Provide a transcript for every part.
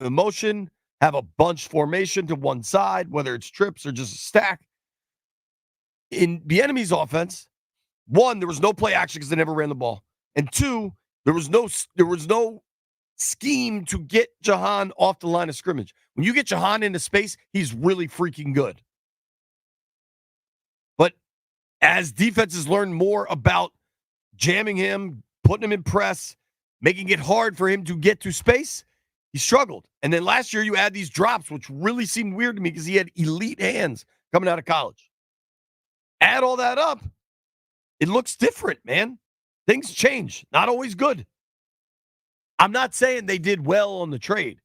the motion, have a bunch formation to one side, whether it's trips or just a stack. In the enemy's offense, one, there was no play action because they never ran the ball, and two, there was no scheme to get Jahan off the line of scrimmage. When you get Jahan into space, he's really freaking good. But as defenses learn more about jamming him, putting him in press, making it hard for him to get to space, he struggled. And then last year, you add these drops, which really seemed weird to me because he had elite hands coming out of college. Add all that up, it looks different, man. Things change. Not always good. I'm not saying they did well on the trade.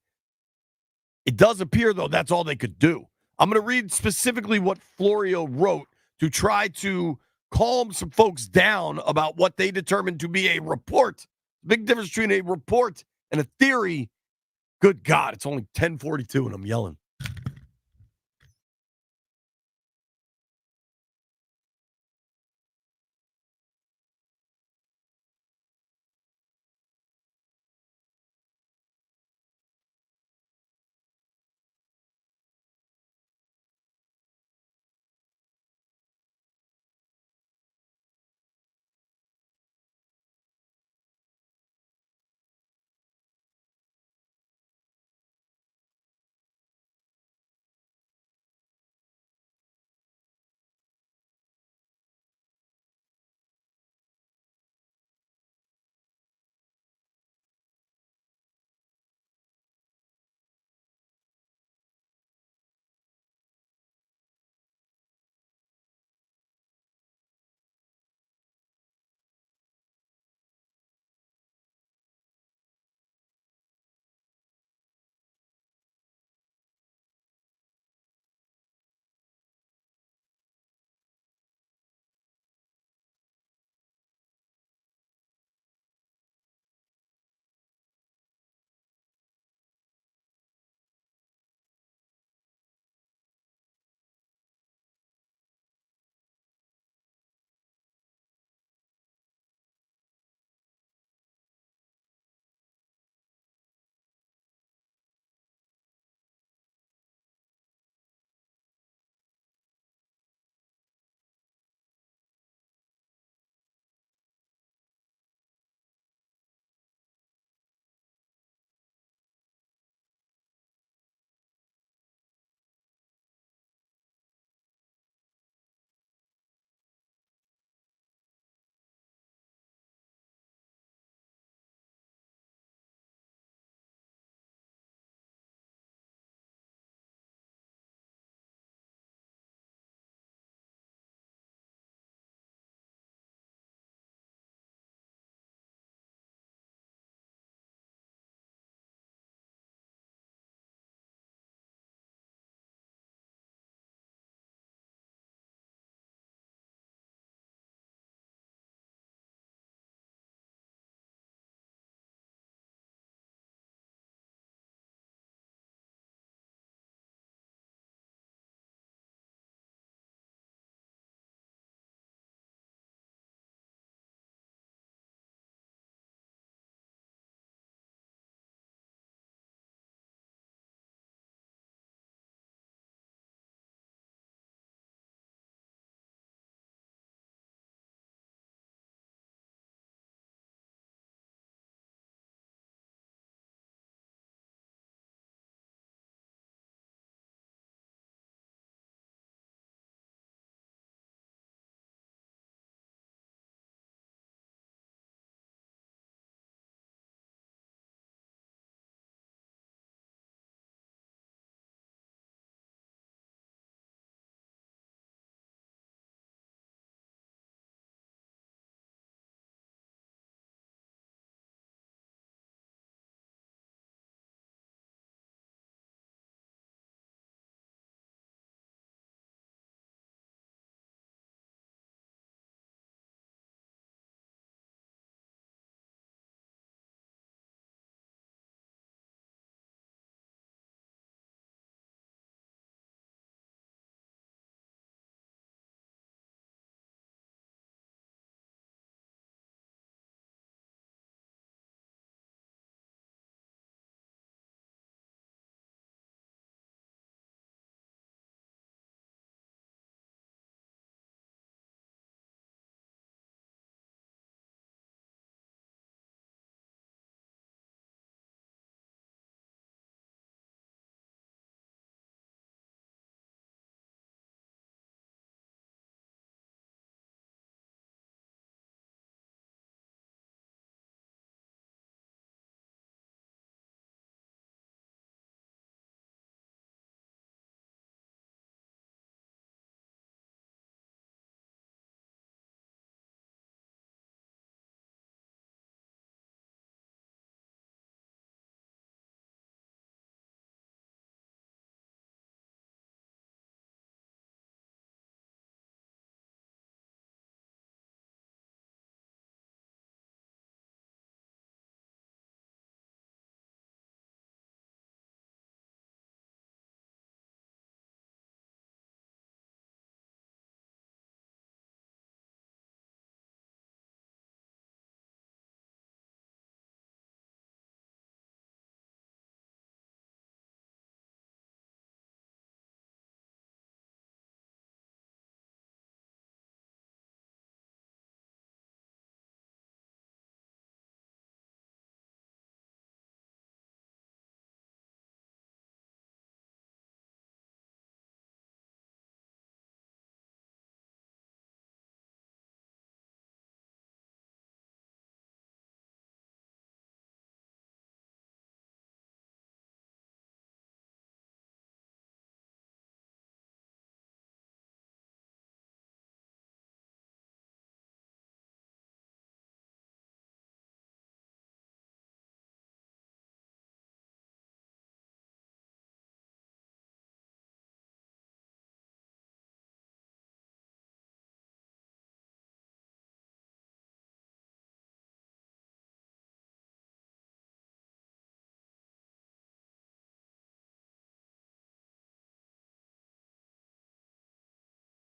It does appear, though, that's all they could do. I'm going to read specifically what Florio wrote to try to calm some folks down about what they determined to be a report. Big difference between a report and a theory. Good God, it's only 10:42 and I'm yelling.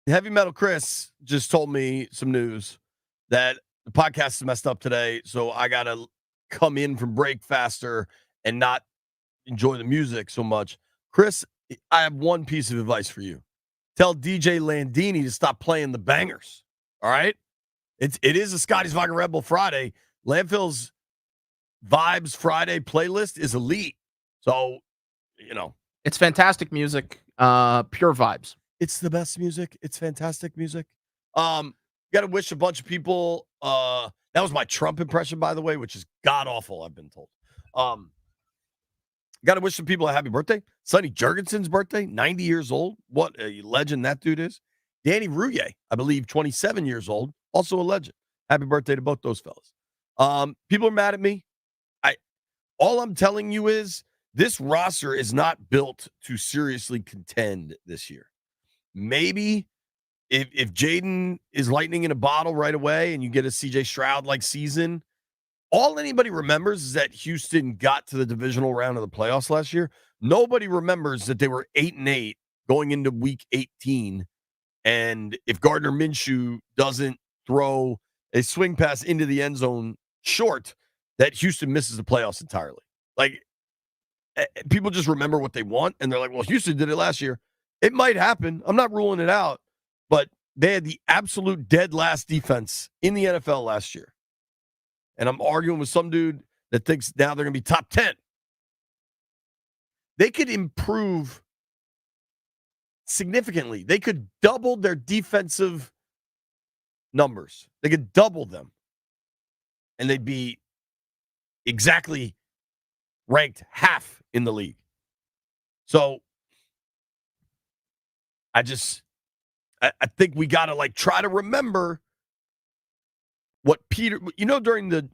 Heavy Metal Chris just told me some news that the podcast is messed up today, so I got to come in from break faster and not enjoy the music so much. Chris, I have one piece of advice for you. Tell DJ Landini to stop playing the bangers. All right? It is a Scotty's Vodka Red Bull Friday. Landfill's Vibes Friday playlist is elite. So, It's fantastic music, pure vibes. it's the best music. It's fantastic music. Got to wish a bunch of people. That was my Trump impression, by the way, which is god awful. I've been told. Got to wish some people a happy birthday. Sonny Jurgensen's birthday, 90 years old. What a legend that dude is. Danny Rouillet, I believe, 27 years old, also a legend. Happy birthday to both those fellas. People are mad at me. All I'm telling you is this roster is not built to seriously contend this year. Maybe if Jaden is lightning in a bottle right away and you get a CJ Stroud-like season, all anybody remembers is that Houston got to the divisional round of the playoffs last year. Nobody remembers that they were 8-8 going into week 18. And if Gardner Minshew doesn't throw a swing pass into the end zone short, that Houston misses the playoffs entirely. Like, people just remember what they want, and they're like, well, Houston did it last year. It might happen. I'm not ruling it out, but they had the absolute dead last defense in the NFL last year. And I'm arguing with some dude that thinks now they're going to be top 10. They could improve significantly. They could double their defensive numbers. They could double them. And they'd be exactly ranked half in the league. So I think we got to try to remember what Peter, during the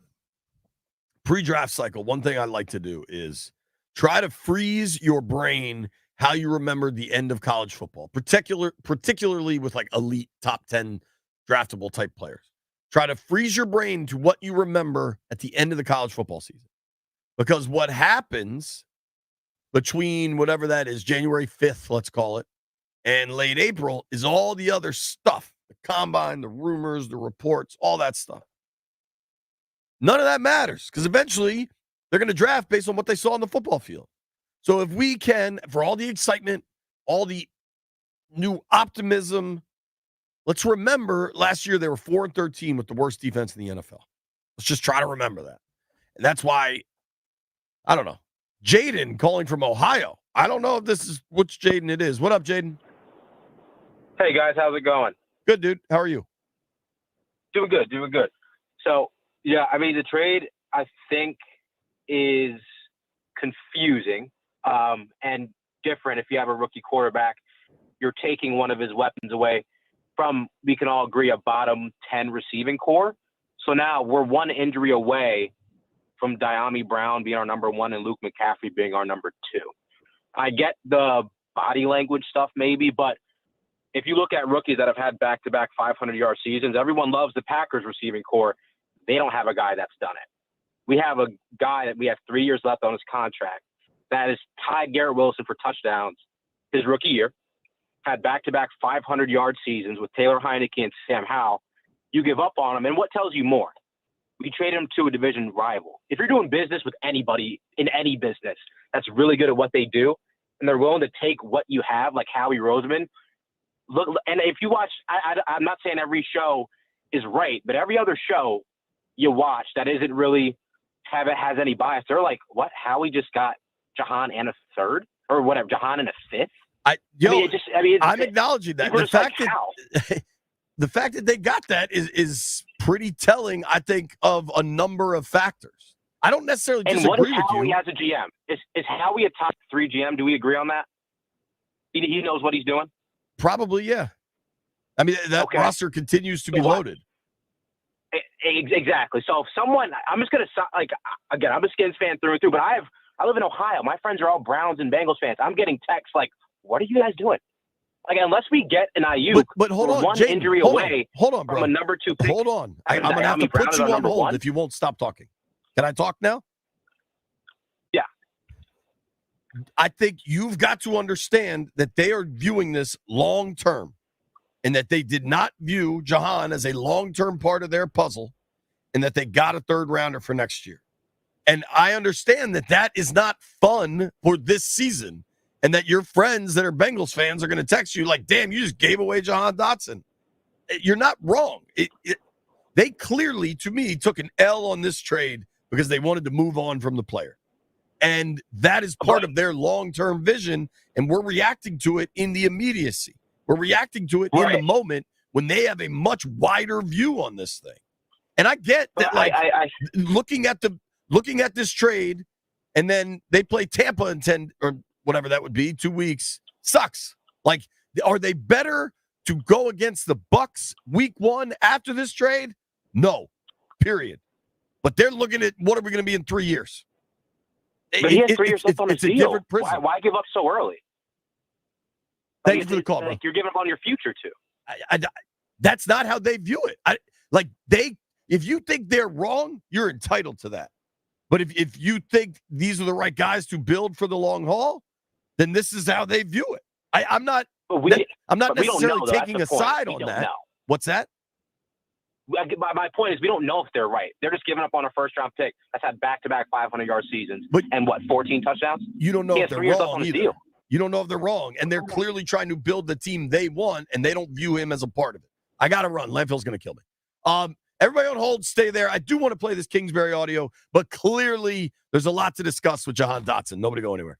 pre-draft cycle, one thing I like to do is try to freeze your brain how you remember the end of college football, particularly with elite top 10 draftable type players. Try to freeze your brain to what you remember at the end of the college football season. Because what happens between whatever that is, January 5th, let's call it, and late April is all the other stuff, the combine, the rumors, the reports, all that stuff. None of that matters because eventually they're going to draft based on what they saw on the football field. So if we can, for all the excitement, all the new optimism, let's remember last year they were 4-13 with the worst defense in the NFL. Let's just try to remember that. And that's why, I don't know, Jaden calling from Ohio. I don't know if this is which Jaden it is. What up, Jaden? Hey, guys. How's it going? Good, dude. How are you? Doing good. So, yeah, I mean, the trade, I think, is confusing and different. If you have a rookie quarterback, you're taking one of his weapons away from, we can all agree, a bottom 10 receiving core. So now we're one injury away from Diami Brown being our number one and Luke McCaffrey being our number two. I get the body language stuff maybe, but if you look at rookies that have had back-to-back 500-yard seasons, everyone loves the Packers receiving core. They don't have a guy that's done it. We have a guy that we have 3 years left on his contract that has tied Garrett Wilson for touchdowns his rookie year, had back-to-back 500-yard seasons with Taylor Heineke and Sam Howell. You give up on him, and what tells you more? We trade him to a division rival. If you're doing business with anybody in any business that's really good at what they do, and they're willing to take what you have, like Howie Roseman, look, and if you watch, I'm not saying every show is right, but every other show you watch that isn't really has any bias, they're like, what? Howie just got Jahan and a third, or whatever, Jahan and a fifth. I'm acknowledging that. The fact that they got that is pretty telling, I think, of a number of factors. I don't necessarily disagree with you. And what if Howie has a GM? Is Howie a top 3 GM? Do we agree on that? He knows what he's doing? Probably, yeah. I mean, that roster continues to be loaded. Exactly. So if someone, I'm just going to, again, I'm a Skins fan through and through, but I live in Ohio. My friends are all Browns and Bengals fans. I'm getting texts like, what are you guys doing? Like, unless we get an Ayuk, but hold on, one Jaden, injury hold away on, bro. from a number 2 pick. Hold on. I'm going to have to put you on hold if you won't stop talking. Can I talk now? Yeah. I think you've got to understand that they are viewing this long term. and that they did not view Jahan as a long-term part of their puzzle, and that they got a third rounder for next year. And I understand that that is not fun for this season, and that your friends that are Bengals fans are going to text you like, damn, you just gave away Jahan Dotson. You're not wrong. They clearly, to me, took an L on this trade because they wanted to move on from the player. And that is part of their long-term vision, and we're reacting to it in the immediacy. We're reacting to it in the moment when they have a much wider view on this thing. And I get that, like, looking at this trade, and then they play Tampa in 10 or whatever that would be, 2 weeks, sucks. Like, are they better to go against the Bucs week 1 after this trade? No, period. But they're looking at what are we going to be in 3 years? But he has 3 years left on his deal. It's a different prism. Why give up so early? Thank you for the call, bro. Like you're giving up on your future, too. That's not how they view it. If you think they're wrong, you're entitled to that. But if you think these are the right guys to build for the long haul, then this is how they view it. I'm not necessarily taking a side on that. What's that? My point is we don't know if they're right. They're just giving up on a first-round pick that's had back-to-back 500-yard seasons and 14 touchdowns? You don't know if they're wrong either. You don't know if they're wrong. And they're clearly trying to build the team they want, and they don't view him as a part of it. I got to run. Landfill's going to kill me. Everybody on hold, stay there. I do want to play this Kingsbury audio, but clearly there's a lot to discuss with Jahan Dotson. Nobody go anywhere.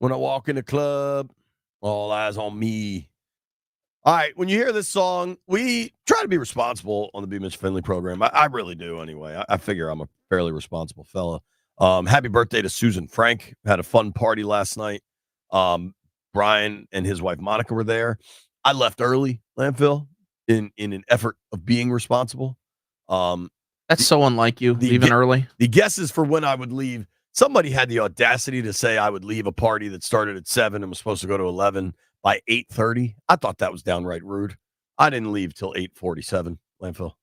when I walk in the club, all eyes on me. All right, when you hear this song, we try to be responsible on the B. Mitch Finley program. I really do anyway. I figure I'm a fairly responsible fella. Happy birthday to Susan Frank. Had a fun party last night. Brian and his wife Monica were there. I left early, Landfill, in an effort of being responsible. That's so unlike you, leaving early. The guesses for when I would leave, somebody had the audacity to say I would leave a party that started at 7 and was supposed to go to 11 by 8:30. I thought that was downright rude. I didn't leave till 8:47, Landfill.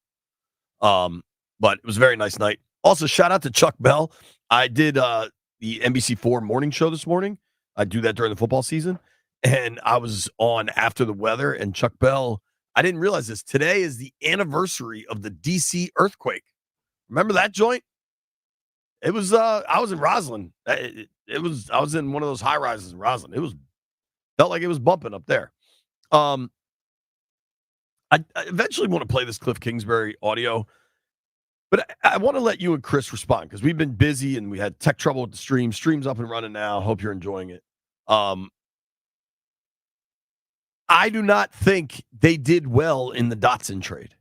But it was a very nice night. Also, shout out to Chuck Bell. I did the NBC4 morning show this morning. I do that during the football season. And I was on after the weather, and Chuck Bell, I didn't realize this. Today is the anniversary of the DC earthquake. Remember that joint? It was I was in Roslyn. I was in one of those high rises in Roslyn. It felt like it was bumping up there. I eventually want to play this Cliff Kingsbury audio, but I want to let you and Chris respond because we've been busy and we had tech trouble with the stream. Stream's up and running now. Hope you're enjoying it. I do not think they did well in the Dotson trade.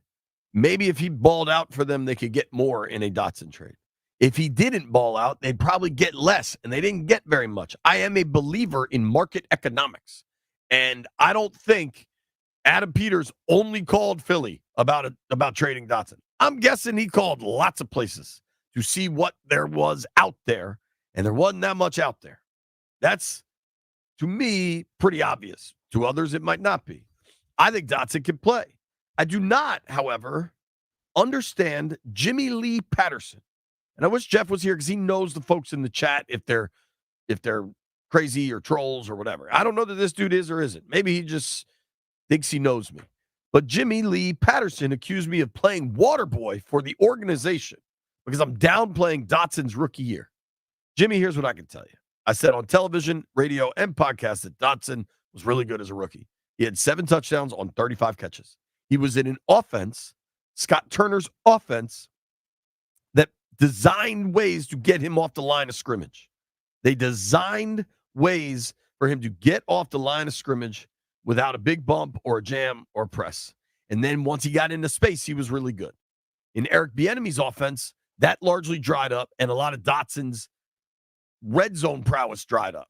Maybe if he balled out for them, they could get more in a Dotson trade. If he didn't ball out, they'd probably get less, and they didn't get very much. I am a believer in market economics, and I don't think Adam Peters only called Philly about trading Dotson. I'm guessing he called lots of places to see what there was out there, and there wasn't that much out there. That's, to me, pretty obvious. To others, it might not be. I think Dotson can play. I do not, however, understand Jimmy Lee Patterson. And I wish Jeff was here because he knows the folks in the chat if they're crazy or trolls or whatever. I don't know that this dude is or isn't. Maybe he just thinks he knows me. But Jimmy Lee Patterson accused me of playing water boy for the organization because I'm downplaying Dotson's rookie year. Jimmy, here's what I can tell you. I said on television, radio, and podcast that Dotson was really good as a rookie. He had 7 touchdowns on 35 catches. He was in an offense, Scott Turner's offense, that designed ways to get him off the line of scrimmage. They designed ways for him to get off the line of scrimmage without a big bump or a jam or press. And then once he got into space, he was really good. In Eric Bieniemy's offense, that largely dried up, and a lot of Dotson's red zone prowess dried up.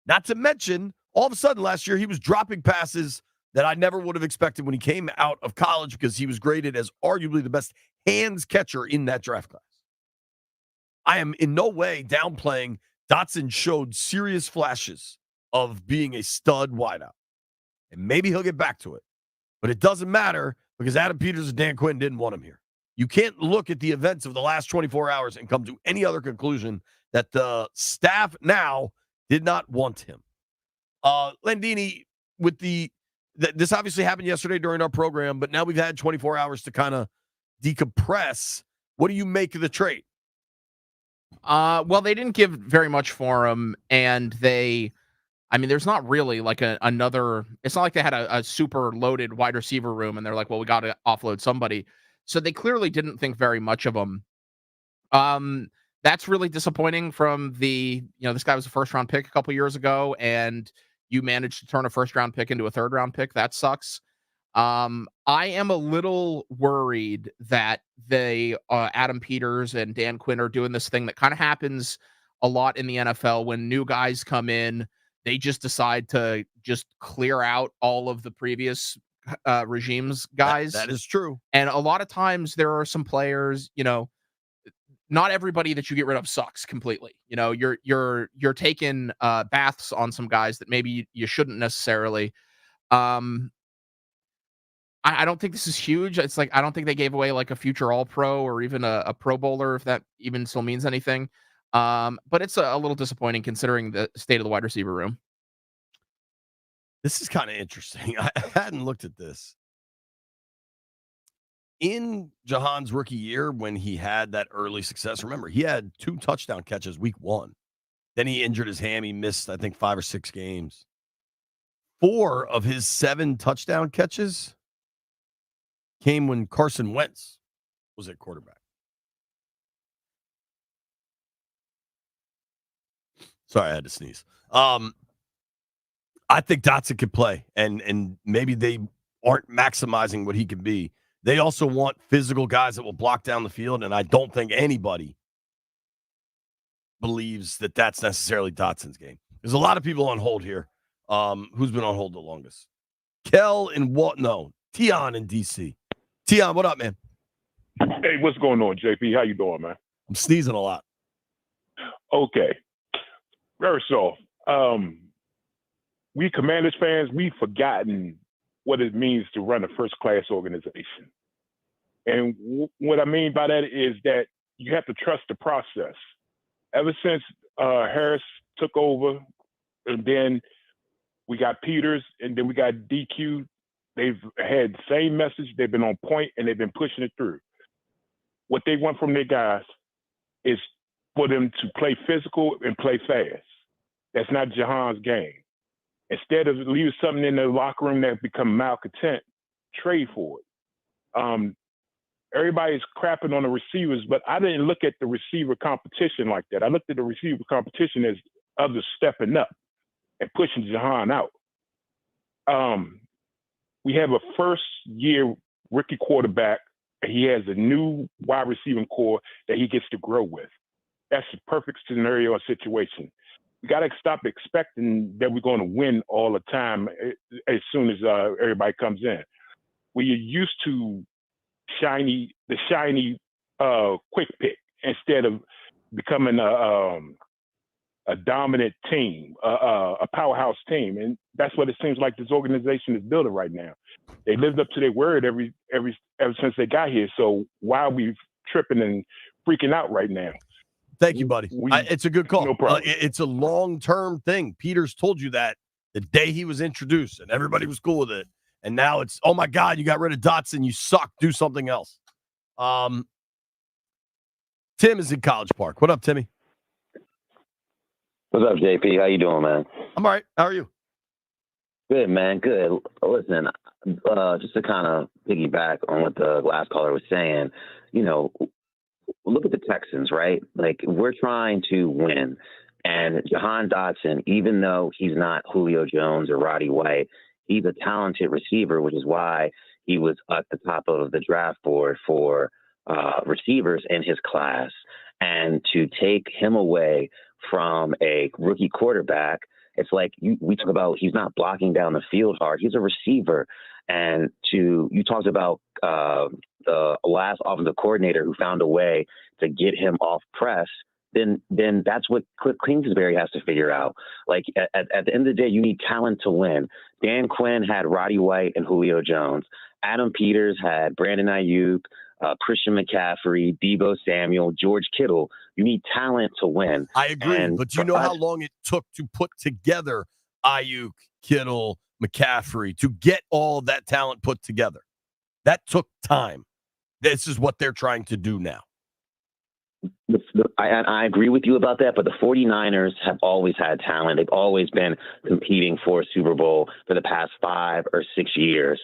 Not to mention, all of a sudden last year, he was dropping passes that I never would have expected when he came out of college because he was graded as arguably the best hands catcher in that draft class. I am in no way downplaying Dotson showed serious flashes of being a stud wideout. And maybe he'll get back to it. But it doesn't matter because Adam Peters and Dan Quinn didn't want him here. You can't look at the events of the last 24 hours and come to any other conclusion that the staff now did not want him. Landini, with this obviously happened yesterday during our program, but now we've had 24 hours to kind of decompress. What do you make of the trade? Well, they didn't give very much for him, and there's not really like another. It's not like they had a super loaded wide receiver room, and they're like, well, we got to offload somebody. So they clearly didn't think very much of him. That's really disappointing. From this guy was a first round pick a couple years ago, and you managed to turn a first round pick into a third round pick. That sucks. I am a little worried that Adam Peters and Dan Quinn are doing this thing that kind of happens a lot in the NFL when new guys come in. They just decide to just clear out all of the previous regime's guys. That is true. And a lot of times there are some players, not everybody that you get rid of sucks completely. You're taking baths on some guys that maybe you shouldn't necessarily. I don't think this is huge. It's like I don't think they gave away like a future All-Pro or even a Pro Bowler, if that even still means anything. But it's a little disappointing considering the state of the wide receiver room. This is kind of interesting. I hadn't looked at this. In Jahan's rookie year, when he had that early success, remember, he had 2 touchdown catches week 1. Then he injured his ham. He missed, I think, 5 or 6 games. 4 of his 7 touchdown catches came when Carson Wentz was at quarterback. Sorry, I had to sneeze. I think Dotson could play, and maybe they aren't maximizing what he can be. They also want physical guys that will block down the field, and I don't think anybody believes that that's necessarily Dotson's game. There's a lot of people on hold here. Who's been on hold the longest? Kel and what? No, Tion in DC. Tion, what up, man? Hey, what's going on, JP? How you doing, man? I'm sneezing a lot. Okay. First off, we Commanders fans, we've forgotten what it means to run a first-class organization. And what I mean by that is that you have to trust the process. Ever since Harris took over, and then we got Peters, and then we got DQ, they've had the same message. They've been on point, and they've been pushing it through. What they want from their guys is for them to play physical and play fast. That's not Jahan's game. Instead of leave something in the locker room that become malcontent, trade for it. Everybody's crapping on the receivers, but I didn't look at the receiver competition like that. I looked at the receiver competition as others stepping up and pushing Jahan out. We have a first-year rookie quarterback, and he has a new wide receiving core that he gets to grow with. That's the perfect scenario or situation. We got to stop expecting that we're going to win all the time as soon as everybody comes in. We are used to the shiny quick pick instead of becoming a dominant team, a powerhouse team. And that's what it seems like this organization is building right now. They lived up to their word ever since they got here. So why are we tripping and freaking out right now? Thank you, buddy. It's a good call. No problem. It's a long-term thing. Peters told you that the day he was introduced, and everybody was cool with it. And now it's, oh, my God, you got rid of Dotson. You suck. Do something else. Tim is in College Park. What up, Timmy? What's up, JP? How you doing, man? I'm all right. How are you? Good, man. Good. Listen, just to kind of piggyback on what the last caller was saying, look at the Texans, right? Like, we're trying to win. And Jahan Dotson, even though he's not Julio Jones or Roddy White, he's a talented receiver, which is why he was at the top of the draft board for receivers in his class. And to take him away from a rookie quarterback, it's like we talk about he's not blocking down the field hard. He's a receiver. And you talked about the last offensive coordinator who found a way to get him off press, then that's what Cliff Kingsbury has to figure out. Like, at the end of the day, you need talent to win. Dan Quinn had Roddy White and Julio Jones. Adam Peters had Brandon Ayuk, Christian McCaffrey, Deebo Samuel, George Kittle. You need talent to win. I agree, but do you know how long it took to put together Ayuk, Kittle, McCaffrey, to get all that talent put together? That took time. This is what they're trying to do now. I agree with you about that, but the 49ers have always had talent. They've always been competing for a Super Bowl for the past 5 or 6 years.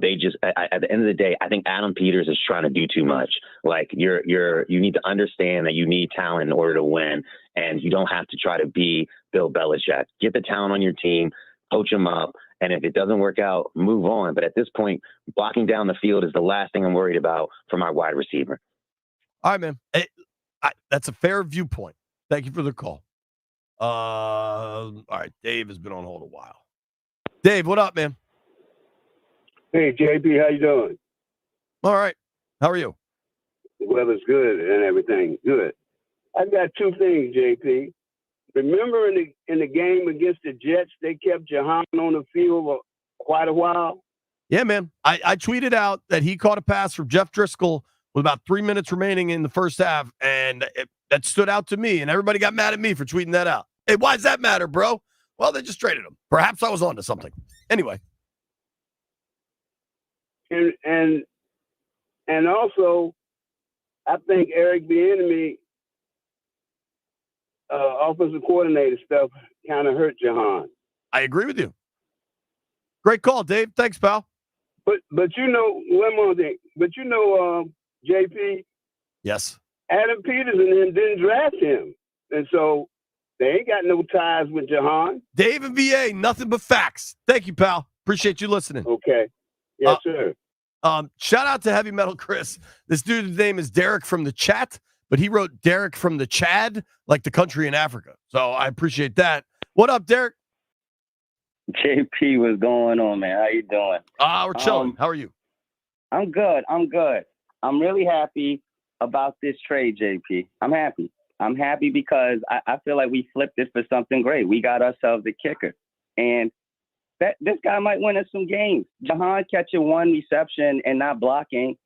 They just, at the end of the day, I think Adam Peters is trying to do too much. Like, you need to understand that you need talent in order to win, and you don't have to try to be Bill Belichick. Get the talent on your team, coach them up, and if it doesn't work out, move on. But at this point, blocking down the field is the last thing I'm worried about for my wide receiver. All right, man. That's a fair viewpoint. Thank you for the call. All right, Dave has been on hold a while. Dave, what up, man? Hey, JP, how you doing? All right. How are you? The weather's good and everything. Good. I've got 2 things, JP. Remember in the game against the Jets, they kept Jahan on the field for quite a while? Yeah, man. I tweeted out that he caught a pass from Jeff Driscoll with about 3 minutes remaining in the first half, and that stood out to me, and everybody got mad at me for tweeting that out. Hey, why does that matter, bro? Well, they just traded him. Perhaps I was onto something. Anyway. And also, I think Eric Bieniemy, offensive coordinator stuff kind of hurt Jahan. I agree with you. Great call, Dave. Thanks, pal. But one more thing. But JP. Yes. Adam Peters and them didn't draft him, and so They ain't got no ties with Jahan. Dave and VA, nothing but facts. Thank you, pal. Appreciate you listening. Okay. Yes, sir. Shout out to Heavy Metal Chris. This dude's name is Derek from the chat, but he wrote Derek from the Chad, like the country in Africa. So I appreciate that. What up, Derek? JP, what's going on, man? How you doing? We're chilling. How are you? I'm good. I'm really happy about this trade, JP. I'm happy because I feel like we flipped it for something great. We got ourselves a kicker. And this guy might win us some games. Jahan catching one reception and not blocking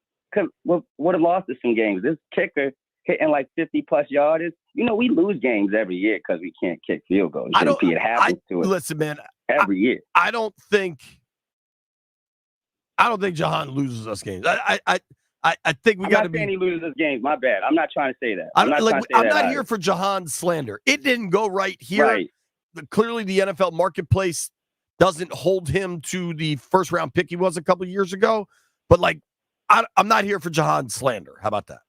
would have lost us some games. This kicker hitting like 50-plus yardage. You know, we lose games every year because we can't kick field goals. It happens to us. Listen, man. Every year. I don't think Jahan loses us games. I think we got to be. I'm not saying he loses us games. My bad. I'm not trying to say that. I'm not here for Jahan slander. It didn't go right here. Right. Clearly, the NFL marketplace doesn't hold him to the first round pick he was a couple of years ago. But I'm not here for Jahan slander. How about that?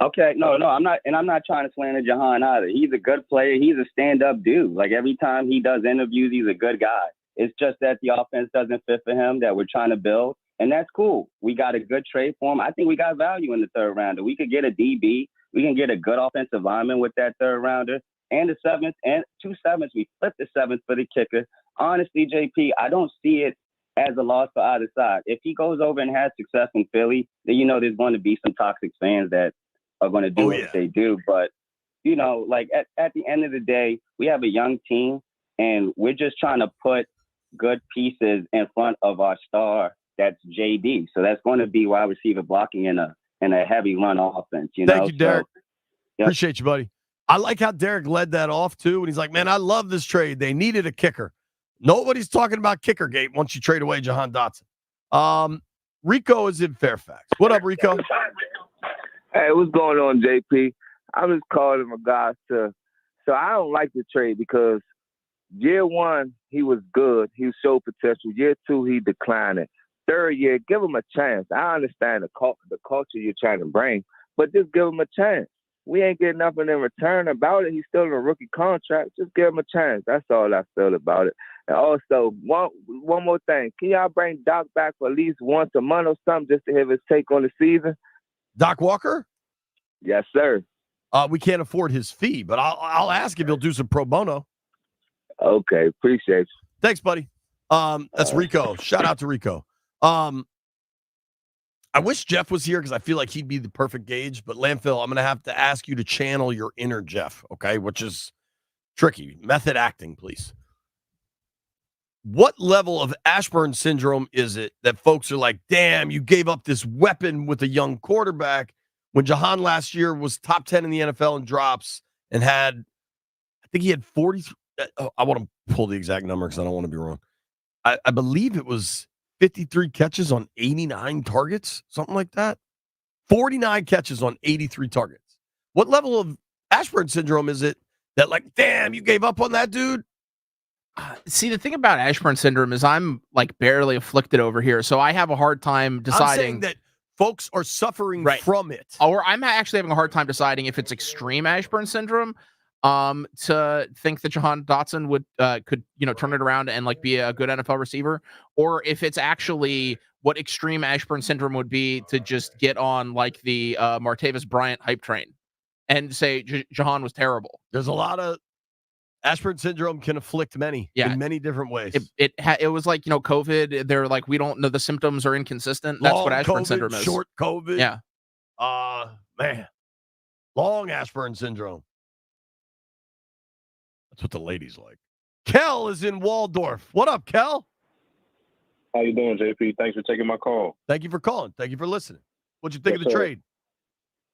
Okay, no, I'm not, and I'm not trying to slander Jahan either. He's a good player. He's a stand-up dude. Like every time he does interviews, he's a good guy. It's just that the offense doesn't fit for him that we're trying to build, and that's cool. We got a good trade for him. I think we got value in the third rounder. We could get a DB. We can get a good offensive lineman with that third rounder and the seventh and 2 7s. We flipped the 7th for the kicker. Honestly, JP, I don't see it as a loss for either side. If he goes over and has success in Philly, then there's going to be some toxic fans that are going to do what they do. But, at the end of the day, we have a young team, and we're just trying to put good pieces in front of our star. That's JD. So that's going to be wide receiver blocking in a heavy run offense. Thank you, Derek. Yep. Appreciate you, buddy. I like how Derek led that off, too. And he's like, man, I love this trade. They needed a kicker. Nobody's talking about kicker gate once you trade away Jahan Dotson. Rico is in Fairfax. What up, Rico? Hey, what's going on, JP? I'm just calling in regards to – so I don't like the trade because year one, he was good. He showed potential. Year two, he declined it. Third year, give him a chance. I understand the culture you're trying to bring, but just give him a chance. We ain't getting nothing in return about it. He's still in a rookie contract. Just give him a chance. That's all I feel about it. And also, one more thing. Can y'all bring Doc back for at least once a month or something just to have his take on the season? Doc Walker? Yes, sir. We can't afford his fee, but I'll ask if he'll do some pro bono. Okay, appreciate you. Thanks, buddy. That's Rico. Shout out to Rico. I wish Jeff was here because I feel like he'd be the perfect gauge, but Landfill, I'm going to have to ask you to channel your inner Jeff, okay, which is tricky. Method acting, please. What level of Ashburn syndrome is it that folks are like, damn, you gave up this weapon with a young quarterback when Jahan last year was top 10 in the NFL in drops and had, I think he had 40. I want to pull the exact number because I don't want to be wrong. I believe it was 53 catches on 89 targets, something like that. 49 catches on 83 targets. What level of Ashburn syndrome is it that, like, damn, you gave up on that dude? See, the thing about Ashburn syndrome is I'm like barely afflicted over here, so I have a hard time deciding. I'm saying that folks are suffering from it. Or I'm actually having a hard time deciding if it's extreme Ashburn syndrome. To think that Jahan Dotson could turn it around and like be a good NFL receiver, or if it's actually what extreme Ashburn syndrome would be to just get on like the Martavis Bryant hype train and say Jahan was terrible. There's a lot of Ashburn syndrome can afflict many in many different ways. It was like COVID. They're like, we don't know, the symptoms are inconsistent. That's what Ashburn syndrome is. Short COVID. Yeah. Man, long Ashburn syndrome. That's what the ladies like. Kel is in Waldorf. What up, Kel? How you doing, JP? Thanks for taking my call. Thank you for calling. Thank you for listening. What'd you think of the trade?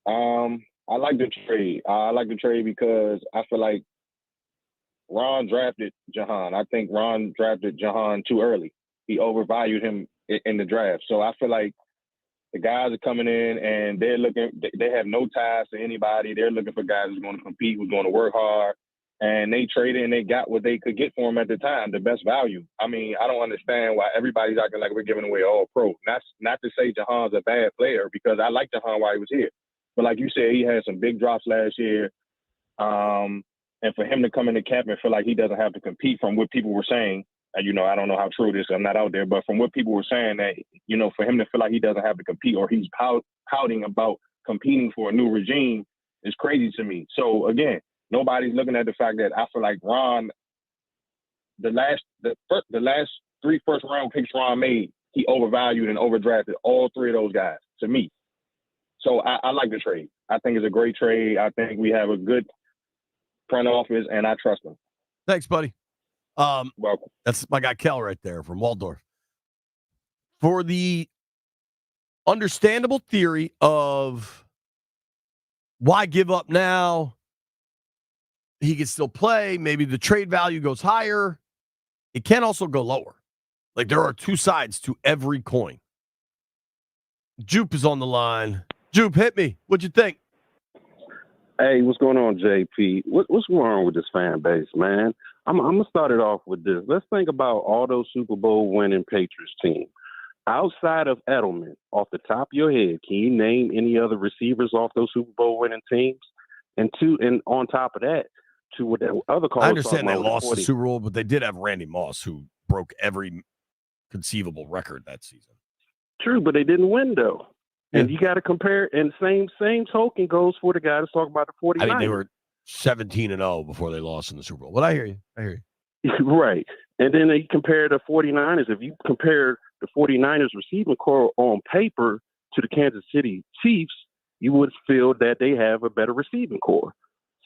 I like the trade. I like the trade because I feel like Ron drafted Jahan. I think Ron drafted Jahan too early. He overvalued him in the draft. So I feel like the guys are coming in and they have no ties to anybody. They're looking for guys who's going to compete, who's going to work hard. And they traded and they got what they could get for him at the time, the best value. I mean, I don't understand why everybody's acting like we're giving away all pro. That's not to say Jahan's a bad player, because I like Jahan while he was here. But like you said, he had some big drops last year. And and for him to come in the cap and feel like he doesn't have to compete from what people were saying, and I don't know how true it is, I'm not out there, but from what people were saying that, for him to feel like he doesn't have to compete or he's pouting about competing for a new regime is crazy to me. So again, nobody's looking at the fact that I feel like Ron, the last 3 first-round picks Ron made, he overvalued and overdrafted all 3 of those guys to me. So I like the trade. I think it's a great trade. I think we have a good front office, and I trust them. Thanks, buddy. Welcome. That's my guy Kel right there from Waldorf. For the understandable theory of why give up now, he can still play. Maybe the trade value goes higher. It can also go lower. Like, there are 2 sides to every coin. Jupe is on the line. Jupe, hit me. What'd you think? Hey, what's going on, JP? What's going on with this fan base, man? I'm going to start it off with this. Let's think about all those Super Bowl winning Patriots teams. Outside of Edelman, off the top of your head, can you name any other receivers off those Super Bowl winning teams? And on top of that, to what the other callers I understand they talking about lost the Super Bowl, but they did have Randy Moss, who broke every conceivable record that season. True, but they didn't win, though. Yeah. And you got to compare, and same token goes for the guy that's talking about the 49ers. I mean, they were 17-0 before they lost in the Super Bowl. But I hear you. Right. And then they compare the 49ers. If you compare the 49ers receiving core on paper to the Kansas City Chiefs, you would feel that they have a better receiving core.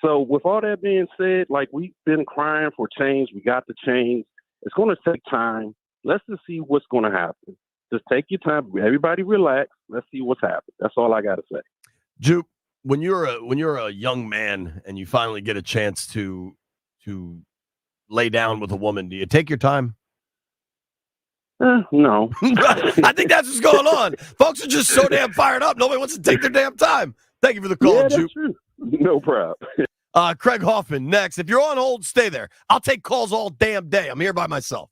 So with all that being said, like, we've been crying for change. We got the change. It's going to take time. Let's just see what's going to happen. Just take your time. Everybody relax. Let's see what's happening. That's all I got to say. Jupe, when you're a young man and you finally get a chance to lay down with a woman, do you take your time? No. I think that's what's going on. Folks are just so damn fired up. Nobody wants to take their damn time. Thank you for the call, Yeah, that's Jupe. true. No problem. Craig Hoffman next. If you're on hold, stay there. I'll take calls all damn day. I'm here by myself.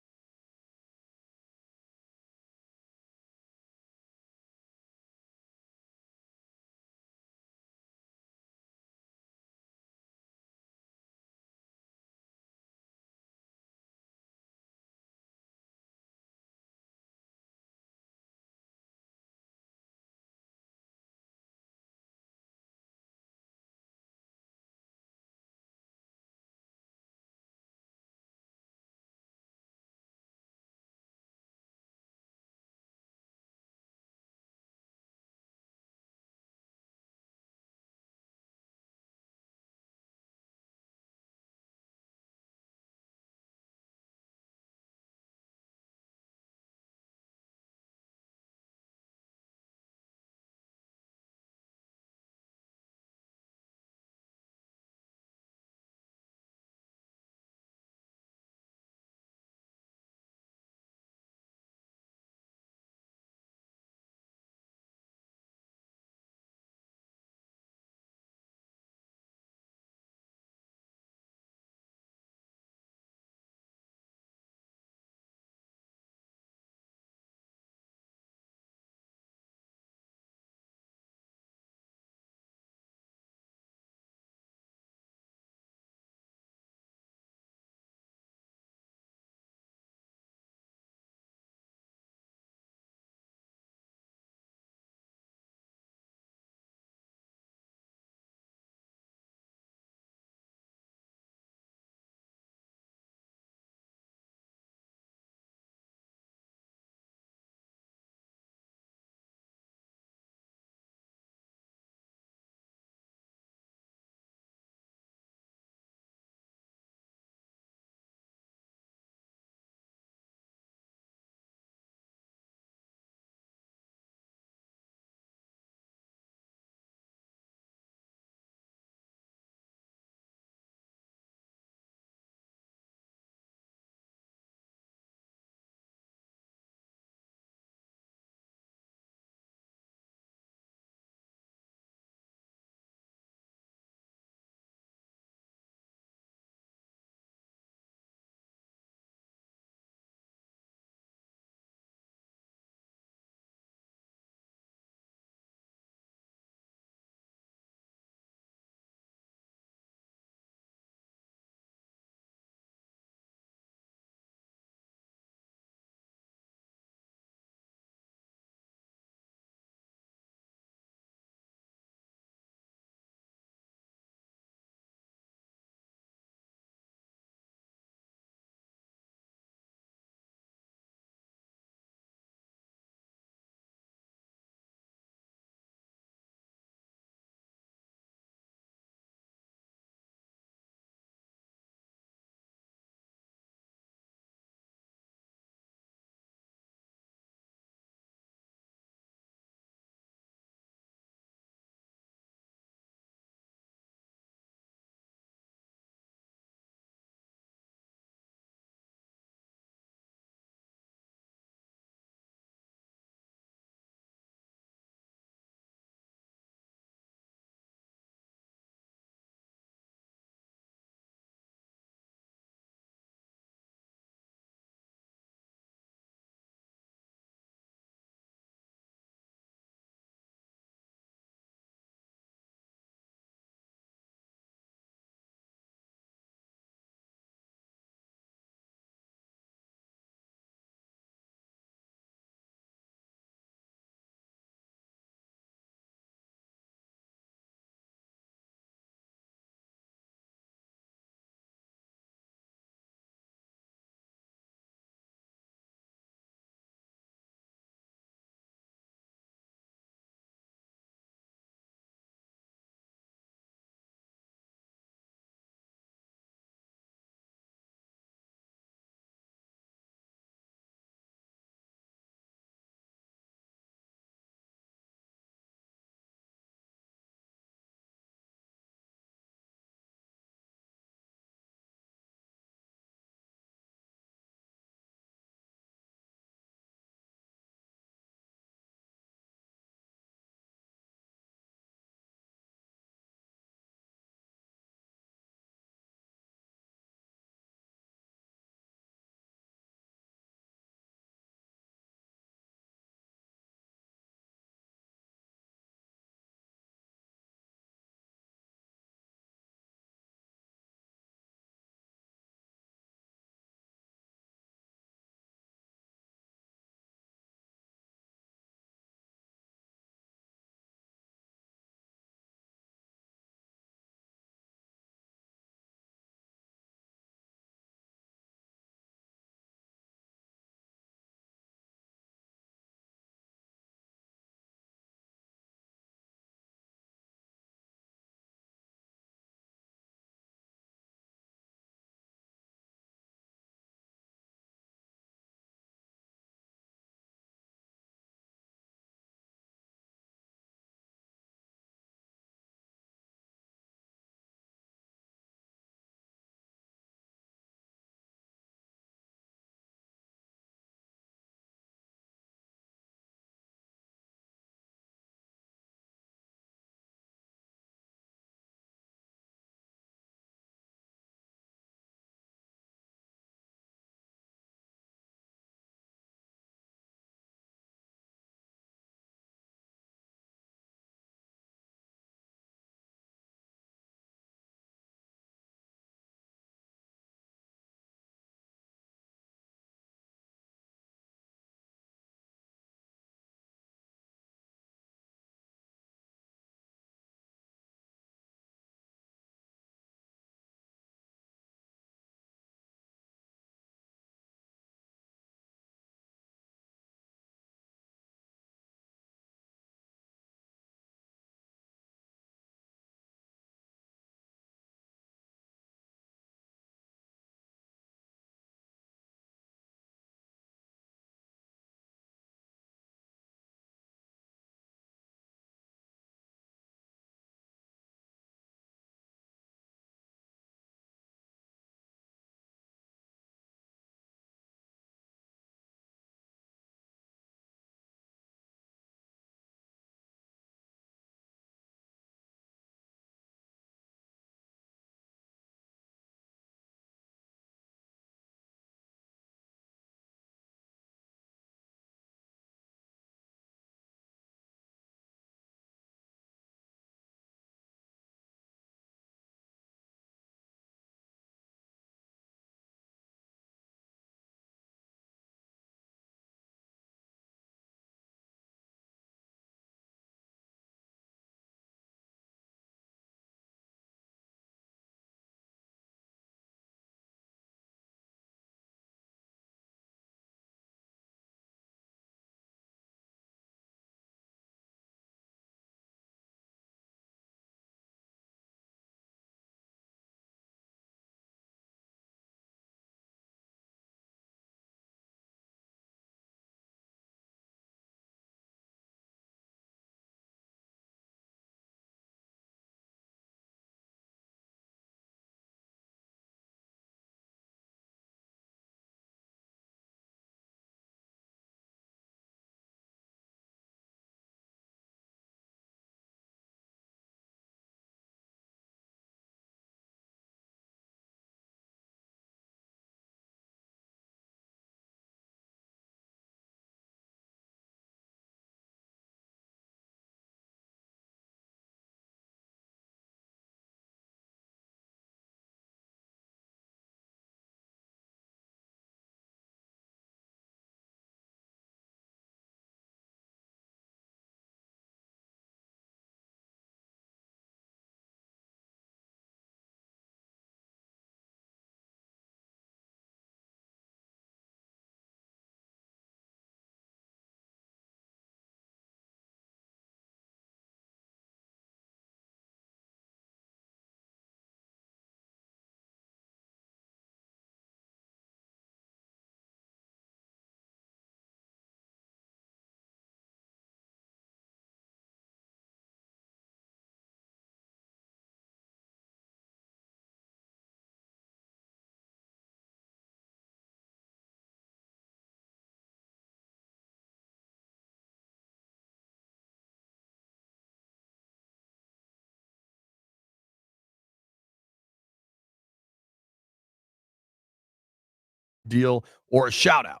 deal or a shout out.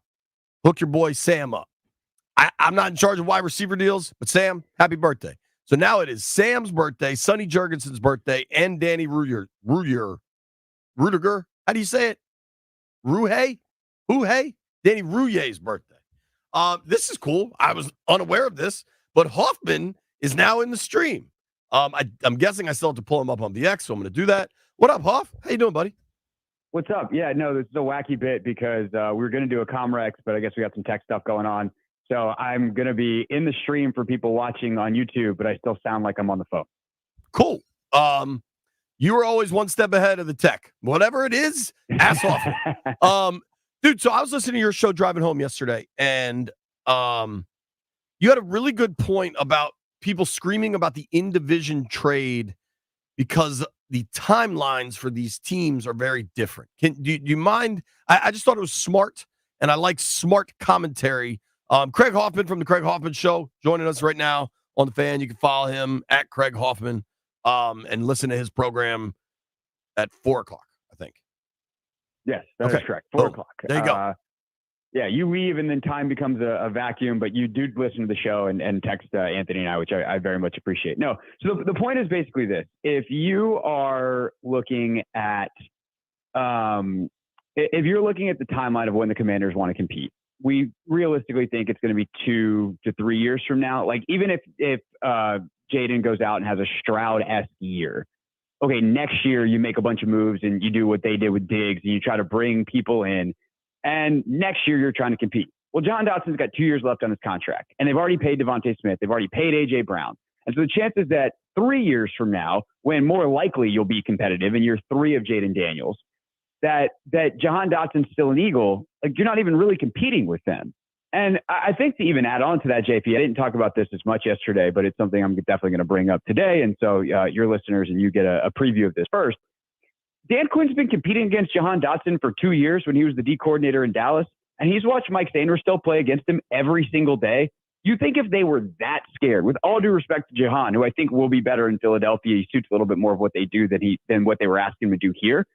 Hook your boy Sam up. I'm not in charge of wide receiver deals, but Sam, happy birthday. So now it is Sam's birthday, Sonny Jurgensen's birthday, and Danny Rudiger. How do you say it? Danny Rouillet's birthday. This is cool. I was unaware of this, but Hoffman is now in the stream. I'm guessing I still have to pull him up on the X, so I'm going to do that. What up, Hoff? How you doing, buddy? What's up? Yeah, no, this is a wacky bit because we were going to do a Comrex, but I guess we got some tech stuff going on. So I'm going to be in the stream for people watching on YouTube, but I still sound like I'm on the phone. Cool. You were always one step ahead of the tech. Whatever it is, ass off. Dude, so I was listening to your show driving home yesterday, and you had a really good point about people screaming about the in-division trade because the timelines for these teams are very different. Do you mind? I just thought it was smart, and I like smart commentary. Craig Hoffman from the Craig Hoffman Show joining us right now on the Fan. You can follow him at Craig Hoffman and listen to his program at 4 o'clock, I think. Yes, that is correct. 4 o'clock. There you go. Yeah, you leave and then time becomes a vacuum, but you do listen to the show and text Anthony and I, which I very much appreciate. No, so the point is basically this. If you are looking at if you're looking at the timeline of when the Commanders want to compete, we realistically think it's going to be 2 to 3 years from now. Like even if Jaden goes out and has a Stroud-esque year, okay, next year you make a bunch of moves and you do what they did with Diggs and you try to bring people in, and next year you're trying to compete. Well, John Dotson's got 2 years left on his contract, and they've already paid Devontae Smith. They've already paid A.J. Brown. And so the chances that 3 years from now, when more likely you'll be competitive in year 3 of Jaden Daniels, that Jahan Dotson's still an Eagle, like you're not even really competing with them. And I think to even add on to that, JP, I didn't talk about this as much yesterday, but it's something I'm definitely going to bring up today. And so your listeners and you get a preview of this first. Dan Quinn's been competing against Jahan Dotson for 2 years when he was the D coordinator in Dallas, and he's watched Mike Sainristil play against him every single day. You think if they were that scared, with all due respect to Jahan, who I think will be better in Philadelphia, he suits a little bit more of what they do than what they were asking him to do here.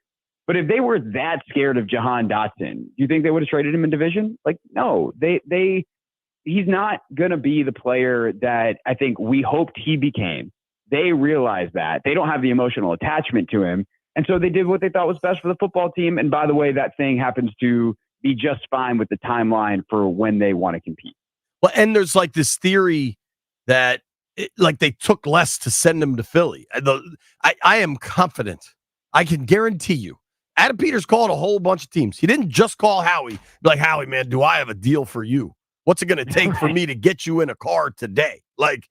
But if they were that scared of Jahan Dotson, do you think they would have traded him in division? Like, no, he's not going to be the player that I think we hoped he became. They realize that. They don't have the emotional attachment to him. And so they did what they thought was best for the football team. And by the way, that thing happens to be just fine with the timeline for when they want to compete. Well, and there's like this theory that they took less to send him to Philly. I am confident. I can guarantee you. Adam Peters called a whole bunch of teams. He didn't just call Howie. Be like, Howie, man, do I have a deal for you? What's it going to take for me to get you in a car today? Like,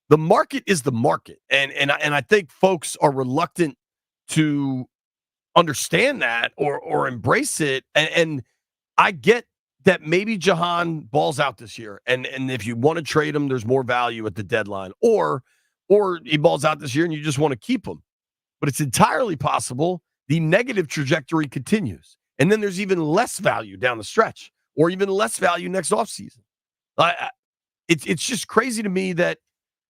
the market is the market. And I think folks are reluctant to understand that or embrace it. And I get that maybe Jahan balls out this year. And if you want to trade him, there's more value at the deadline. Or he balls out this year and you just want to keep him. But it's entirely possible the negative trajectory continues. And then there's even less value down the stretch or even less value next offseason. It's just crazy to me that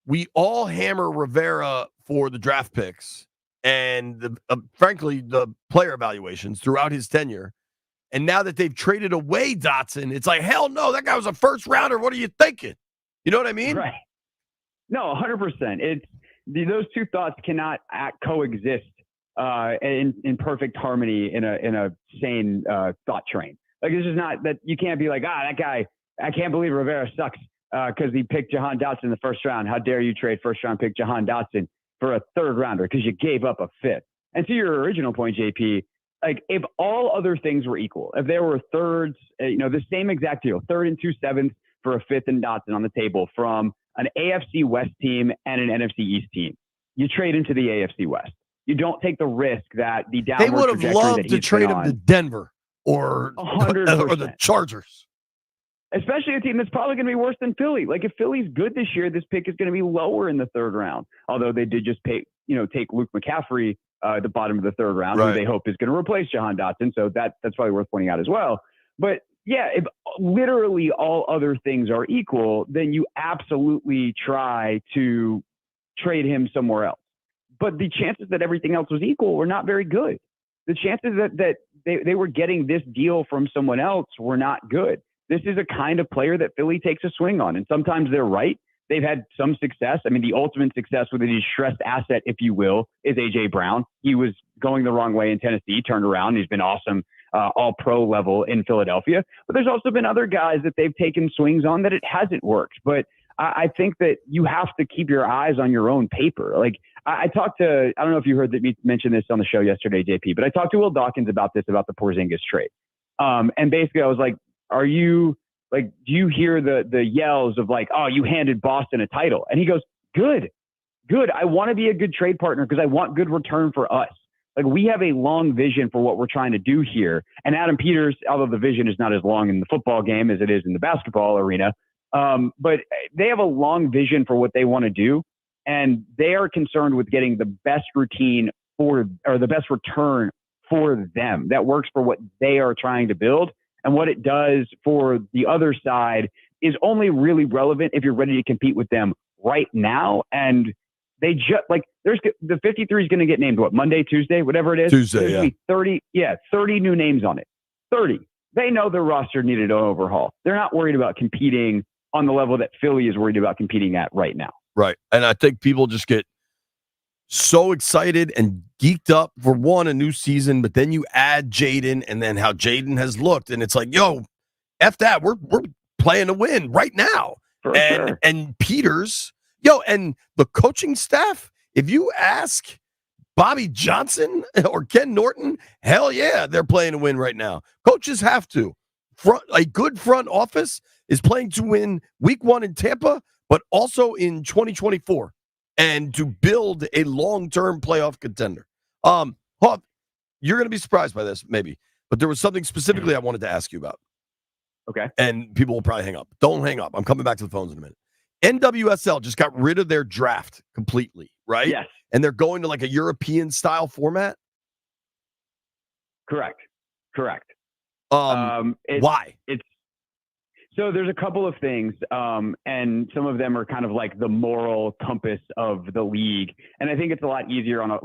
we all hammer Rivera for the draft picks and, frankly, the player evaluations throughout his tenure. And now that they've traded away Dotson, it's like, hell no, that guy was a first rounder. What are you thinking? You know what I mean? Right. No, 100%. Those two thoughts cannot coexist in perfect harmony in a sane thought train. Like, it's just not that you can't be like, that guy, I can't believe Rivera sucks because he picked Jahan Dotson in the first round. How dare you trade first round pick Jahan Dotson for a third rounder because you gave up a fifth. And to your original point, JP, like if all other things were equal, if there were thirds, the same exact deal, 3rd and 2 sevenths for a fifth and Dotson on the table from an AFC West team and an NFC East team, you trade into the AFC West. You don't take the risk that the downward trajectory. They would have loved to trade him to Denver or the Chargers. Especially a team that's probably going to be worse than Philly. Like if Philly's good this year, this pick is going to be lower in the 3rd round. Although they did just take Luke McCaffrey at the bottom of the 3rd round, who they hope is going to replace Jahan Dotson. So that's probably worth pointing out as well. But yeah, if literally all other things are equal, then you absolutely try to trade him somewhere else. But the chances that everything else was equal were not very good. The chances that they were getting this deal from someone else were not good. This is a kind of player that Philly takes a swing on, and sometimes they're right. They've had some success. I mean, the ultimate success with a distressed asset, if you will, is A.J. Brown. He was going the wrong way in Tennessee, turned around. He's been awesome, all-pro level in Philadelphia. But there's also been other guys that they've taken swings on that it hasn't worked. But I think that you have to keep your eyes on your own paper. Like, I talked to, I don't know if you heard me mention this on the show yesterday, JP, but I talked to Will Dawkins about this, about the Porzingis trade. And basically I was like, do you hear the yells of like, oh, you handed Boston a title? And he goes, good. I want to be a good trade partner because I want good return for us. Like, we have a long vision for what we're trying to do here. And Adam Peters, although the vision is not as long in the football game as it is in the basketball arena, but they have a long vision for what they want to do. And they are concerned with getting the best routine or the best return for them that works for what they are trying to build. And what it does for the other side is only really relevant if you're ready to compete with them right now. And they just the 53 is going to get named Monday, Tuesday, whatever it is. Tuesday, There's going to be 30 new names on it. 30. They know their roster needed an overhaul. They're not worried about competing on the level that Philly is worried about competing at right now. Right. And I think people just get so excited and geeked up for a new season, but then you add Jaden and then how Jaden has looked, and it's like, yo, F that. We're playing to win right now. For sure. And Peters, and the coaching staff, if you ask Bobby Johnson or Ken Norton, hell yeah, they're playing to win right now. Coaches have to. A good front office is playing to win week 1 in Tampa, but also in 2024. And to build a long-term playoff contender. Huff, you're going to be surprised by this, maybe, but there was something specifically I wanted to ask you about. Okay. And people will probably hang up. Don't hang up. I'm coming back to the phones in a minute. NWSL just got rid of their draft completely, right? Yes. And they're going to like a European-style format? Correct. Why? So there's a couple of things, and some of them are kind of like the moral compass of the league. And I think it's a lot easier on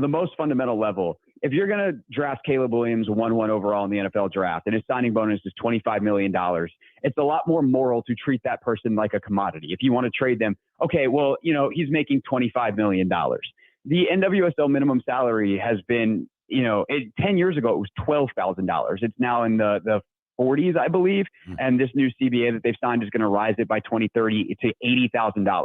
the most fundamental level. If you're going to draft Caleb Williams 1-1 overall in the NFL draft and his signing bonus is $25 million, it's a lot more moral to treat that person like a commodity. If you want to trade them, okay, well, he's making $25 million. The NWSL minimum salary has been, 10 years ago, it was $12,000. It's now in the 40s, I believe. And this new CBA that they've signed is going to rise it by 2030 to $80,000.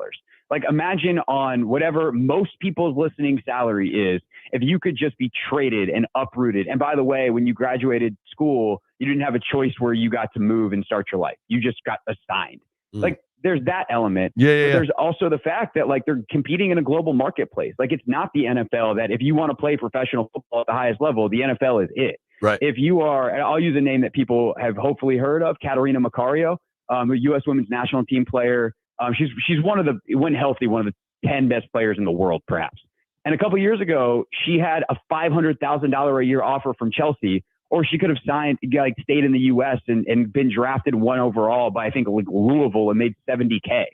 Like, imagine on whatever most people's listening salary is, if you could just be traded and uprooted. And by the way, when you graduated school, you didn't have a choice where you got to move and start your life. You just got assigned. Like, there's that element. Yeah. There's also the fact that they're competing in a global marketplace. Like, it's not the NFL that if you want to play professional football at the highest level, the NFL is it. Right. If you are, and I'll use a name that people have hopefully heard of, Katarina Macario, a U.S. women's national team player. She's when healthy, one of the 10 best players in the world, perhaps. And a couple of years ago, she had a $500,000 a year offer from Chelsea, or she could have stayed in the U.S. and been drafted 1 overall by, I think, Louisville and made $70K.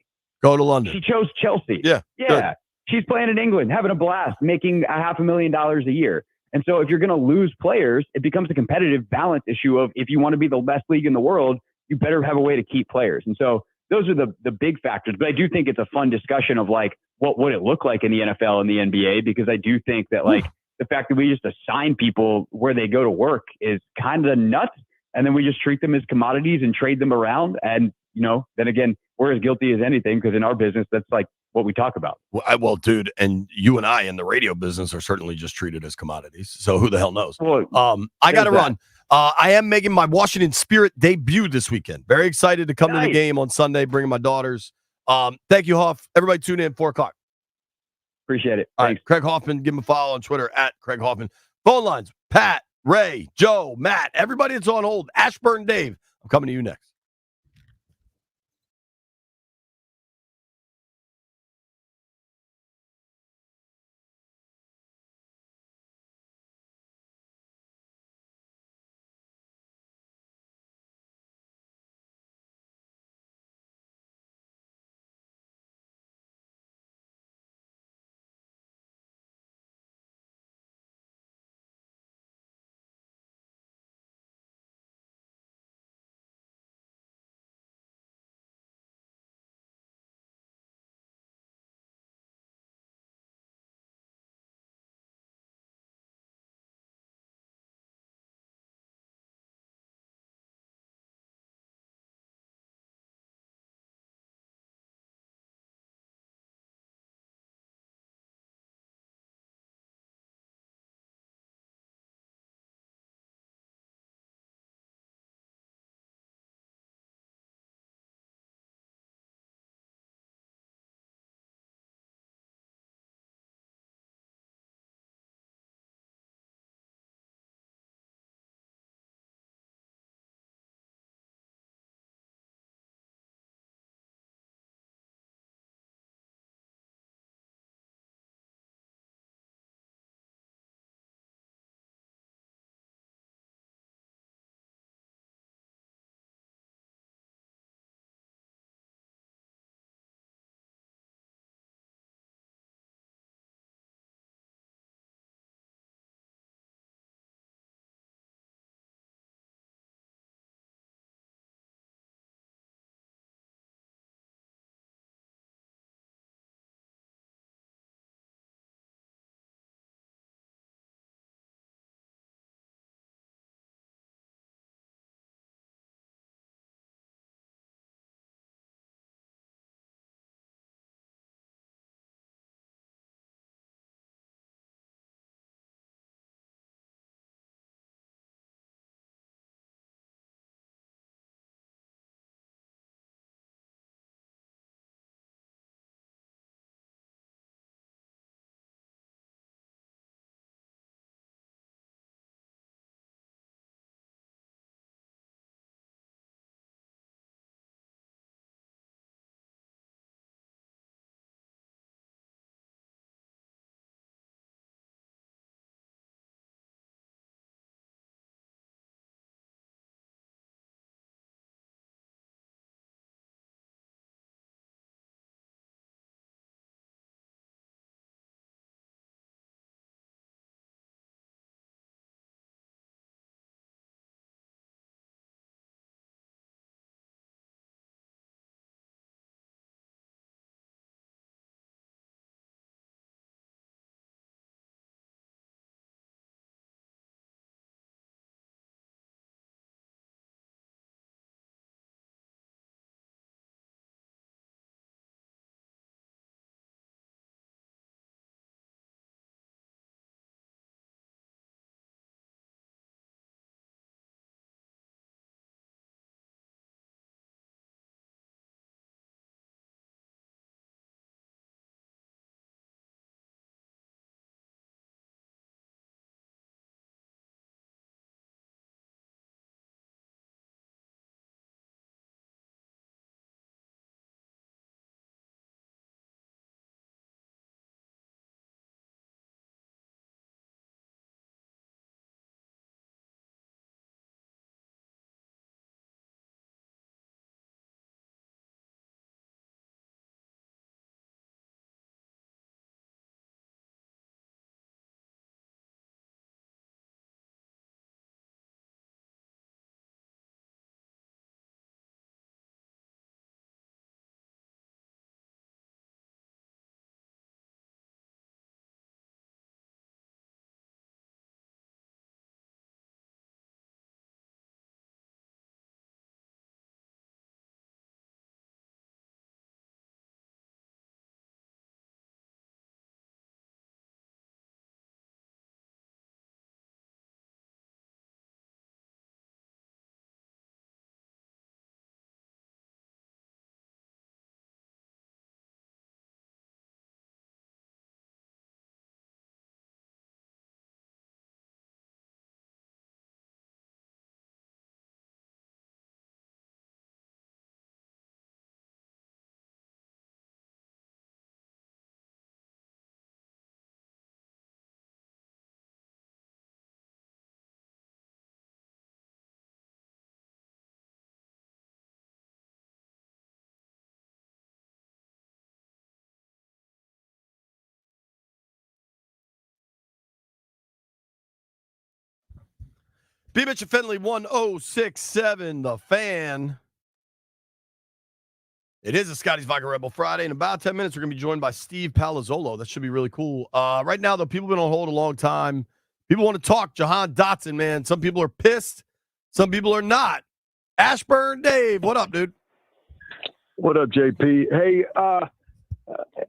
Go to London. She chose Chelsea. Yeah. Good. She's playing in England, having a blast, making $500,000 a year. And so if you're going to lose players, it becomes a competitive balance issue of, if you want to be the best league in the world, you better have a way to keep players. And so those are the big factors. But I do think it's a fun discussion of what would it look like in the NFL and the NBA? Because I do think that the fact that we just assign people where they go to work is kind of nuts. And then we just treat them as commodities and trade them around. And, then again, we're as guilty as anything, because in our business, that's what we talk about. Well, dude, and you and I in the radio business are certainly just treated as commodities. So who the hell knows? Well, I got to run. I am making my Washington Spirit debut this weekend. Very excited to come to the game on Sunday, bringing my daughters. Thank you, Hoff. Everybody tune in 4:00. Appreciate it. All right, Craig Hoffman, give him a follow on Twitter at Craig Hoffman. Phone lines, Pat, Ray, Joe, Matt, everybody that's on hold. Ashburn Dave, I'm coming to you next. Mitch and Finley 1067, The Fan. It is a Scotty's Vodka Rebel Friday. In about 10 minutes, we're going to be joined by Steve Palazzolo. That should be really cool. Right now, though, people have been on hold a long time. People want to talk. Jahan Dotson, man. Some people are pissed. Some people are not. Ashburn Dave, what up, dude? What up, JP? Hey,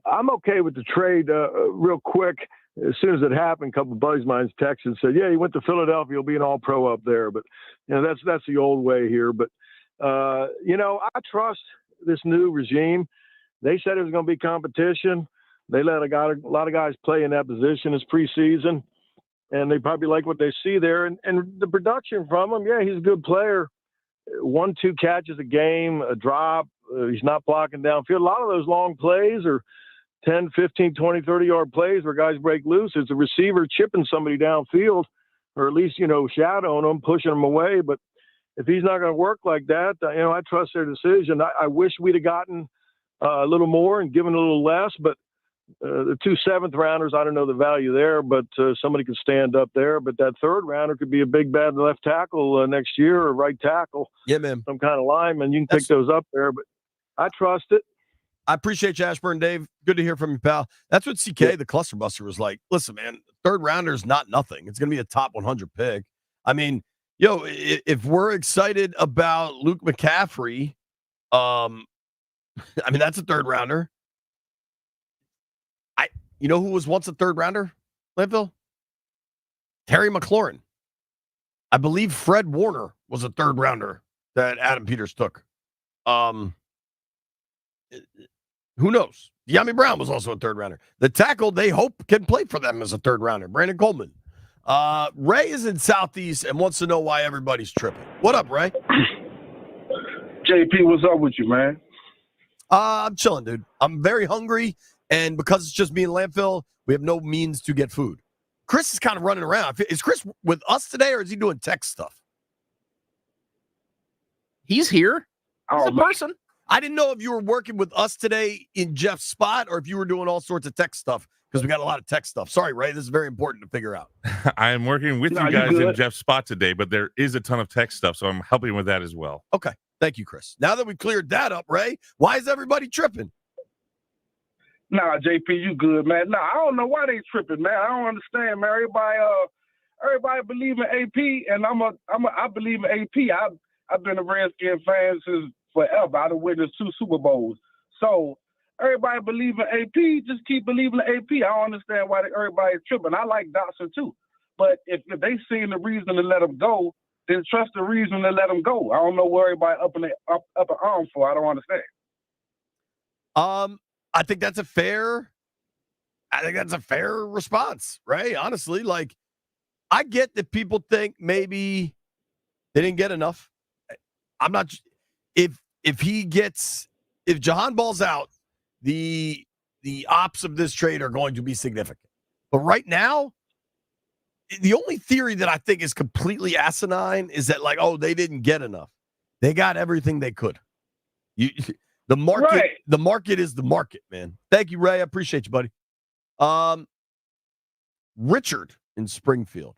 I'm okay with the trade. Real quick, as soon as it happened, a couple of buddies of mine texted and said, "Yeah, he went to Philadelphia. He'll be an All-Pro up there." But that's the old way here. But I trust this new regime. They said it was going to be competition. They let a lot of guys play in that position as preseason, and they probably like what they see there. And the production from him, yeah, he's a good player. 1-2 catches a game, a drop. He's not blocking downfield. A lot of those long plays are 10, 15, 20, 30-yard plays where guys break loose. It's a receiver chipping somebody downfield, or at least, shadowing them, pushing them away. But if he's not going to work like that, I trust their decision. I wish we'd have gotten a little more and given a little less, but the 2 7th-rounders, I don't know the value there, but somebody could stand up there. But that 3rd-rounder could be a big, bad left tackle next year, or right tackle. Yeah, man. Some kind of lineman. You can pick those up there, but I trust it. I appreciate you, Ashburn Dave. Good to hear from you, pal. That's what CK, the cluster buster, was like. Listen, man, 3rd-rounder is not nothing. It's going to be a top 100 pick. I mean, if we're excited about Luke McCaffrey, that's a 3rd-rounder. You know who was once a 3rd-rounder, Landfill? Terry McLaurin. I believe Fred Warner was a 3rd-rounder that Adam Peters took. Who knows? De'Ami Brown was also a 3rd-rounder. The tackle they hope can play for them as a 3rd-rounder, Brandon Coleman. Ray is in Southeast and wants to know why everybody's tripping. What up, Ray? JP, what's up with you, man? I'm chilling, dude. I'm very hungry, and because it's just me and Landfill, we have no means to get food. Chris is kind of running around. Is Chris with us today, or is he doing tech stuff? He's here. He's a person. I didn't know if you were working with us today in Jeff's spot or if you were doing all sorts of tech stuff, because we got a lot of tech stuff. Sorry, Ray. This is very important to figure out. I am working with you guys in Jeff's spot today, but there is a ton of tech stuff, so I'm helping with that as well. Okay. Thank you, Chris. Now that we cleared that up, Ray, why is everybody tripping? Nah, JP, you good, man. Nah, I don't know why they tripping, man. I don't understand, man. Everybody believe in AP, and I believe in AP. I've been a Redskin fan since forever. I've witnessed 2 Super Bowls. So everybody believe in AP. Just keep believing in AP. I don't understand why everybody's tripping. I like Dotson too, but if they seen the reason to let him go, then trust the reason to let him go. I don't know where everybody up an arm for. I don't understand. I think that's a fair response, right? Honestly, like, I get that people think maybe they didn't get enough. I'm not. If Jahan balls out, the ops of this trade are going to be significant. But right now, the only theory that I think is completely asinine is that, like, oh, they didn't get enough. They got everything they could. The market, right. The market is the market, man. Thank you, Ray. I appreciate you, buddy. Richard in Springfield.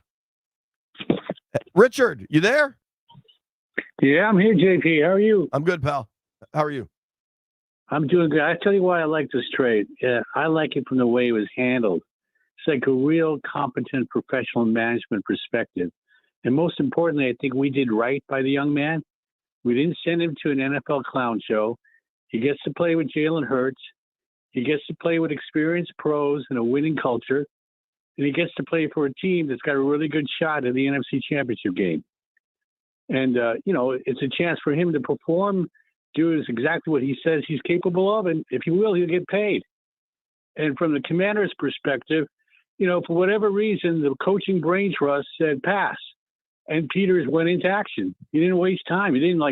Richard, you there? Yeah, I'm here, JP. How are you? I'm good, pal. How are you? I'm doing good. I tell you why I like this trade. I like it from the way it was handled. It's like a real competent professional management perspective. And most importantly, I think we did right by the young man. We didn't send him to an NFL clown show. He gets to play with Jalen Hurts. He gets to play with experienced pros and a winning culture. And he gets to play for a team that's got a really good shot at the NFC Championship game. And, it's a chance for him to perform, do exactly what he says he's capable of. And if he will, he'll get paid. And from the Commander's perspective, for whatever reason, the coaching brain trust said pass. And Peters went into action. He didn't waste time. He didn't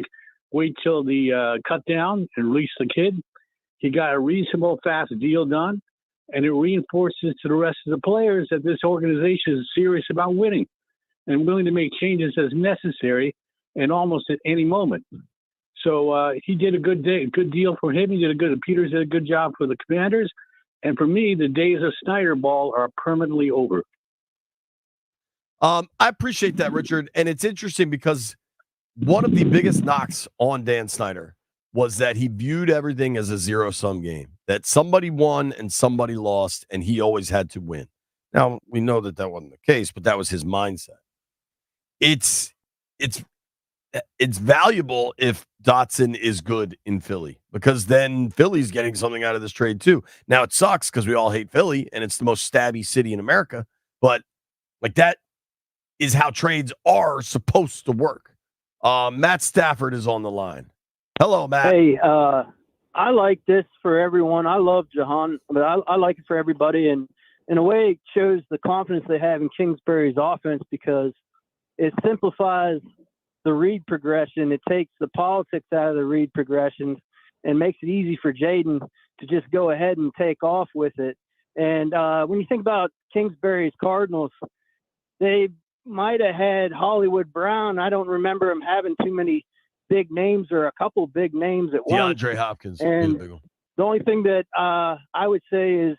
wait till the cut down and release the kid. He got a reasonable, fast deal done. And it reinforces to the rest of the players that this organization is serious about winning and willing to make changes as necessary and almost at any moment. So he did a good deal for him. Peters did a good job for the Commanders. And for me, the days of Snyder ball are permanently over. I appreciate that, Richard. And it's interesting because one of the biggest knocks on Dan Snyder was that he viewed everything as a zero-sum game, that somebody won and somebody lost, and he always had to win. Now, we know that that wasn't the case, but that was his mindset. It's valuable if Dotson is good in Philly because then Philly's getting something out of this trade too. Now, it sucks because we all hate Philly, and it's the most stabby city in America, but like that is how trades are supposed to work. Matt Stafford is on the line. Hello, Matt. Hey, I like this for everyone. I love Jahan, but I like it for everybody. And in a way, it shows the confidence they have in Kingsbury's offense because it simplifies the read progression. It takes the politics out of the read progressions and makes it easy for Jaden to just go ahead and take off with it. And when you think about Kingsbury's Cardinals, they might have had Hollywood Brown. I don't remember him having too many big names or a couple big names at once. DeAndre Hopkins. And the only thing that I would say is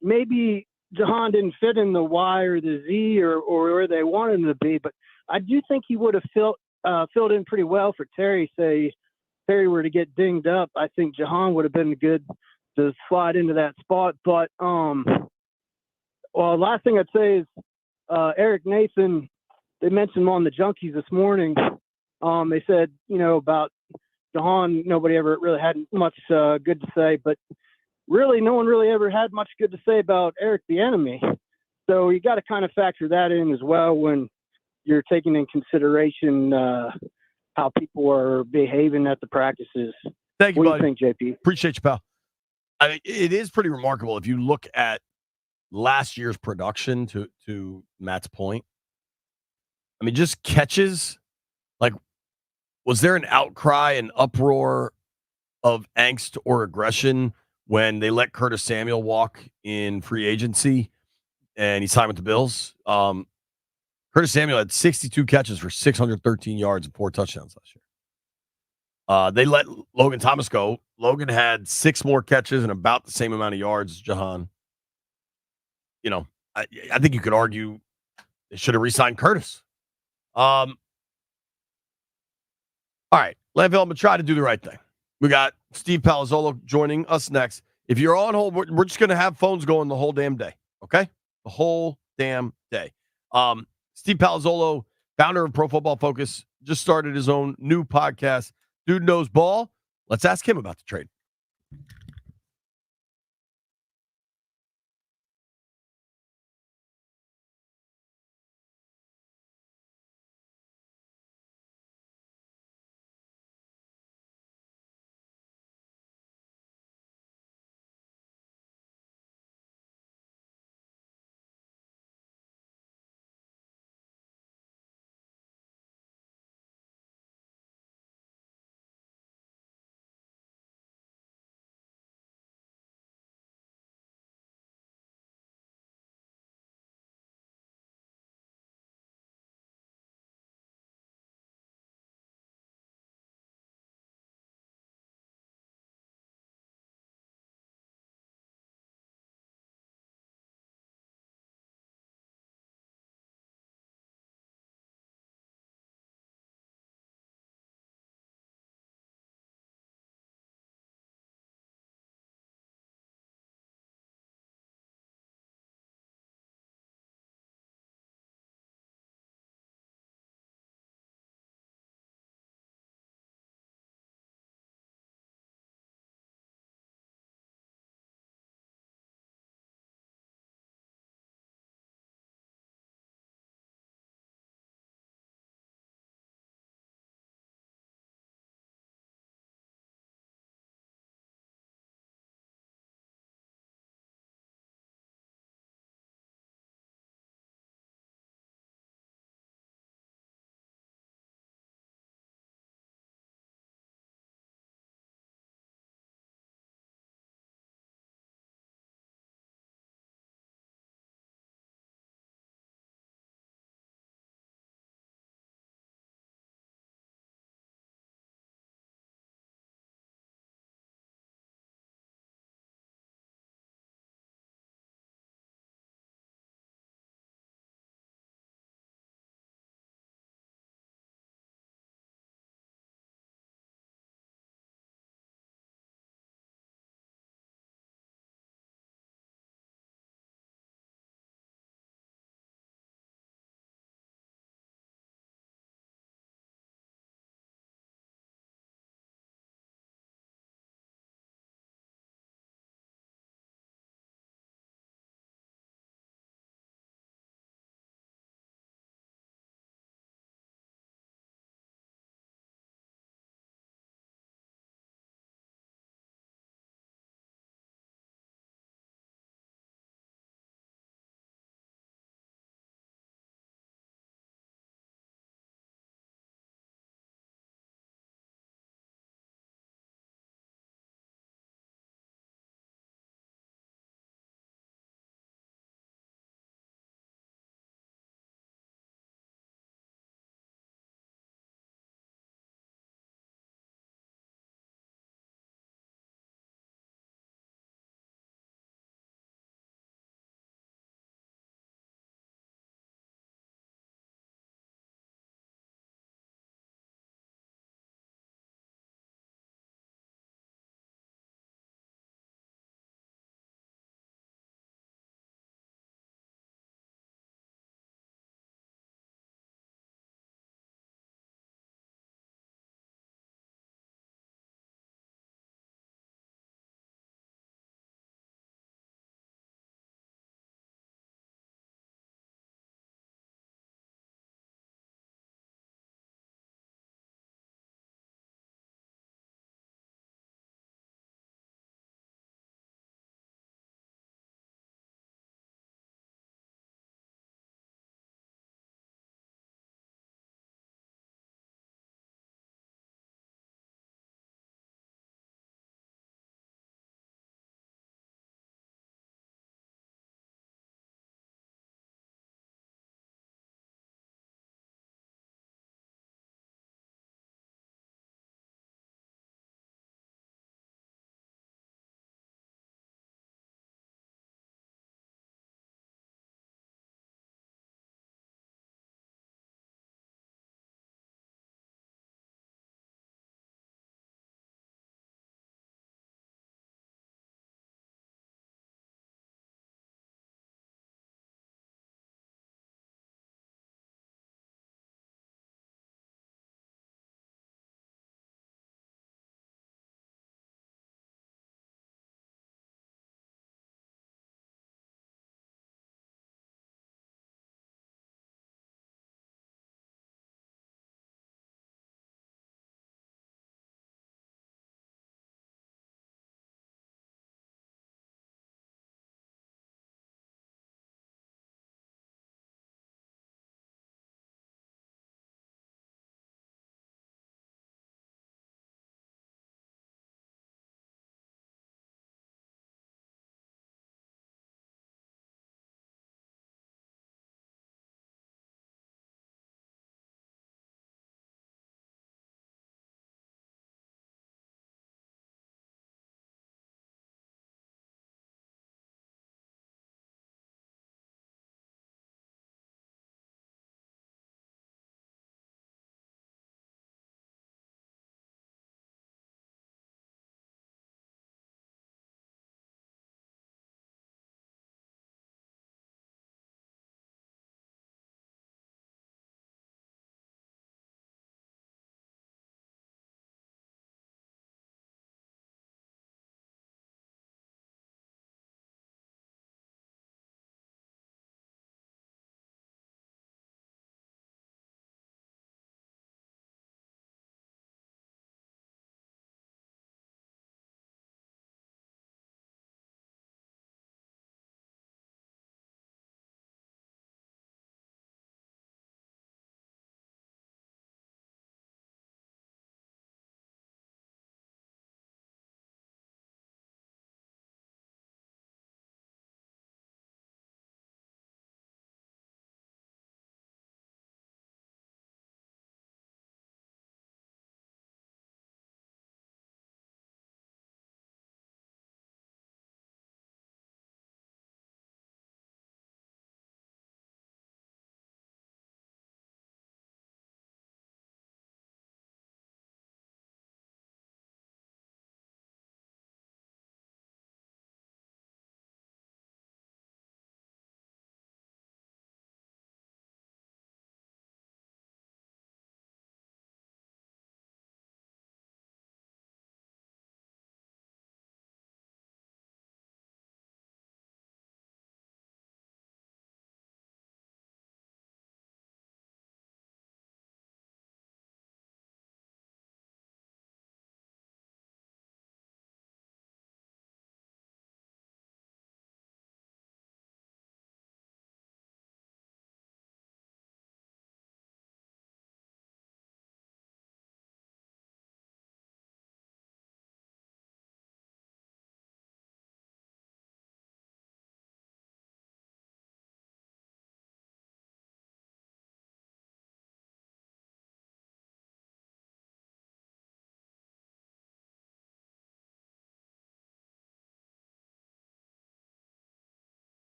maybe Jahan didn't fit in the Y or the Z or where they wanted him to be, but I do think he would have filled in pretty well for Terry. Say Terry were to get dinged up, I think Jahan would have been good to slide into that spot. But well, last thing I'd say is Eric Nathan. They mentioned him on the Junkies this morning. They said, about Jahan, nobody ever really had much good to say, but really no one really ever had much good to say about Eric Bieniemy. So you got to kind of factor that in as well when you're taking in consideration how people are behaving at the practices. Thank you, what buddy. do you think, JP? Appreciate you, pal. I mean, it is pretty remarkable if you look at last year's production to Matt's point. I mean, just catches. Like, was there an outcry, an uproar of angst or aggression when they let Curtis Samuel walk in free agency and he signed with the Bills? Curtis Samuel had 62 catches for 613 yards and 4 touchdowns last year. They let Logan Thomas go. Logan had 6 more catches and about the same amount of yards as Jahan. I think you could argue they should have re-signed Curtis. All right, Landfill, I'm going to try to do the right thing. We got Steve Palazzolo joining us next. If you're on hold, we're just going to have phones going the whole damn day, okay? The whole damn day. Steve Palazzolo, founder of Pro Football Focus, just started his own new podcast, Dude Knows Ball. Let's ask him about the trade.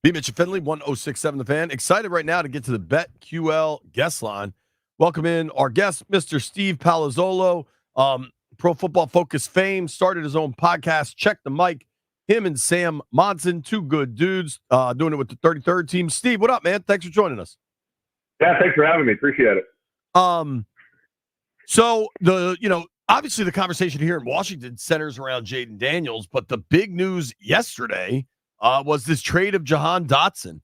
B. Mitch Finley, 1067 The Fan. Excited right now to get to the BetQL guest line. Welcome in our guest, Mr. Steve Palazzolo, Pro Football Focus fame, started his own podcast, Check the Mic. Him and Sam Monson, two good dudes, doing it with the 33rd team. Steve, what up, man? Thanks for joining us. Yeah, thanks for having me. Appreciate it. So obviously the conversation here in Washington centers around Jaden Daniels, but the big news yesterday was this trade of Jahan Dotson.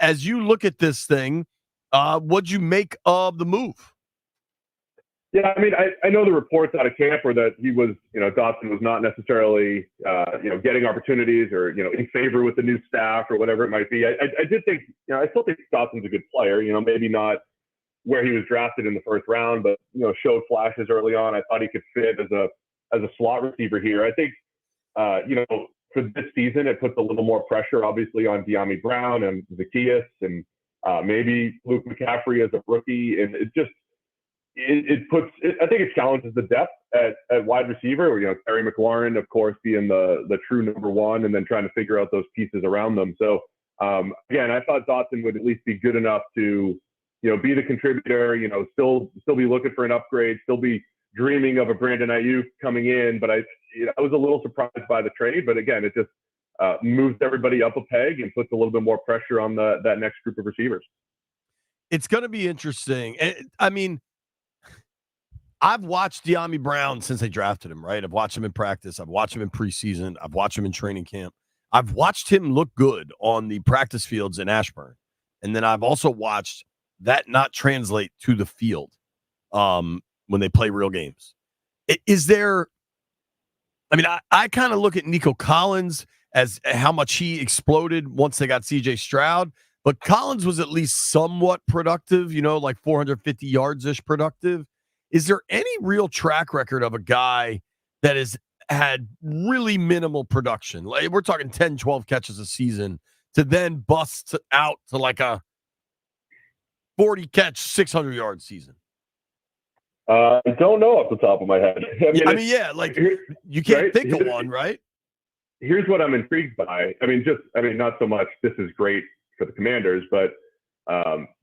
As you look at this thing, what'd you make of the move? Yeah, I mean, I know the reports out of camp were that he was, Dotson was not necessarily, getting opportunities or, in favor with the new staff or whatever it might be. I did think, I still think Dotson's a good player, maybe not where he was drafted in the first round, but, showed flashes early on. I thought he could fit as a slot receiver here. I think, for this season, it puts a little more pressure, obviously, on De'Ami Brown and Zacchaeus and maybe Luke McCaffrey as a rookie. And it just, I think it challenges the depth at wide receiver. Terry McLaurin, of course, being the true number one, and then trying to figure out those pieces around them. So again, I thought Dotson would at least be good enough to, be the contributor. Still be looking for an upgrade. Still be dreaming of a Brandon Ayuk coming in. But I was a little surprised by the trade. But again, it just moves everybody up a peg and puts a little bit more pressure on that next group of receivers. It's going to be interesting. I mean, I've watched De'Ami Brown since they drafted him, right? I've watched him in practice. I've watched him in preseason. I've watched him in training camp. I've watched him look good on the practice fields in Ashburn. And then I've also watched that not translate to the field when they play real games. Is there – I mean, I kind of look at Nico Collins as how much he exploded once they got C.J. Stroud. But Collins was at least somewhat productive, like 450 yards-ish productive. Is there any real track record of a guy that has had really minimal production? Like we're talking 10, 12 catches a season to then bust out to like a 40-catch, 600-yard season? I don't know off the top of my head. You can't think of one, right? Here's what I'm intrigued by. Not so much this is great for the Commanders, but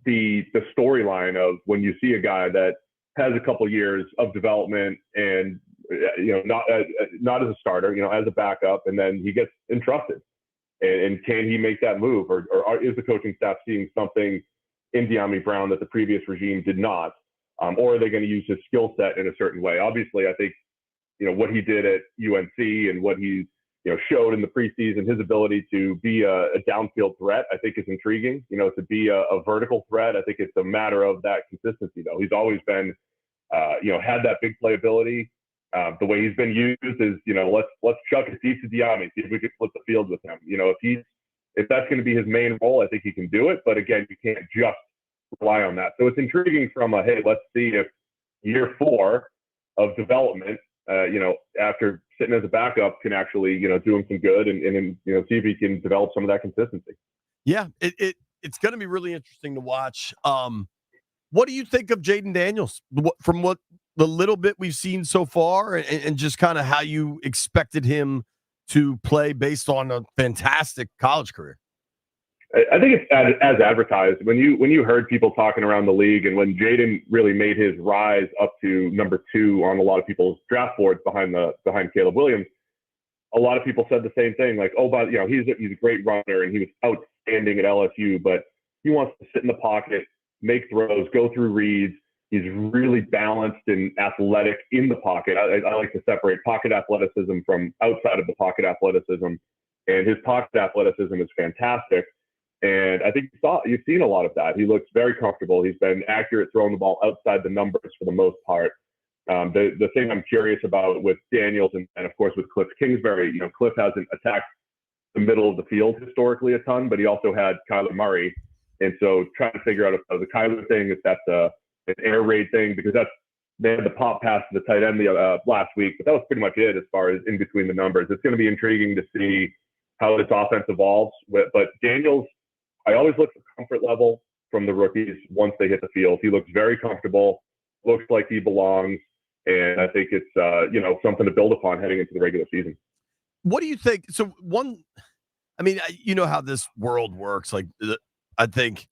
the storyline of when you see a guy that has a couple years of development and not as a starter, as a backup, and then he gets entrusted. And can he make that move, or is the coaching staff seeing something in De'Ami Brown that the previous regime did not, or are they going to use his skill set in a certain way? Obviously, I think what he did at UNC and what he showed in the preseason, his ability to be a downfield threat, I think is intriguing. To be a vertical threat, I think it's a matter of that consistency, though. He's always been, had that big playability. The way he's been used is, let's chuck it deep to De'Ami, see if we can flip the field with him. If that's going to be his main role, I think he can do it. But again, you can't just rely on that. So it's intriguing from hey, let's see if year 4 of development, after sitting as a backup, can actually, do him some good and see if he can develop some of that consistency. Yeah, it's going to be really interesting to watch. What do you think of Jaden Daniels from what the little bit we've seen so far, and just kind of how you expected him to play based on a fantastic college career? I think it's as advertised. When you heard people talking around the league, and when Jaden really made his rise up to number 2 on a lot of people's draft boards behind Caleb Williams, a lot of people said the same thing. Like, but he's a great runner and he was outstanding at LSU, but he wants to sit in the pocket, make throws, go through reads. He's really balanced and athletic in the pocket. I like to separate pocket athleticism from outside of the pocket athleticism, and his pocket athleticism is fantastic. And I think you've seen a lot of that. He looks very comfortable. He's been accurate throwing the ball outside the numbers for the most part. The thing I'm curious about with Daniels and of course with Cliff Kingsbury, Cliff hasn't attacked the middle of the field historically a ton, but he also had Kyler Murray. And so trying to figure out if the Kyler thing, if that's an air raid thing, because they had the pop pass to the tight end last week, but that was pretty much it as far as in between the numbers. It's going to be intriguing to see how this offense evolves. But Daniels, I always look for comfort level from the rookies once they hit the field. He looks very comfortable, looks like he belongs, and I think it's something to build upon heading into the regular season. What do you think? So one I mean, you know how this world works. Like, I think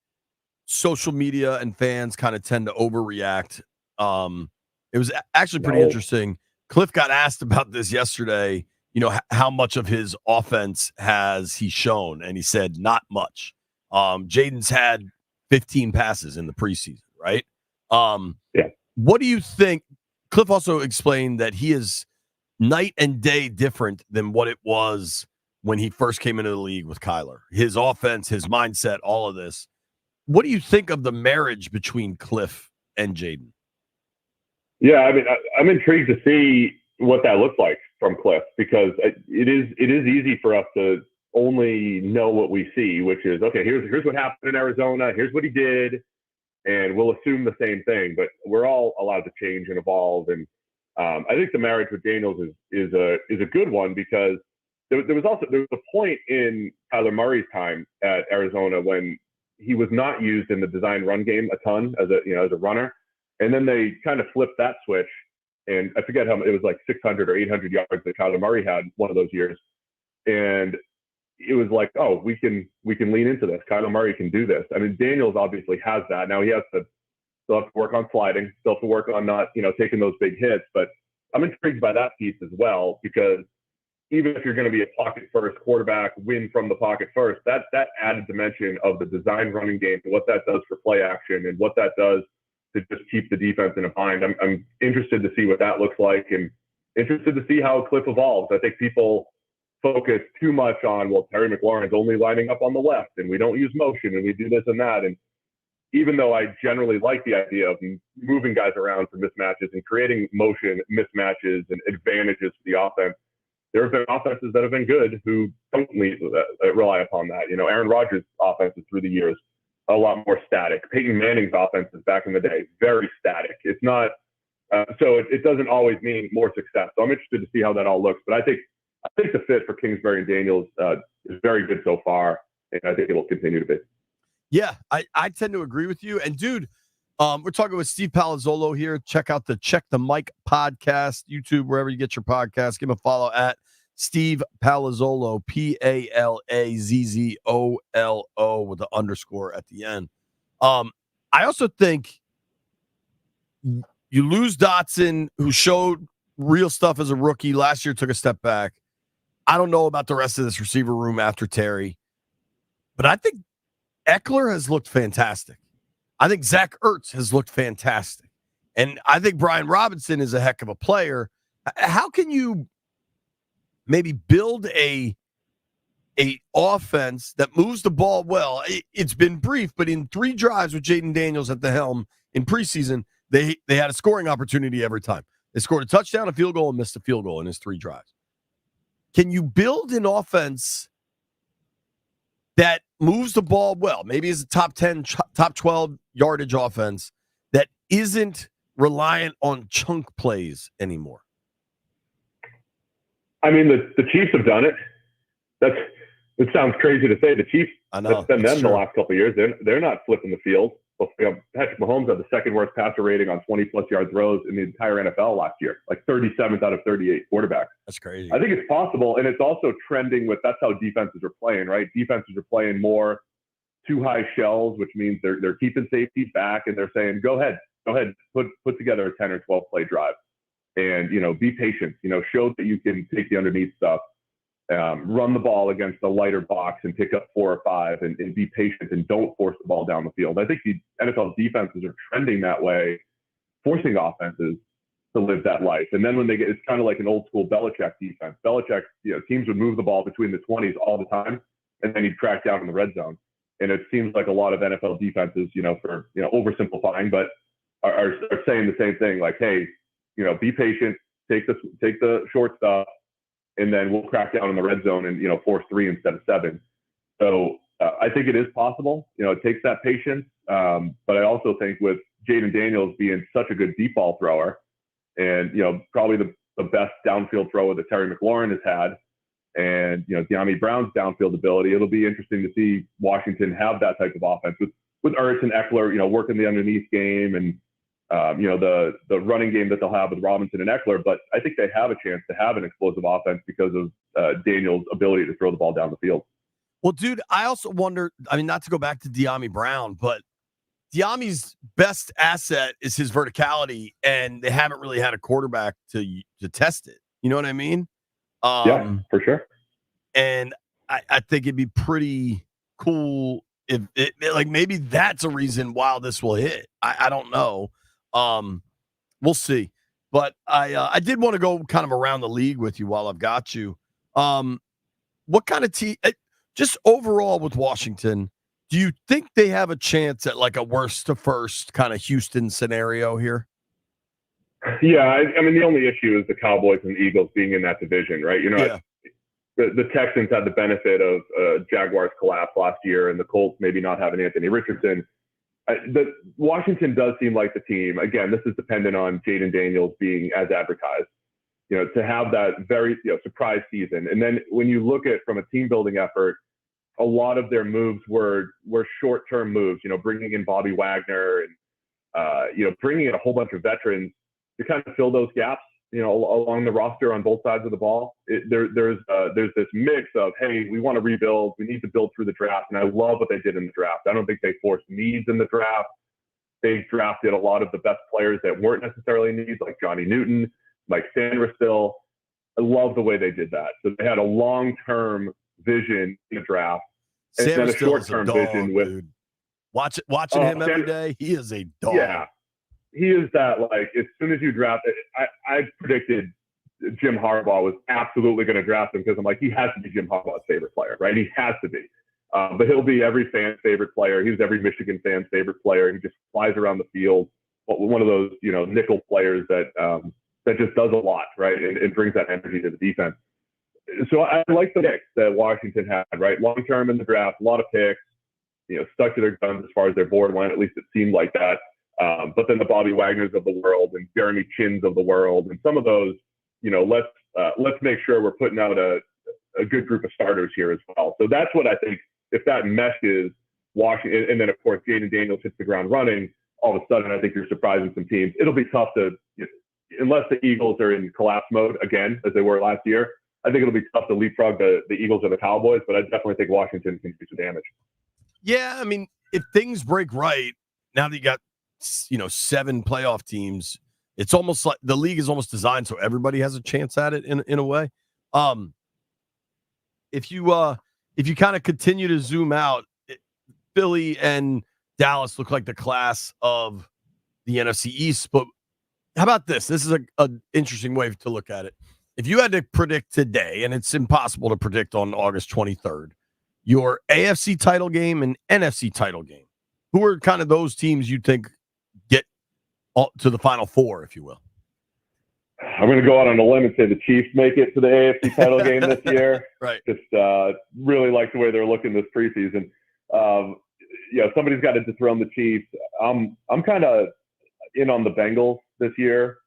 social media and fans kind of tend to overreact. It was actually pretty interesting. Cliff got asked about this yesterday. You know, how much of his offense has he shown? And he said, not much. Jaden's had 15 passes in the preseason, right? Yeah. What do you think? Cliff also explained that he is night and day different than what it was when he first came into the league with Kyler. His offense, his mindset, all of this. What do you think of the marriage between Cliff and Jaden? Yeah, I mean, I'm intrigued to see what that looks like from Cliff, because it is easy for us to only know what we see, which is, okay, here's what happened in Arizona, here's what he did, and we'll assume the same thing. But we're all allowed to change and evolve. And I think the marriage with Daniels is a good one, because there was a point in Kyler Murray's time at Arizona when he was not used in the design run game a ton as a runner. And then they kind of flipped that switch, and I forget how it was, like 600 or 800 yards that Kyler Murray had one of those years. And it was like, oh, we can lean into this. Kyler Murray can do this. I mean, Daniels obviously has that. Now he still have to work on sliding, still have to work on not, taking those big hits. But I'm intrigued by that piece as well, because even if you're going to be a pocket first quarterback, win from the pocket first, that added dimension of the design running game, and what that does for play action, and what that does to just keep the defense in a bind. I'm interested to see what that looks like, and interested to see how Cliff evolves. I think people focus too much on, well, Terry McLaurin's only lining up on the left, and we don't use motion, and we do this and that. And even though I generally like the idea of moving guys around for mismatches and creating motion mismatches and advantages for the offense, there have been offenses that have been good who don't rely upon that. Aaron Rodgers' offenses through the years, a lot more static. Peyton Manning's offenses back in the day, very static. It's not, so it doesn't always mean more success. So I'm interested to see how that all looks. But I think the fit for Kingsbury and Daniels is very good so far, and I think it will continue to be. Yeah, I tend to agree with you. And dude, we're talking with Steve Palazzolo here. Check out the Check the Mic podcast, YouTube, wherever you get your podcast. Give him a follow at Steve Palazzolo, Palazzolo with the underscore at the end. I also think you lose Dotson, who showed real stuff as a rookie. Last year took a step back. I don't know about the rest of this receiver room after Terry, but I think Eckler has looked fantastic. I think Zach Ertz has looked fantastic. And I think Brian Robinson is a heck of a player. How can you maybe build a offense that moves the ball well? It's been brief, but in 3 drives with Jaden Daniels at the helm in preseason, they had a scoring opportunity every time. They scored a touchdown, a field goal, and missed a field goal in his 3 drives. Can you build an offense that moves the ball well, maybe as a top 10, top 12 yardage offense that isn't reliant on chunk plays anymore? I mean, the Chiefs have done it. It sounds crazy to say. The Chiefs, I know, it's been them the last couple of years. They're not flipping the field. Patrick Mahomes had the second worst passer rating on 20-plus yard throws in the entire NFL last year, like 37th out of 38 quarterbacks. That's crazy. I think it's possible, and it's also trending with that's how defenses are playing, right? Defenses are playing more too high shells, which means they're keeping safeties back, and they're saying, go ahead, put together a 10 or 12 play drive, and be patient. Show that you can take the underneath stuff. Run the ball against the lighter box and pick up 4 or 5 and be patient and don't force the ball down the field. I think the NFL defenses are trending that way, forcing offenses to live that life. And then when it's kind of like an old school Belichick defense. Belichick, teams would move the ball between the 20s all the time, and then he'd crack down in the red zone. And it seems like a lot of NFL defenses, for oversimplifying, but are saying the same thing, like, hey, be patient, take the short stuff, and then we'll crack down in the red zone and, force 3 instead of 7. So I think it is possible. It takes that patience. But I also think with Jaden Daniels being such a good deep ball thrower and, probably the best downfield thrower that Terry McLaurin has had, and, De'Ami Brown's downfield ability, it'll be interesting to see Washington have that type of offense with Ertz and Eckler, working the underneath game and, the running game that they'll have with Robinson and Eckler. But I think they have a chance to have an explosive offense because of Daniels' ability to throw the ball down the field. Well, dude, I also wonder, I mean, not to go back to De'Ami Brown, but De'Ami's best asset is his verticality, and they haven't really had a quarterback to test it. You know what I mean? Yeah, for sure. And I think it'd be pretty cool if like maybe that's a reason why this will hit. I don't know. We'll see. But I did want to go kind of around the league with you while I've got you. What kind of team, just overall with Washington, do you think they have a chance at like a worst to first kind of Houston scenario here? Yeah, I mean, the only issue is the Cowboys and Eagles being in that division, right? You know, the Texans had the benefit of Jaguars collapse last year and the Colts maybe not having Anthony Richardson. The Washington does seem like the team. Again, this is dependent on Jaden Daniels being as advertised. You know, to have that very surprise season, and then when you look at from a team building effort, a lot of their moves were short term moves. You know, bringing in Bobby Wagner and bringing in a whole bunch of veterans to kind of fill those gaps. You know, along the roster on both sides of the ball. There's this mix of, hey, we want to rebuild, we need to build through the draft, and I love what they did in the draft. I don't think they forced needs in the draft. They drafted a lot of the best players that weren't necessarily needs, like Johnny Newton, like Sandersville. I love the way they did that. So they had a long-term vision in the draft, and then a short-term vision with dude. Watching him every day. He is a dog. Yeah. He is that, like, as soon as you draft it, I predicted Jim Harbaugh was absolutely going to draft him because I'm like, he has to be Jim Harbaugh's favorite player, right? He has to be. But he'll be every fan's favorite player. He was every Michigan fan's favorite player. He just flies around the field. One of those, nickel players that just does a lot, right? And brings that energy to the defense. So I like the picks that Washington had, right? Long-term in the draft, a lot of picks, stuck to their guns as far as their board went. At least it seemed like that. But then the Bobby Wagners of the world and Jeremy Chins of the world and some of those, let's make sure we're putting out a good group of starters here as well. So that's what I think. If that meshes Washington, and then of course Jaden Daniels hits the ground running, all of a sudden I think you're surprising some teams. It'll be tough to, unless the Eagles are in collapse mode again as they were last year. I think it'll be tough to leapfrog the Eagles or the Cowboys, but I definitely think Washington can do some damage. Yeah, I mean, if things break right, now that you got 7 playoff teams, it's almost like the league is almost designed so everybody has a chance at it in a way. If you kind of continue to zoom out, Philly and Dallas look like the class of the NFC East. But how about this? This is an interesting way to look at it. If you had to predict today, and it's impossible to predict on August 23rd, your AFC title game and NFC title game, who are kind of those teams you think get to the Final Four, if you will? I'm going to go out on a limb and say the Chiefs make it to the AFC title game this year. Right. Just really like the way they're looking this preseason. Somebody's got to dethrone the Chiefs. I'm kind of in on the Bengals this year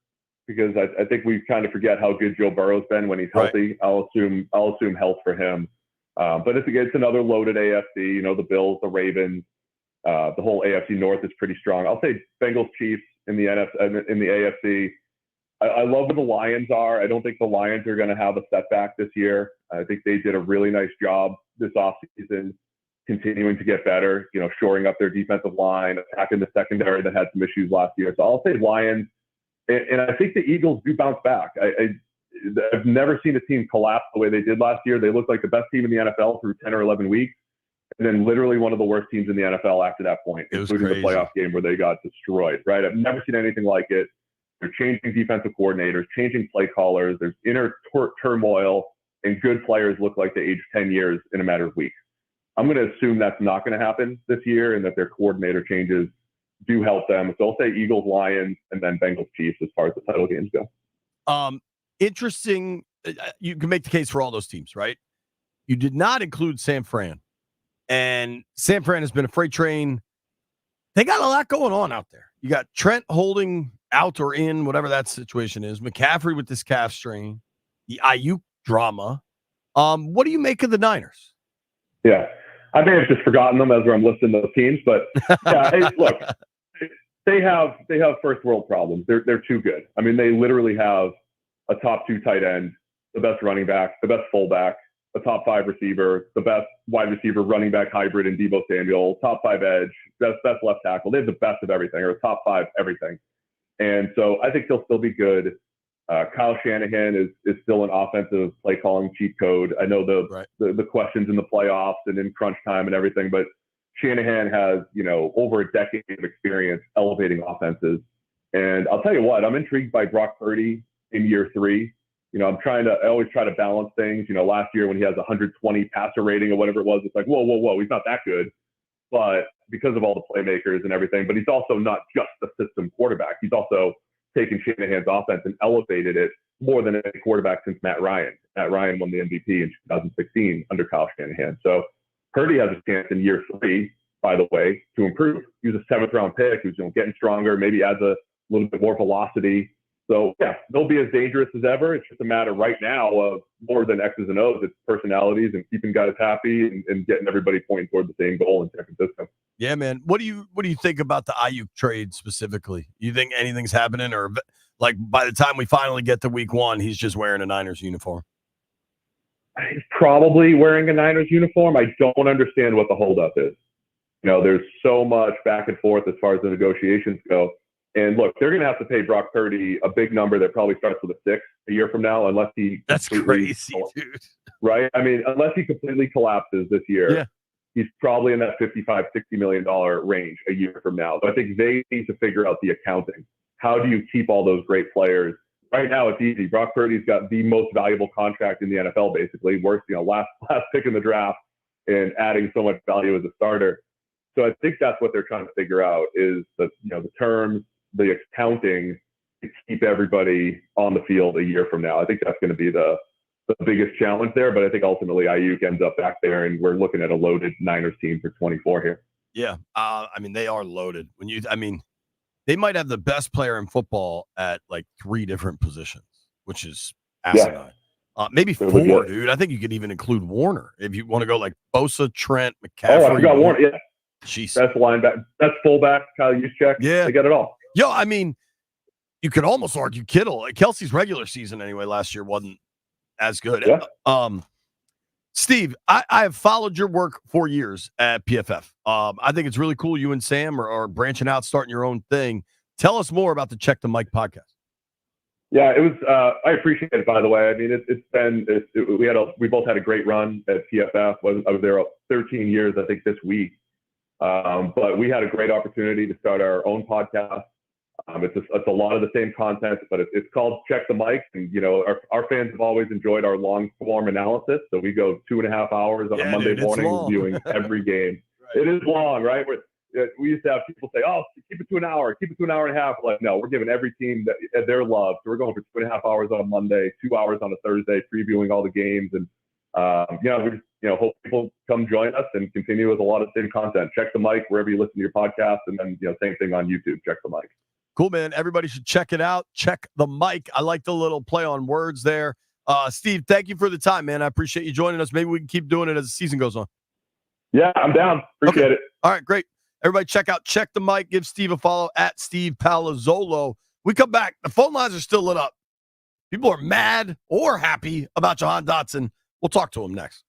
because I think we kind of forget how good Joe Burrow's been when he's healthy. Right. I'll assume health for him. But it's another loaded AFC. The Bills, the Ravens, the whole AFC North is pretty strong. I'll say Bengals, Chiefs in the AFC. I love where the Lions are. I don't think the Lions are going to have a setback this year. I think they did a really nice job this offseason, continuing to get better, shoring up their defensive line, attacking the secondary that had some issues last year. So I'll say Lions. And I think the Eagles do bounce back. I've never seen a team collapse the way they did last year. They looked like the best team in the NFL through 10 or 11 weeks. And then literally one of the worst teams in the NFL after that point, including the playoff game where they got destroyed, right? I've never seen anything like it. They're changing defensive coordinators, changing play callers. There's inner turmoil, and good players look like they aged 10 years in a matter of weeks. I'm going to assume that's not going to happen this year and that their coordinator changes do help them. So I'll say Eagles, Lions, and then Bengals, Chiefs as far as the title games go. Interesting. You can make the case for all those teams, right? You did not include San Fran. And San Fran has been a freight train. They got a lot going on out there. You got Trent holding out or in, whatever that situation is. McCaffrey with this calf strain. The Ayuk drama. What do you make of the Niners? Yeah, I may have just forgotten them as I'm listing those teams, but yeah, look, they have first world problems. They're too good. I mean, they literally have a top 2 tight end, the best running back, the best fullback, a top 5 receiver, the best wide receiver running back hybrid in Deebo Samuel, top 5 edge, best left tackle. They have the best of everything, or top 5 everything. And so I think he'll still be good. Kyle Shanahan is still an offensive play calling cheat code. I know the questions in the playoffs and in crunch time and everything, but Shanahan has, over a decade of experience elevating offenses. And I'll tell you what, I'm intrigued by Brock Purdy in year 3. I always try to balance things. Last year when he has 120 passer rating or whatever it was, it's like, whoa, he's not that good. But because of all the playmakers and everything, but he's also not just a system quarterback. He's also taken Shanahan's offense and elevated it more than any quarterback since Matt Ryan. Matt Ryan won the MVP in 2016 under Kyle Shanahan. So Purdy has a chance in year 3, by the way, to improve. He was a 7th-round pick. He was getting stronger, maybe adds a little bit more velocity. So, yeah, they'll be as dangerous as ever. It's just a matter right now of more than X's and O's. It's personalities and keeping guys happy and getting everybody pointing toward the same goal in San Francisco. Yeah, man. What do you think about the Ayuk trade specifically? You think anything's happening, or like by the time we finally get to week 1, he's just wearing a Niners uniform? He's probably wearing a Niners uniform. I don't understand what the holdup is. There's so much back and forth as far as the negotiations go. And look, they're going to have to pay Brock Purdy a big number that probably starts with a 6 a year from now, unless he That's crazy, dude. Right? I mean, unless he completely collapses this year, he's probably in that $55, $60 million range a year from now. So I think they need to figure out the accounting. How do you keep all those great players? Right now, it's easy. Brock Purdy's got the most valuable contract in the NFL, basically. Worst, last pick in the draft and adding so much value as a starter. So I think that's what they're trying to figure out is the terms, the accounting to keep everybody on the field a year from now. I think that's going to be the biggest challenge there. But I think ultimately Ayuk ends up back there, and we're looking at a loaded Niners team for 24 here. Yeah, they are loaded. They might have the best player in football at like 3 different positions, which is asinine. Maybe 4, dude. I think you could even include Warner if you want to go like Bosa, Trent, McCaffrey. Oh, I forgot Warner. Yeah. Jeez. Best linebacker, best fullback, Kyle Juszczyk. Yeah. They got it all. Yo, you could almost argue Kittle. Kelsey's regular season anyway last year wasn't as good. Yeah. Steve, I have followed your work for years at PFF. I think it's really cool you and Sam are branching out, starting your own thing. Tell us more about the Check the Mic podcast. Yeah, it was. I appreciate it. By the way, I mean we both had a great run at PFF. I was there 13 years, I think, this week. But we had a great opportunity to start our own podcast. It's a lot of the same content, but it's called Check the Mic. And, our fans have always enjoyed our long form analysis. So we go 2.5 hours on a Monday morning reviewing every game. Right. It is long, right? We used to have people say, oh, keep it to an hour, keep it to an hour and a half. Like, no, we're giving every team their love. So we're going for 2.5 hours on a Monday, 2 hours on a Thursday, previewing all the games. And, we hope people come join us and continue with a lot of the same content. Check the Mic wherever you listen to your podcast. And then, same thing on YouTube, Check the Mic. Cool, man. Everybody should check it out. Check the Mic. I like the little play on words there. Steve, thank you for the time, man. I appreciate you joining us. Maybe we can keep doing it as the season goes on. Yeah, I'm down. Appreciate it. All right, great. Everybody check out Check the Mic. Give Steve a follow at Steve Palazzolo. We come back. The phone lines are still lit up. People are mad or happy about Jahan Dotson. We'll talk to him next.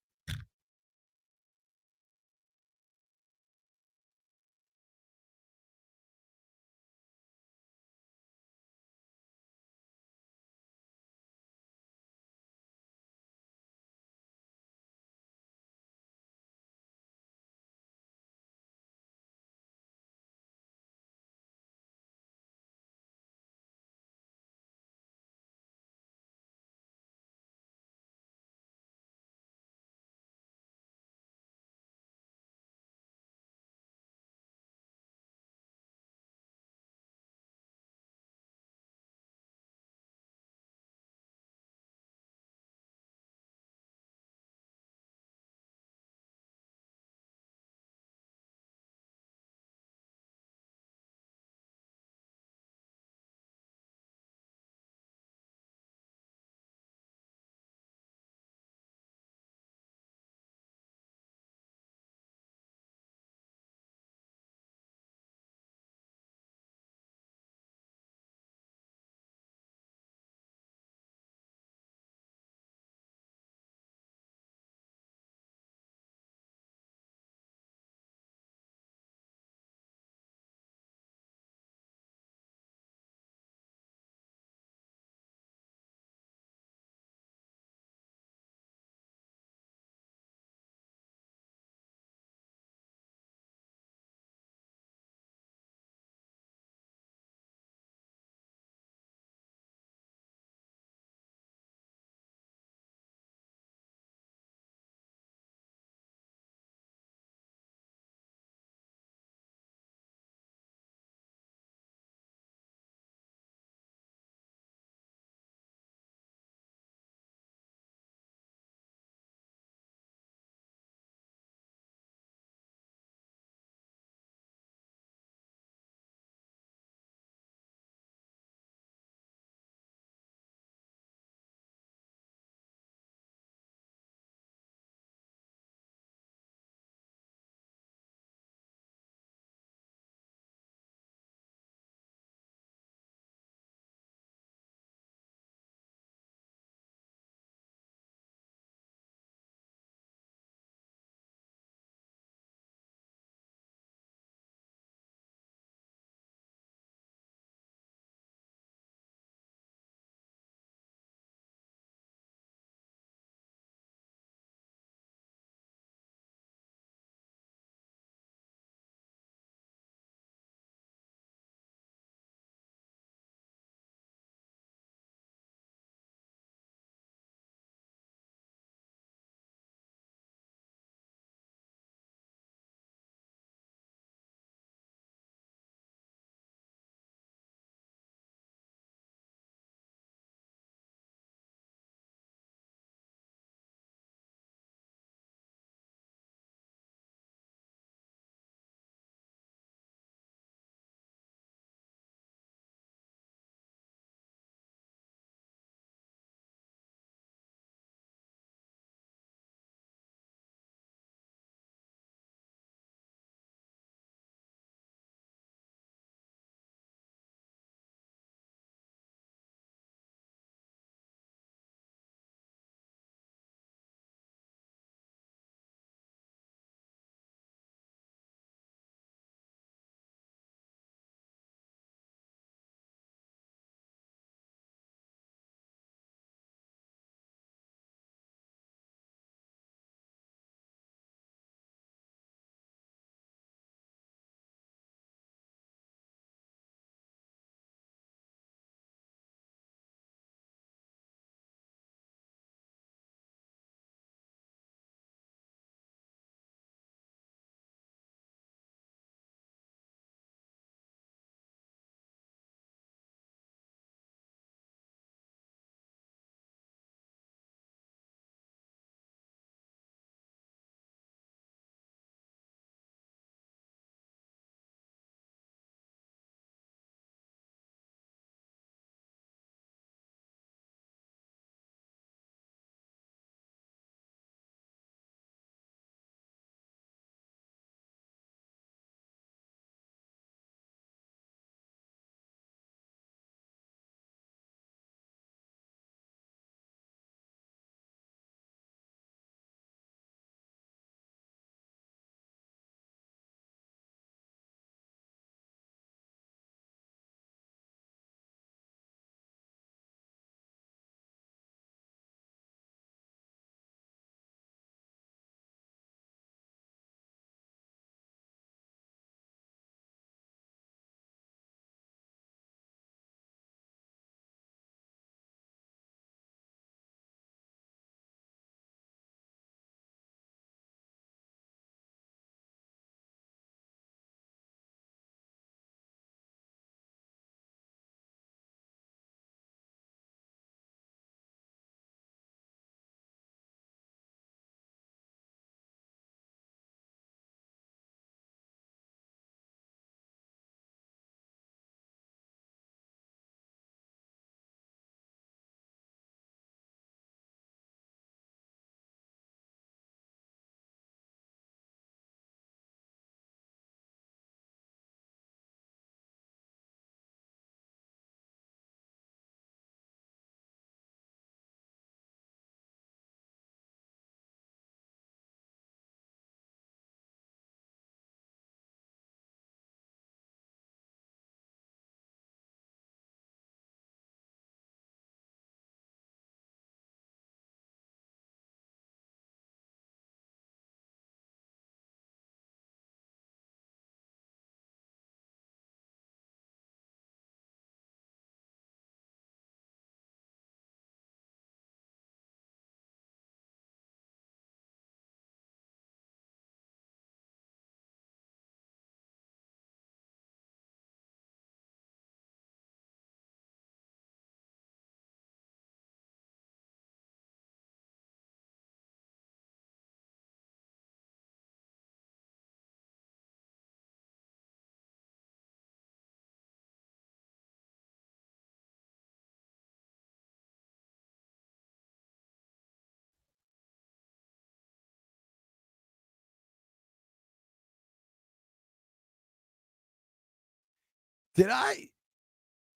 Did I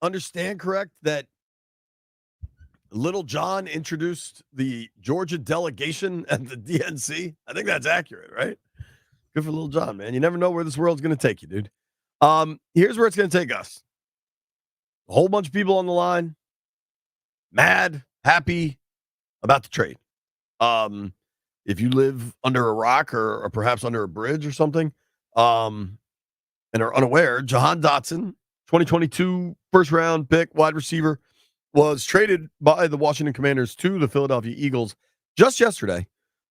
understand correct that Little John introduced the Georgia delegation at the DNC? I think that's accurate, right? Good for Little John, man. You never know where this world's going to take you, dude. Here's where it's going to take us. A whole bunch of people on the line, mad, happy about the trade. If you live under a rock or perhaps under a bridge or something, and are unaware, Jahan Dotson, 2022 first-round pick, wide receiver, was traded by the Washington Commanders to the Philadelphia Eagles just yesterday.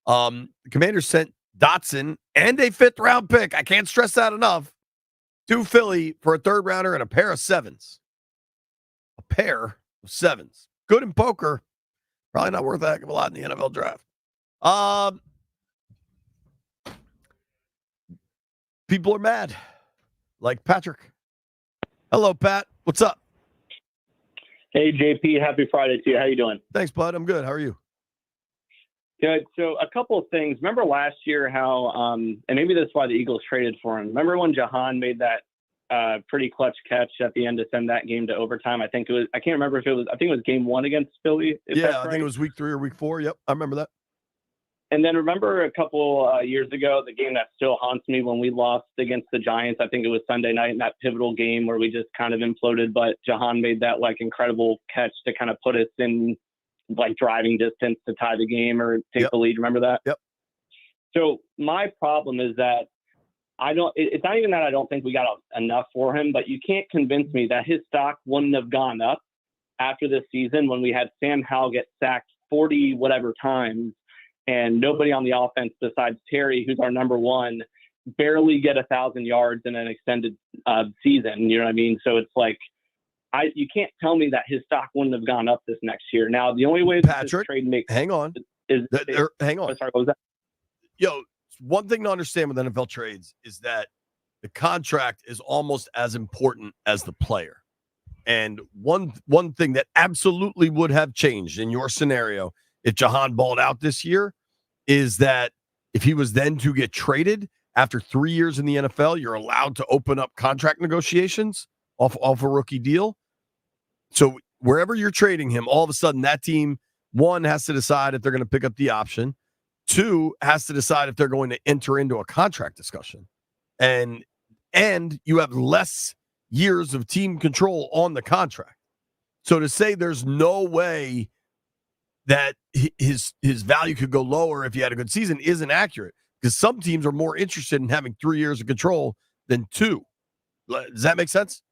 The Commanders sent Dotson and a fifth-round pick, I can't stress that enough, to Philly for a third-rounder and a pair of sevens. A pair of sevens. Good in poker. Probably not worth a heck of a lot in the NFL draft. People are mad. Like Patrick. Hello, Pat. What's up? Hey, JP. Happy Friday to you. How you doing? Thanks, bud. I'm good. How are you? Good. So a couple of things. Remember last year how, and maybe that's why the Eagles traded for him. Remember when Jahan made that pretty clutch catch at the end to send that game to overtime? I think it was, I can't remember if it was, I think it was game 1 against Philly. Yeah, I think it was week 3 or week 4. Yep, I remember that. And then remember a couple years ago, the game that still haunts me when we lost against the Giants. I think it was Sunday night in that pivotal game where we just kind of imploded, but Jahan made that like incredible catch to kind of put us in like driving distance to tie the game or take the lead. Remember that? Yep. So my problem is that it's not even that I don't think we got enough for him, but you can't convince me that his stock wouldn't have gone up after this season when we had Sam Howell get sacked 40 whatever times and nobody on the offense besides Terry, who's our number one, barely get 1,000 yards in an extended season. You know what I mean? So it's like, you can't tell me that his stock wouldn't have gone up this next year. Now, the only way that this trade makes hang on. Hang on. Sorry, what was that? Yo, one thing to understand with NFL trades is that the contract is almost as important as the player. And one thing that absolutely would have changed in your scenario if Jahan balled out this year is that if he was then to get traded after 3 years in the NFL, you're allowed to open up contract negotiations off a rookie deal. So wherever you're trading him, all of a sudden that team, 1, has to decide if they're going to pick up the option. 2, has to decide if they're going to enter into a contract discussion. And you have less years of team control on the contract. So to say there's no way that his value could go lower if he had a good season isn't accurate, because some teams are more interested in having 3 years of control than 2. Does that make sense?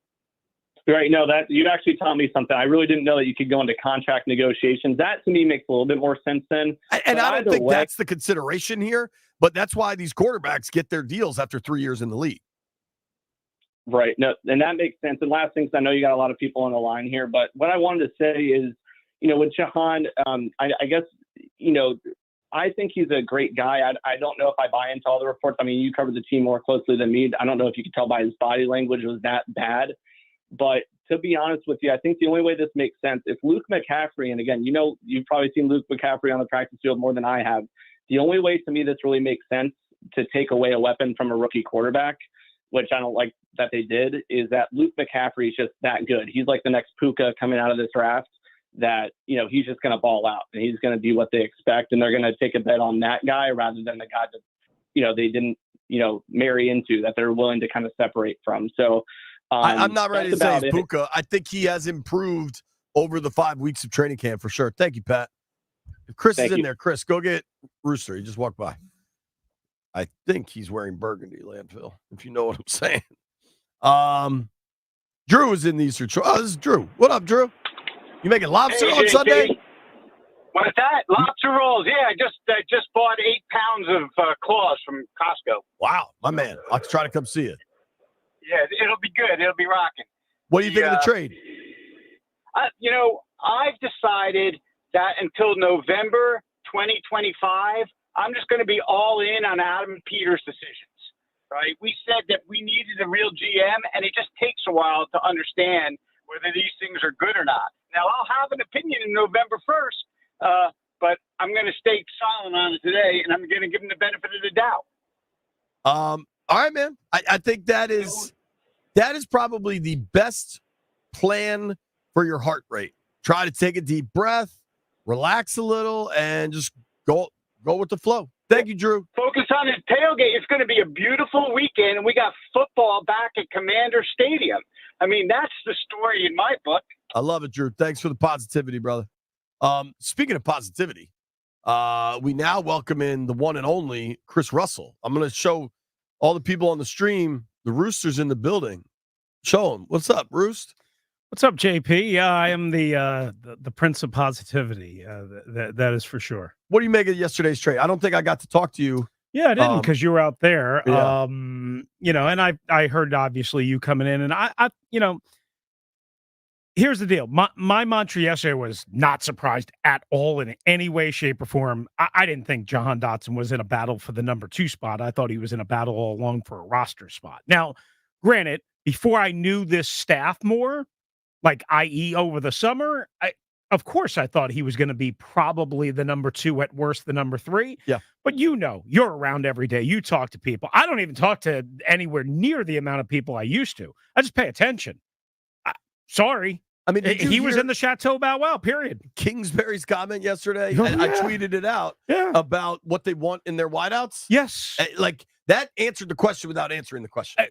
Right. No, that you actually taught me something. I really didn't know that you could go into contract negotiations. That to me makes a little bit more sense then. And I don't think that's the consideration here, but that's why these quarterbacks get their deals after 3 years in the league. Right. No, and that makes sense. And last thing, 'cause I know you got a lot of people on the line here, but what I wanted to say is, with Jahan, I guess, I think he's a great guy. I don't know if I buy into all the reports. I mean, you covered the team more closely than me. I don't know if you could tell by his body language it was that bad. But to be honest with you, I think the only way this makes sense, if Luke McCaffrey, and again, you've probably seen Luke McCaffrey on the practice field more than I have. The only way to me this really makes sense to take away a weapon from a rookie quarterback, which I don't like that they did, is that Luke McCaffrey is just that good. He's like the next Puka coming out of this draft that, he's just going to ball out and he's going to do what they expect. And they're going to take a bet on that guy rather than the guy that, they didn't, marry into, that they're willing to kind of separate from. So, I'm not ready to say it's Puka. I think he has improved over the 5 weeks of training camp for sure. Thank you, Pat. If Chris is in there, Chris, go get Rooster. He just walked by. I think he's wearing burgundy, Landfill, if you know what I'm saying. Drew is in the Eastern Shore. Oh, this is Drew. What up, Drew? You making lobster on Sunday? What's that? Lobster rolls. Yeah, I just bought 8 pounds of claws from Costco. Wow, my man. I'll try to come see you. Yeah, it'll be good. It'll be rocking. What do you think of the trade? I've decided that until November 2025, I'm just going to be all in on Adam Peters' decisions, right? We said that we needed a real GM, and it just takes a while to understand whether these things are good or not. Now, I'll have an opinion in November 1st, but I'm going to stay silent on it today, and I'm going to give him the benefit of the doubt. All right, man. I think that is that is probably the best plan for your heart rate. Try to take a deep breath, relax a little, and just go with the flow. Thank you, Drew. Focus on his tailgate. It's going to be a beautiful weekend, and we got football back at Commander Stadium. I mean, that's the story in my book. I love it, Drew. Thanks for the positivity, brother. Speaking of positivity, we now welcome in the one and only Chris Russell. I'm going to show all the people on the stream, the Roosters in the building. Show them. What's up, Roost? What's up, JP? Yeah, I am the prince of positivity. That is for sure. What do you make of yesterday's trade? I don't think I got to talk to you. Yeah, I didn't because you were out there. Yeah. And I heard obviously you coming in, and I here's the deal. My mantra yesterday was not surprised at all in any way, shape, or form. I didn't think Jahan Dotson was in a battle for the number 2 spot. I thought he was in a battle all along for a roster spot. Now, granted, before I knew this staff more, like i.e. over the summer, of course I thought he was going to be probably the number 2, at worst the number 3. Yeah. But you're around every day. You talk to people. I don't even talk to anywhere near the amount of people I used to. I just pay attention. Sorry. I mean, he was in the Chateau Bow Wow, period. Kingsbury's comment yesterday, Oh, and I yeah. tweeted it out Yeah. about what they want in their wideouts. Yes. Like, that answered the question without answering the question.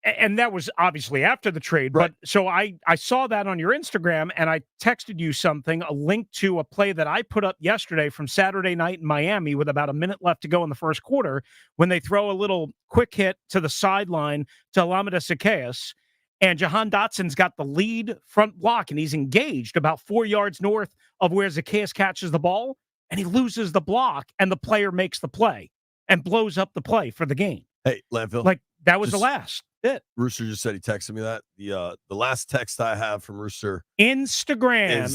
And that was obviously after the trade. Right. But so I saw that on your Instagram, and I texted you something, a link to a play that I put up yesterday from Saturday night in Miami with about a minute left to go in the first quarter, when they throw a little quick hit to the sideline to Alameda Zacchaeus, and Jahan Dotson's got the lead front block, and he's engaged about 4 yards north of where Zacchaeus catches the ball, and he loses the block, and the player makes the play and blows up the play for the game. Hey, Landfill. Like, that was the last bit. Rooster just said he texted me that. The last text I have from Rooster. Instagram,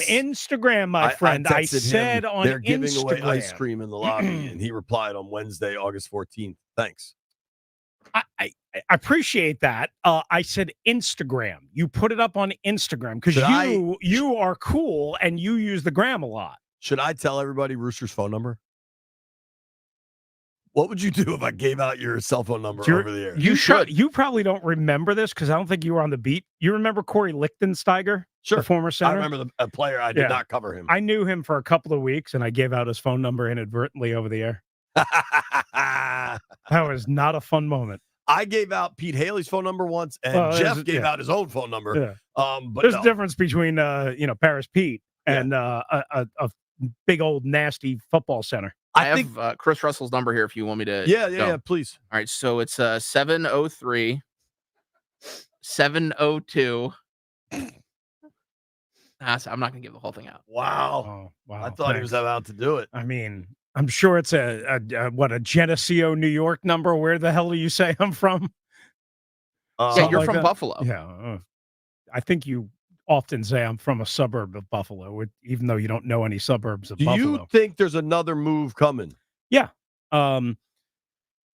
my friend. I texted said him, on they're giving Instagram. away ice cream in the lobby, and he replied on Wednesday, August 14th. Thanks. I appreciate that. I said Instagram. You put it up on Instagram because you are cool and you use the gram a lot. Should I tell everybody Rooster's phone number? What would you do if I gave out your cell phone number over the air? You should. You probably don't remember this because I don't think you were on the beat. You remember Corey Lichtensteiger, Sure. the former center? I remember a player. I did not cover him. I knew him for a couple of weeks, and I gave out his phone number inadvertently over the air. That was not a fun moment. I gave out Pete Haley's phone number once, and Jeff gave out his own phone number. Yeah. But there's a difference between Paris Pete and a big old nasty football center. I have Chris Russell's number here if you want me to. Yeah, please. All right, so it's 703 702. I'm not gonna give the whole thing out. Wow. Oh, wow. I thought he was about to do it. I mean, I'm sure it's a Geneseo, New York number. Where the hell do you say I'm from? Yeah, you're Like from that? Buffalo. Yeah. I think you often say I'm from a suburb of Buffalo, even though you don't know any suburbs of Do Buffalo. you think there's another move coming? Yeah.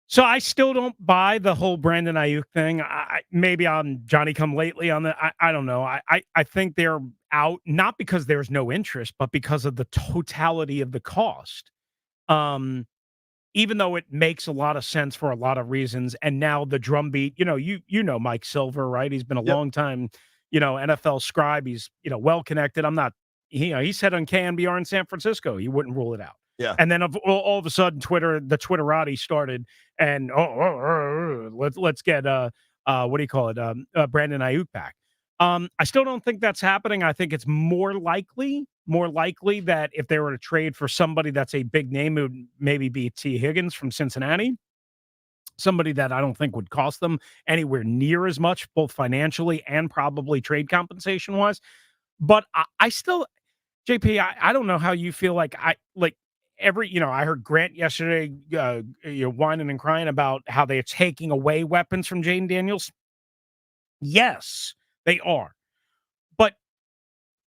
So I still don't buy the whole Brandon Ayuk thing. Maybe I'm Johnny come lately on the. I don't know. I think they're out not because there's no interest, but because of the totality of the cost. Even though it makes a lot of sense for a lot of reasons, and now the drumbeat. You know Mike Silver, right? He's been a long time, NFL scribe. He's well connected. I'm not. He said on KNBR in San Francisco, he wouldn't rule it out. Yeah. And then all of a sudden, the Twitterati started, and let's get what do you call it? Brandon Ayuk back. I still don't think that's happening. I think it's more likely that if they were to trade for somebody that's a big name, it would maybe be T. Higgins from Cincinnati. Somebody that I don't think would cost them anywhere near as much, both financially and probably trade compensation wise. But I still, JP, I don't know how you feel like I heard Grant yesterday, whining and crying about how they're taking away weapons from Jaden Daniels. Yes, they are.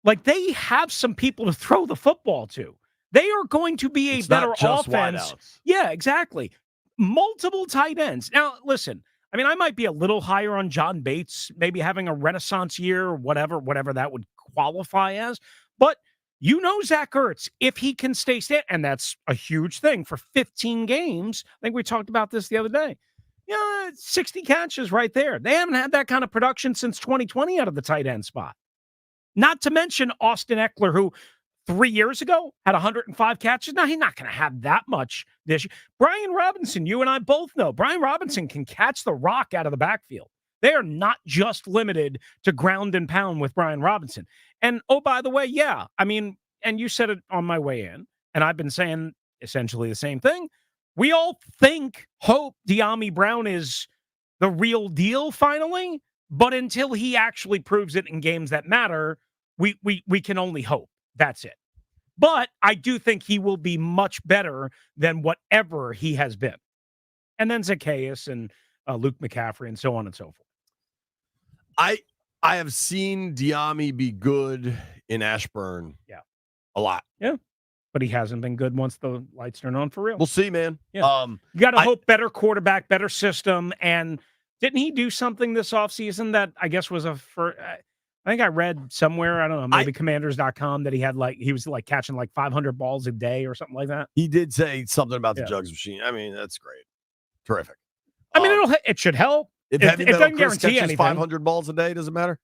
But they have some people to throw the football to. They are going to be a better offense. Yeah, exactly. Multiple tight ends. Now, listen, I mean, I might be a little higher on John Bates, maybe having a renaissance year or whatever that would qualify as. But Zach Ertz, if he can stay and that's a huge thing for 15 games. I think we talked about this the other day. Yeah, 60 catches right there. They haven't had that kind of production since 2020 out of the tight end spot. Not to mention Austin Eckler, who 3 years ago had 105 catches. Now, he's not going to have that much this year. Brian Robinson, you and I both know, Brian Robinson can catch the rock out of the backfield. They are not just limited to ground and pound with Brian Robinson. And, oh, by the way, yeah, I mean, and you said it on my way in, and I've been saying essentially the same thing. We all hope De'Ami Brown is the real deal finally, but until he actually proves it in games that matter, we can only hope. That's it. But I do think he will be much better than whatever he has been. And then Zacchaeus and Luke McCaffrey and so on and so forth. I have seen De'Ami be good in Ashburn. Yeah. A lot. Yeah. But he hasn't been good once the lights turn on for real. We'll see, man. Yeah. You got to hope better quarterback, better system. And didn't he do something this offseason that I guess was I think I read somewhere, I don't know, maybe commanders.com that he was catching like 500 balls a day or something like that. He did say something about the jugs machine. I mean, that's great. Terrific. I mean, it should help. If it Heavy Metal doesn't Chris guarantee catches anything. 500 balls a day, does it matter?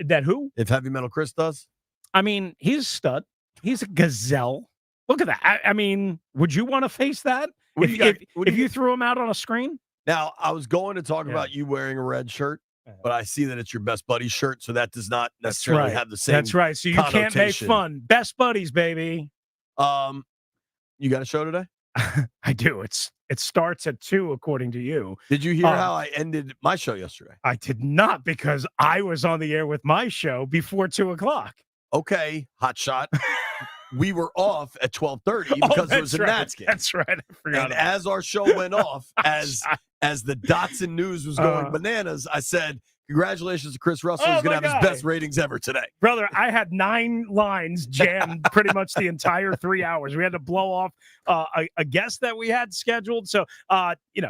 That who? If Heavy Metal Chris does? I mean, he's a stud. He's a gazelle. Look at that. I mean, would you want to face that if you threw him out on a screen? Now, I was going to talk about you wearing a red shirt, but I see that it's your best buddy's shirt, so that does not necessarily have the same. That's right. So you can't make fun. Best buddies, baby. You got a show today? I do. It starts at 2, according to you. Did you hear how I ended my show yesterday? I did not, because I was on the air with my show before 2:00. Okay, hot shot. We were off at 12:30 because there was a Nats game. That's right. I forgot. And as our show went off, as the Dotson news was going bananas, I said, congratulations to Chris Russell. He's going to have his best ratings ever today. Brother, I had 9 lines jammed pretty much the entire 3 hours. We had to blow off a guest that we had scheduled. So,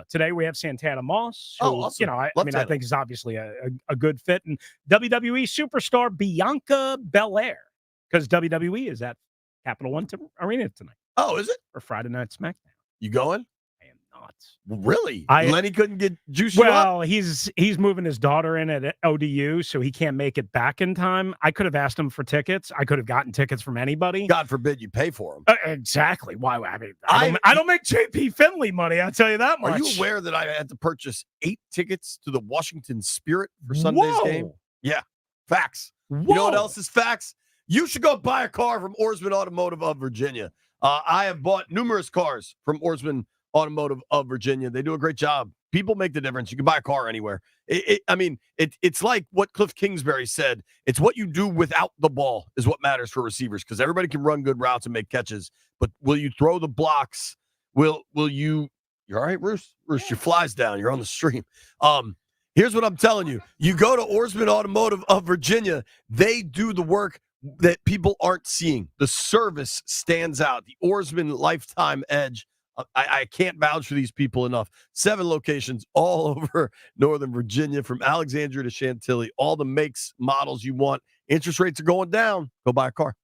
today we have Santana Moss, who, awesome. I think is obviously a good fit. And WWE superstar Bianca Belair, because WWE is at Capital One Arena tonight. Oh, is it? For Friday Night SmackDown. You going? I am not. Really? Lenny couldn't get juice up? Well, he's moving his daughter in at ODU, so he can't make it back in time. I could have asked him for tickets. I could have gotten tickets from anybody. God forbid you pay for them. Exactly. Why? I mean, I don't make JP Finley money. I'll tell you that much. Are you aware that I had to purchase 8 tickets to the Washington Spirit for Sunday's game? Yeah. Facts. Whoa. You know what else is facts? You should go buy a car from Oarsman Automotive of Virginia. I have bought numerous cars from Oarsman Automotive of Virginia. They do a great job. People make the difference. You can buy a car anywhere. It's like what Cliff Kingsbury said. It's what you do without the ball is what matters for receivers, because everybody can run good routes and make catches. But will you throw the blocks? Will you? You're all right, Bruce? Bruce, your fly's down. You're on the stream. Here's what I'm telling you. You go to Oarsman Automotive of Virginia. They do the work that people aren't seeing. The service stands out. The Oarsman Lifetime Edge. I can't vouch for these people enough. 7 locations all over Northern Virginia, from Alexandria to Chantilly. All the makes, models you want. Interest rates are going down. Go buy a car.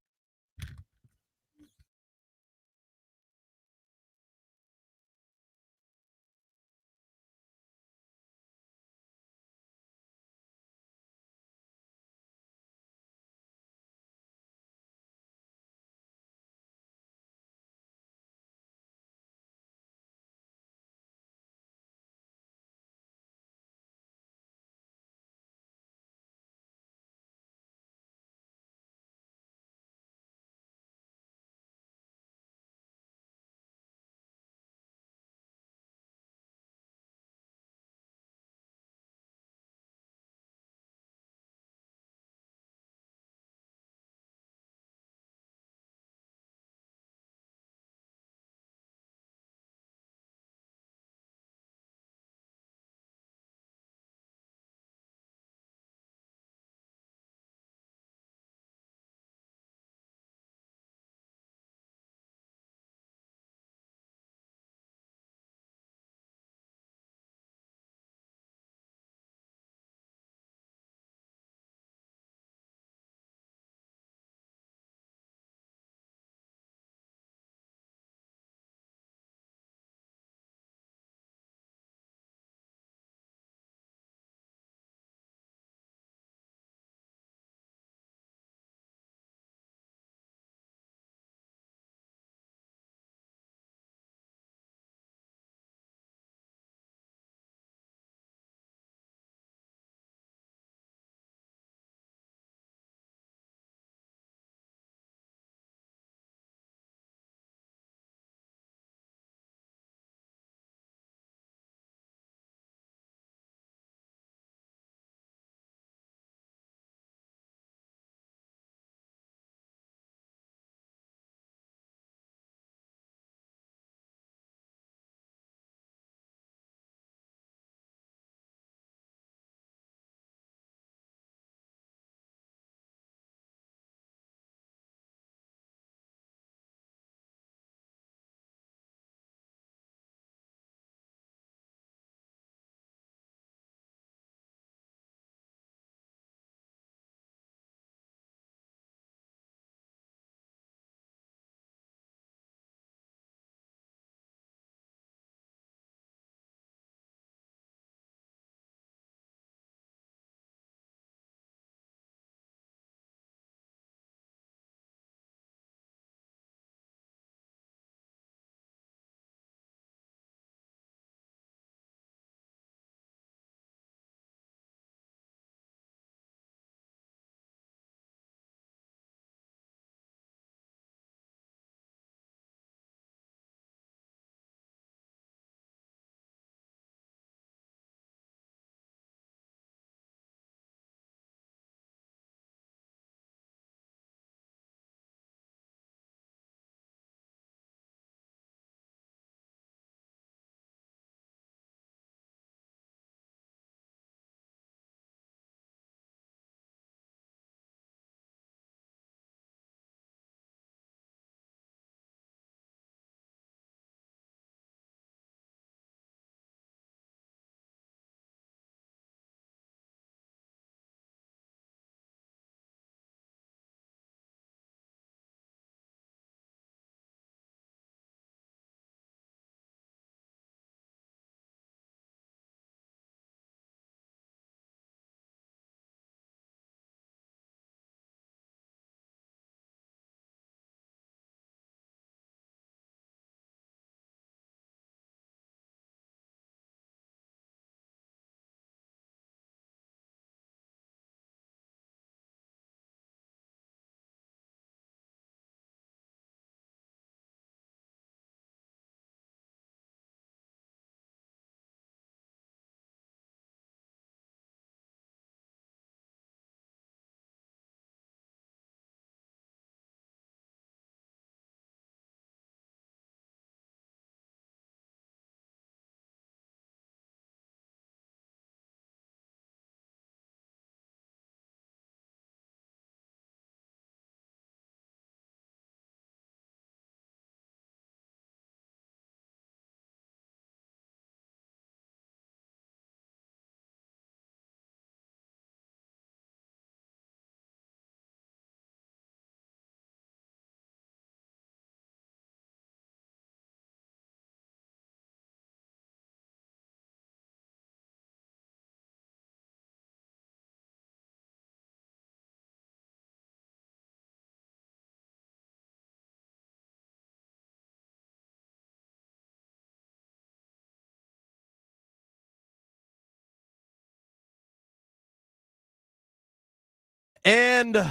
And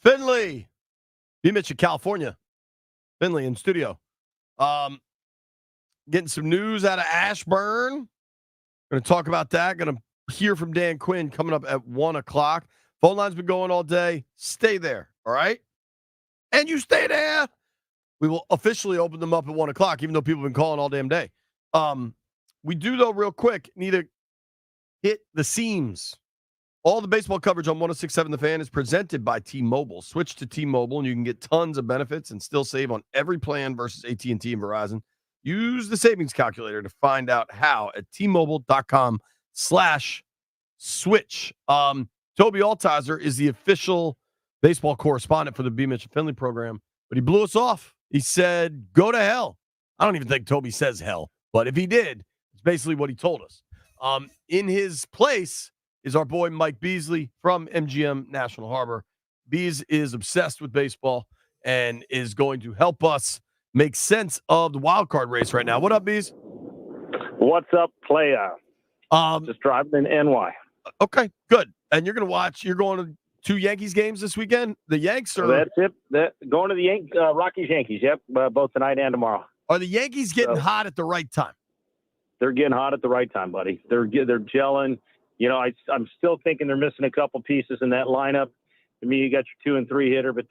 Finley, B. Mitch in California. Finley in studio. Getting some news out of Ashburn. Going to talk about that. Going to hear from Dan Quinn coming up at 1 o'clock. Phone line's been going all day. Stay there, all right? And you stay there. We will officially open them up at 1 o'clock, even though people have been calling all damn day. We do, though, real quick, need to hit the seams. All the baseball coverage on 106.7 The Fan is presented by T-Mobile. Switch to T-Mobile, and you can get tons of benefits and still save on every plan versus AT&T and Verizon. Use the savings calculator to find out how at T-Mobile.com/switch. Toby Altizer is the official baseball correspondent for the B. Mitch and Finley program, but he blew us off. He said, go to hell. I don't even think Toby says hell, but if he did, it's basically what he told us. In his place is our boy Mike Beasley from MGM National Harbor. Bees is obsessed with baseball and is going to help us make sense of the wild card race right now. What up, Bees? What's up, playa? Just driving in NY. Okay, good. And you're going to 2 Yankees games this weekend? The Yanks are... That's it. Going to the Rockies Yankees, yep, both tonight and tomorrow. Are the Yankees getting hot at the right time? They're getting hot at the right time, buddy. They're gelling. You know, I'm still thinking they're missing a couple pieces in that lineup. I mean, you got your 2 and 3 hitter, but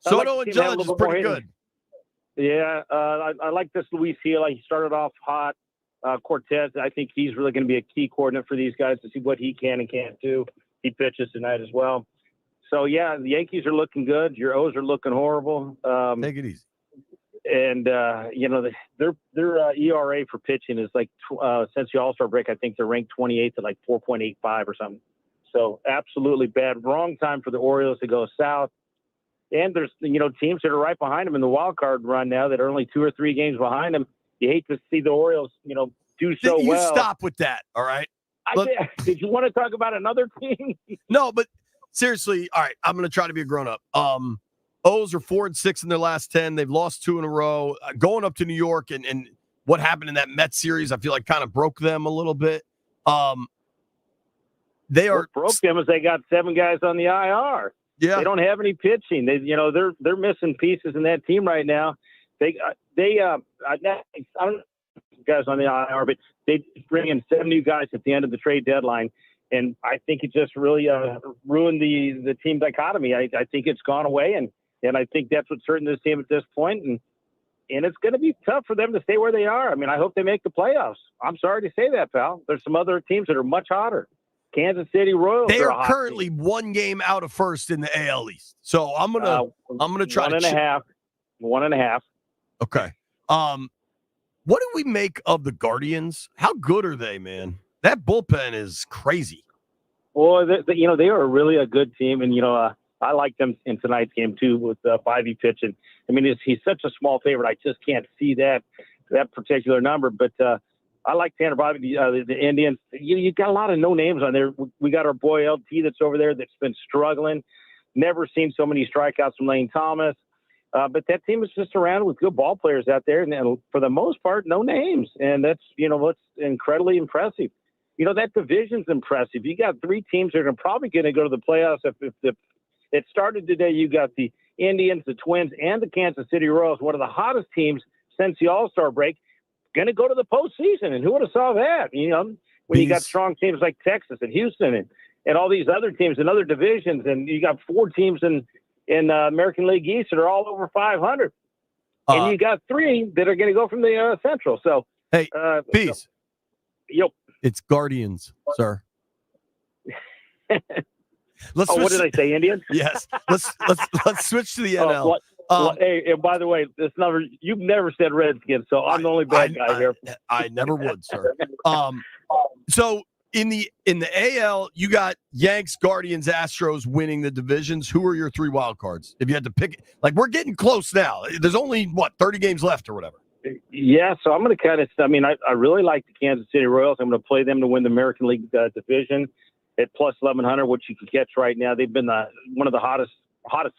Soto and Judge is pretty good. Yeah, I like this Luis Gil. He started off hot. Cortez, I think he's really going to be a key coordinator for these guys to see what he can and can't do. He pitches tonight as well. So, yeah, the Yankees are looking good. Your O's are looking horrible. Take it easy. And, you know, their ERA for pitching is like, since the All-Star break, I think they're ranked 28th at like 4.85 or something. So absolutely bad. Wrong time for the Orioles to go south. And there's, you know, teams that are right behind them in the wild card run now that are only 2 or 3 games behind them. You hate to see the Orioles, you know, do so you well. Stop with that, all right? Did you want to talk about another team? No, but seriously, all right, I'm going to try to be a grown-up. O's are 4-6 in their last 10. They've lost 2 in a row. Going up to New York and what happened in that Mets series, I feel like kind of broke them a little bit. They are what broke them is they got 7 guys on the IR. Yeah, they don't have any pitching. They, you know, they're missing pieces in that team right now. I don't know guys on the IR, but they bring in 7 new guys at the end of the trade deadline. And I think it just really ruined the team dichotomy. I think it's gone away. And I think that's what's hurting this team at this point. And it's going to be tough for them to stay where they are. I mean, I hope they make the playoffs. I'm sorry to say that, pal. There's some other teams that are much hotter. Kansas City Royals. They are currently 1 game out of first in the AL East. So I'm gonna try 1.5. 1.5. Okay. What do we make of the Guardians? How good are they, man? That bullpen is crazy. Well, you know, they are really a good team, and you know, I like them in tonight's game too with Bivey pitching. I mean, he's such a small favorite. I just can't see that particular number, but. I like Tanner Bobby, the Indians. You got a lot of no names on there. We got our boy LT that's over there that's been struggling. Never seen so many strikeouts from Lane Thomas. But that team is just surrounded with good ball players out there. And for the most part, no names. And that's, you know, what's incredibly impressive. You know, that division's impressive. You got 3 teams that are probably going to go to the playoffs. If it started today, you got the Indians, the Twins, and the Kansas City Royals, one of the hottest teams since the All-Star break. Going to go to the postseason, and who would have saw that? You know, when you got strong teams like Texas and Houston and all these other teams in other divisions, and you got 4 teams in American League East that are all over 500, and you got 3 that are going to go from the Central. So, hey, peace. Yep, it's Guardians, sir. What did I say? Indians? Yes. Let's switch to the NL. Hey, and by the way, this number you've never said Redskins, so I'm the only bad guy here. I never would, sir. So in the AL, you got Yanks, Guardians, Astros winning the divisions. Who are your 3 wild cards? If you had to pick, like we're getting close now. There's only 30 games left or whatever. Yeah, so I'm going to kind of. I mean, I really like the Kansas City Royals. I'm going to play them to win the American League division at plus 1100, which you can catch right now. They've been one of the hottest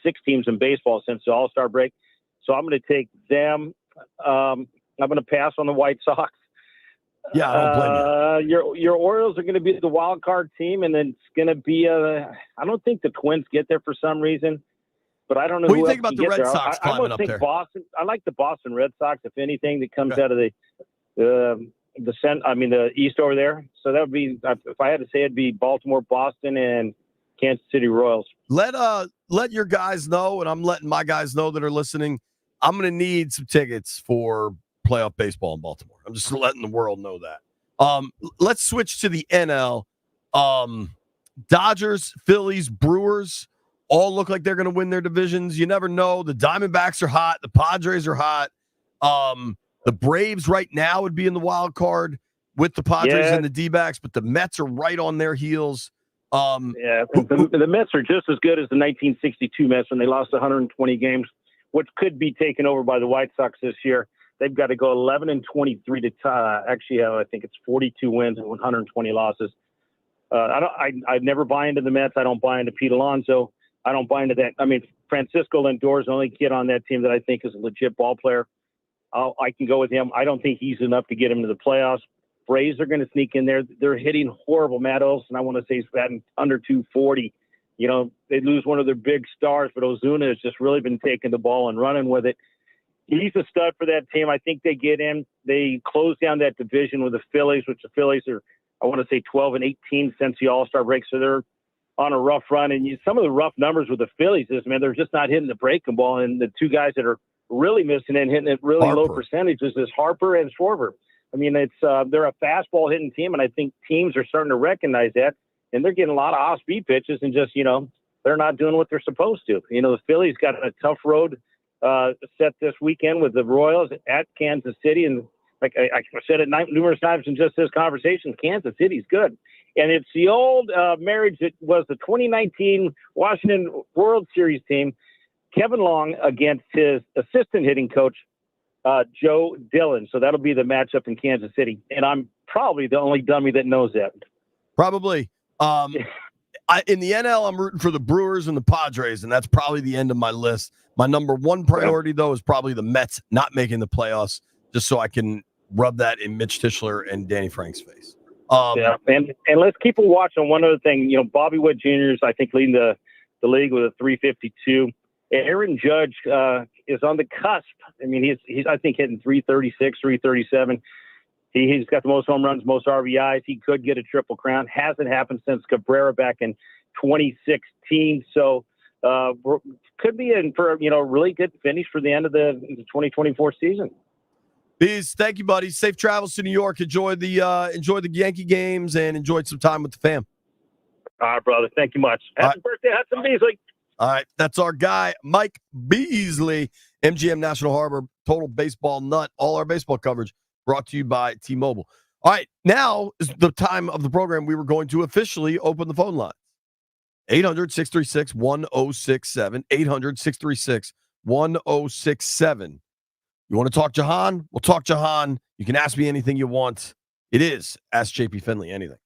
6 teams in baseball since the All-Star break. So I'm going to take them. I'm going to pass on the White Sox. Yeah, I don't blame you. Your Orioles are going to be the wild card team, and then it's going to be I don't think the Twins get there for some reason, but I don't know. What do who you think else about can the get Red there. Sox I climbing almost up think there? Boston. I like the Boston Red Sox. If anything that comes out of the East over there. So that would be, if I had to say, it'd be Baltimore, Boston, and Kansas City Royals. Let your guys know, and I'm letting my guys know that are listening. I'm going to need some tickets for playoff baseball in Baltimore. I'm just letting the world know that. Let's switch to the NL. Dodgers, Phillies, Brewers all look like they're going to win their divisions. You never know. The Diamondbacks are hot. The Padres are hot. The Braves right now would be in the wild card with the Padres and the D-backs, but the Mets are right on their heels. The Mets are just as good as the 1962 Mets when they lost 120 games, which could be taken over by the White Sox this year. They've got to go 11-23 to actually have, I think it's 42 wins and 120 losses. I never buy into the Mets. I don't buy into Pete Alonso. I don't buy into that. I mean, Francisco Lindor is the only kid on that team that I think is a legit ball player. I can go with him. I don't think he's enough to get him to the playoffs. Braves are going to sneak in there. They're hitting horrible. Matt Olson, I want to say, he's batting under 240. You know, they lose one of their big stars, but Ozuna has just really been taking the ball and running with it. He's a stud for that team. I think they get in. They close down that division with the Phillies, which the Phillies are, I want to say, 12-18 since the All-Star break. So they're on a rough run. And some of the rough numbers with the Phillies is, man, they're just not hitting the breaking ball. And the two guys that are really missing and hitting it really low percentages is Harper and Schwarber. I mean, they're a fastball hitting team, and I think teams are starting to recognize that, and they're getting a lot of off-speed pitches and just, they're not doing what they're supposed to. The Phillies got a tough road set this weekend with the Royals at Kansas City, and like I said it numerous times in just this conversation, Kansas City's good. And it's the old marriage that was the 2019 Washington World Series team, Kevin Long against his assistant hitting coach, Joe Dillon. So that'll be the matchup in Kansas City. And I'm probably the only dummy that knows that. Probably. In the NL, I'm rooting for the Brewers and the Padres, and that's probably the end of my list. My number one priority, though, is probably the Mets not making the playoffs, just so I can rub that in Mitch Tischler and Danny Frank's face. And let's keep a watch on one other thing. Bobby Witt Jr. is, I think, leading the league with a 352. Aaron Judge is on the cusp. I mean, he's I think hitting 336, 337. He's got the most home runs, most RBIs. He could get a triple crown. Hasn't happened since Cabrera back in 2016. So could be in for a really good finish for the end of the 2024 season. Bees, thank you, buddy. Safe travels to New York. Enjoy the Yankee games and enjoyed some time with the fam. All right, brother. Thank you much. Happy birthday, Hudson Beasley. All right, that's our guy, Mike Beasley, MGM National Harbor, total baseball nut. All our baseball coverage brought to you by T-Mobile. All right, now is the time of the program we were going to officially open the phone line. 800-636-1067, 800-636-1067. You want to talk Jahan? We'll talk Jahan. You can ask me anything you want. It is Ask JP Finley Anything.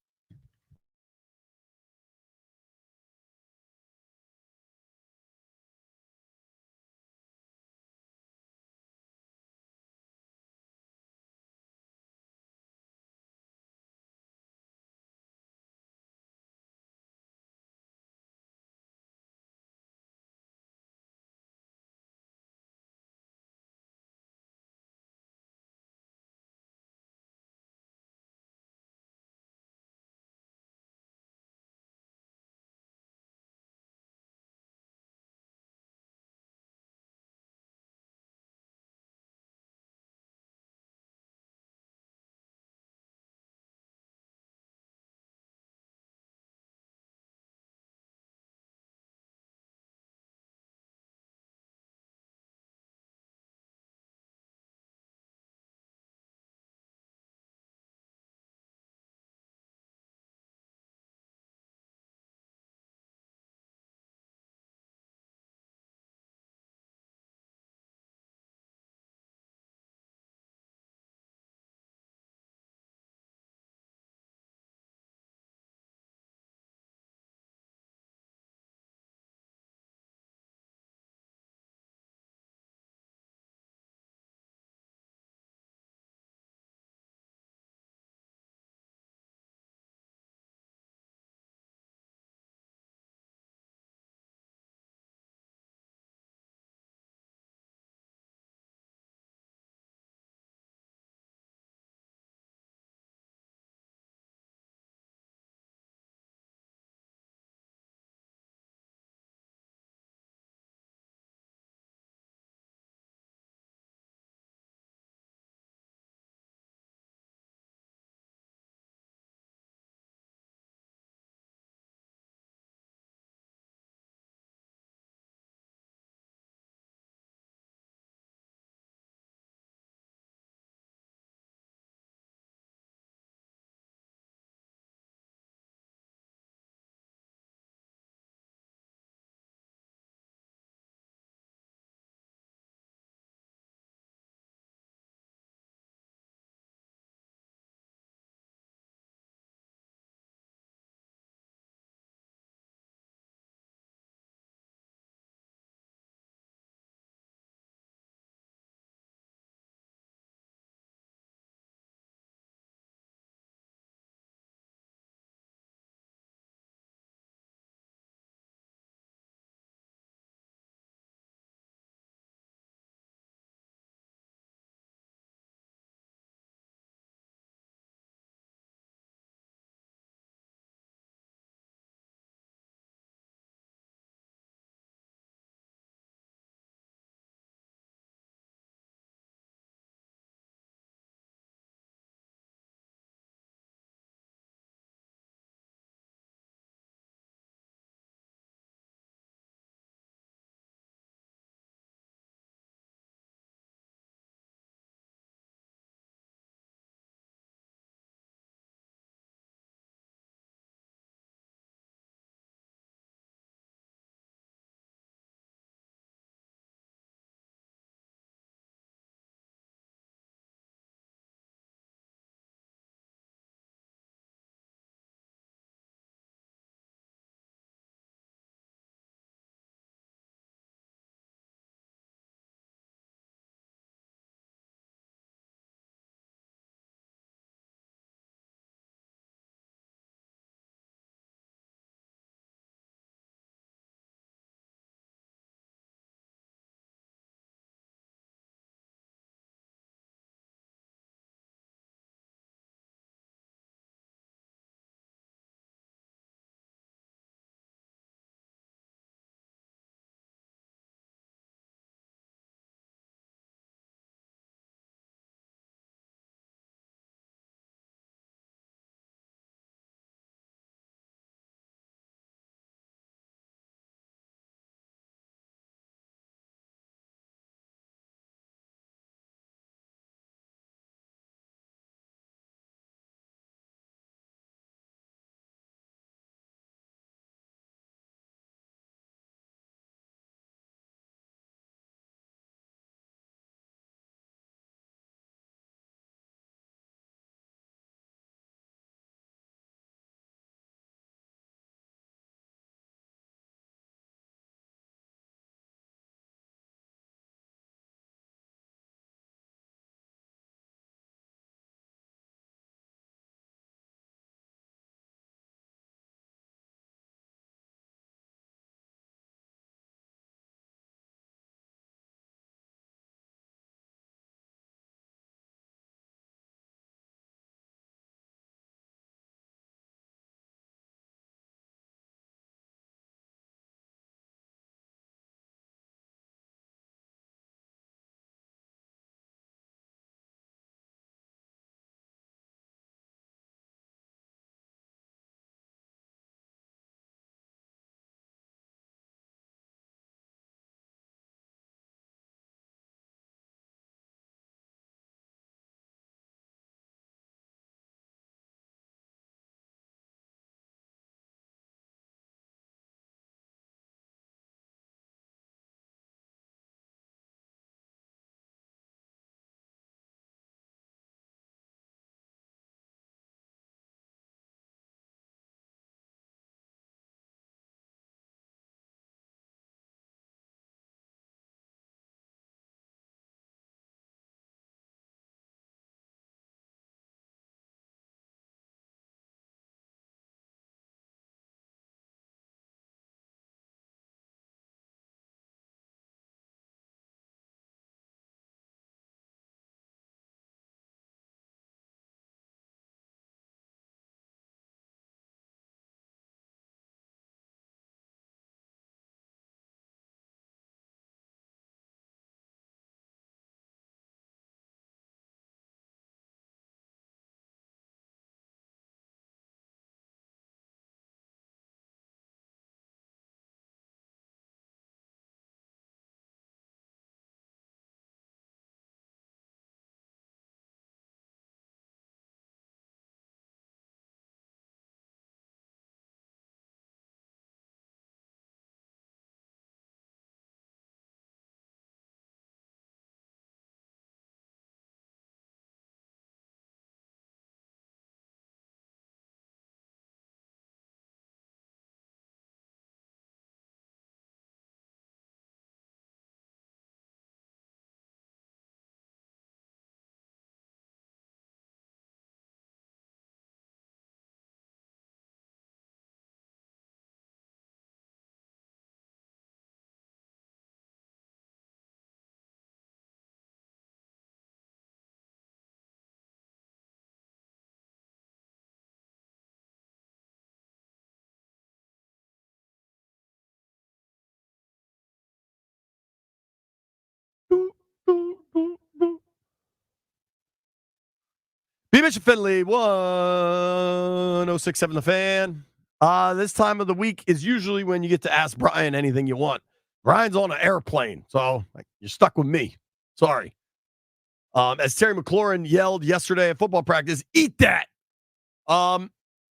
B-Mitch and Finley, 1067 The Fan. This time of the week is usually when you get to ask Brian anything you want. Brian's on an airplane, so you're stuck with me. Sorry. As Terry McLaurin yelled yesterday at football practice, eat that.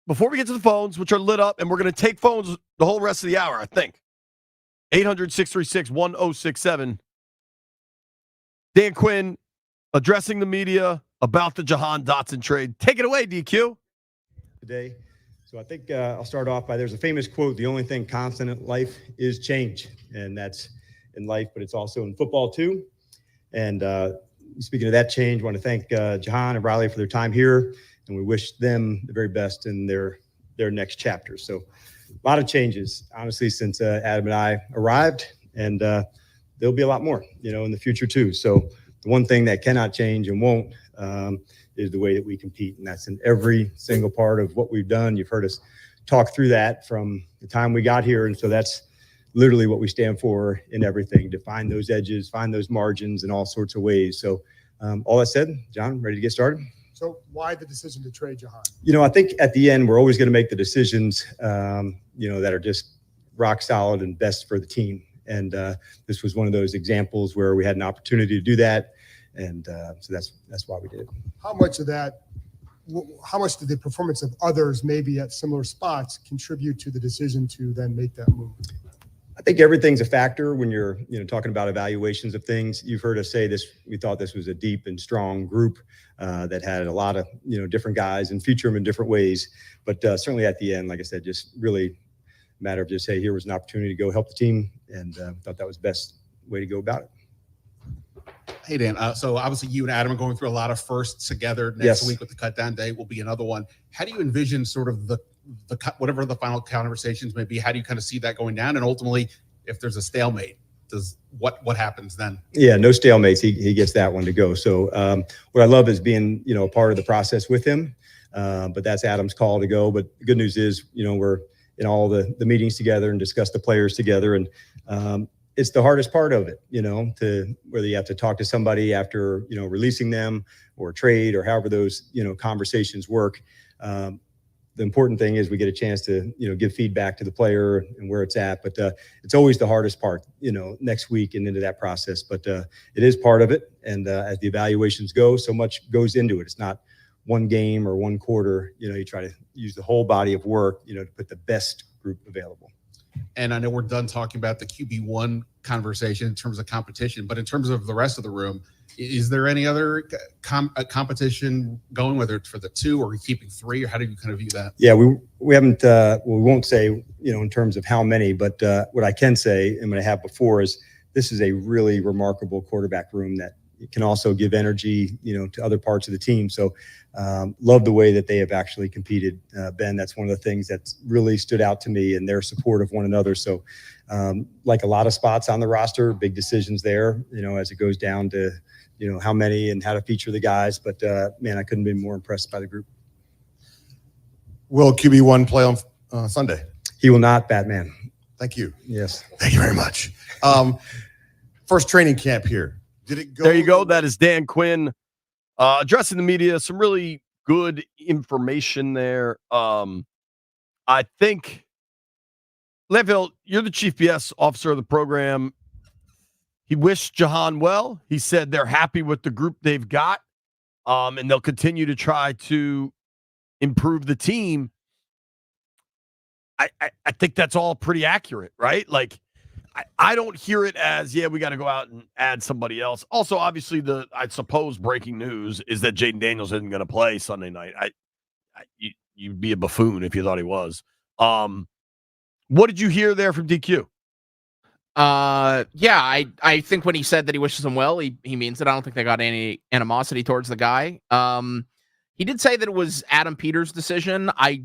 Before we get to the phones, which are lit up, and we're going to take phones the whole rest of the hour, I think. 800-636-1067. Dan Quinn addressing the media about the Jahan Dotson trade. Take it away, DQ. Today. So I think I'll start off by there's a famous quote, the only thing constant in life is change. And that's in life, but it's also in football too. And speaking of that change, I want to thank Jahan and Riley for their time here. And we wish them the very best in their next chapter. So a lot of changes, honestly, since Adam and I arrived. And there'll be a lot more, in the future too. So the one thing that cannot change and won't is the way that we compete. And that's in every single part of what we've done. You've heard us talk through that from the time we got here. And so that's literally what we stand for in everything, to find those edges, find those margins in all sorts of ways. So all that said, John, ready to get started? So why the decision to trade Jahan? I think at the end, we're always going to make the decisions, that are just rock solid and best for the team. And this was one of those examples where we had an opportunity to do that. And so that's why we did it. How much did the performance of others, maybe at similar spots, contribute to the decision to then make that move? I think everything's a factor when you're, talking about evaluations of things. You've heard us say this. We thought this was a deep and strong group that had a lot of, different guys and feature them in different ways. But certainly at the end, like I said, just really a matter of just, hey, here was an opportunity to go help the team, and thought that was the best way to go about it. Hey, Dan. So obviously you and Adam are going through a lot of firsts together. Next week with the cut down day will be another one. How do you envision sort of the whatever the final conversations may be? How do you kind of see that going down? And ultimately, if there's a stalemate, what happens then? Yeah, no stalemates. He gets that one to go. So what I love is being, a part of the process with him. But that's Adam's call to go. But the good news is, we're in all the meetings together and discuss the players together. And it's the hardest part of it, to whether you have to talk to somebody after, releasing them or trade or however those, conversations work. The important thing is we get a chance to, give feedback to the player and where it's at. But it's always the hardest part, next week and into that process. But it is part of it. And as the evaluations go, so much goes into it. It's not one game or one quarter. You try to use the whole body of work, to put the best group available. And I know we're done talking about the QB1 conversation in terms of competition, but in terms of the rest of the room, is there any other competition going, whether it's for the two or keeping three, or how do you kind of view that? Yeah, we haven't, we won't say, in terms of how many, but what I can say and what I have before is this is a really remarkable quarterback room that can also give energy, to other parts of the team. So love the way that they have actually competed, Ben. That's one of the things that's really stood out to me, and their support of one another. So like a lot of spots on the roster, big decisions there, as it goes down to, how many and how to feature the guys. But man, I couldn't be more impressed by the group. Will QB1 play on Sunday? He will not, Batman. Thank you. Yes. Thank you very much. First training camp here. Did it go? There you go. That is Dan Quinn addressing the media. Some really good information there. I think, Landfill, you're the chief BS officer of the program. He wished Jahan well. He said they're happy with the group they've got, and they'll continue to try to improve the team. I think that's all pretty accurate, right? Like, I don't hear it as, yeah, we got to go out and add somebody else. Also, obviously, I suppose breaking news is that Jaden Daniels isn't going to play Sunday night. You'd be a buffoon if you thought he was. What did you hear there from DQ? Yeah, I think when he said that he wishes him well, he means it. I don't think they got any animosity towards the guy. He did say that it was Adam Peters' decision. I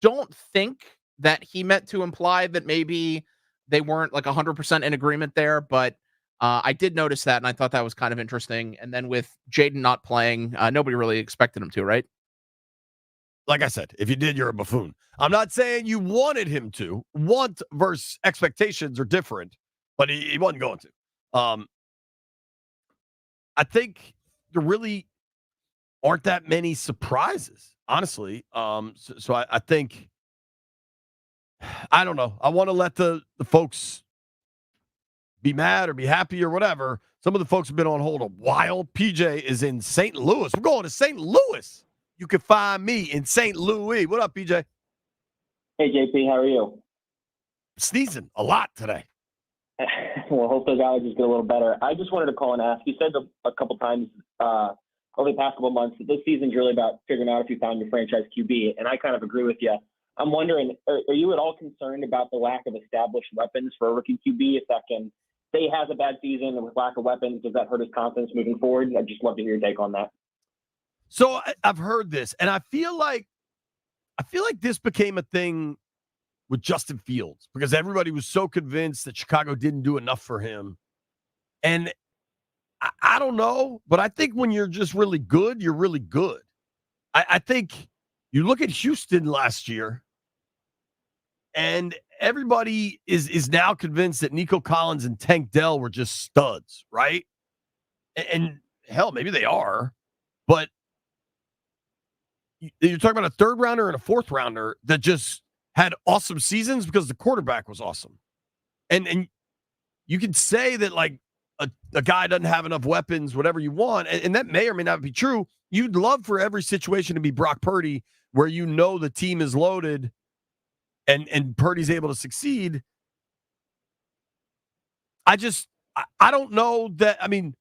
don't think that he meant to imply that maybe they weren't like 100% in agreement there, but I did notice that, and I thought that was kind of interesting. And then with Jaden not playing, nobody really expected him to, right? Like I said, if you did, you're a buffoon. I'm not saying you wanted him to. Want versus expectations are different, but he wasn't going to. I think the really aren't that many surprises, honestly. So I think, I don't know. I want to let the folks be mad or be happy or whatever. Some of the folks have been on hold a while. PJ is in St. Louis. We're going to St. Louis. You can find me in St. Louis. What up, PJ? Hey, JP, how are you? Sneezing a lot today. Well, hope those allergies get a little better. I just wanted to call and ask. You said a couple times over the past couple months that this season's really about figuring out if you found your franchise QB, and I kind of agree with you. I'm wondering, are you at all concerned about the lack of established weapons for a rookie QB? If that can, say he has a bad season and with lack of weapons, does that hurt his confidence moving forward? I'd just love to hear your take on that. So I've heard this, and I feel like this became a thing with Justin Fields because everybody was so convinced that Chicago didn't do enough for him. And I don't know, but I think when you're just really good, you're really good. I think you look at Houston last year, and everybody is now convinced that Nico Collins and Tank Dell were just studs, right? And hell, maybe they are, but you're talking about a third rounder and a fourth rounder that just had awesome seasons because the quarterback was awesome. And you can say that like a guy doesn't have enough weapons, whatever you want, and that may or may not be true. You'd love for every situation to be Brock Purdy, where you know the team is loaded and Purdy's able to succeed. I don't know that. I mean,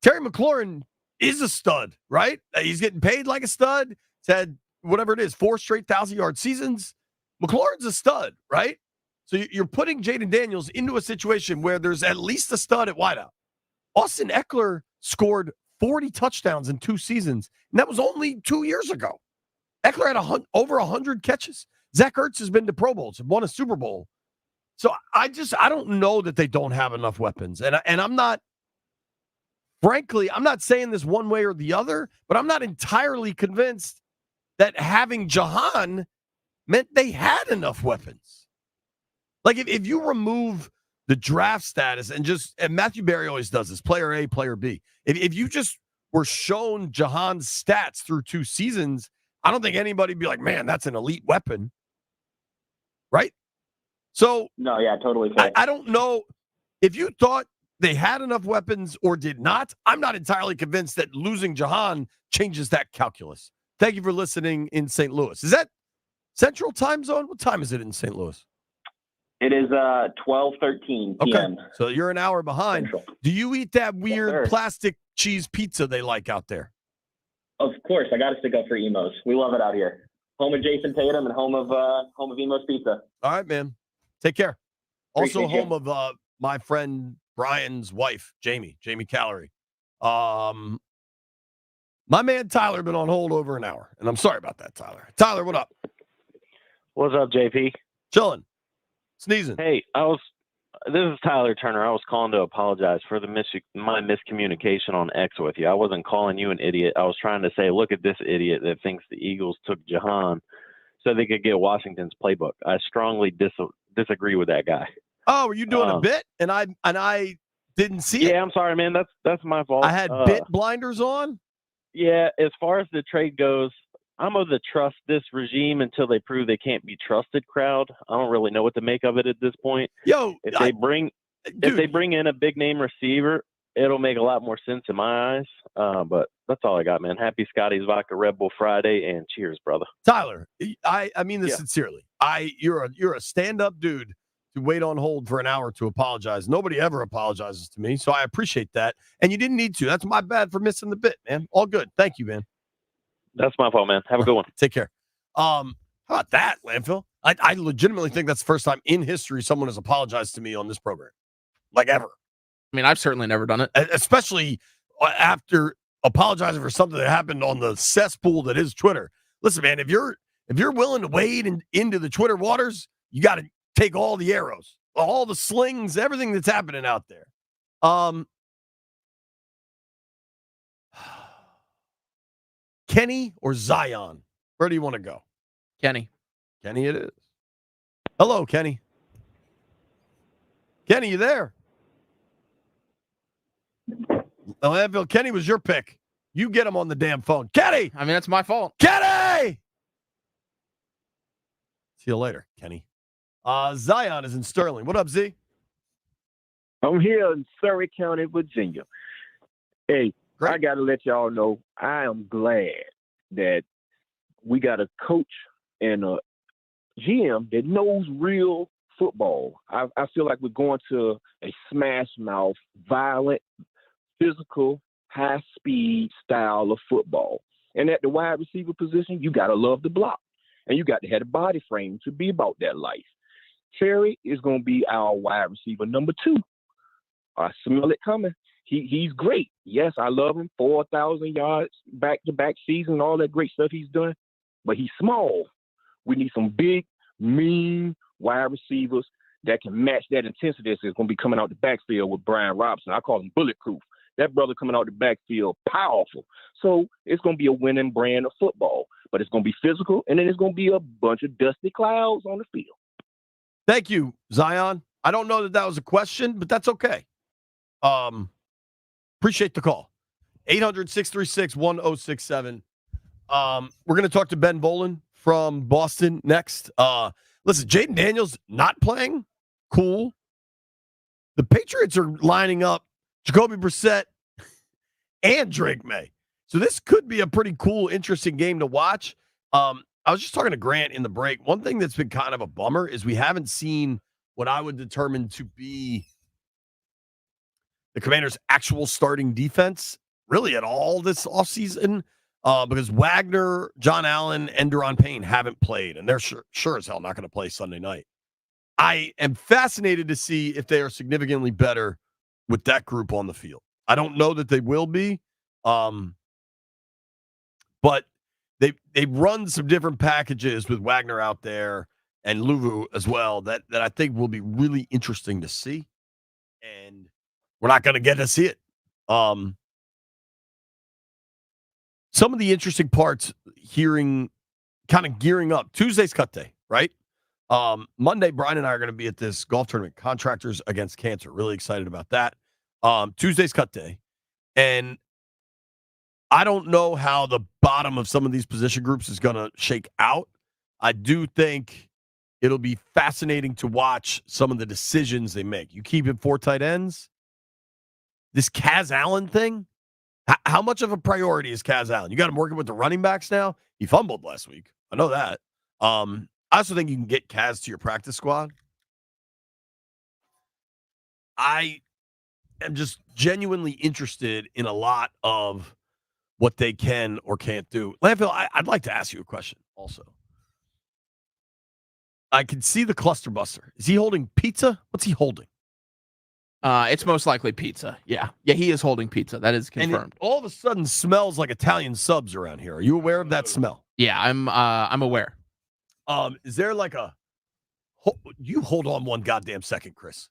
Terry McLaurin is a stud, right? He's getting paid like a stud. He's had whatever it is, 4 straight 1,000-yard seasons. McLaurin's a stud, right? So you're putting Jaden Daniels into a situation where there's at least a stud at wideout. Austin Eckler scored 40 touchdowns in 2 seasons, and that was only 2 years ago. Eckler had over 100 catches. Zach Ertz has been to Pro Bowls and won a Super Bowl. So I don't know that they don't have enough weapons. And I'm not, frankly, I'm not saying this one way or the other, but I'm not entirely convinced that having Jahan meant they had enough weapons. Like if you remove the draft status and Matthew Berry always does this, player A, player B. If you just were shown Jahan's stats through 2 seasons, I don't think anybody'd be like, man, that's an elite weapon. Right? So no, yeah, totally fair. I don't know if you thought they had enough weapons or did not. I'm not entirely convinced that losing Jahan changes that calculus. Thank you for listening in St. Louis. Is that Central Time Zone? What time is it in St. Louis? It is 12:13 p.m. Okay, so you're an hour behind. Central. Do you eat that weird Yes, plastic cheese pizza they like out there? Of course, I got to stick up for Emos. We love it out here. Home of Jason Tatum and home of Emos Pizza. All right, man. Take care. Also Appreciate home of my friend Brian's wife, Jamie Calorie. My man Tyler been on hold over an hour, and I'm sorry about that, Tyler. Tyler, what up? What's up, JP? Chilling. Sneezing. Hey, this is Tyler Turner. I was calling to apologize for my miscommunication on X with you. I wasn't calling you an idiot. I was trying to say, look at this idiot that thinks the Eagles took Jahan so they could get Washington's playbook. I strongly disagree with that guy. Oh, were you doing a bit? And I didn't see it. Yeah, I'm sorry, man. That's my fault. I had bit blinders on. Yeah, as far as the trade goes, I'm of the trust this regime until they prove they can't be trusted crowd. I don't really know what to make of it at this point. If they bring in a big name receiver, it'll make a lot more sense in my eyes. But that's all I got, man. Happy Scotty's Vodka Red Bull Friday, and cheers, brother. Tyler, I mean this sincerely. You're a stand-up dude to wait on hold for an hour to apologize. Nobody ever apologizes to me, so I appreciate that. And you didn't need to. That's my bad for missing the bit, man. All good. Thank you, man. That's my fault, man. Have a good one. Take care. How about that, Landfill? I legitimately think that's the first time in history someone has apologized to me on this program, like ever. I mean, I've certainly never done it, especially after apologizing for something that happened on the cesspool that is Twitter. Listen, man, if you're willing to wade into the Twitter waters, you got to take all the arrows, all the slings, everything that's happening out there. Kenny or Zion? Where do you want to go? Kenny. Kenny it is. Hello, Kenny. Kenny, you there? Landfill, Kenny was your pick. You get him on the damn phone. Kenny! I mean, that's my fault. Kenny! See you later, Kenny. Zion is in Sterling. What up, Z? I'm here in Surrey County, Virginia. Hey, I got to let y'all know I am glad that we got a coach and a GM that knows real football. I feel like we're going to a smash mouth, violent, physical, high-speed style of football. And at the wide receiver position, you got to love the block. And you got to have the body frame to be about that life. Terry is going to be our wide receiver number 2. I smell it coming. He's great. Yes, I love him. 4,000 yards, back-to-back season, all that great stuff he's done. But he's small. We need some big, mean wide receivers that can match that intensity that's going to be coming out the backfield with Brian Robinson. I call him bulletproof. That brother coming out the backfield, powerful. So it's going to be a winning brand of football. But it's going to be physical, and then it's going to be a bunch of dusty clouds on the field. Thank you, Zion. I don't know that was a question, but that's okay. Appreciate the call. 800-636-1067. We're going to talk to Ben Bolin from Boston next. Listen, Jaden Daniels not playing. Cool. The Patriots are lining up Jacoby Brissett and Drake May. So this could be a pretty cool, interesting game to watch. I was just talking to Grant in the break. One thing that's been kind of a bummer is we haven't seen what I would determine to be the Commanders' actual starting defense really at all this offseason because Wagner, John Allen, and Deron Payne haven't played, and they're sure as hell not going to play Sunday night. I am fascinated to see if they are significantly better with that group on the field. I don't know that they will be, but they run some different packages with Wagner out there and Luvu as well that I think will be really interesting to see. And we're not going to get to see it. Some of the interesting parts kind of gearing up. Tuesday's cut day, right? Monday, Brian and I are going to be at this golf tournament, Contractors Against Cancer. Really excited about that. Tuesday's cut day. And I don't know how the bottom of some of these position groups is going to shake out. I do think it'll be fascinating to watch some of the decisions they make. You keep it 4 tight ends. This Kaz Allen thing, how much of a priority is Kaz Allen? You got him working with the running backs now? He fumbled last week. I know that. I also think you can get Kaz to your practice squad. I am just genuinely interested in a lot of what they can or can't do. Landfill, I'd like to ask you a question also. I can see the cluster buster. Is he holding pizza? What's he holding? It's most likely pizza. Yeah, he is holding pizza. That is confirmed. And it all of a sudden smells like Italian subs around here. Are you aware of that smell? Yeah, I'm aware. Is there like you hold on one goddamn second, Chris.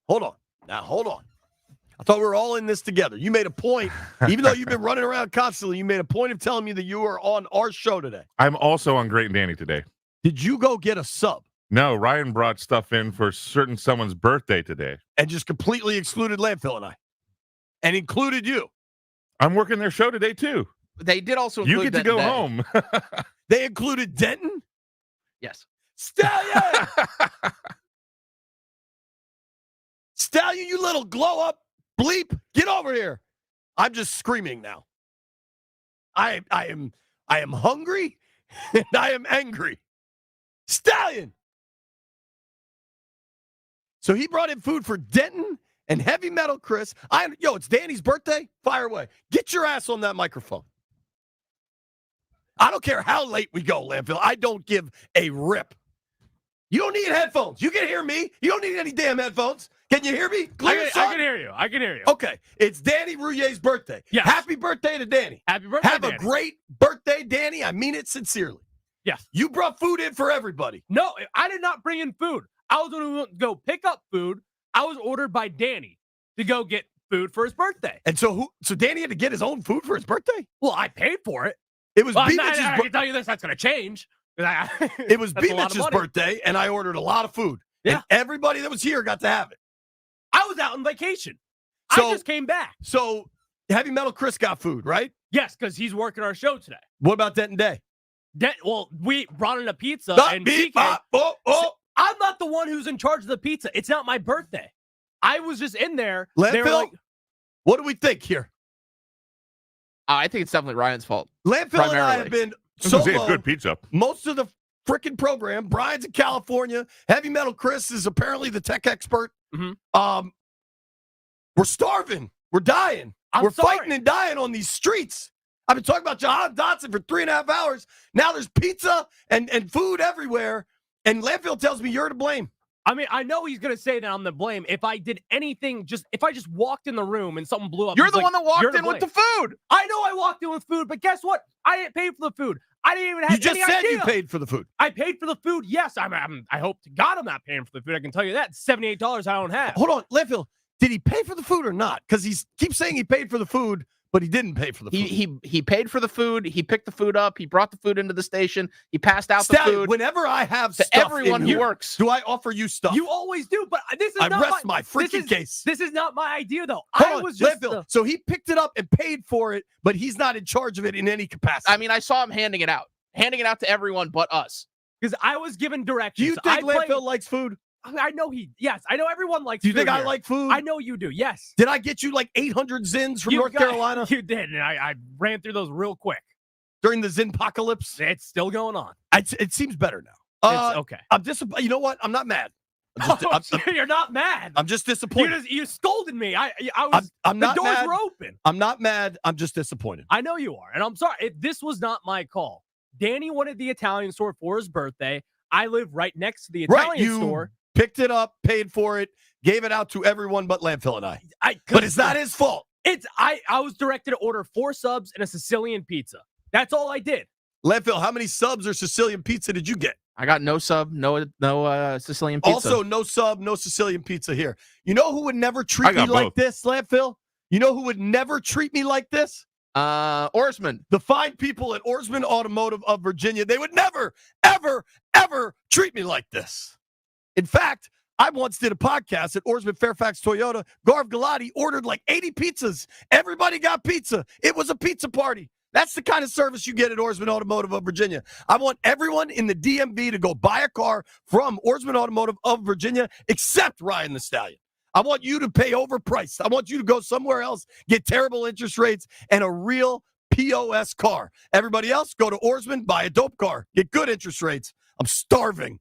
Hold on. Now, hold on. I thought we were all in this together. You made a point, even though you've been running around constantly, you made a point of telling me that you are on our show today. I'm also on Great and Danny today. Did you go get a sub? No, Ryan brought stuff in for someone's birthday today. And just completely excluded Landfill and I. And included you. I'm working their show today, too. They did also include You get to go home. They included Denton? Yes. Stallion! Stallion, you little glow-up bleep. Get over here. I'm just screaming now. I am hungry and I am angry. Stallion! So he brought in food for Denton and Heavy Metal Chris. It's Danny's birthday. Fire away. Get your ass on that microphone. I don't care how late we go, Landfill. I don't give a rip. You don't need headphones. You can hear me. You don't need any damn headphones. Can you hear me? I can hear you. I can hear you. Okay. It's Danny Rouillet's birthday. Yes. Happy birthday to Danny. Happy birthday, Have Danny. a great birthday, Danny. I mean it sincerely. Yes. You brought food in for everybody. No, I did not bring in food. I was going to go pick up food. I was ordered by Danny to go get food for his birthday. And so Danny had to get his own food for his birthday? Well, I paid for it. It was I can tell you this, that's going to change. It was B-Mitch's birthday, and I ordered a lot of food. Yeah. And everybody that was here got to have it. I was out on vacation. So, I just came back. So Heavy Metal Chris got food, right? Yes, because he's working our show today. What about Denton Day? Well, we brought in a pizza, and beep, CK, oh. I'm not the one who's in charge of the pizza. It's not my birthday. I was just in there. They were Landfill, like, what do we think here? I think it's definitely Ryan's fault. Landfill and I have been solo good pizza. most of the freaking program. Brian's in California. Heavy Metal Chris is apparently the tech expert. Mhm. We're starving. We're dying. We're fighting and dying on these streets. I've been talking about Jahan Dotson for 3.5 hours. Now there's pizza and food everywhere. And Landfill tells me you're to blame. I mean, I know he's going to say that I'm the blame. If I did anything, if I just walked in the room and something blew up. You're he's the like, one that walked "You're to in with blame." the food. I know I walked in with food, but guess what? I didn't pay for the food. I didn't even have You just any said idea. you paid for the food. I paid for the food. Yes, I hope to God I'm not paying for the food. I can tell you that. $78 I don't have. Hold on, Landfill. Did he pay for the food or not? Because he keeps saying he paid for the food, but he didn't pay for the food. He paid for the food. He picked the food up. He brought the food into the station. He passed out Stallion, the food. whenever I have to stuff everyone in who here, works. do I offer you stuff? You always do, but this is I not rest my freaking case. This is not my idea, though. Hold I on, was just Landfill. So he picked it up and paid for it, but he's not in charge of it in any capacity. I mean, I saw him handing it out to everyone but us. because I was given Do directions. you think Landfill likes food? I know yes. I know everyone likes Do you food think I here. like food? I know you do, yes. Did I get you like 800 zins from You North Carolina You did, and I ran through those real quick. during the Zinpocalypse? It's still going on. It seems better now. It's okay. I'm disappointed. You know what? I'm not mad. You're not mad. I'm just disappointed. You scolded me. I was. I'm not the doors mad. were open. I'm not mad. I'm just disappointed. I know you are, and I'm sorry. This was not my call. Danny wanted the Italian store for his birthday. I live right next to the Italian you store. Picked it up, paid for it, gave it out to everyone but Landfill and I. But it's not his fault. I was directed to order 4 subs and a Sicilian pizza. That's all I did. Landfill, how many subs or Sicilian pizza did you get? I got no sub, no Sicilian pizza. Also, no sub, no Sicilian pizza here. You know who would never treat me got like both. this, Landfill? You know who would never treat me like this? Oarsman. The fine people at Oarsman Automotive of Virginia. They would never, ever, ever treat me like this. In fact, I once did a podcast at Oarsman Fairfax Toyota. Garv Galati ordered like 80 pizzas. Everybody got pizza. It was a pizza party. That's the kind of service you get at Oarsman Automotive of Virginia. I want everyone in the DMV to go buy a car from Oarsman Automotive of Virginia, except Ryan the Stallion. I want you to pay overpriced. I want you to go somewhere else, get terrible interest rates, and a real POS car. Everybody else, go to Oarsman, buy a dope car, get good interest rates. I'm starving.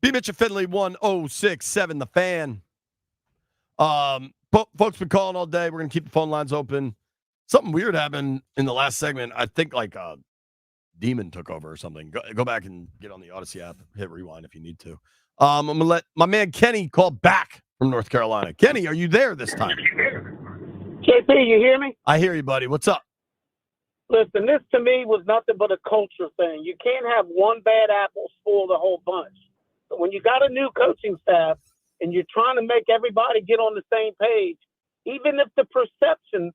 B. Mitch and Finley 1067 The Fan. Folks been calling all day. We're gonna keep the phone lines open. Something weird happened in the last segment. I think like a demon took over or something. Go back and get on the Odyssey app. Hit rewind if you need to. I'm gonna let my man Kenny call back from North Carolina. Kenny, are you there this time? JP, you hear me? I hear you, buddy. What's up? Listen, this to me was nothing but a culture thing. You can't have one bad apple spoil the whole bunch. But when you got a new coaching staff and you're trying to make everybody get on the same page, even if the perception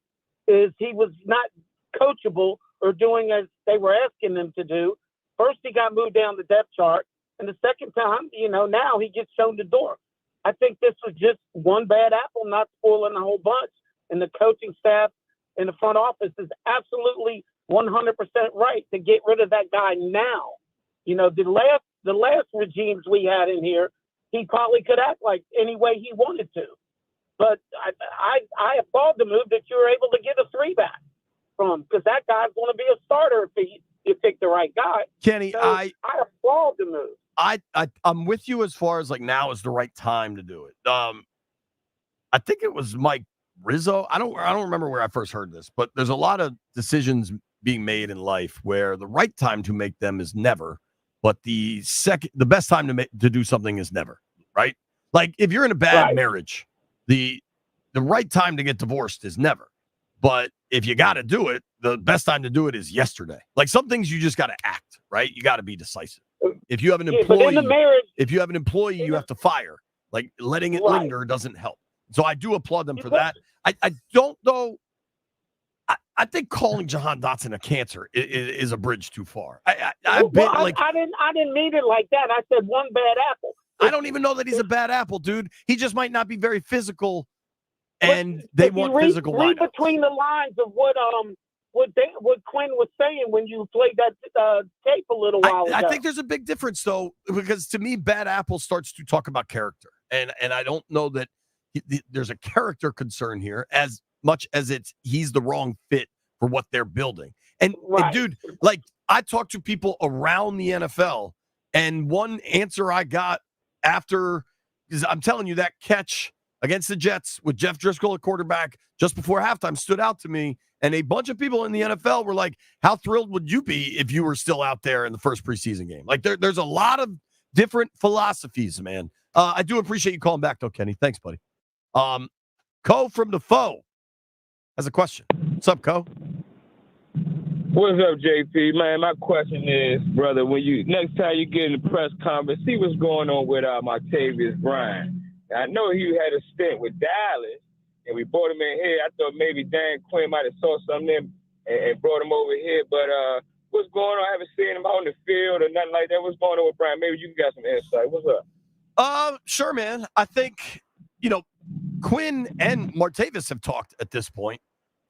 is he was not coachable or doing as they were asking him to do, first he got moved down the depth chart, and the second time, now he gets shown the door. I think this was just one bad apple, not spoiling the whole bunch. And the coaching staff in the front office is absolutely 100% right to get rid of that guy now. The last regimes we had in here, he probably could act like any way he wanted to. But I applaud the move that you were able to get a 3-back from, because that guy's going to be a starter if you pick the right guy. Kenny, so I applaud the move. I'm with you as far as like now is the right time to do it. I think it was Mike Rizzo. I don't remember where I first heard this, but there's a lot of decisions being made in life where the right time to make them is never, but the best time to do something is never, right? Like if you're in a bad marriage, the right time to get divorced is never. But if you got to do it, the best time to do it is yesterday. Like some things you just got to act, right? You got to be decisive. If you have an employee, you have to fire. Like letting it linger doesn't help. So I do applaud them for that. I don't though. I think calling Jahan Dotson a cancer is a bridge too far. I didn't mean it like that. I said one bad apple. I don't even know that he's a bad apple, dude. He just might not be very physical, and they want physical read wideouts. Between the lines of what Quinn was saying when you played that tape a little while ago. I think there's a big difference though, because to me, bad apple starts to talk about character, and I don't know that there's a character concern here as much as he's the wrong fit for what they're building. And dude, like I talked to people around the NFL, and one answer I got after is I'm telling you that catch against the Jets with Jeff Driscoll at quarterback just before halftime stood out to me. And a bunch of people in the NFL were like, how thrilled would you be if you were still out there in the first preseason game? Like there's a lot of different philosophies, man. I do appreciate you calling back though, Kenny. Thanks, buddy. Co from the Foe has a question. What's up, Co? What's up, JP? Man, my question is, brother, when next time you get in the press conference, see what's going on with Martavis Bryant. I know he had a stint with Dallas, and we brought him in here. I thought maybe Dan Quinn might have saw something and brought him over here. But what's going on? I haven't seen him out in the field or nothing like that. What's going on with Bryant? Maybe you got some insight. What's up? Sure, man. I think, Quinn and Martavis have talked at this point.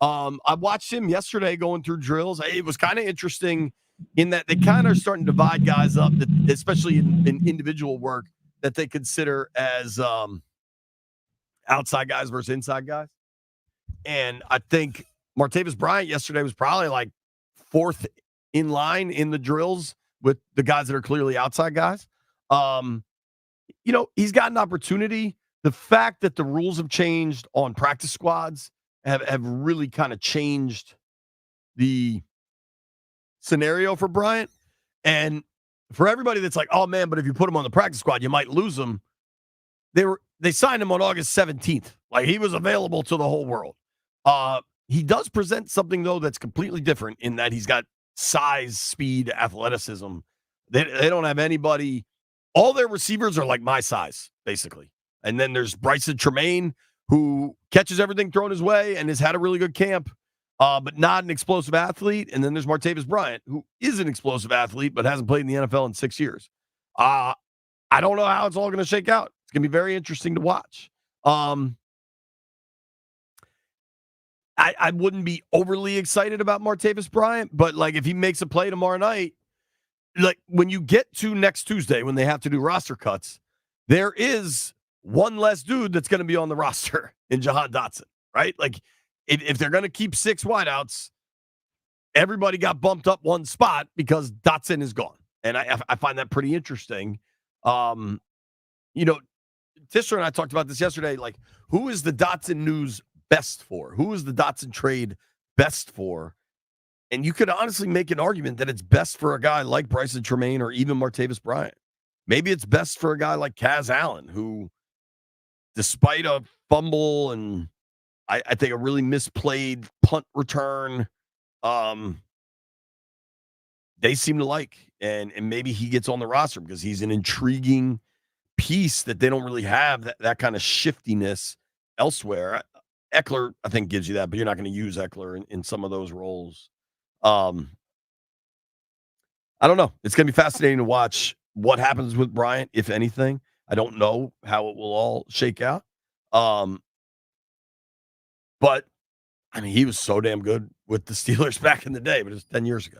I watched him yesterday going through drills. It was kind of interesting in that they kind of are starting to divide guys up, especially in individual work, that they consider as outside guys versus inside guys. And I think Martavis Bryant yesterday was probably like fourth in line in the drills with the guys that are clearly outside guys. He's got an opportunity. The fact that the rules have changed on practice squads have really kind of changed the scenario for Bryant. And for everybody that's like, oh man, but if you put him on the practice squad, you might lose him. They signed him on August 17th. Like he was available to the whole world. He does present something though that's completely different in that he's got size, speed, athleticism. They don't have anybody. All their receivers are like my size, basically. And then there's Bryson Tremaine, who catches everything thrown his way and has had a really good camp, but not an explosive athlete. And then there's Martavis Bryant, who is an explosive athlete, but hasn't played in the NFL in 6 years. I don't know how it's all going to shake out. It's going to be very interesting to watch. I wouldn't be overly excited about Martavis Bryant, but like if he makes a play tomorrow night, like when you get to next Tuesday, when they have to do roster cuts, there is one less dude that's going to be on the roster in Jahan Dotson, right? Like if they're going to keep 6 wideouts, everybody got bumped up one spot because Dotson is gone. And I find that pretty interesting. you know, Tischer and I talked about this yesterday. Like, who is the Dotson news best for? Who is the Dotson trade best for? And you could honestly make an argument that it's best for a guy like Bryson Tremaine or even Martavis Bryant. Maybe it's best for a guy like Kaz Allen, who, despite a fumble and I think a really misplayed punt return, they seem to like. And maybe he gets on the roster because he's an intriguing piece that they don't really have, that kind of shiftiness elsewhere. Eckler, I think, gives you that, but you're not going to use Eckler in some of those roles. I don't know. It's going to be fascinating to watch what happens with Bryant, if anything. I don't know how it will all shake out. But, I mean, he was so damn good with the Steelers back in the day, but it was 10 years ago.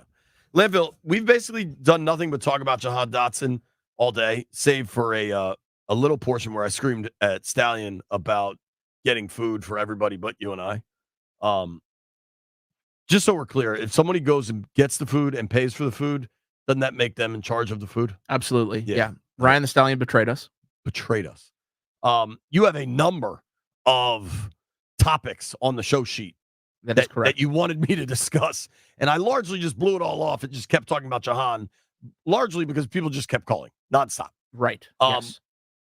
Landfill, we've basically done nothing but talk about Jahan Dotson all day, save for a little portion where I screamed at Stallion about getting food for everybody but you and I. Just so we're clear, if somebody goes and gets the food and pays for the food, doesn't that make them in charge of the food? Absolutely. Yeah. Ryan the Stallion betrayed us. You have a number of topics on the show sheet that is correct, that you wanted me to discuss. And I largely just blew it all off and just kept talking about Jahan, largely because people just kept calling nonstop. Right. Yes.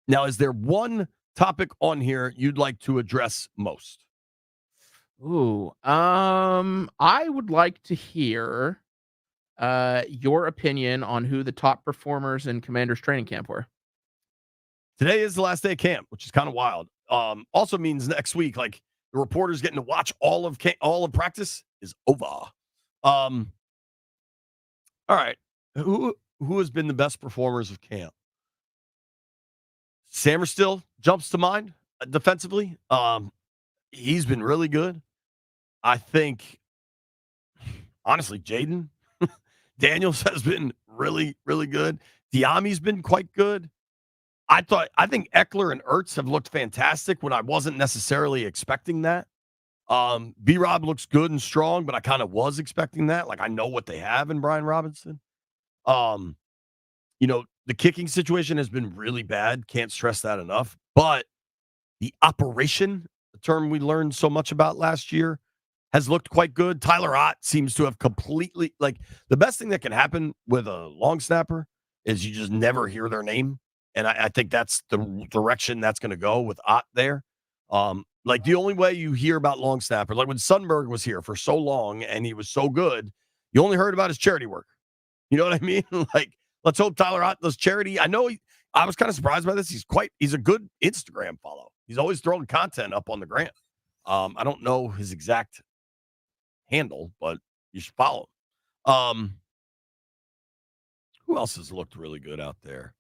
Now, is there one topic on here you'd like to address most? Ooh, I would like to hear your opinion on who the top performers in Commanders training camp were. Today is the last day of camp, which is kind of wild. Also means next week, like, the reporters getting to watch all of practice is over. All right. Who has been the best performers of camp? Sammerstill jumps to mind defensively. He's been really good. I think, honestly, Jaden Daniels has been really, really good. Diami's been quite good. I think Eckler and Ertz have looked fantastic when I wasn't necessarily expecting that. B-Rob looks good and strong, but I kind of was expecting that. Like, I know what they have in Brian Robinson. The kicking situation has been really bad. Can't stress that enough. But the operation, the term we learned so much about last year, has looked quite good. Tyler Ott seems to have completely, like, the best thing that can happen with a long snapper is you just never hear their name. And I think that's the direction that's going to go with Ott there. Like, the only way you hear about long snapper, like when Sundberg was here for so long and he was so good, you only heard about his charity work. You know what I mean? Like, let's hope Tyler Ott does charity. I was kind of surprised by this. He's a good Instagram follow. He's always throwing content up on the gram. I don't know his exact handle, but you should follow him. Who else has looked really good out there?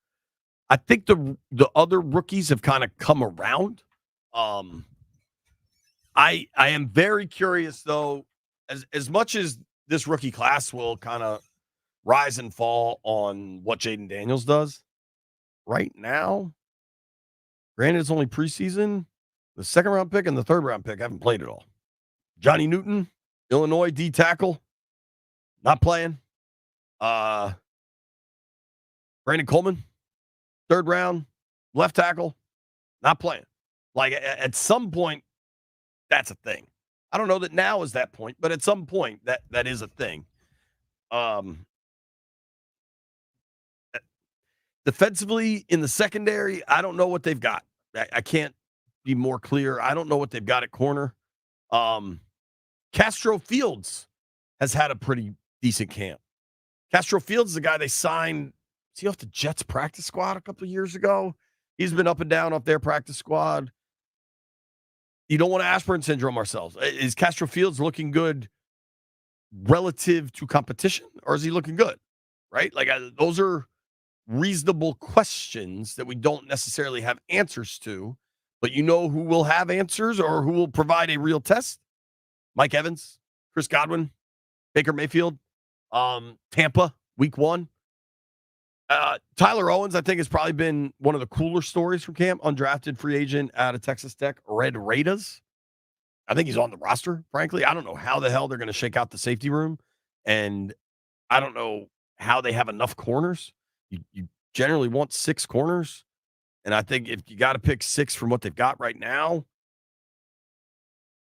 I think the other rookies have kind of come around. I am very curious, though, as much as this rookie class will kind of rise and fall on what Jaden Daniels does right now. Granted, it's only preseason. The second round pick and the third round pick haven't played at all. Johnny Newton, Illinois D tackle, not playing. Brandon Coleman, third round, left tackle, not playing. Like, at some point, that's a thing. I don't know that now is that point, but at some point, that is a thing. Defensively, in the secondary, I don't know what they've got. I can't be more clear. I don't know what they've got at corner. Castro Fields has had a pretty decent camp. Castro Fields is the guy they signed. Was he off the Jets practice squad a couple of years ago? He's been up and down off their practice squad. You don't want Ashburn syndrome ourselves. Is Castro Fields looking good relative to competition, or is he looking good? Right? Like, those are reasonable questions that we don't necessarily have answers to, but you know who will have answers or who will provide a real test? Mike Evans, Chris Godwin, Baker Mayfield, Tampa, week 1. Tyler Owens, I think, has probably been one of the cooler stories from camp. Undrafted free agent out of Texas Tech, Red Raiders. I think he's on the roster, frankly. I don't know how the hell they're going to shake out the safety room, and I don't know how they have enough corners. You generally want 6 corners, And I think if you got to pick 6 from what they've got right now,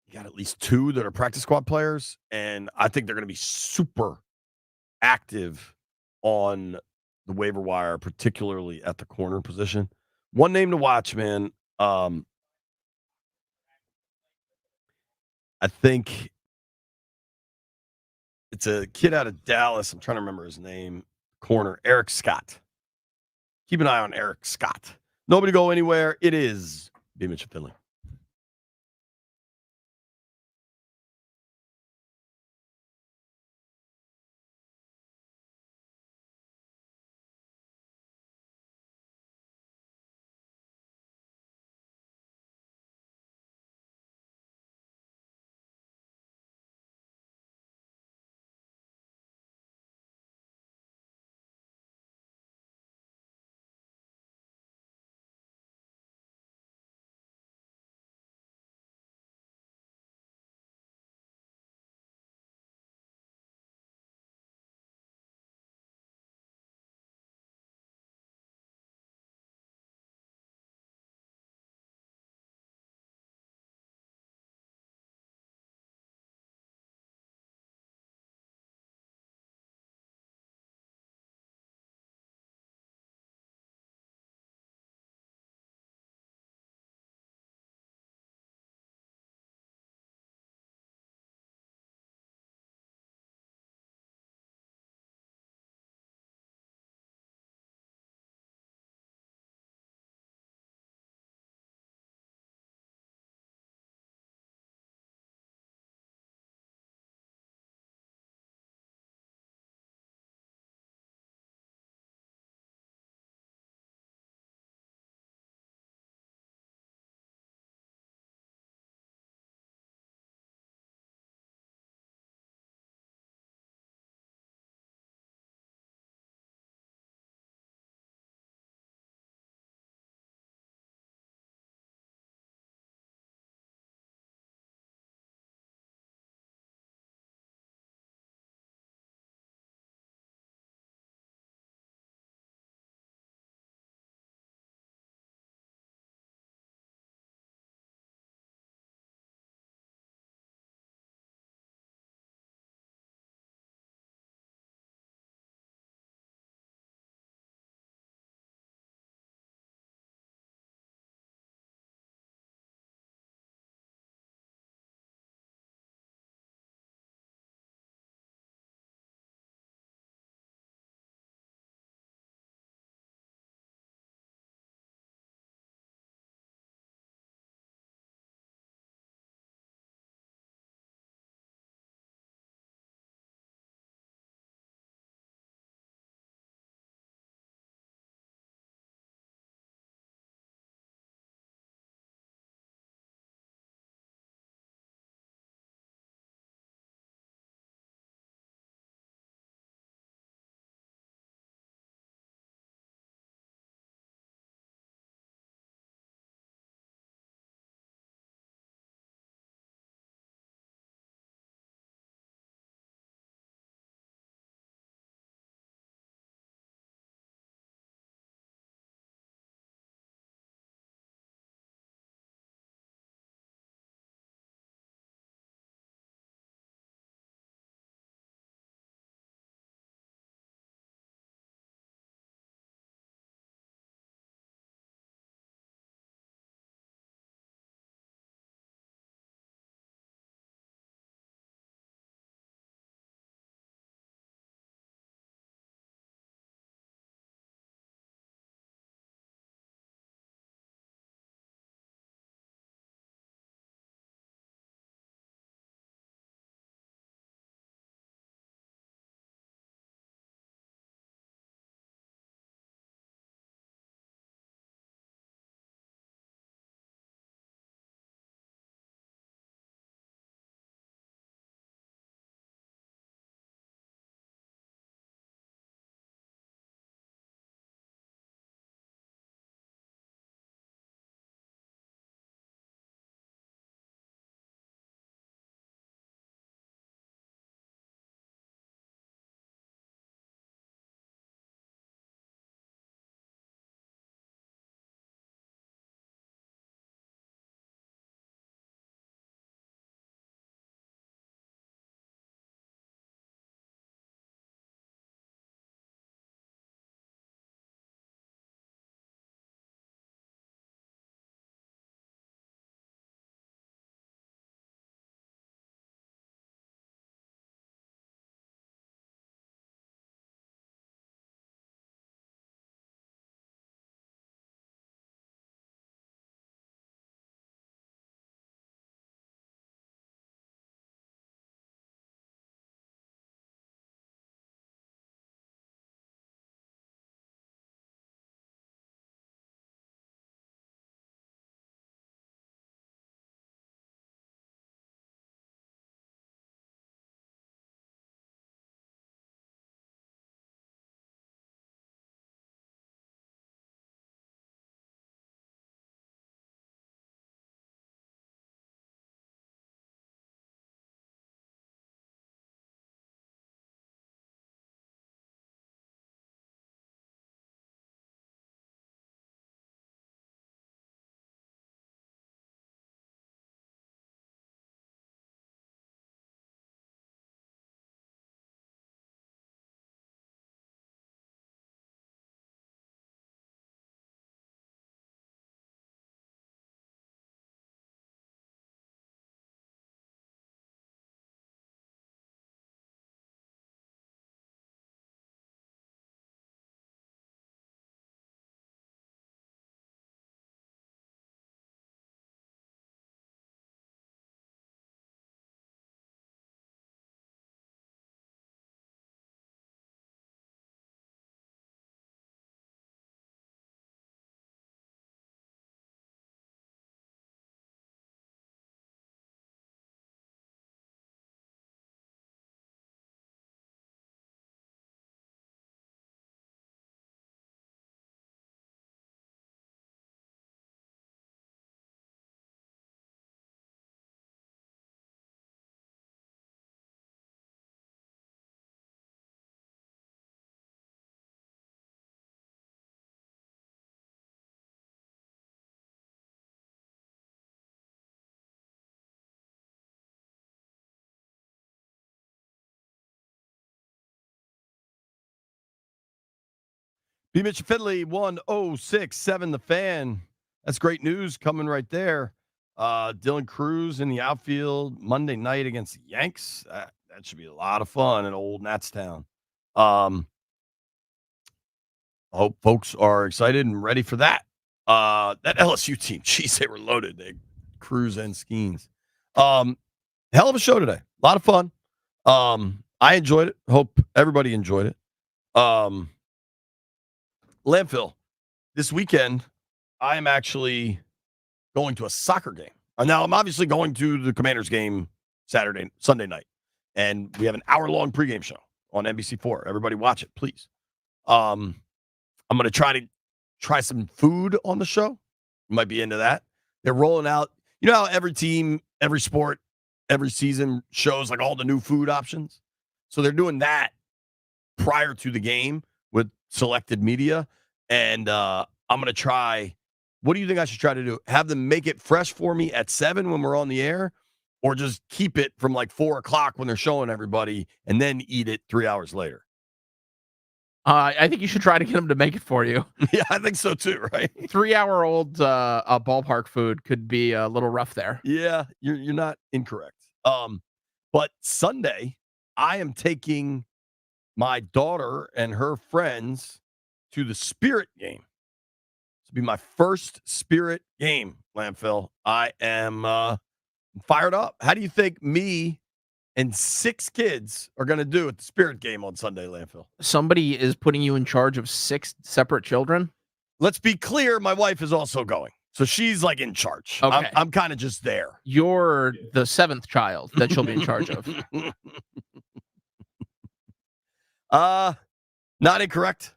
you got at least 2 that are practice squad players. And I think they're going to be super active on the waiver wire, particularly at the corner position. One name to watch, man. I think it's a kid out of Dallas. I'm trying to remember his name. Corner, Eric Scott. Keep an eye on Eric Scott. Nobody go anywhere. It is B. Mitchell Finley. B. Mitch Finley, 1067 The Fan. That's great news coming right there. Dylan Cruz in the outfield Monday night against the Yanks. That should be a lot of fun in old Natstown. I hope folks are excited and ready for that. That LSU team, geez, they were loaded. They Cruz and Skeens. Hell of a show today. A lot of fun. I enjoyed it. Hope everybody enjoyed it. Landfill, this weekend, I am actually going to a soccer game. Now, I'm obviously going to the Commanders game Sunday night, and we have an hour-long pregame show on NBC4. Everybody watch it, please. I'm going to try some food on the show. You might be into that. They're rolling out, you know how every team, every sport, every season shows like all the new food options? So they're doing that prior to the game with selected media. And I'm going to try, what do you think I should try to do? Have them make it fresh for me at 7 when we're on the air, or just keep it from like 4 o'clock when they're showing everybody and then eat it 3 hours later? I think you should try to get them to make it for you. Yeah, I think so too, right? 3-hour-old ballpark food could be a little rough there. Yeah, you're not incorrect. But Sunday, I am taking my daughter and her friends to the Spirit game. This will be my first Spirit game, Landfill. I am fired up. How do you think me and 6 kids are going to do at the Spirit game on Sunday, Landfill? Somebody is putting you in charge of 6 separate children? Let's be clear, my wife is also going. So she's like in charge. Okay. I'm kind of just there. You're the 7th child that she'll be in charge of. Not incorrect.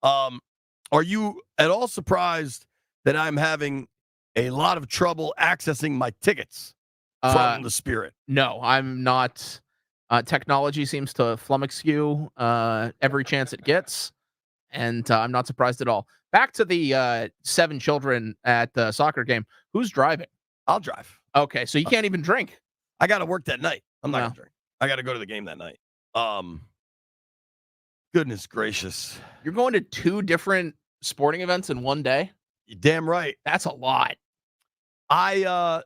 Are you at all surprised that I'm having a lot of trouble accessing my tickets from the Spirit? No, I'm not. Technology seems to flummox you every chance it gets, and I'm not surprised at all. Back to the 7 children at the soccer game. Who's driving? I'll drive. Okay, so you can't even drink. I got to work that night. I'm not going to drink. I got to go to the game that night. Goodness gracious. You're going to 2 different sporting events in one day? You're damn right. That's a lot. My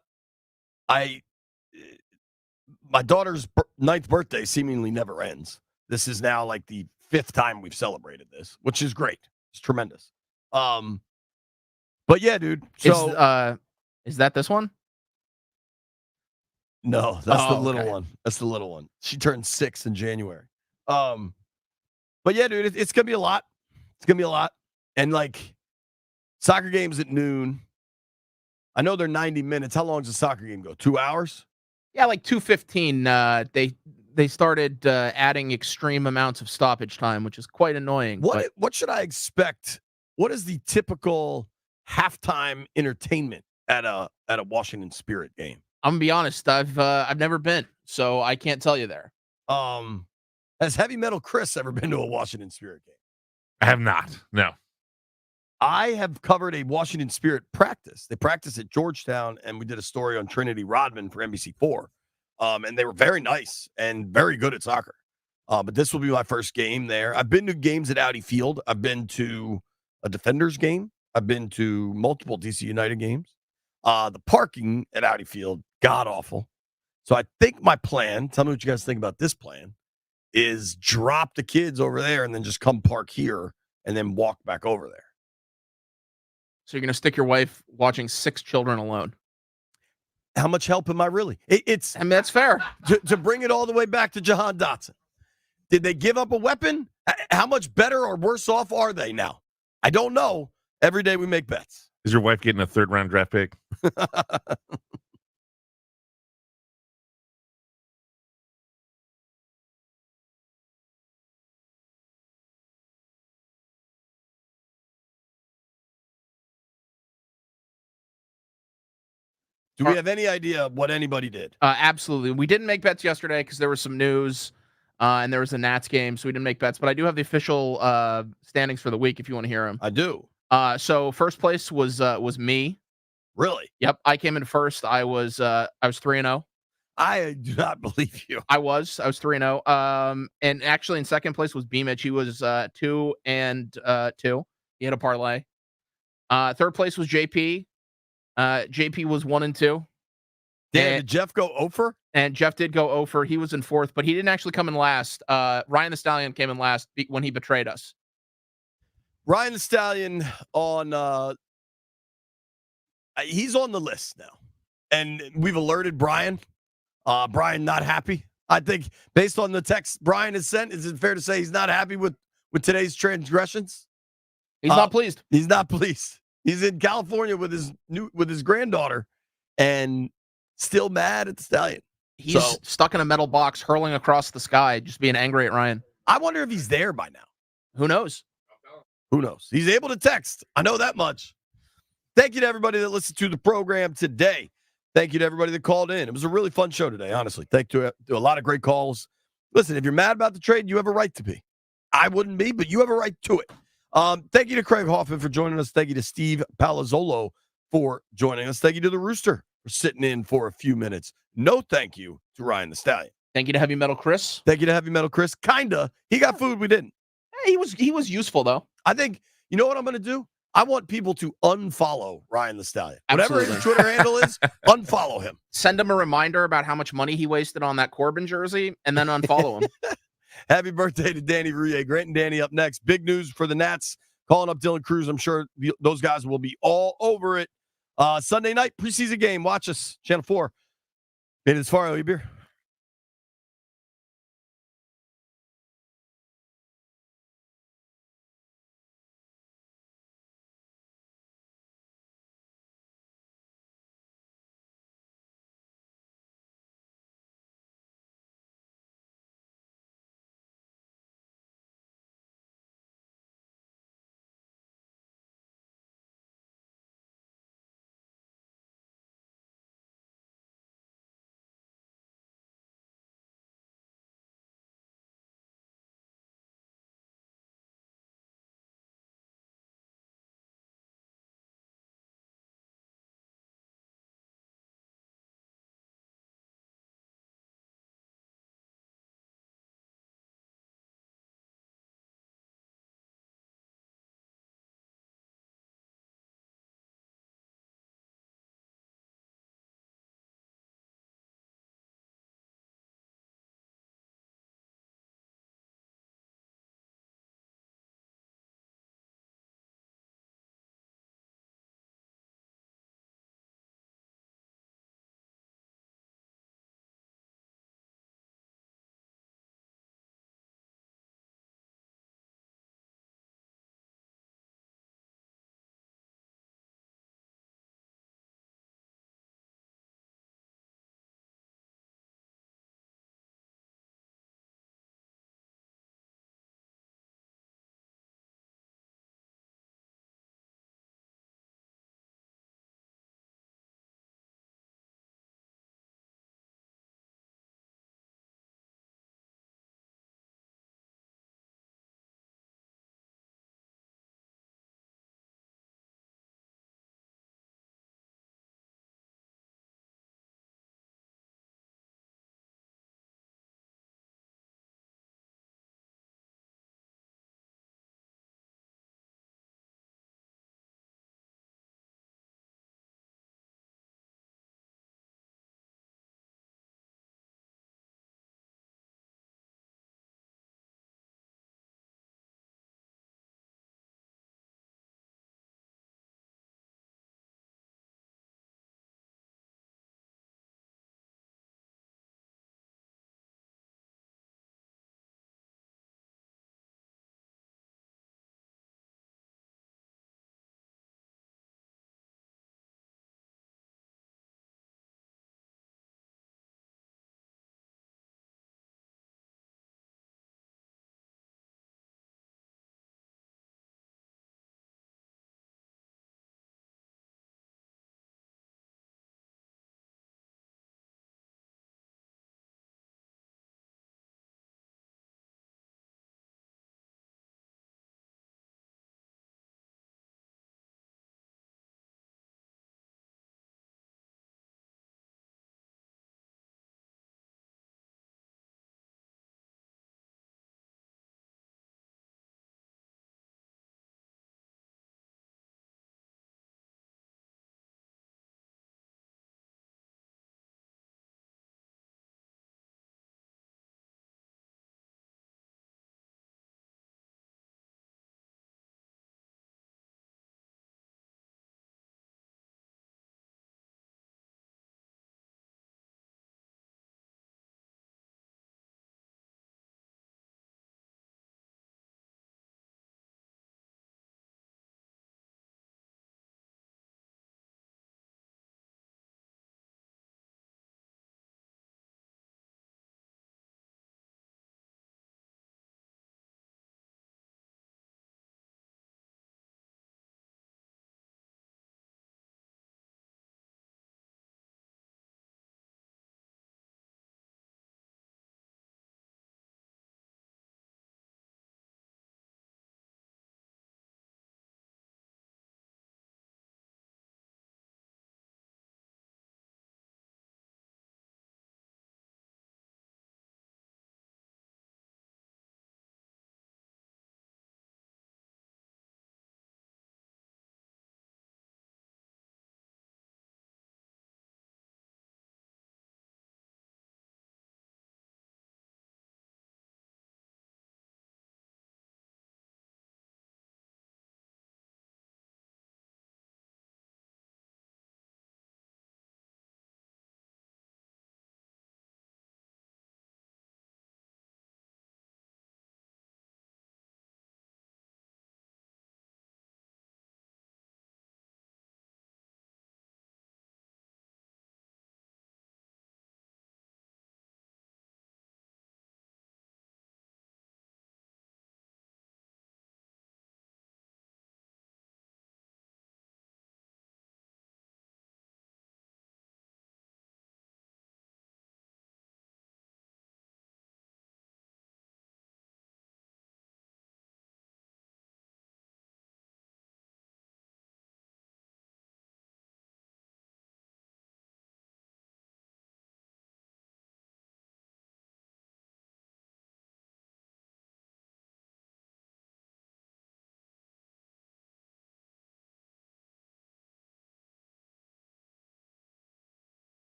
daughter's 9th birthday seemingly never ends. This is now like the 5th time we've celebrated this, which is great. It's tremendous. But yeah, dude. So is that this one? No, that's the little one. That's the little one. She turned 6 in January. But yeah, dude, it's gonna be a lot. It's gonna be a lot. And like soccer games at noon. I know they're 90 minutes. How long does a soccer game go? 2 hours? Yeah, like 2:15. They started adding extreme amounts of stoppage time, which is quite annoying. What should I expect? What is the typical halftime entertainment at a Washington Spirit game? I'm gonna be honest. I've never been, so I can't tell you there. Has Heavy Metal Chris ever been to a Washington Spirit game? I have not. No. I have covered a Washington Spirit practice. They practice at Georgetown, and we did a story on Trinity Rodman for NBC4. And they were very nice and very good at soccer. But this will be my first game there. I've been to games at Audi Field. I've been to a Defenders game. I've been to multiple DC United games. The parking at Audi Field, god-awful. So I think my plan, tell me what you guys think about this plan, is drop the kids over there and then just come park here and then walk back over there. So you're going to stick your wife watching 6 children alone. How much help am I really? I mean, that's fair. To bring it all the way back to Jahan Dotson. Did they give up a weapon? How much better or worse off are they now? I don't know. Every day we make bets. Is your wife getting a 3rd-round draft pick? Do we have any idea what anybody did? Absolutely. We didn't make bets yesterday because there was some news and there was a Nats game, so we didn't make bets. But I do have the official standings for the week if you want to hear them. I do. So first place was me. Really? Yep. I came in first. I was 3-0. I do not believe you. I was 3-0. And actually in second place was B Mitch. He was 2-2. He had a parlay. Third place was JP. JP was 1 and 2. Damn, did Jeff go over? And Jeff did go over. He was in 4th, but he didn't actually come in last. Ryan the Stallion came in last when he betrayed us. Ryan the Stallion on he's on the list now. And we've alerted Brian. Brian not happy. I think based on the text Brian has sent, is it fair to say he's not happy with today's transgressions? He's not pleased. He's not pleased. He's in California with his granddaughter and still mad at the Stallion. He's stuck in a metal box hurling across the sky, just being angry at Ryan. I wonder if he's there by now. Who knows? Who knows? He's able to text. I know that much. Thank you to everybody that listened to the program today. Thank you to everybody that called in. It was a really fun show today, honestly. Thank you to a lot of great calls. Listen, if you're mad about the trade, you have a right to be. I wouldn't be, but you have a right to it. Thank you to Craig Hoffman for joining us. Thank you to Steve Palazzolo for joining us. Thank you to the Rooster for sitting in for a few minutes. No thank you to Ryan the Stallion. Thank you to Heavy Metal Chris. Thank you to Heavy Metal Chris. Kinda. He got food, we didn't. He was useful, though. I think, you know what I'm going to do? I want people to unfollow Ryan the Stallion. Absolutely. Whatever his Twitter handle is, unfollow him. Send him a reminder about how much money he wasted on that Corbin jersey, and then unfollow him. Happy birthday to Danny Rouillet. Grant and Danny up next. Big news for the Nats. Calling up Dylan Cruz. I'm sure those guys will be all over it. Sunday night preseason game. Watch us. Channel 4. Made it as far, Oye Beer.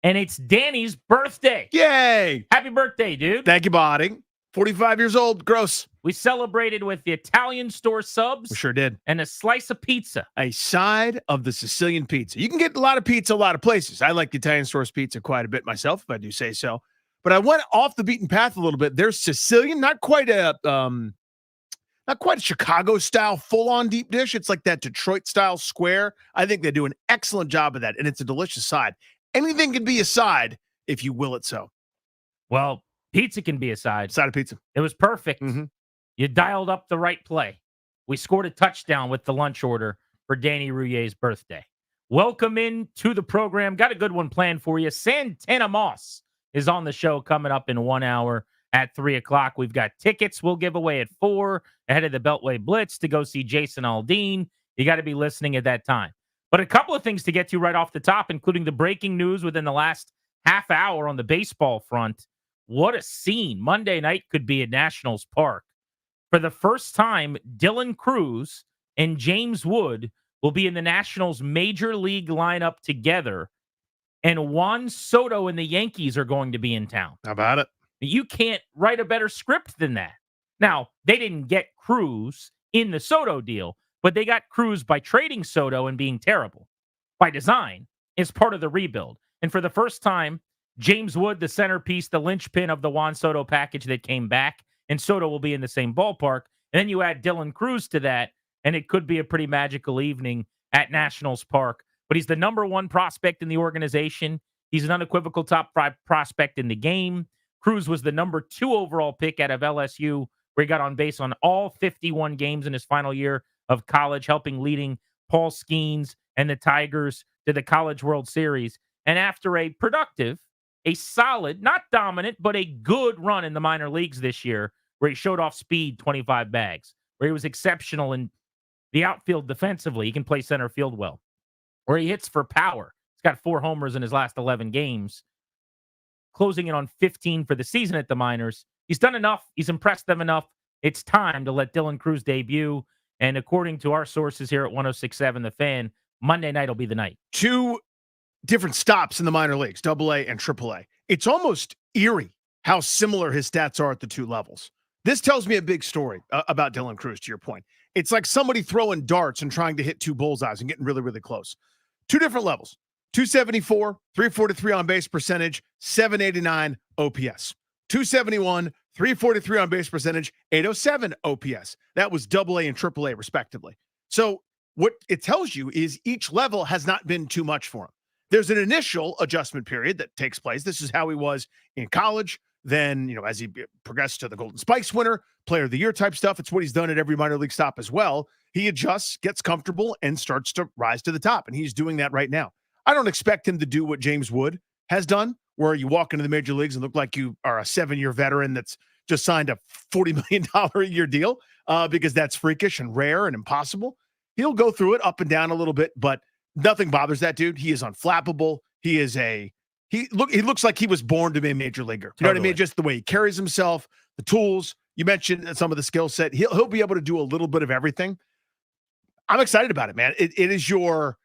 And it's Danny's birthday. Yay! Happy birthday, dude. Thank you, Body. 45 years old. Gross. We celebrated with the Italian store subs. We sure did. And a slice of pizza. A side of the Sicilian pizza. You can get a lot of pizza a lot of places. I like the Italian store's pizza quite a bit myself, if I do say so. But I went off the beaten path a little bit. There's Sicilian, not quite a Chicago-style full-on deep dish. It's like that Detroit-style square. I think they do an excellent job of that, and it's a delicious side. Anything can be a side if you will it so. Well, pizza can be a side. Side of pizza. It was perfect. Mm-hmm. You dialed up the right play. We scored a touchdown with the lunch order for Danny Rouillet's birthday. Welcome in to the program. Got a good one planned for you. Santana Moss is on the show coming up in 1 hour at 3 o'clock. We've got tickets we'll give away at 4 ahead of the Beltway Blitz to go see Jason Aldean. You got to be listening at that time. But a couple of things to get to right off the top, including the breaking news within the last half hour on the baseball front. What a scene. Monday night could be at Nationals Park. For the first time, Dylan Cruz and James Wood will be in the Nationals major league lineup together. And Juan Soto and the Yankees are going to be in town. How about it? You can't write a better script than that. Now, they didn't get Cruz in the Soto deal, but they got Cruz by trading Soto and being terrible. By design, is part of the rebuild. And for the first time, James Wood, the centerpiece, the linchpin of the Juan Soto package that came back, and Soto will be in the same ballpark. And then you add Dylan Cruz to that, and it could be a pretty magical evening at Nationals Park. But he's the number one prospect in the organization. He's an unequivocal top 5 prospect in the game. Cruz was the number 2 overall pick out of LSU, where he got on base on all 51 games in his final year of college, helping leading Paul Skeens and the Tigers to the College World Series. And after a productive, a solid, not dominant, but a good run in the minor leagues this year, where he showed off speed, 25 bags, where he was exceptional in the outfield defensively. He can play center field well, where he hits for power. He's got 4 homers in his last 11 games, closing in on 15 for the season at the minors. He's done enough. He's impressed them enough. It's time to let Dylan Cruz debut. And according to our sources here at 106.7 The Fan, Monday night will be the night. 2 different stops in the minor leagues, AA and AAA. It's almost eerie how similar his stats are at the 2 levels. This tells me a big story about Dylan Cruz, to your point. It's like somebody throwing darts and trying to hit 2 bullseyes and getting really, really close. 2 different levels. 274, 343 on base percentage, 789 OPS. 271, 343 on base percentage, 807 OPS. That was AA and AAA respectively. So what it tells you is each level has not been too much for him. There's an initial adjustment period that takes place. This is how he was in college. Then, as he progressed to the Golden Spikes winner, player of the year type stuff, it's what he's done at every minor league stop as well. He adjusts, gets comfortable, and starts to rise to the top. And he's doing that right now. I don't expect him to do what James Wood has done, where you walk into the major leagues and look like you are a 7-year veteran that's just signed a $40 million a year deal, because that's freakish and rare and impossible. He'll go through it up and down a little bit, but nothing bothers that dude. He is unflappable. He looks like he was born to be a major leaguer. You know what I mean? Just the way he carries himself, the tools. You mentioned some of the skill set. He'll be able to do a little bit of everything. I'm excited about it, man. It is your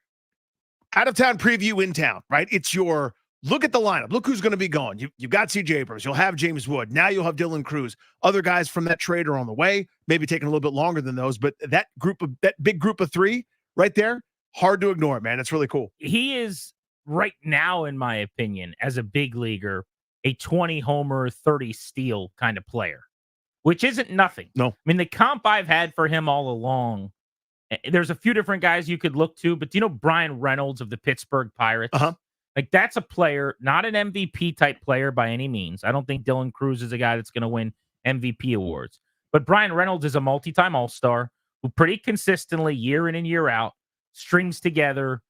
out-of-town preview in town, right? It's your look at the lineup. Look who's going to be going. You've got C.J. Abrams. You'll have James Wood. Now you'll have Dylan Cruz. Other guys from that trade are on the way, maybe taking a little bit longer than those. But that big group of 3 right there, hard to ignore, man. It's really cool. He is right now, in my opinion, as a big leaguer, a 20 homer, 30 steal kind of player, which isn't nothing. No. I mean, the comp I've had for him all along, there's a few different guys you could look to, but do you know Brian Reynolds of the Pittsburgh Pirates? Uh-huh. Like, that's a player, not an MVP type player by any means. I don't think Dylan Cruz is a guy that's going to win MVP awards. But Brian Reynolds is a multi-time All-Star who pretty consistently, year in and year out, strings together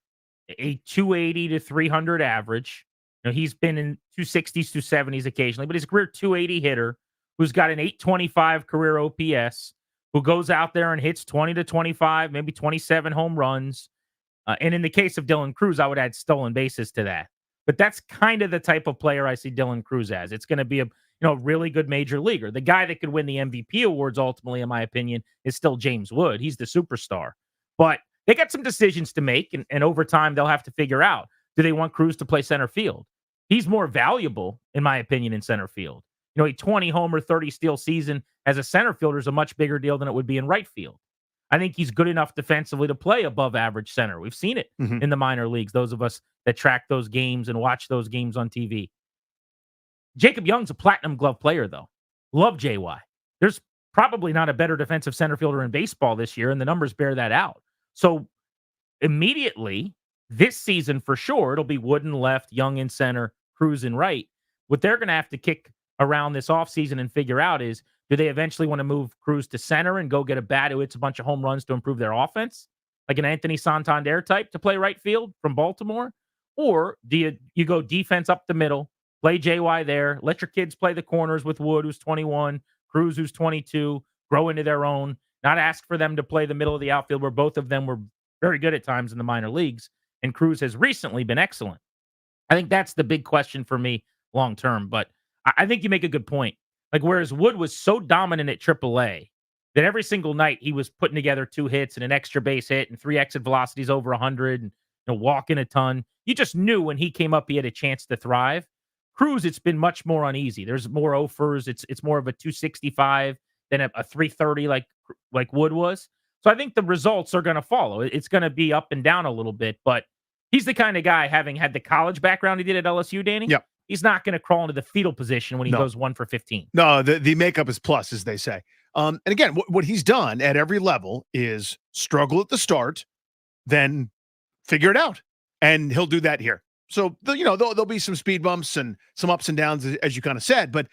a 280 to 300 average. He's been in 260s, 270s occasionally, but he's a career 280 hitter who's got an 825 career OPS, who goes out there and hits 20 to 25, maybe 27 home runs. And in the case of Dylan Cruz, I would add stolen bases to that. But that's kind of the type of player I see Dylan Cruz as. It's going to be a really good major leaguer. The guy that could win the MVP awards, ultimately, in my opinion, is still James Wood. He's the superstar. But they got some decisions to make, and over time, they'll have to figure out, do they want Cruz to play center field? he's more valuable, in my opinion, in center field. A 20 homer, 30 steal season as a center fielder is a much bigger deal than it would be in right field. I think he's good enough defensively to play above average center. We've seen it in the minor leagues, those of us that track those games and watch those games on TV. Jacob Young's a platinum glove player, though. Love JY. There's probably not a better defensive center fielder in baseball this year, and the numbers bear that out. So immediately, this season for sure, it'll be Wood in left, Young in center, Cruz in right. What they're going to have to kick around this offseason and figure out is, do they eventually want to move Cruz to center and go get a bat who hits a bunch of home runs to improve their offense, like an Anthony Santander type to play right field from Baltimore? Or do you go defense up the middle, play JY there, let your kids play the corners with Wood, who's 21, Cruz, who's 22, grow into their own, not ask for them to play the middle of the outfield where both of them were very good at times in the minor leagues, and Cruz has recently been excellent. I think that's the big question for me long term, but I think you make a good point. Like, whereas Wood was so dominant at AAA that every single night he was putting together 2 hits and an extra base hit and 3 exit velocities over 100 and walking a ton. You just knew when he came up he had a chance to thrive. Cruz, it's been much more uneasy. There's more offers. It's more of a 265 than a 330 like Wood was. So I think the results are going to follow. It's going to be up and down a little bit, but he's the kind of guy, having had the college background he did at LSU, Danny. Yep. He's not going to crawl into the fetal position when he goes 1 for 15. No, the makeup is plus, as they say. And again, what he's done at every level is struggle at the start, then figure it out. And he'll do that here. So, there'll be some speed bumps and some ups and downs, as you kind of said. But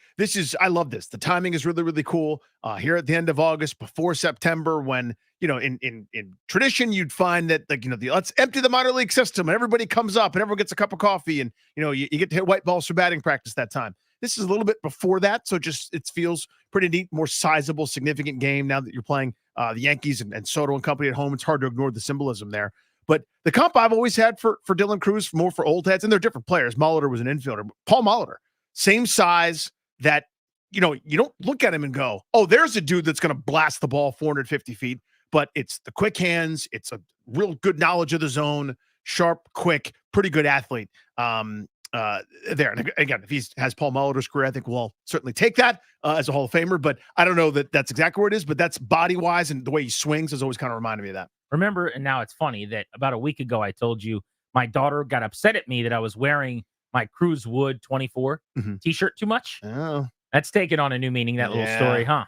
I love this. The timing is really, really cool. Here at the end of August, before September, when, in tradition, you'd find that, let's empty the minor league system and everybody comes up and everyone gets a cup of coffee and, you get to hit white balls for batting practice that time. This is a little bit before that. So it feels pretty neat, more sizable, significant game now that you're playing the Yankees and Soto and company at home. It's hard to ignore the symbolism there. But the comp I've always had for Dylan Cruz, more for old heads, and they're different players. Molitor was an infielder. Paul Molitor, same size that, you don't look at him and go, oh, there's a dude that's going to blast the ball 450 feet. But it's the quick hands. It's a real good knowledge of the zone, sharp, quick, pretty good athlete there. And again, if he has Paul Molitor's career, I think we'll certainly take that as a Hall of Famer. But I don't know that that's exactly where it is, but that's body-wise and the way he swings has always kind of reminded me of that. Remember, and now it's funny that about a week ago I told you my daughter got upset at me that I was wearing my Cruz Wood 24 t-shirt too much. Oh. That's taken on a new meaning, that little story, huh?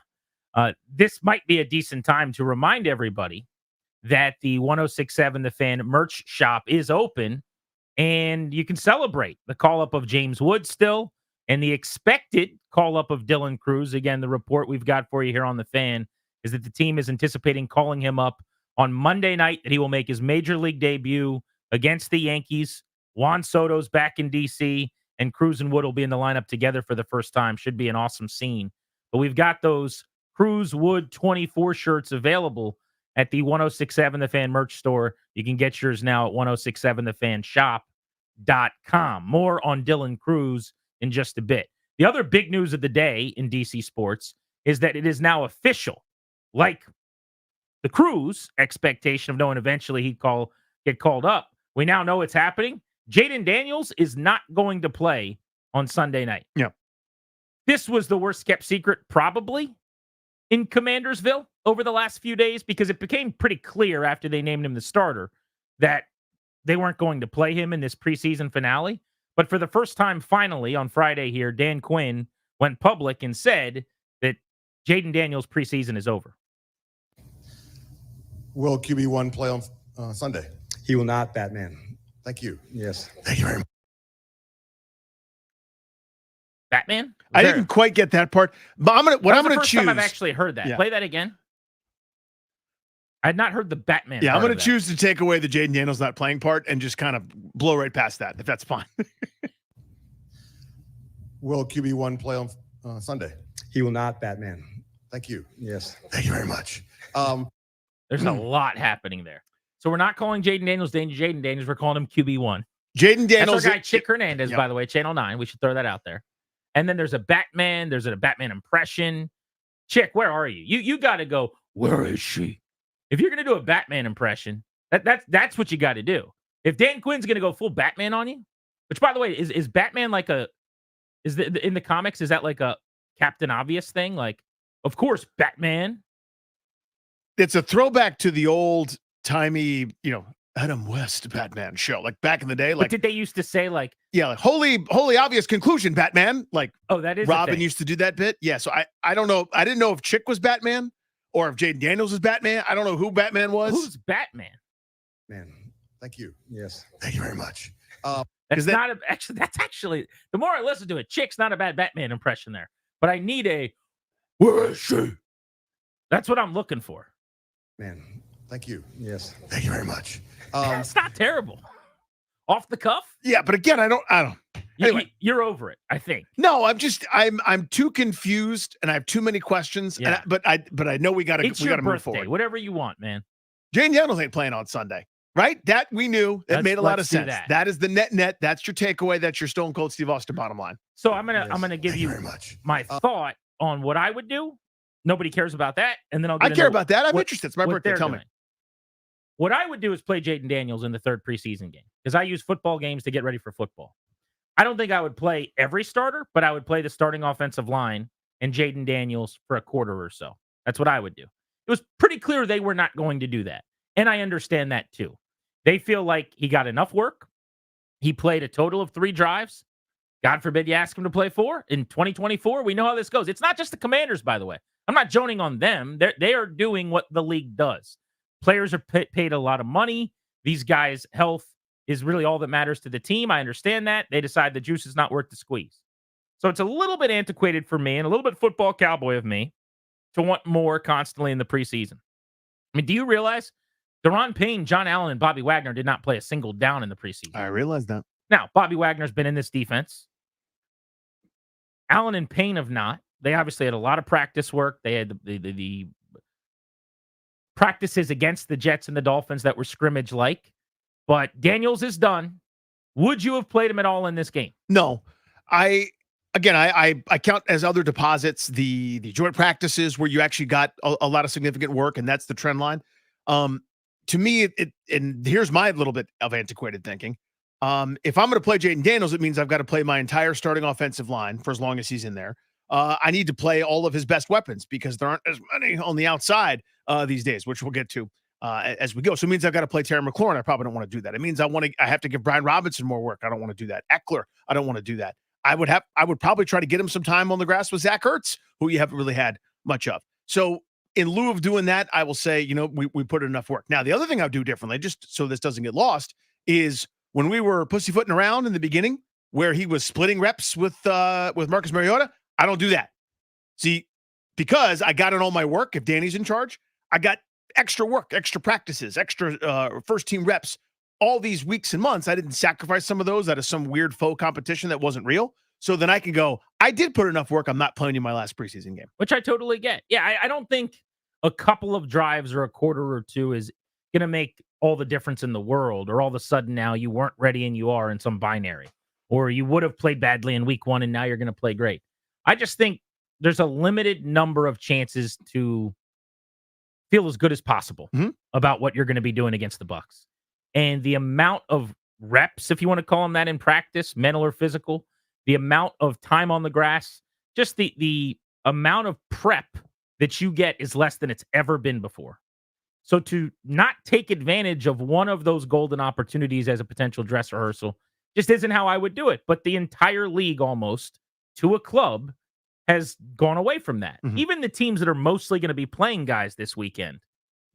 This might be a decent time to remind everybody that the 106.7 The Fan merch shop is open, and you can celebrate the call-up of James Wood still, and the expected call-up of Dylan Cruz. Again, the report we've got for you here on The Fan is that the team is anticipating calling him up on Monday night, that he will make his major league debut against the Yankees. Juan Soto's back in D.C., and Cruz and Wood will be in the lineup together for the first time. Should be an awesome scene. But we've got those Cruz Wood 24 shirts available at the 106.7 The Fan merch store. You can get yours now at 1067thefanshop.com. More on Dylan Cruz in just a bit. The other big news of the day in DC sports is that it is now official. Like the Cruz expectation of knowing eventually he'd get called up, we now know it's happening. Jaden Daniels is not going to play on Sunday night. Yeah. This was the worst kept secret probably in Commandersville over the last few days, because it became pretty clear after they named him the starter that they weren't going to play him in this preseason finale. But for the first time, finally, on Friday here, Dan Quinn went public and said that Jaden Daniels' preseason is over. Will QB1 play on Sunday? He will not, Batman. Thank you. Yes. Thank you very much. Batman? I didn't quite get that part. But I'm gonna choose. Time I've actually heard that. Yeah. Play that again. I had not heard the Batman. Yeah, I'm part going to choose to take away the Jaden Daniels not playing part and just kind of blow right past that, if that's fine. Will QB1 play on Sunday? He will not, Batman. Thank you. Yes. Thank you very much. There's a lot happening there. So we're not calling Jaden Daniels Jaden Daniels. We're calling him QB1. Jaden Daniels. That's our guy, Chick Hernandez, by the way, Channel 9. We should throw that out there. And then there's a Batman. There's a Batman impression. Chick, where are you? You got to go, where is she? If you're going to do a Batman impression, that's what you got to do. If Dan Quinn's going to go full Batman on you, Which, by the way, is Batman like in the comics, is that like a Captain Obvious thing? Like, of course, Batman. It's a throwback to the old timey, Adam West Batman show, like back in the day. Like, but did they used to say like, like holy obvious conclusion, Batman? Like, oh, that is Robin used to do that bit. Yeah, so I don't know. I didn't know if Chick was Batman or if Jaden Daniels was Batman. I don't know who Batman was. Who's Batman? Man, thank you. Yes. Thank you very much. That's actually the more I listen to it, Chick's not a bad Batman impression there. But I need a where is she? That's what I'm looking for. Man, thank you. Yes. Thank you very much. It's not terrible. Off the cuff? Yeah, but again, I don't. Anyway, you're over it, I think. No, I'm too confused and I have too many questions. Yeah. But I know we gotta move forward. Whatever you want, man. Jane Daniels ain't playing on Sunday, right? That we knew. That made a lot of sense. That is the net. That's your takeaway. That's your Stone Cold Steve Austin bottom line. So I'm gonna give you my thought on what I would do. Nobody cares about that, and then I care about that. I'm interested. It's my birthday. Tell me. What I would do is play Jaden Daniels in the third preseason game because I use football games to get ready for football. I don't think I would play every starter, but I would play the starting offensive line and Jaden Daniels for a quarter or so. That's what I would do. It was pretty clear they were not going to do that, and I understand that too. They feel like he got enough work. He played a total of 3 drives. God forbid you ask him to play 4 in 2024. We know how this goes. It's not just the Commanders, by the way. I'm not joning on them. They are doing what the league does. Players are paid a lot of money. These guys' health is really all that matters to the team. I understand that. They decide the juice is not worth the squeeze. So it's a little bit antiquated for me and a little bit football cowboy of me to want more constantly in the preseason. I mean, do you realize Daron Payne, John Allen, and Bobby Wagner did not play a single down in the preseason? I realize that. Now, Bobby Wagner's been in this defense. Allen and Payne have not. They obviously had a lot of practice work. They had the practices against the Jets and the Dolphins that were scrimmage-like. But Daniels is done. Would you have played him at all in this game? No. I count as other deposits the joint practices where you actually got a lot of significant work, and that's the trend line. To me, and here's my little bit of antiquated thinking. If I'm going to play Jaden Daniels, it means I've got to play my entire starting offensive line for as long as he's in there. I need to play all of his best weapons because there aren't as many on the outside these days, which we'll get to as we go. So it means I've got to play Terry McLaurin. I probably don't want to do that. It means I have to give Brian Robinson more work. I don't want to do that. Eckler, I don't want to do that. I would probably try to get him some time on the grass with Zach Ertz, who you haven't really had much of. So in lieu of doing that, I will say, we put in enough work. Now, the other thing I would do differently, just so this doesn't get lost, is when we were pussyfooting around in the beginning, where he was splitting reps with Marcus Mariota, I don't do that. See, because I got in all my work, if Danny's in charge, I got extra work, extra practices, extra first-team reps, all these weeks and months. I didn't sacrifice some of those out of some weird faux competition that wasn't real. So then I can go, I did put enough work. I'm not playing you my last preseason game. Which I totally get. Yeah, I don't think a couple of drives or a quarter or two is going to make all the difference in the world, or all of a sudden now you weren't ready and you are in some binary, or you would have played badly in week 1 and now you're going to play great. I just think there's a limited number of chances to feel as good as possible about what you're going to be doing against the Bucs. And the amount of reps, if you want to call them that, in practice, mental or physical, the amount of time on the grass, just the amount of prep that you get is less than it's ever been before. So to not take advantage of one of those golden opportunities as a potential dress rehearsal just isn't how I would do it. But the entire league, almost to a club, has gone away from that. Even the teams that are mostly going to be playing guys this weekend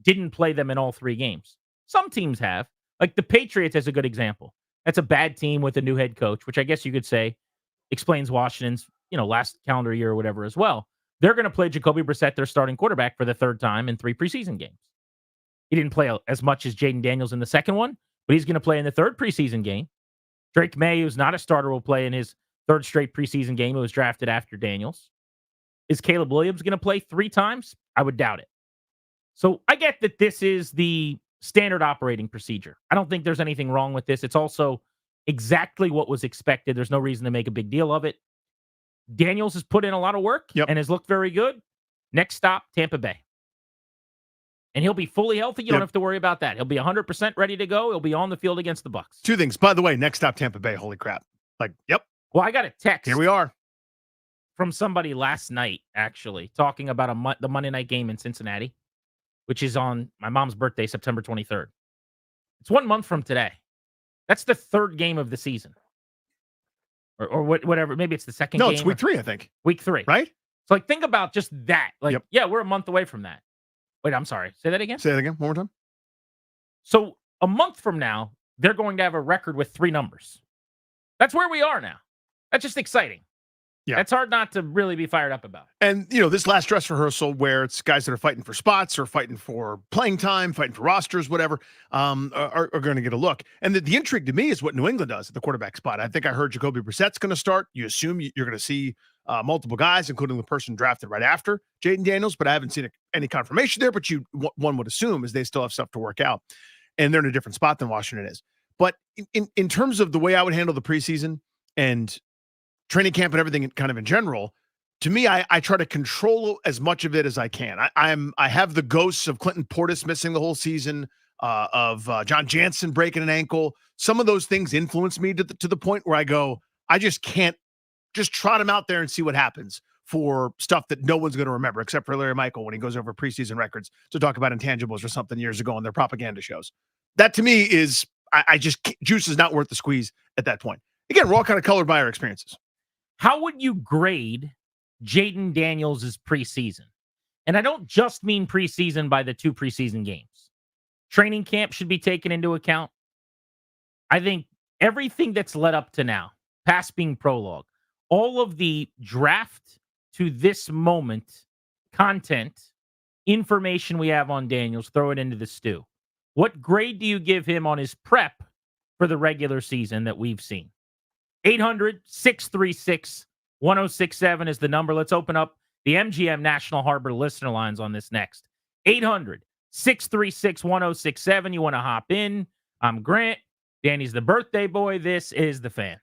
didn't play them in all 3 games. Some teams have. Like the Patriots is a good example. That's a bad team with a new head coach, which I guess you could say explains Washington's, last calendar year or whatever as well. They're going to play Jacoby Brissett, their starting quarterback, for the 3rd time in 3 preseason games. He didn't play as much as Jaden Daniels in the second one, but he's going to play in the 3rd preseason game. Drake May, who's not a starter, will play in his 3rd straight preseason game. He was drafted after Daniels. Is Caleb Williams going to play 3 times? I would doubt it. So I get that this is the standard operating procedure. I don't think there's anything wrong with this. It's also exactly what was expected. There's no reason to make a big deal of it. Daniels has put in a lot of work and has looked very good. Next stop, Tampa Bay. And he'll be fully healthy. You don't have to worry about that. He'll be 100% ready to go. He'll be on the field against the Bucs. 2 things. By the way, next stop, Tampa Bay. Holy crap. Like, yep. Well, I got a text. Here we are. From somebody last night, actually, talking about the Monday night game in Cincinnati, which is on my mom's birthday, September 23rd. It's 1 month from today. That's the third game of the season. Or whatever. Maybe it's the second game. No, it's week 3, I think. Week 3. Right? So, like, think about just that. Like, yeah, we're a month away from that. Wait, I'm sorry. Say that again? Say that again. One more time. So, a month from now, they're going to have a record with 3 numbers. That's where we are now. That's just exciting. Yeah. That's hard not to really be fired up about. And, this last dress rehearsal where it's guys that are fighting for spots or fighting for playing time, fighting for rosters, whatever, are going to get a look. And the intrigue to me is what New England does at the quarterback spot. I think I heard Jacoby Brissett's going to start. You assume you're going to see multiple guys, including the person drafted right after Jaden Daniels, but I haven't seen any confirmation there, but one would assume is they still have stuff to work out. And they're in a different spot than Washington is. But in terms of the way I would handle the preseason and training camp and everything kind of in general, to me, I try to control as much of it as I can. I have the ghosts of Clinton Portis missing the whole season, of John Jansen breaking an ankle. Some of those things influence me to the point where I go, I just can't just trot him out there and see what happens for stuff that no one's going to remember, except for Larry Michael when he goes over preseason records to talk about intangibles or something years ago on their propaganda shows. That to me is, juice is not worth the squeeze at that point. Again, we're all kind of colored by our experiences. How would you grade Jaden Daniels' preseason? And I don't just mean preseason by the 2 preseason games. Training camp should be taken into account. I think everything that's led up to now, past being prologue, all of the draft to this moment content, information we have on Daniels, throw it into the stew. What grade do you give him on his prep for the regular season that we've seen? 800-636-1067 is the number. Let's open up the MGM National Harbor listener lines on this next. 800-636-1067. You want to hop in? I'm Grant. Danny's the birthday boy. This is The Fan.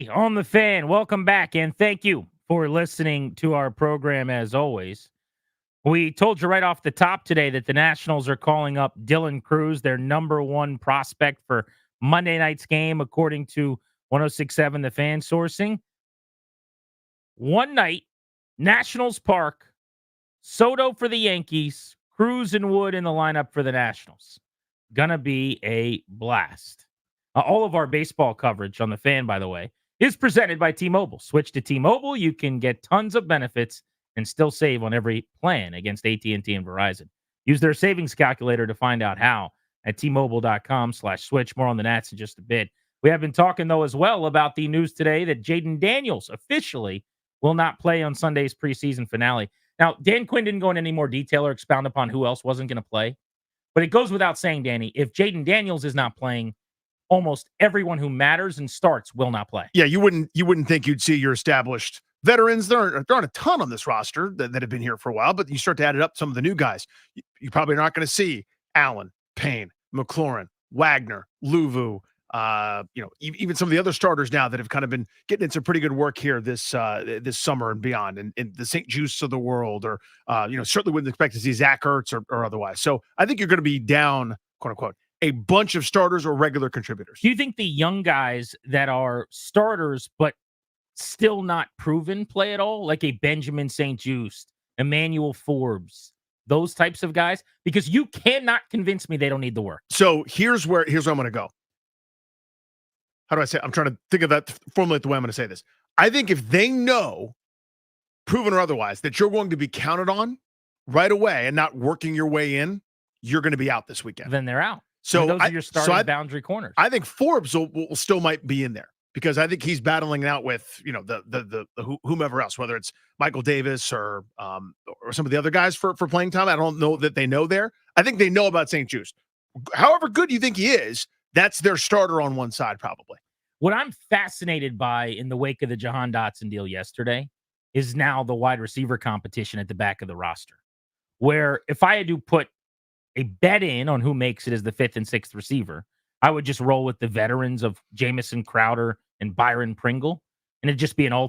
On the Fan, welcome back, and thank you for listening to our program as always. We told you right off the top today that the Nationals are calling up Dylan Cruz, their number one prospect for Monday night's game, according to 106.7 The Fan sourcing. One night, Nationals Park, Soto for the Yankees, Cruz and Wood in the lineup for the Nationals. Gonna be a blast. All of our baseball coverage on The Fan, by the way, is presented by T-Mobile. Switch to T-Mobile. You can get tons of benefits and still save on every plan against AT&T and Verizon. Use their savings calculator to find out how at T-Mobile.com/switch. More on the Nats in just a bit. We have been talking, though, as well about the news today that Jaden Daniels officially will not play on Sunday's preseason finale. Now, Dan Quinn didn't go into any more detail or expound upon who else wasn't going to play. But it goes without saying, Danny, if Jaden Daniels is not playing, almost everyone who matters and starts will not play. Yeah, you wouldn't think you'd see your established veterans. There aren't a ton on this roster that have been here for a while, but you start to add it up, some of the new guys. You probably not going to see Allen, Payne, McLaurin, Wagner, Luvu, even some of the other starters now that have kind of been getting into pretty good work here this summer and beyond, and the St. Juice of the world, or certainly wouldn't expect to see Zach Ertz or otherwise. So I think you're going to be down, quote unquote, a bunch of starters or regular contributors. Do you think the young guys that are starters but still not proven play at all, like a Benjamin St. Juste, Emmanuel Forbes, those types of guys? Because you cannot convince me they don't need the work. So here's where I'm going to go. How do I say it? I'm trying to think of that, formulate the way I'm going to say this. I think if they know, proven or otherwise, that you're going to be counted on right away and not working your way in, you're going to be out this weekekend. Then they're out. So those are your starting boundary corners. I think Forbes will still might be in there because I think he's battling it out with the whomever else, whether it's Michael Davis or some of the other guys for playing time. I don't know that they know there. I think they know about St. Juice. However good you think he is, that's their starter on one side probably. What I'm fascinated by in the wake of the Jahan Dotson deal yesterday is now the wide receiver competition at the back of the roster, where if I had to put a bet in on who makes it as the 5th and 6th receiver, I would just roll with the veterans of Jamison Crowder and Byron Pringle, and it'd just be an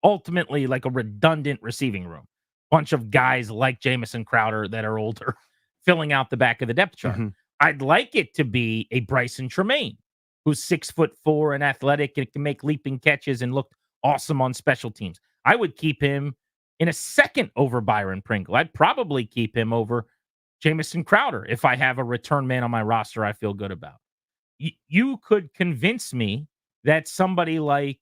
ultimately like a redundant receiving room. Bunch of guys like Jamison Crowder that are older filling out the back of the depth chart. Mm-hmm. I'd like it to be a Bryson Tremaine, who's 6'4" and athletic and can make leaping catches and looked awesome on special teams. I would keep him in a second over Byron Pringle. I'd probably keep him over Jamison Crowder if I have a return man on my roster I feel good about. You could convince me that somebody like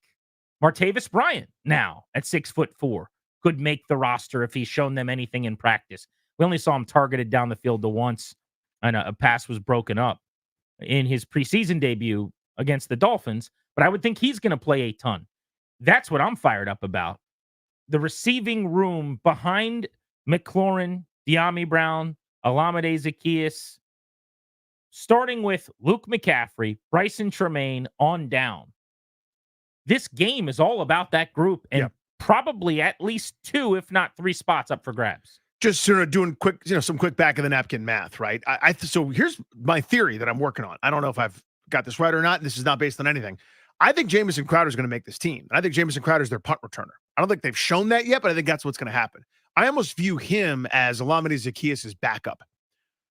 Martavis Bryant now at 6'4" could make the roster if he's shown them anything in practice. We only saw him targeted down the field once, and a pass was broken up in his preseason debut against the Dolphins, but I would think he's going to play a ton. That's what I'm fired up about. The receiving room behind McLaurin, De'Ami Brown, Olamide Zaccheaus, starting with Luke McCaffrey, Bryson Tremaine on down. This game is all about that group and probably at least 2, if not 3 spots up for grabs. Just sort of doing some quick back of the napkin math, right? So here's my theory that I'm working on. I don't know if I've got this right or not. This is not based on anything. I think Jamison Crowder is going to make this team. And I think Jamison Crowder is their punt returner. I don't think they've shown that yet, but I think that's what's going to happen. I almost view him as Olamide Zaccheaus' backup,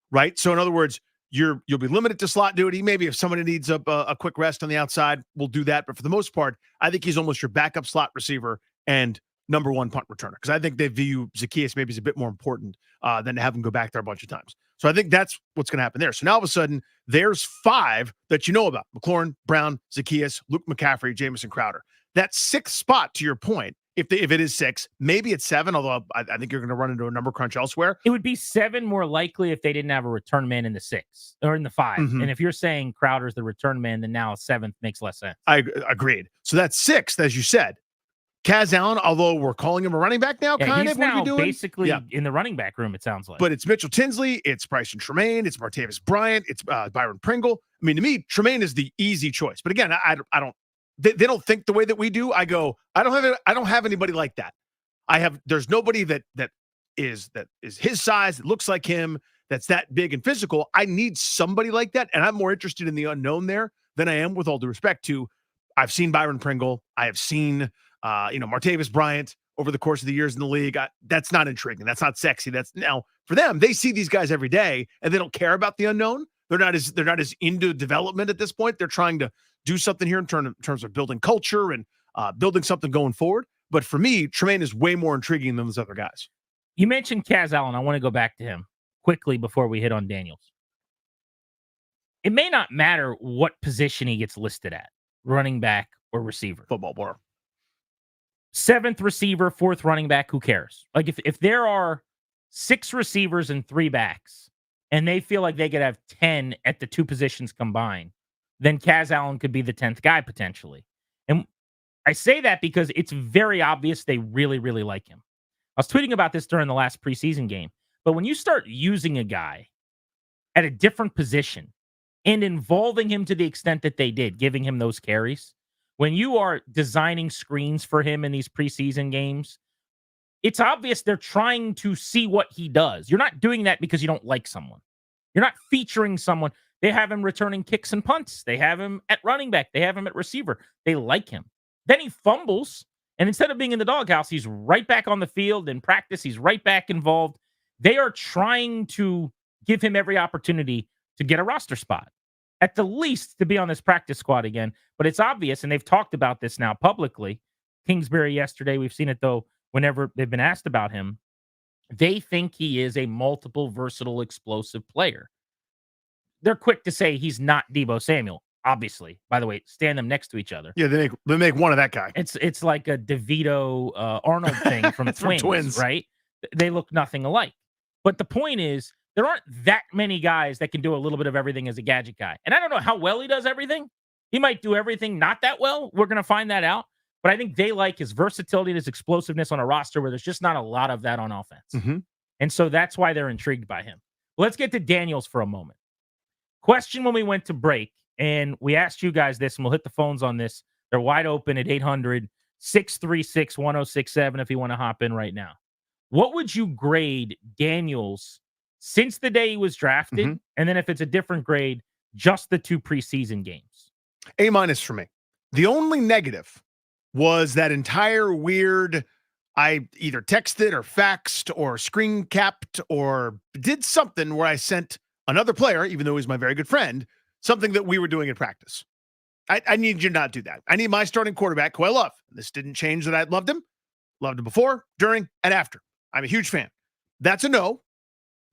right? So in other words, you'll be limited to slot duty. Maybe if somebody needs a quick rest on the outside, we'll do that. But for the most part, I think he's almost your backup slot receiver and number 1 punt returner, because I think they view Zaccheaus maybe as a bit more important than to have him go back there a bunch of times. So I think that's what's going to happen there. So now all of a sudden, there's 5 that you know about: McLaurin, Brown, Zaccheaus, Luke McCaffrey, Jamison Crowder. That 6th spot, to your point, if it is 6, maybe it's 7, although I think you're going to run into a number crunch elsewhere. It would be 7 more likely if they didn't have a return man in the 6 or in the 5. Mm-hmm. And if you're saying Crowder's the return man, then now 7th makes less sense. I agreed. So that's 6th, as you said. Kaz Allen, although we're calling him a running back now, kind he's of. Now what are you doing? Basically in the running back room, it sounds like. But it's Mitchell Tinsley, it's Bryson Tremaine, it's Martavis Bryant, it's Byron Pringle. I mean, to me, Tremaine is the easy choice. But again, I don't. They don't think the way that we do. I go, I don't have anybody like that. There's nobody that is his size, that looks like him, that's that big and physical. I need somebody like that, and I'm more interested in the unknown there than I am, with all due respect, to I've seen Byron Pringle. I have seen, Martavis Bryant over the course of the years in the league. That's not intriguing. That's not sexy. That's now for them. They see these guys every day, and they don't care about the unknown. They're not as into development at this point. They're trying to do something here in terms of building culture and building something going forward. But for me, Tremaine is way more intriguing than those other guys. You mentioned Kaz Allen. I want to go back to him quickly before we hit on Daniels. It may not matter what position he gets listed at, running back or receiver. Football player. 7th receiver, 4th running back, who cares? Like if there are 6 receivers and 3 backs, and they feel like they could have 10 at the 2 positions combined, then Kaz Allen could be the 10th guy potentially. And I say that because it's very obvious they really, really like him. I was tweeting about this during the last preseason game. But when you start using a guy at a different position and involving him to the extent that they did, giving him those carries, when you are designing screens for him in these preseason games, it's obvious they're trying to see what he does. You're not doing that because you don't like someone. You're not featuring someone. They have him returning kicks and punts. They have him at running back. They have him at receiver. They like him. Then he fumbles, and instead of being in the doghouse, he's right back on the field. In practice, he's right back involved. They are trying to give him every opportunity to get a roster spot, at the least to be on this practice squad again. But it's obvious, and they've talked about this now publicly. Kingsbury yesterday, we've seen it, though, whenever they've been asked about him. They think he is a multiple, versatile, explosive player. They're quick to say he's not Deebo Samuel, obviously. By the way, stand them next to each other. Yeah, they make one of that guy. It's like a DeVito Arnold thing from Twins, right? They look nothing alike. But the point is, there aren't that many guys that can do a little bit of everything as a gadget guy. And I don't know how well he does everything. He might do everything not that well. We're going to find that out. But I think they like his versatility and his explosiveness on a roster where there's just not a lot of that on offense. Mm-hmm. And so that's why they're intrigued by him. Let's get to Daniels for a moment. Question when we went to break, and we asked you guys this, and we'll hit the phones on this. They're wide open at 800-636-1067 if you want to hop in right now. What would you grade Daniels since the day he was drafted? Mm-hmm. And then if it's a different grade, just the 2 preseason games. A- for me. The only negative was that entire weird, I either texted or faxed or screen capped or did something where I sent another player, even though he's my very good friend, something that we were doing in practice. I need you to not do that. I need my starting quarterback, who I love. This didn't change that I loved him before, during, and after. I'm a huge fan. That's a no.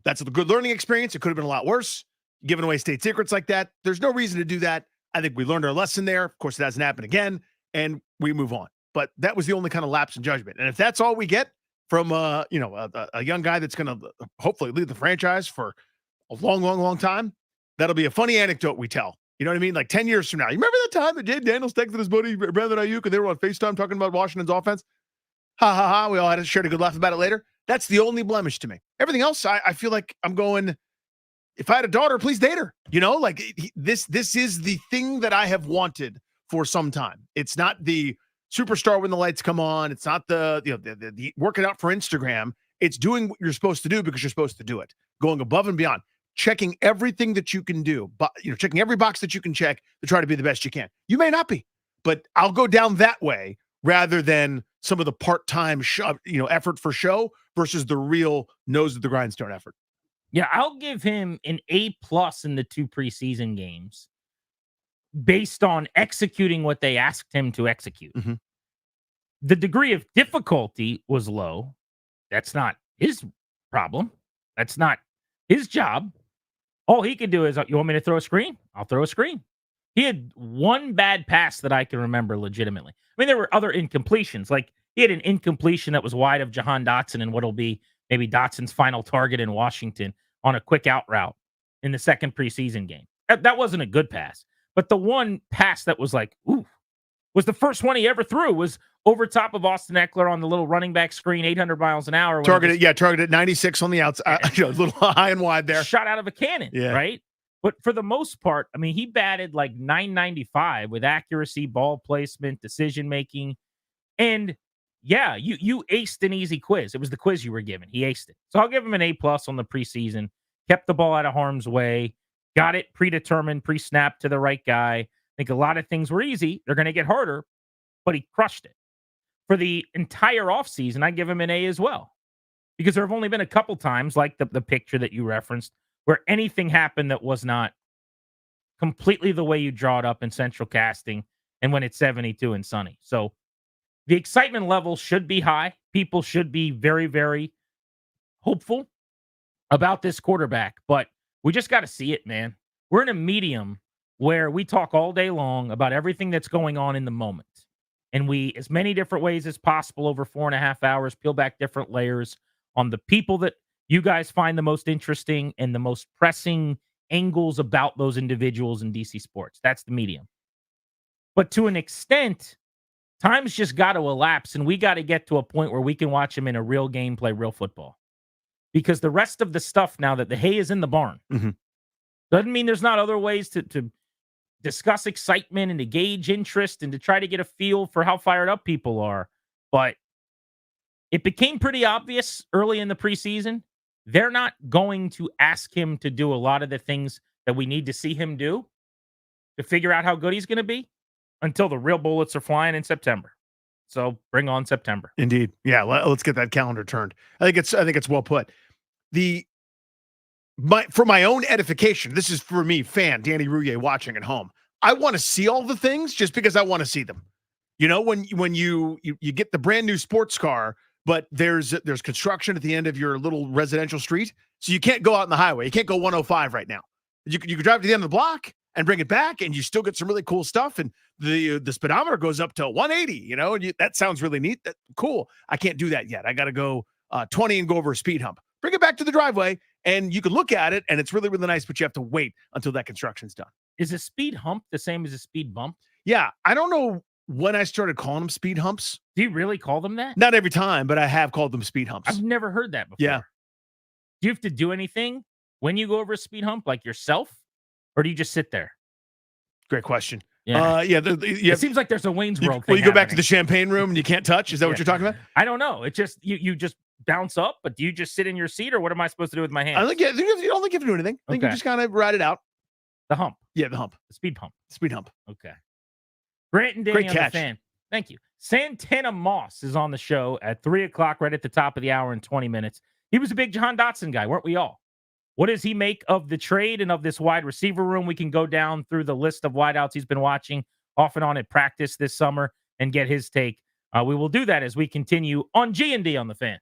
That's a good learning experience. It could have been a lot worse. Giving away state secrets like that. There's no reason to do that. I think we learned our lesson there. Of course, it hasn't happened again, and we move on. But that was the only kind of lapse in judgment. And if that's all we get from a young guy that's going to hopefully lead the franchise for a long, long, long time, that'll be a funny anecdote we tell. You know what I mean? Like 10 years from now. You remember that time that Jay Daniels texted his buddy Brandon Ayuk and they were on FaceTime talking about Washington's offense? Ha, ha, ha. We all had shared a good laugh about it later. That's the only blemish to me. Everything else, I feel like I'm going, if I had a daughter, please date her. You know, like this is the thing that I have wanted for some time. It's not the superstar when the lights come on. It's not the working out for Instagram. It's doing what you're supposed to do because you're supposed to do it. Going above and beyond, checking everything that you can do, but checking every box that you can check to try to be the best you can. You may not be, but I'll go down that way rather than some of the part-time effort for show versus the real nose of the grindstone effort. Yeah, I'll give him an A+ in the 2 preseason games based on executing what they asked him to execute. Mm-hmm. The degree of difficulty was low. That's not his problem. That's not his job. All he could do is, you want me to throw a screen? I'll throw a screen. He had one bad pass that I can remember legitimately. I mean, there were other incompletions. Like, he had an incompletion that was wide of Jahan Dotson and what'll be maybe Dotson's final target in Washington on a quick out route in the 2nd preseason game. That wasn't a good pass. But the one pass that was like, ooh, was the first one he ever threw, was over top of Austin Eckler on the little running back screen, 800 miles an hour. Targeted 96 on the outside, a little high and wide there. Shot out of a cannon, right? But for the most part, I mean, he batted like 995 with accuracy, ball placement, decision-making. And yeah, you aced an easy quiz. It was the quiz you were given. He aced it. So I'll give him an A+ on the preseason. Kept the ball out of harm's way. Got it predetermined, pre-snapped to the right guy. think a lot of things were easy. They're going to get harder, but he crushed it. For the entire offseason, I give him an A as well. Because there have only been a couple times, like the picture that you referenced, where anything happened that was not completely the way you draw it up in central casting and when it's 72 and sunny. So the excitement level should be high. People should be very, very hopeful about this quarterback, but we just got to see it, man. We're in a medium where we talk all day long about everything that's going on in the moment. And we, as many different ways as possible over 4.5 hours, peel back different layers on the people that you guys find the most interesting and the most pressing angles about those individuals in DC sports. That's the medium. But to an extent, time's just got to elapse, and we got to get to a point where we can watch him in a real game play real football. Because the rest of the stuff now that the hay is in the barn doesn't mean there's not other ways to discuss excitement and to gauge interest and to try to get a feel for how fired up people are. But it became pretty obvious early in the preseason. They're not going to ask him to do a lot of the things that we need to see him do to figure out how good he's going to be until the real bullets are flying in September. So bring on September. Indeed. Yeah. Let's get that calendar turned. I think it's well put. For my own edification, this is for me, fan Danny Rouillet watching at home. I want to see all the things just because I want to see them. You know, when you get the brand new sports car, but there's construction at the end of your little residential street, so you can't go out on the highway. You can't go 105 right now. You can drive to the end of the block and bring it back, and you still get some really cool stuff. And the speedometer goes up to 180. You know, and that sounds really neat. Cool. I can't do that yet. I got to go 20 and go over a speed hump. Bring it back to the driveway, and you can look at it, and it's really, really nice, but you have to wait until that construction's done. Is a speed hump the same as a speed bump? Yeah. I don't know when I started calling them speed humps. Do you really call them that? Not every time, but I have called them speed humps. I've never heard that before. Yeah. Do you have to do anything when you go over a speed hump, like yourself, or do you just sit there? Great question. Yeah. It seems like there's a Wayne's World thing. Well, you go back to the champagne room and you can't touch. Is that what you're talking about? I don't know. It just you just bounce up, but do you just sit in your seat, or what am I supposed to do with my hands? I think you don't think you have to do anything. I think you just kind of ride it out. The hump. Yeah, the hump. The speed hump. Speed hump. Okay. Grant and Danny Great on the catch. Fan. Thank you. Santana Moss is on the show at 3:00, right at the top of the hour in 20 minutes. He was a big Jahan Dotson guy, weren't we all? What does he make of the trade and of this wide receiver room? We can go down through the list of wideouts he's been watching off and on at practice this summer and get his take. We will do that as we continue on G&D on the Fan.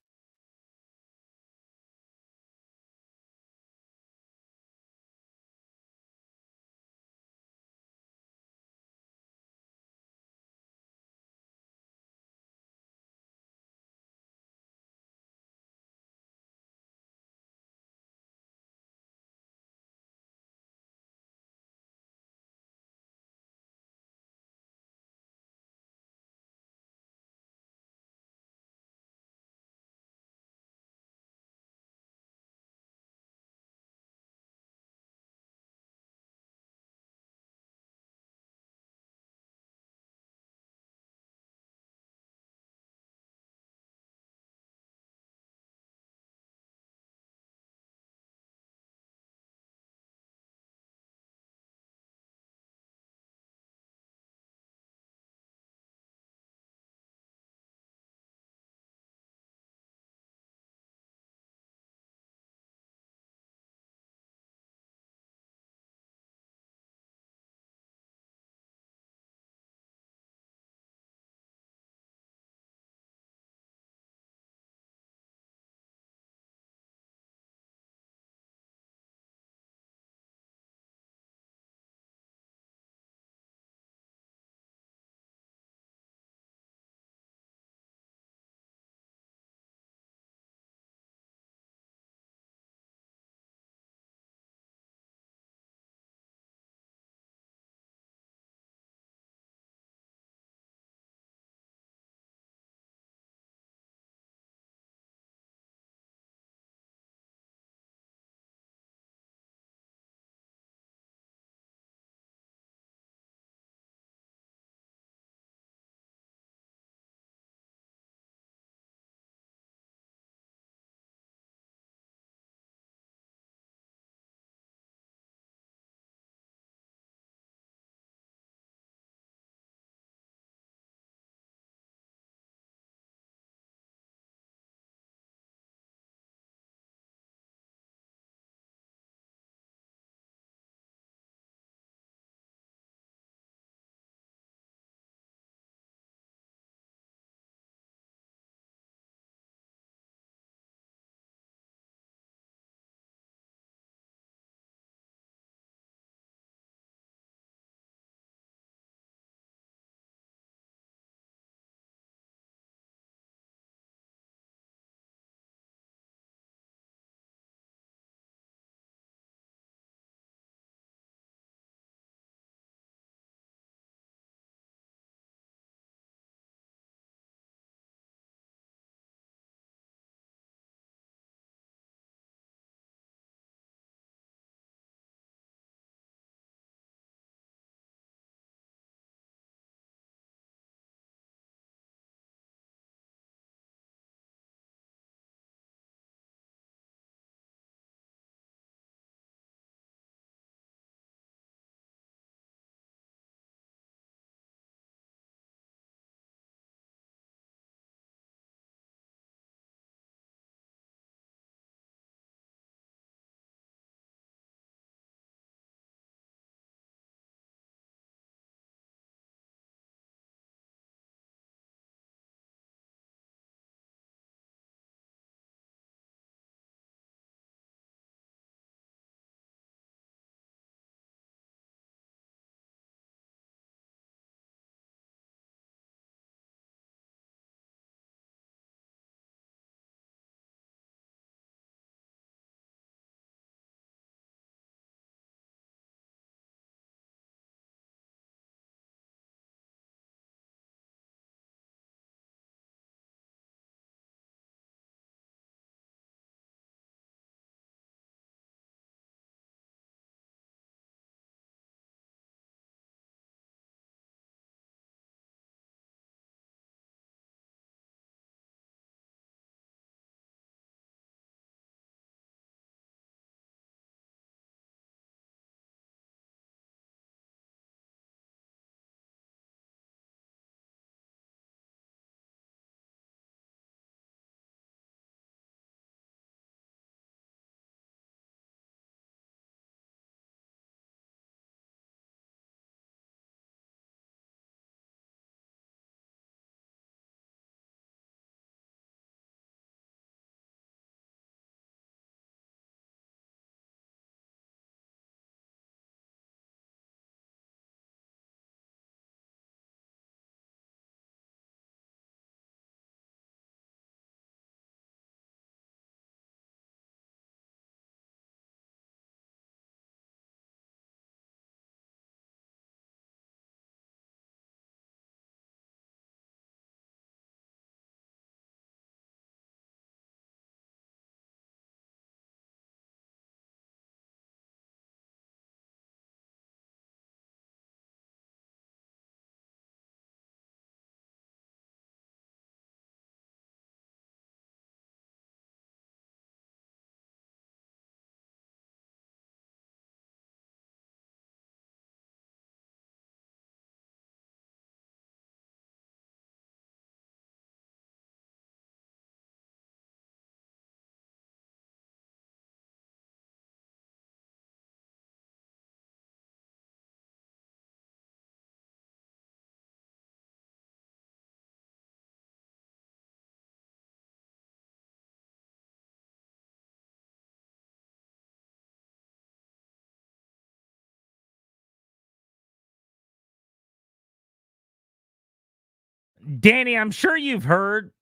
Danny, I'm sure you've heard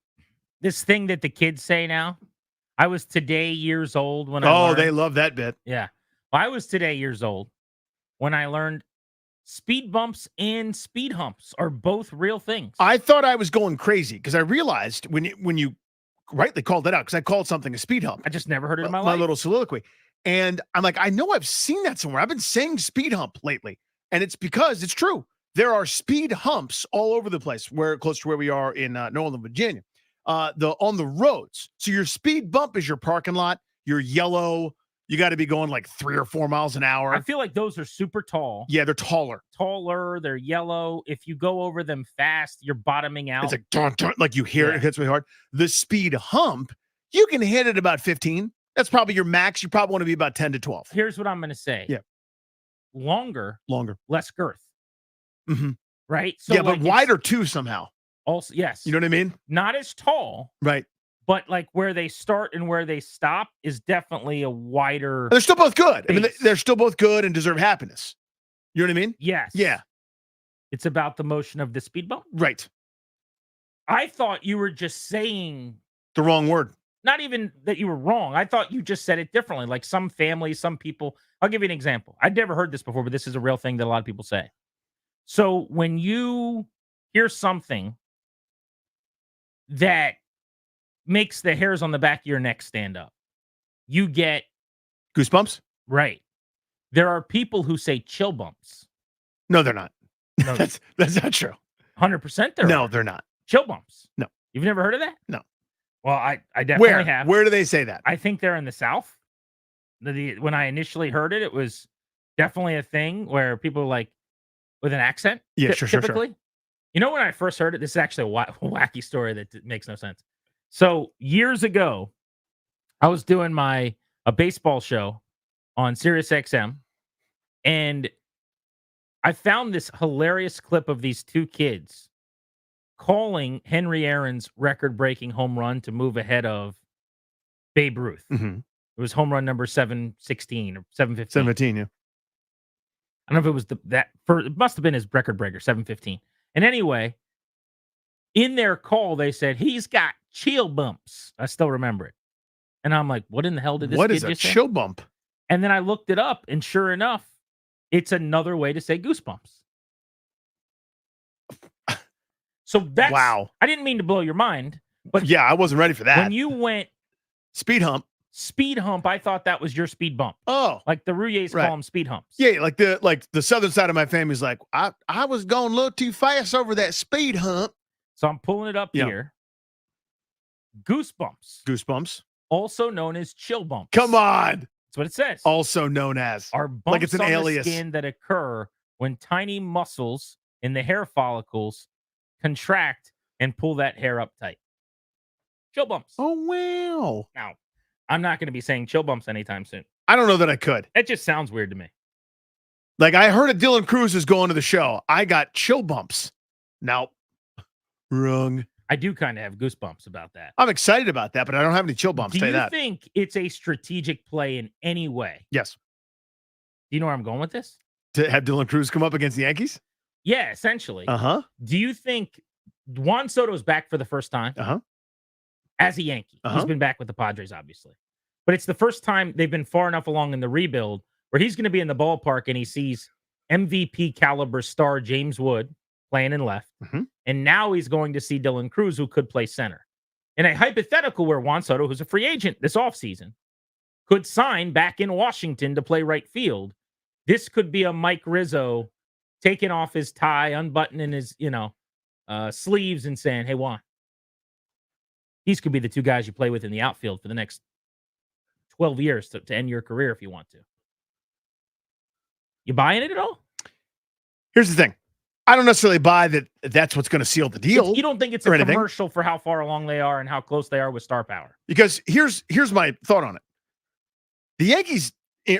this thing that the kids say now. I was today years old when I learned. They love that bit. Yeah. Well, I was today years old when I learned speed bumps and speed humps are both real things. I thought I was going crazy because I realized when you rightly called it out, because I called something a speed hump. I just never heard it in my My life. little soliloquy. And I'm like, I know I've seen that somewhere. I've been saying speed hump lately. And it's because it's true. There are speed humps all over the place, close to where we are in Northern Virginia. On the roads. So your speed bump is your parking lot. Your yellow, you got to be going like 3 or 4 miles an hour. I feel like those are super tall. Yeah, they're taller. They're yellow. If you go over them fast, you're bottoming out. It's like dun, dun, like you hear it hits really hard. The speed hump, you can hit it about 15. That's probably your max. You probably want to be about 10 to 12. Here's what I'm going to say. Yeah. Longer, less girth. Mm-hmm. Right? So yeah, but wider too somehow. Also, yes. You know what I mean? Not as tall. Right. But like where they start and where they stop is definitely a wider. They're still both good. I mean, they're still both good and deserve happiness. You know what I mean? Yes. Yeah. It's about the motion of the speed bump. Right. I thought you were just saying the wrong word. Not even that you were wrong. I thought you just said it differently. Like some families, some people. I'll give you an example. I'd never heard this before, but this is a real thing that a lot of people say. So when you hear something that makes the hairs on the back of your neck stand up, you get goosebumps. Right. There are people who say chill bumps. No, they're not. No, that's not true. 100% they're No, they're not. Chill bumps. No. You've never heard of that? No. Well, I definitely have. Where do they say that? I think they're in the South. When I initially heard it, it was definitely a thing where people were like with an accent. Yeah, sure. Typically. You know, when I first heard it, this is actually a wacky story that makes no sense. So years ago, I was doing a baseball show on Sirius XM, and I found this hilarious clip of these two kids calling Henry Aaron's record-breaking home run to move ahead of Babe Ruth. Mm-hmm. It was home run number 716 or 715. 715, yeah. I don't know if it was it must have been his record breaker, 715. And anyway, in their call, they said, he's got chill bumps. I still remember it. And I'm like, what in the hell did this What kid is a just say? chill bump? And then I looked it up, and sure enough, it's another way to say goosebumps. So that's wow. I didn't mean to blow your mind, but yeah, I wasn't ready for that. When you went speed hump, I thought that was your speed bump. Oh, like the Rouilles call them speed humps. Yeah, like the southern side of my family's like, I was going a little too fast over that speed hump. So I'm pulling it up here. Goosebumps, also known as chill bumps. Come on, that's what it says. Also known as are bumps like it's an on alias. The skin that occur when tiny muscles in the hair follicles contract and pull that hair up tight. Chill bumps. Oh wow! Now, I'm not going to be saying chill bumps anytime soon. I don't know that I could. It just sounds weird to me. Like I heard Dylan Cruz is going to the show. I got chill bumps. Now, wrong. I do kind of have goosebumps about that. I'm excited about that, but I don't have any chill bumps. Do you think it's a strategic play in any way? Yes. Do you know where I'm going with this? To have Dylan Cruz come up against the Yankees? Yeah, essentially. Uh-huh. Do you think Juan Soto's back for the first time? Uh-huh. As a Yankee. He's been back with the Padres, obviously. But it's the first time they've been far enough along in the rebuild where he's going to be in the ballpark and he sees MVP caliber star James Wood playing in left. Mm-hmm. And now he's going to see Dylan Cruz, who could play center. In a hypothetical where Juan Soto, who's a free agent this offseason, could sign back in Washington to play right field, this could be a Mike Rizzo taking off his tie, unbuttoning his, sleeves and saying, hey, Juan, these could be the two guys you play with in the outfield for the next 12 years to end your career if you want to. You buying it at all? Here's the thing. I don't necessarily buy that that's what's going to seal the deal. You don't think it's a commercial for how far along they are and how close they are with star power? Because here's my thought on it. The Yankees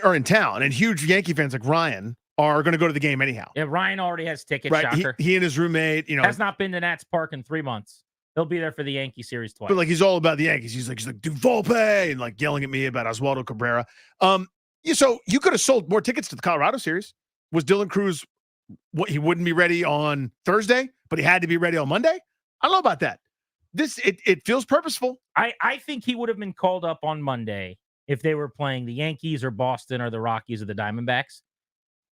are in town, and huge Yankee fans like Ryan are going to go to the game anyhow. Yeah, Ryan already has tickets, right? shocker. He and his roommate, has not been to Nats Park in 3 months. He'll be there for the Yankee series twice. But like he's all about the Yankees. He's like Duvalpe and like yelling at me about Oswaldo Cabrera. So you could have sold more tickets to the Colorado series. Was Dylan Cruz he wouldn't be ready on Thursday, but he had to be ready on Monday? I don't know about that. It feels purposeful. I think he would have been called up on Monday if they were playing the Yankees or Boston or the Rockies or the Diamondbacks.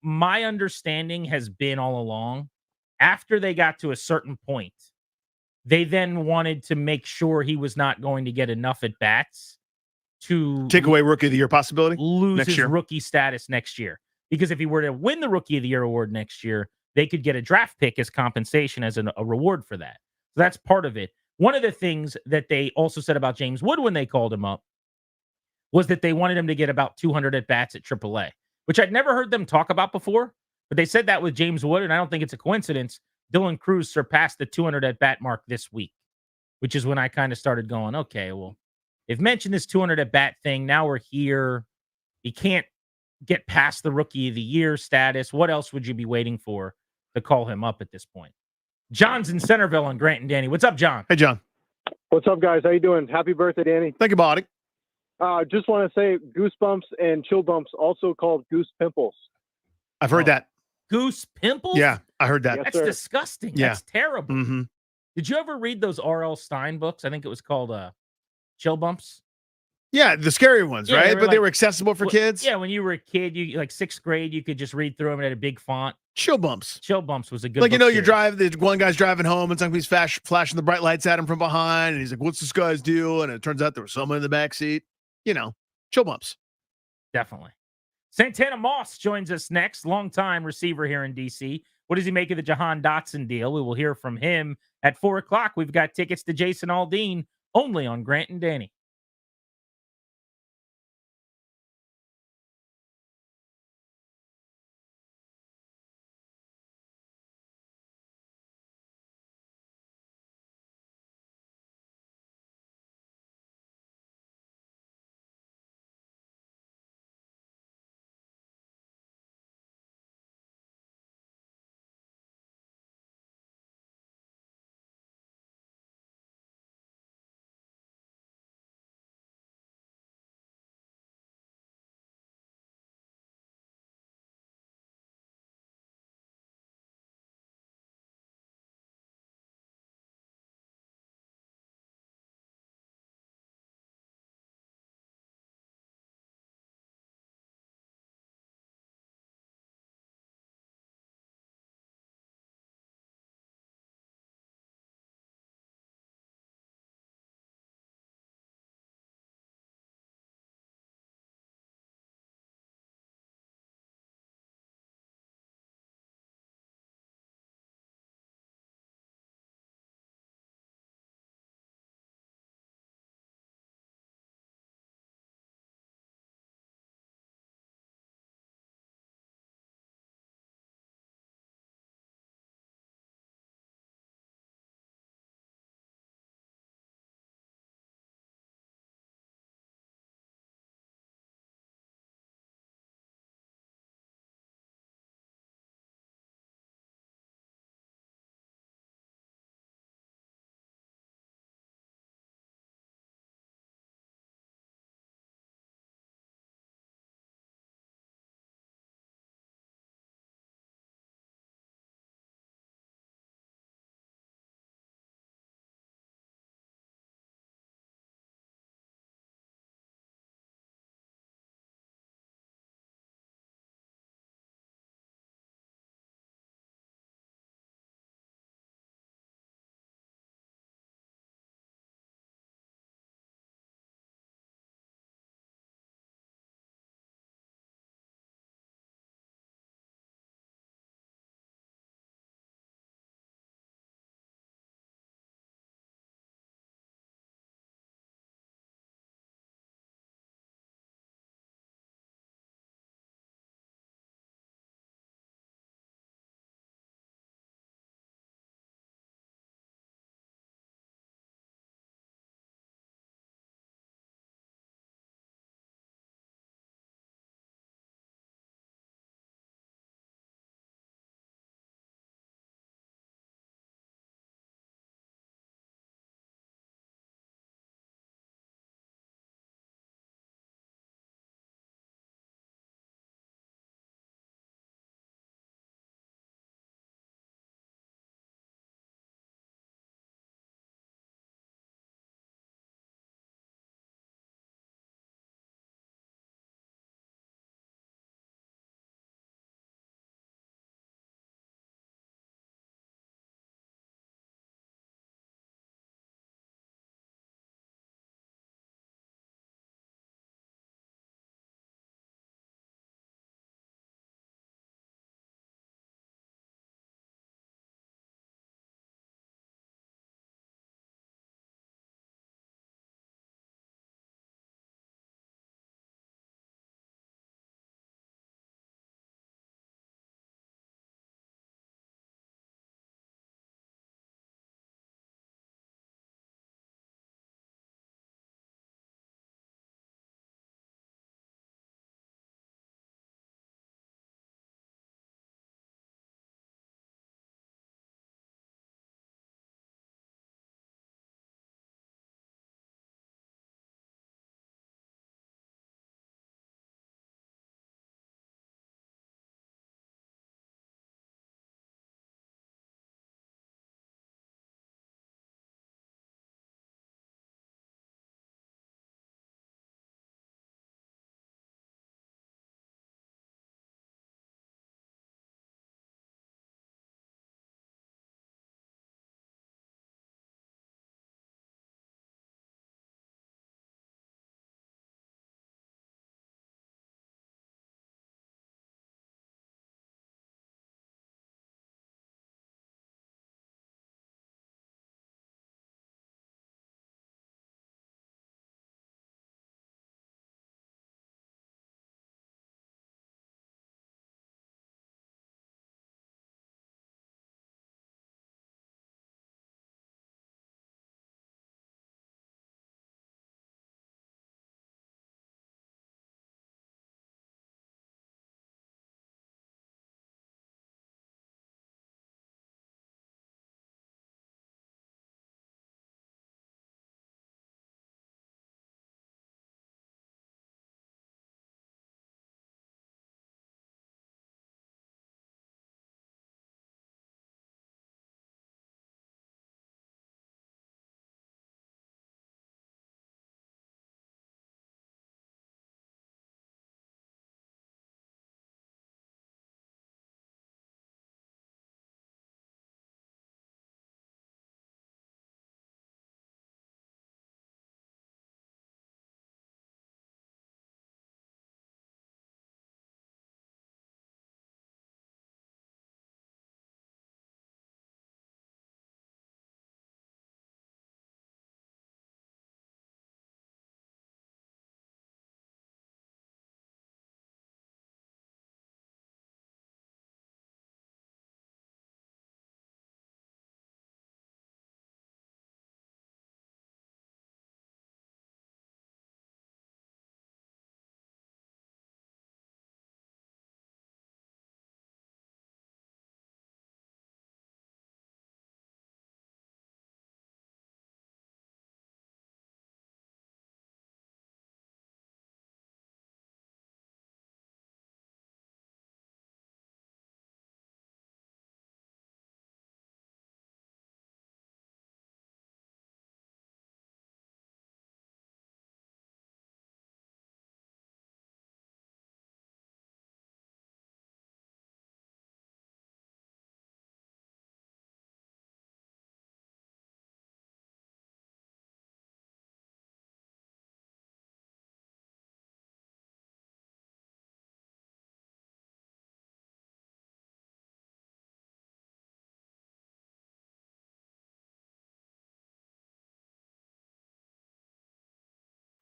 My understanding has been all along, after they got to a certain point, they then wanted to make sure he was not going to get enough at bats to Take away Rookie of the Year possibility lose next his year. rookie status next year. Because if he were to win the Rookie of the Year award next year, they could get a draft pick as compensation as a reward for that. So that's part of it. One of the things that they also said about James Wood when they called him up was that they wanted him to get about 200 at bats at AAA, which I'd never heard them talk about before. But they said that with James Wood, and I don't think it's a coincidence. Dylan Cruz surpassed the 200 at bat mark this week, which is when I kind of started going, okay, well, they've mentioned this 200 at bat thing. Now we're here. He can't get past the Rookie of the Year status. What else would you be waiting for to call him up at this point? John's in Centerville on Grant and Danny. What's up, John? Hey, John. What's up, guys? How you doing? Happy birthday, Danny. Thank you, buddy. Just want to say goosebumps and chill bumps, also called goose pimples. I've heard that. Goose pimples? Yeah, I heard that. That's disgusting. Yeah. That's terrible. Mm-hmm. Did you ever read those R.L. Stein books? I think it was called Chill Bumps. Yeah, the scary ones, right? But they were accessible for kids. Yeah, when you were a kid, you like sixth grade, you could just read through them at a big font. Chill Bumps. Chill Bumps was a good Like, you book know, series. the one guy's driving home and somebody's flashing the bright lights at him from behind. And he's like, what's this guy's deal? And it turns out there was someone in the back seat. You know, Chill Bumps. Definitely. Santana Moss joins us next, longtime receiver here in D.C. What does he make of the Jahan Dotson deal? We will hear from him at 4 o'clock. We've got tickets to Jason Aldean only on Grant and Danny.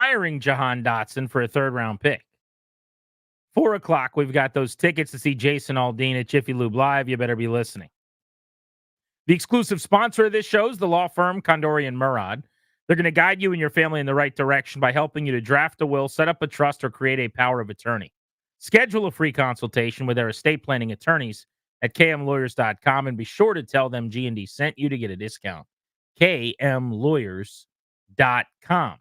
hiring Jahan Dotson for a 3rd-round pick. 4 o'clock, we've got those tickets to see Jason Aldean at Jiffy Lube Live. You better be listening. The exclusive sponsor of this show is the law firm Condori and Murad. They're going to guide you and your family in the right direction by helping you to draft a will, set up a trust, or create a power of attorney. Schedule a free consultation with their estate planning attorneys at kmlawyers.com and be sure to tell them G&D sent you to get a discount. kmlawyers.com.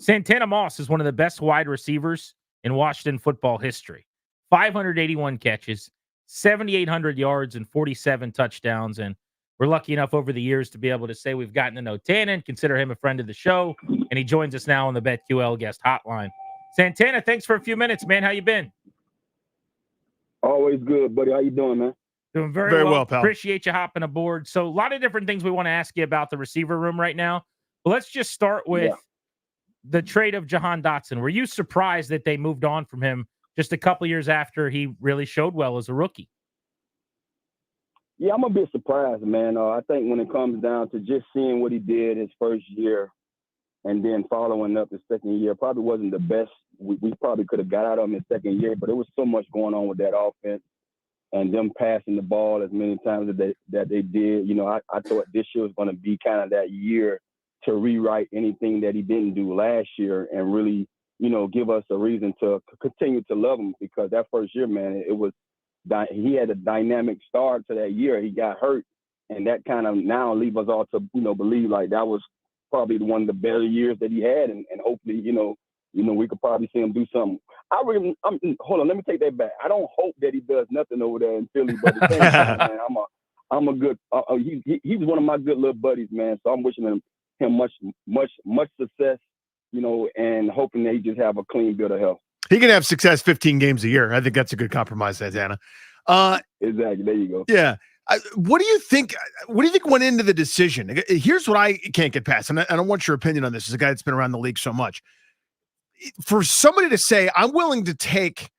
Santana Moss is one of the best wide receivers in Washington football history. 581 catches, 7,800 yards, and 47 touchdowns. And we're lucky enough over the years to be able to say we've gotten to know Tana and consider him a friend of the show. And he joins us now on the BetQL guest hotline. Santana, thanks for a few minutes, man. How you been? Always good, buddy. How you doing, man? Doing very well, pal. Appreciate you hopping aboard. So a lot of different things we want to ask you about the receiver room right now. But let's just start with the trade of Jahan Dotson. Were you surprised that they moved on from him just a couple years after he really showed well as a rookie? Yeah, I'm a bit surprised, man. I think when it comes down to just seeing what he did his first year and then following up his second year, probably wasn't the best. We probably could have got out of him his second year, but there was so much going on with that offense and them passing the ball as many times that they did. You know, I thought this year was going to be kind of that year to rewrite anything that he didn't do last year and really, you know, give us a reason to continue to love him, because that first year, man, he had a dynamic start to that year. He got hurt, and that kind of now leave us all to, you know, believe like that was probably one of the better years that he had, and hopefully, you know, we could probably see him do something. Hold on, let me take that back. I don't hope that he does nothing over there in Philly, but at the same time, man, I'm a good. He's one of my good little buddies, man. So I'm wishing him much success, you know, and hoping that he just have a clean bill of health. He can have success 15 games a year. I think that's a good compromise, Santana. Exactly. There you go. Yeah. What do you think? What do you think went into the decision? Here's what I can't get past, and I don't want your opinion on this as a guy that's been around the league so much. For somebody to say, I'm willing to take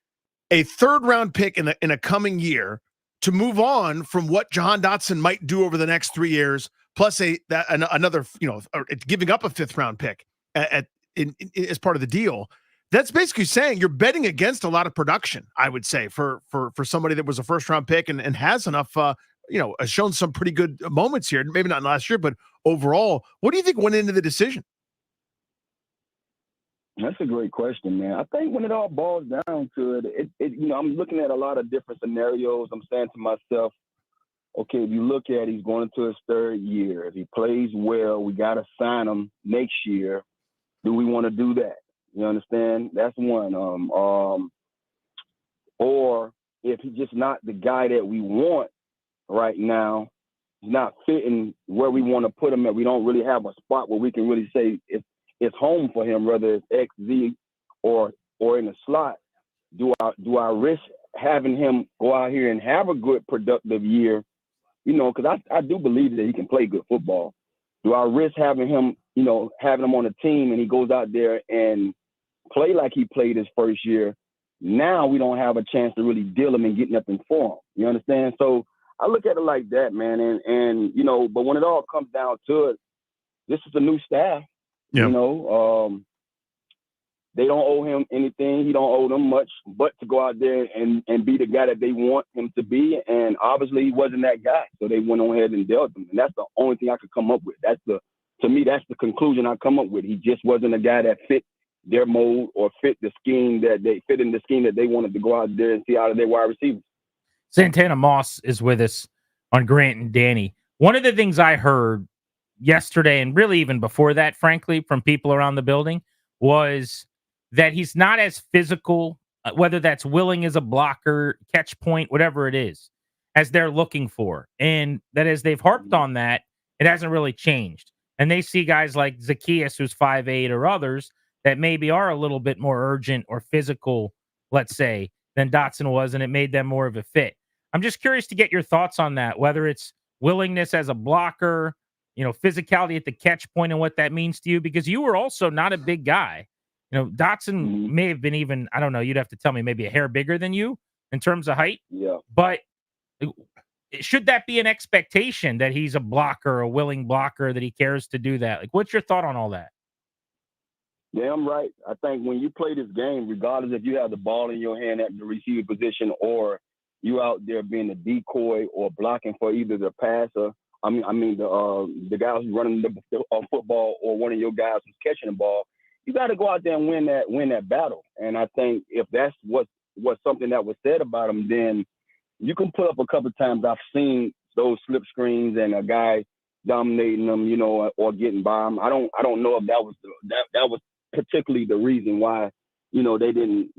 a 3rd-round pick in a coming year to move on from what Jahan Dotson might do over the next 3 years, plus another, you know, giving up a 5th-round pick as part of the deal. That's basically saying you're betting against a lot of production, I would say, for somebody that was a 1st-round pick and has enough, has shown some pretty good moments here. Maybe not last year, but overall, what do you think went into the decision? That's a great question, man. I think when it all boils down to it, you know, I'm looking at a lot of different scenarios. I'm saying to myself, okay, if you look at he's going into his 3rd year. If he plays well, we got to sign him next year. Do we want to do that? You understand? That's one. Or if he's just not the guy that we want right now, he's not fitting where we want to put him at. We don't really have a spot where we can really say it's home for him, whether it's X, Z, or in the slot. Do I risk having him go out here and have a good, productive year? You know, because I do believe that he can play good football. Do I risk having him, you know, having him on a team and he goes out there and play like he played his first year? Now we don't have a chance to really deal him and get nothing for him. You understand? So I look at it like that, man. And you know, but when it all comes down to it, this is a new staff. Yeah. You know, they don't owe him anything. He don't owe them much, but to go out there and be the guy that they want him to be. And obviously he wasn't that guy. So they went on ahead and dealt him. And that's the only thing I could come up with. To me, that's the conclusion I come up with. He just wasn't a guy that fit their mold or fit the scheme that they wanted to go out there and see out of their wide receivers. Santana Moss is with us on Grant and Danny. One of the things I heard yesterday, and really even before that, frankly, from people around the building, was that he's not as physical, whether that's willing as a blocker, catch point, whatever it is, as they're looking for. And that as they've harped on that, it hasn't really changed. And they see guys like Zacchaeus, who's 5'8", or others that maybe are a little bit more urgent or physical, let's say, than Dotson was, and it made them more of a fit. I'm just curious to get your thoughts on that, whether it's willingness as a blocker, you know, physicality at the catch point and what that means to you, because you were also not a big guy. You know, Dotson may have been even, I don't know, you'd have to tell me, maybe a hair bigger than you in terms of height. Yeah. But should that be an expectation that he's a blocker, a willing blocker, that he cares to do that? Like, what's your thought on all that? Damn right. I think when you play this game, regardless if you have the ball in your hand at the receiver position or you out there being a decoy or blocking for either the passer, the guy who's running the football or one of your guys who's catching the ball, you got to go out there and win that battle. And I think if that's what something that was said about him, then you can put up a couple of times. I've seen those slip screens and a guy dominating them, or getting by him. I don't know if that was particularly the reason why, they didn't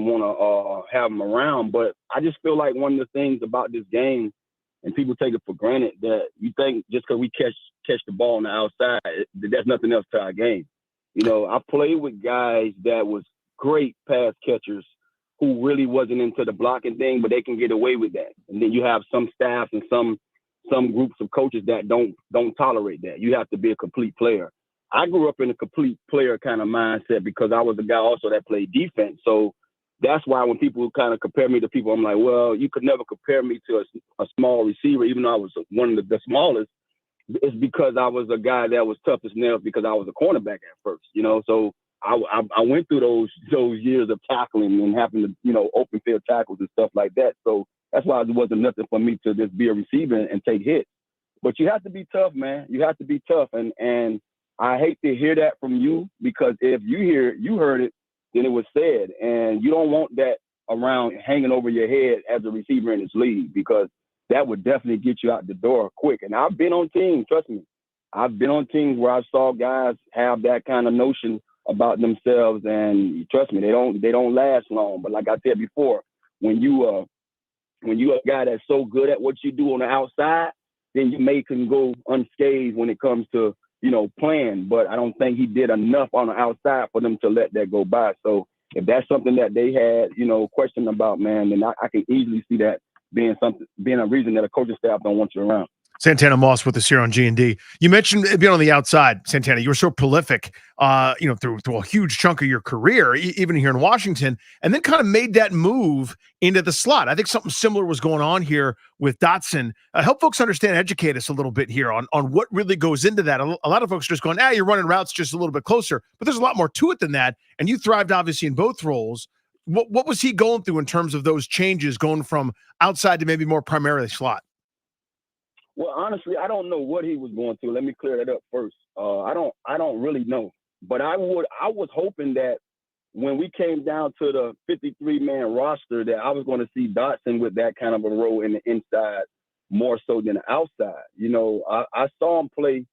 want to have him around. But I just feel like one of the things about this game, and people take it for granted, that you think just because we catch the ball on the outside, there's nothing else to our game. I played with guys that was great pass catchers who really wasn't into the blocking thing, but they can get away with that. And then you have some staffs and some groups of coaches that don't tolerate that. You have to be a complete player. I grew up in a complete player kind of mindset because I was a guy also that played defense. So that's why when people kind of compare me to people, I'm like, well, you could never compare me to a small receiver, even though I was one of the smallest. It's because I was a guy that was tough as nails because I was a cornerback at first, So I went through those years of tackling and having to, open field tackles and stuff like that. So that's why it wasn't nothing for me to just be a receiver and take hits. But you have to be tough, man. You have to be tough. And I hate to hear that from you, because if you heard it, then it was said. And you don't want that around hanging over your head as a receiver in this league, because that would definitely get you out the door quick. And I've been on teams, trust me. I've been on teams where I saw guys have that kind of notion about themselves, and trust me, they don't last long. But like I said before, when you a guy that's so good at what you do on the outside, then you can go unscathed when it comes to playing. But I don't think he did enough on the outside for them to let that go by. So if that's something that they had question about, man, then I can easily see that being a reason that a coaching staff don't want you around. Santana Moss with us here on G&D. You mentioned being on the outside, Santana. You were so prolific, through a huge chunk of your career, even here in Washington, and then kind of made that move into the slot. I think something similar was going on here with Dotson. Help folks understand, educate us a little bit here on what really goes into that. A lot of folks are just going, you're running routes just a little bit closer, but there's a lot more to it than that. And you thrived obviously in both roles. What was he going through in terms of those changes, going from outside to maybe more primarily slot? Well, honestly, I don't know what he was going through. Let me clear that up first. I don't really know. But I was hoping that when we came down to the 53-man roster, that I was going to see Dotson with that kind of a role in the inside more so than the outside. I saw him play,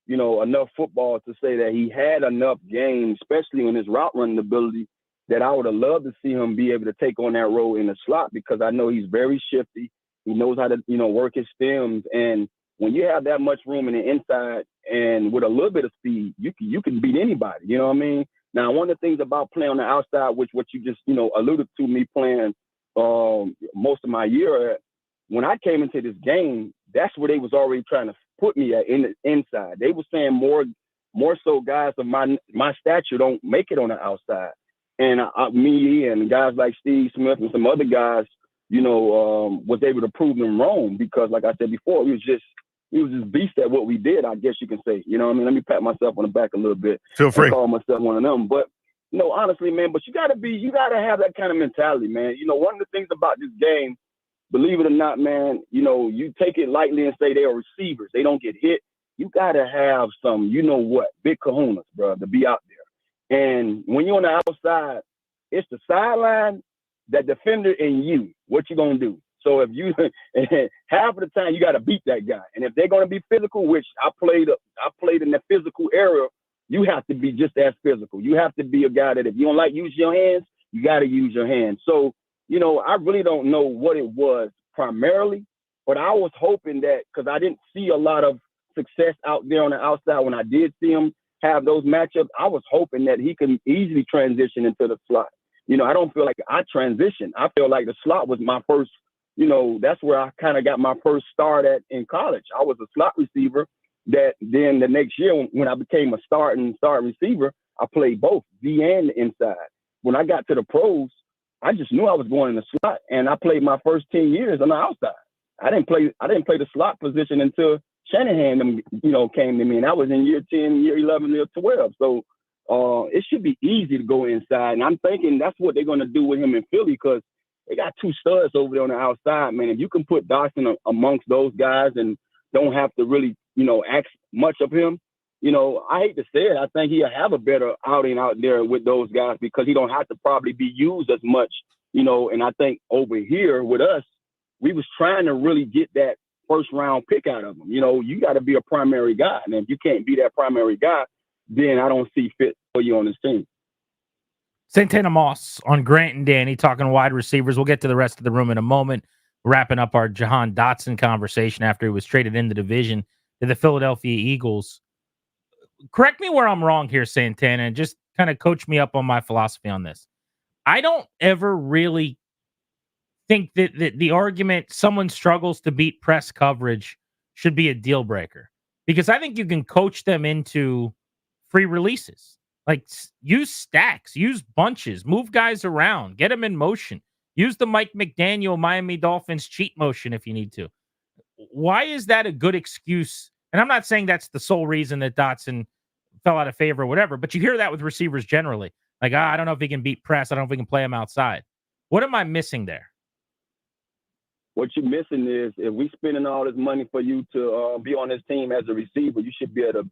enough football to say that he had enough games, especially in his route running ability, that I would have loved to see him be able to take on that role in the slot, because I know he's very shifty. He knows how to, work his stems. And when you have that much room in the inside and with a little bit of speed, you can beat anybody. You know what I mean? Now, one of the things about playing on the outside, which what you just, alluded to me playing most of my year at, when I came into this game, that's where they was already trying to put me at, in the inside. They were saying more so guys of my stature don't make it on the outside. And me and guys like Steve Smith and some other guys, was able to prove them wrong, because like I said before, we was just beast at what we did, I guess you can say. You know what I mean? Let me pat myself on the back a little bit. Feel free. And call myself one of them. But no, honestly, man, but you gotta have that kind of mentality, man. One of the things about this game, believe it or not, man, you take it lightly and say they are receivers. They don't get hit. You gotta have some, big kahunas, bro, to be out there. And when you're on the outside, it's the sideline, that defender, and you. What you gonna do? So if you half of the time you got to beat that guy, and if they're gonna be physical, which I played in the physical area, you have to be just as physical. You have to be a guy that if you don't like using your hands, you got to use your hands. So I really don't know what it was primarily, but I was hoping that, because I didn't see a lot of success out there on the outside when I did see him have those matchups, I was hoping that he could easily transition into the slot. I don't feel like I transitioned. I feel like the slot was my first, that's where I kind of got my first start at in college. I was a slot receiver that then the next year when I became a starting receiver, I played both D and the inside. When I got to the pros, I just knew I was going in the slot, and I played my first 10 years on the outside. I didn't play the slot position until Shanahan, came to me, and I was in year 10, year 11, year 12. So, it should be easy to go inside. And I'm thinking that's what they're going to do with him in Philly because they got two studs over there on the outside, man. If you can put Dawson amongst those guys and don't have to really, ask much of him, I hate to say it, I think he'll have a better outing out there with those guys because he don't have to probably be used as much, and I think over here with us, we was trying to really get that first round pick out of him. You got to be a primary guy. And if you can't be that primary guy, then I don't see fit for you on this team. Santana Moss on Grant and Danny talking wide receivers. We'll get to the rest of the room in a moment, wrapping up our Jahan Dotson conversation after he was traded in the division to the Philadelphia Eagles. Correct me where I'm wrong here, Santana, and just kind of coach me up on my philosophy on this. I don't ever really think that the argument someone struggles to beat press coverage should be a deal breaker because I think you can coach them into free releases. Like use stacks, use bunches, move guys around, get them in motion. Use the Mike McDaniel Miami Dolphins cheat motion if you need to. Why is that a good excuse? And I'm not saying that's the sole reason that Dotson fell out of favor or whatever, but you hear that with receivers generally. Like, I don't know if he can beat press. I don't know if he can play him outside. What am I missing there? What you're missing is if we spending all this money for you to be on this team as a receiver, you should be able to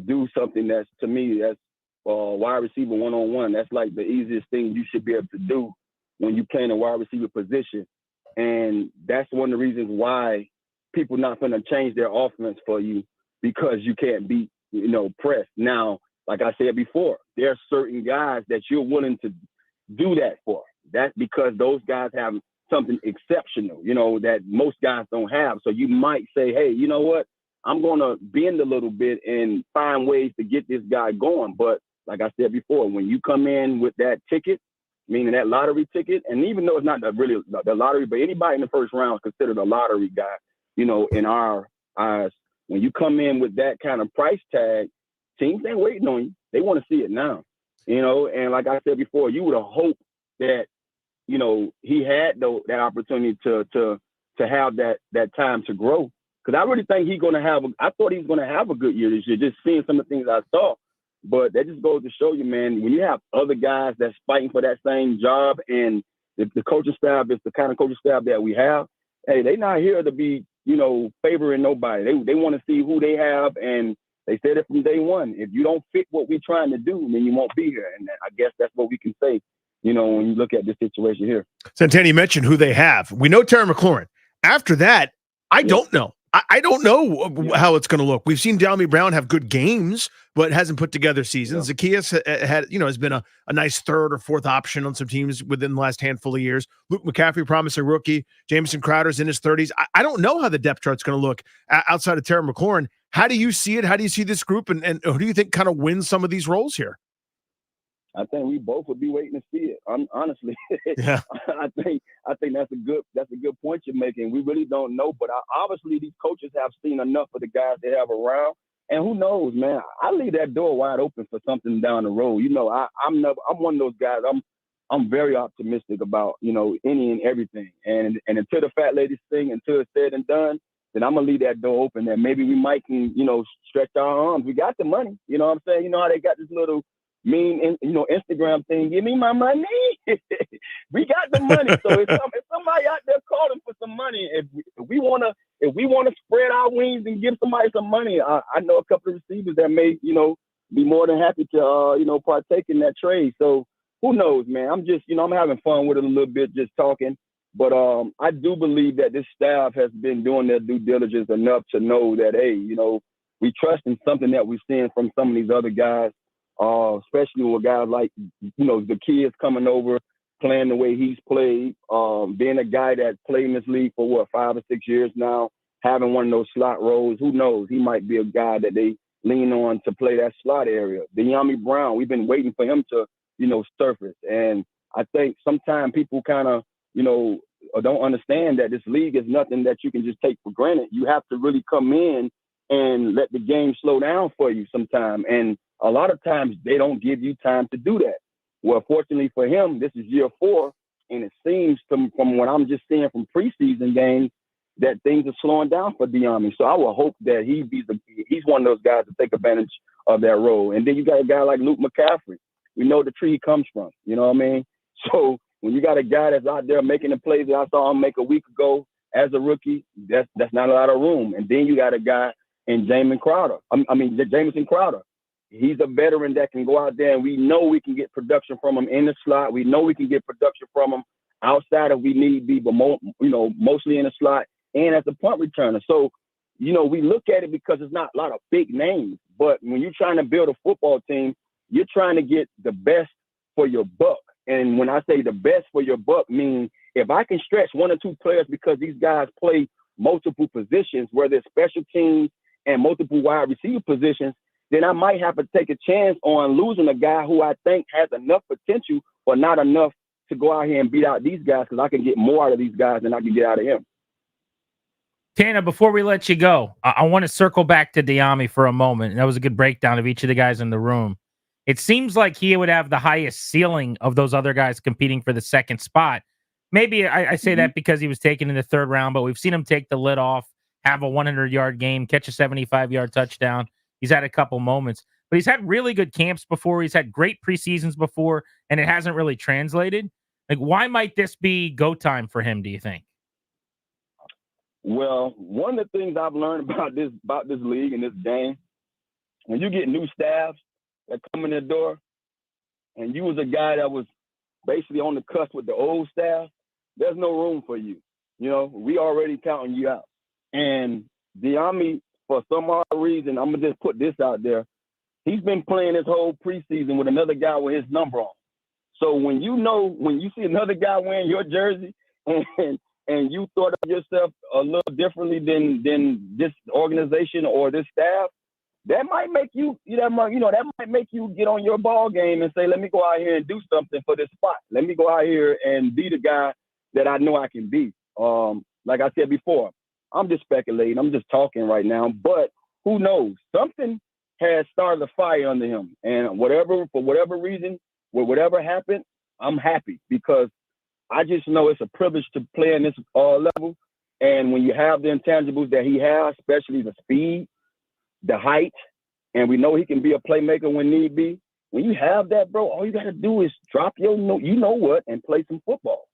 do something that's, to me, that's wide receiver one-on-one. That's like the easiest thing you should be able to do when you play in a wide receiver position. And that's one of the reasons why people not going to change their offense for you because you can't beat, press. Now, like I said before, there are certain guys that you're willing to do that for. That's because those guys have something exceptional, that most guys don't have. So you might say, hey, you know what? I'm going to bend a little bit and find ways to get this guy going. But like I said before, when you come in with that ticket, meaning that lottery ticket, and even though it's not really the lottery, but anybody in the first round is considered a lottery guy, in our eyes. When you come in with that kind of price tag, teams ain't waiting on you. They want to see it now, and like I said before, you would have hoped that, he had that opportunity to have that time to grow. Because I really think I thought he was going to have a good year this year, just seeing some of the things I saw. But that just goes to show you, man, when you have other guys that's fighting for that same job and the coaching staff is the kind of coaching staff that we have, hey, they not here to be, favoring nobody. They want to see who they have, and they said it from day one. If you don't fit what we're trying to do, then you won't be here. And I guess that's what we can say, when you look at this situation here. Santana, you mentioned who they have. We know Terry McLaurin. After that, I don't know. I don't know how it's going to look. We've seen Dalmy Brown have good games, but hasn't put together seasons. Zacchaeus has been a nice third or fourth option on some teams within the last handful of years. Luke McCaffrey, promising rookie. Jamison Crowder's in his 30s. I don't know how the depth chart's going to look outside of Terry McLaurin. How do you see it? How do you see this group? And who do you think kind of wins some of these roles here? I think we both would be waiting to see it. Honestly, yeah. I think that's a good point you're making. We really don't know, but obviously these coaches have seen enough of the guys they have around, and who knows, man? I leave that door wide open for something down the road. I'm one of those guys. I'm very optimistic about any and everything, and until the fat lady sing, until it's said and done, then I'm gonna leave that door open. That maybe we might can stretch our arms. We got the money. You know what I'm saying? You know how they got this little mean, Instagram thing, give me my money. We got the money. So if somebody out there calling for some money, if we want to spread our wings and give somebody some money, I know a couple of receivers that may, be more than happy to, partake in that trade. So who knows, man? I'm just, I'm having fun with it a little bit, just talking. But I do believe that this staff has been doing their due diligence enough to know that, hey, we trust in something that we're seeing from some of these other guys. Especially with guys like, the kids coming over, playing the way he's played, being a guy that's played in this league for 5 or 6 years now, having one of those slot roles. Who knows? He might be a guy that they lean on to play that slot area. Dalmy Brown, we've been waiting for him to, surface. And I think sometimes people kind of, don't understand that this league is nothing that you can just take for granted. You have to really come in and let the game slow down for you sometime. And a lot of times they don't give you time to do that. Well, fortunately for him, this is year 4, and it seems from what I'm just seeing from preseason games that things are slowing down for Dalmy. So I will hope that he's one of those guys to take advantage of that role. And then you got a guy like Luke McCaffrey. We know the tree he comes from. You know what I mean? So when you got a guy that's out there making the plays that I saw him make a week ago as a rookie, that's not a lot of room. And then you got a guy in Jamison Crowder. He's a veteran that can go out there, and we know we can get production from him in the slot. We know we can get production from him outside if we need be, but mostly in the slot and as a punt returner. So, we look at it because it's not a lot of big names. But when you're trying to build a football team, you're trying to get the best for your buck. And when I say the best for your buck, means if I can stretch one or two players because these guys play multiple positions, whether it's special teams and multiple wide receiver positions, then I might have to take a chance on losing a guy who I think has enough potential but not enough to go out here and beat out these guys, because I can get more out of these guys than I can get out of him. Tana, before we let you go, I want to circle back to Diami for a moment. That was a good breakdown of each of the guys in the room. It seems like he would have the highest ceiling of those other guys competing for the second spot. Maybe I say that because he was taken in the third round, but we've seen him take the lid off, have a 100-yard game, catch a 75-yard touchdown. He's had a couple moments, but he's had really good camps before. He's had great preseasons before, and it hasn't really translated. Like, why might this be go time for him, do you think? Well, one of the things I've learned about this league and this game, when you get new staffs that come in the door, and you was a guy that was basically on the cusp with the old staff, there's no room for you. We already counting you out. And Diami, for some odd reason, I'm gonna just put this out there. He's been playing this whole preseason with another guy with his number on. So when you see another guy wearing your jersey and you thought of yourself a little differently than this organization or this staff, that might make you that might make you get on your ball game and say, let me go out here and do something for this spot. Let me go out here and be the guy that I know I can be. Like I said before, I'm just speculating. I'm just talking right now, but who knows? Something has started a fire under him, and for whatever reason, whatever happened, I'm happy, because I just know it's a privilege to play in this level. And when you have the intangibles that he has, especially the speed, the height, and we know he can be a playmaker when need be. When you have that, bro, all you got to do is drop your what and play some football.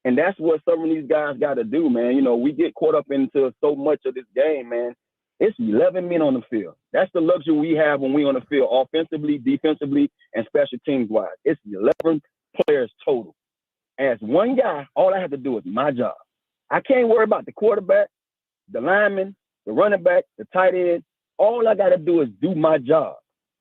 And that's what some of these guys got to do, man. We get caught up into so much of this game, man. It's 11 men on the field. That's the luxury we have when we on the field, offensively, defensively, and special teams-wise. It's 11 players total. As one guy, all I have to do is my job. I can't worry about the quarterback, the lineman, the running back, the tight end. All I got to do is do my job.